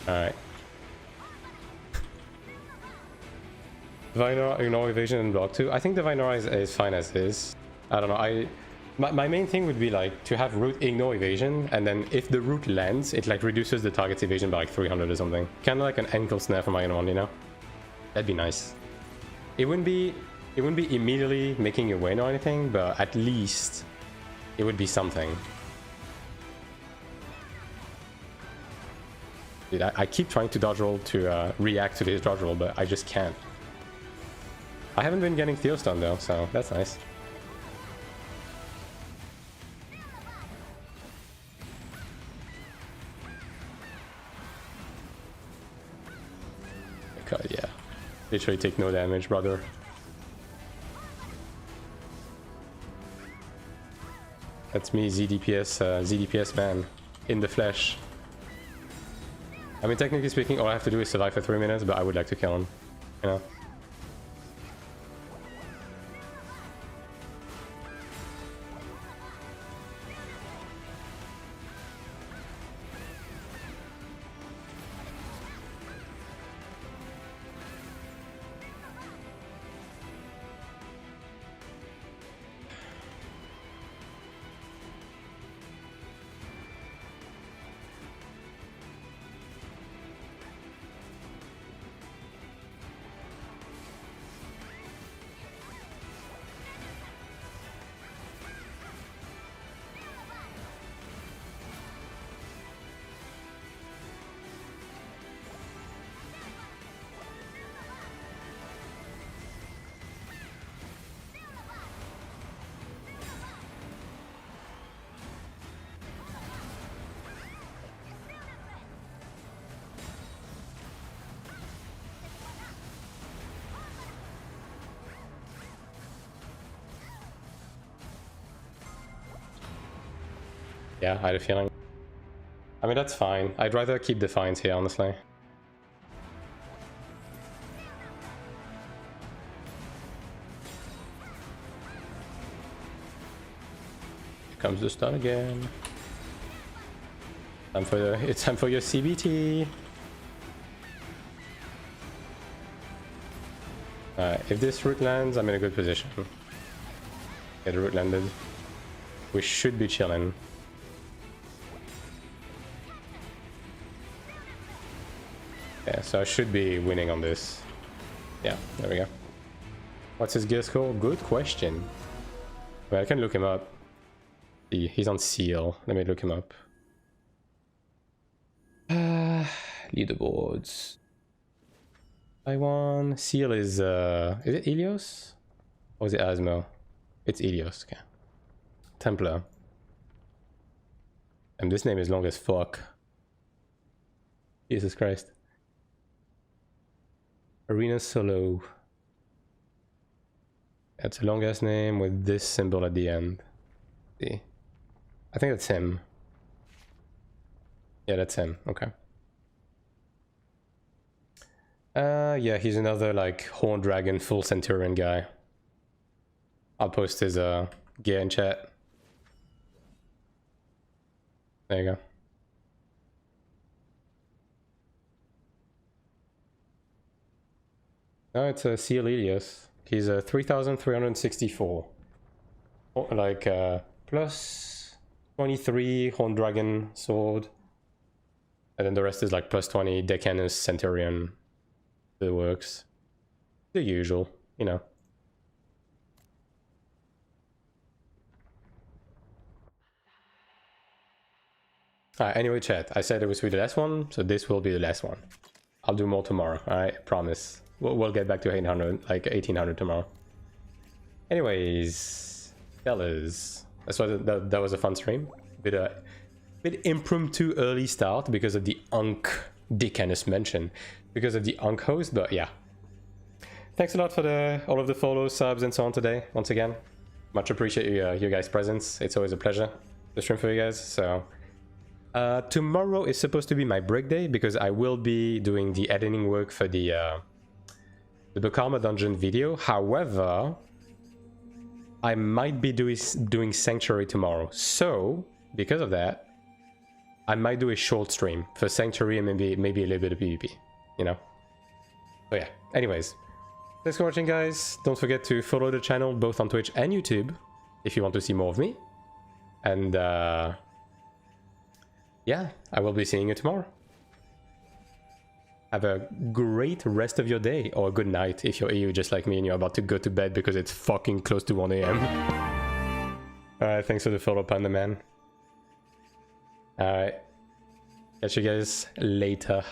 Alright. Vinor, ignore evasion and block 2. I think the Vinor is fine as is. I don't know, my main thing would be like to have root ignore evasion, and then if the root lands, it like reduces the target's evasion by like 300 or something. Kind of like an ankle snare from Iron 1, you know? That'd be nice. It wouldn't be immediately making you win or anything, but at least it would be something. Dude, I keep trying to dodge roll to react to this dodge roll, but I just can't. I haven't been getting Theo stun though, so that's nice. God, yeah. Literally take no damage, brother. That's me, ZDPS man, in the flesh. I mean, technically speaking, all I have to do is survive for 3 minutes, but I would like to kill him, you know? Yeah, I had a feeling. I mean, that's fine. I'd rather keep Defiance here, honestly. Here comes the stun again. It's time for your CBT. Alright, if this root lands, I'm in a good position. Get the root landed. We should be chilling. Yeah, so I should be winning on this. Yeah, there we go. What's his gear score? Good question. Well, I can look him up. He's on Seal. Let me look him up. Leaderboards. Taiwan. Seal is it Helios? Or is it Asmo? It's Helios, okay. Templar. And this name is long as fuck. Jesus Christ. Arena Solo. That's a long ass name with this symbol at the end. See. I think that's him. Yeah, that's him. Okay. Yeah, he's another like Horned Dragon full Centurion guy. I'll post his gear in chat. There you go. No, it's a Seal Helios. He's a 3,364. Like plus 23 Horned Dragon sword. And then the rest is like plus 20 Decanus Centurion. It works. The usual, you know. Anyway, chat, I said it was the last one, so this will be the last one. I'll do more tomorrow, alright? Promise. We'll get back to 800, like 1800 tomorrow. Anyways, fellas, that was a fun stream. Bit impromptu early start because of the Unk Decanus mention. Because of the Unk host, but yeah. Thanks a lot for all of the follows, subs, and so on today. Once again, much appreciate your guys' presence. It's always a pleasure to stream for you guys. So tomorrow is supposed to be my break day because I will be doing the editing work for the Karma Dungeon video. However, I might be doing Sanctuary tomorrow. So because of that, I might do a short stream for Sanctuary and maybe a little bit of PvP. You know? So yeah, anyways. Thanks for watching, guys. Don't forget to follow the channel both on Twitch and YouTube if you want to see more of me. And yeah, I will be seeing you tomorrow. Have a great rest of your day, or a good night if you're EU just like me and you're about to go to bed because it's fucking close to 1 AM. Alright, thanks for the follow, Panda Man. Alright. Catch you guys later.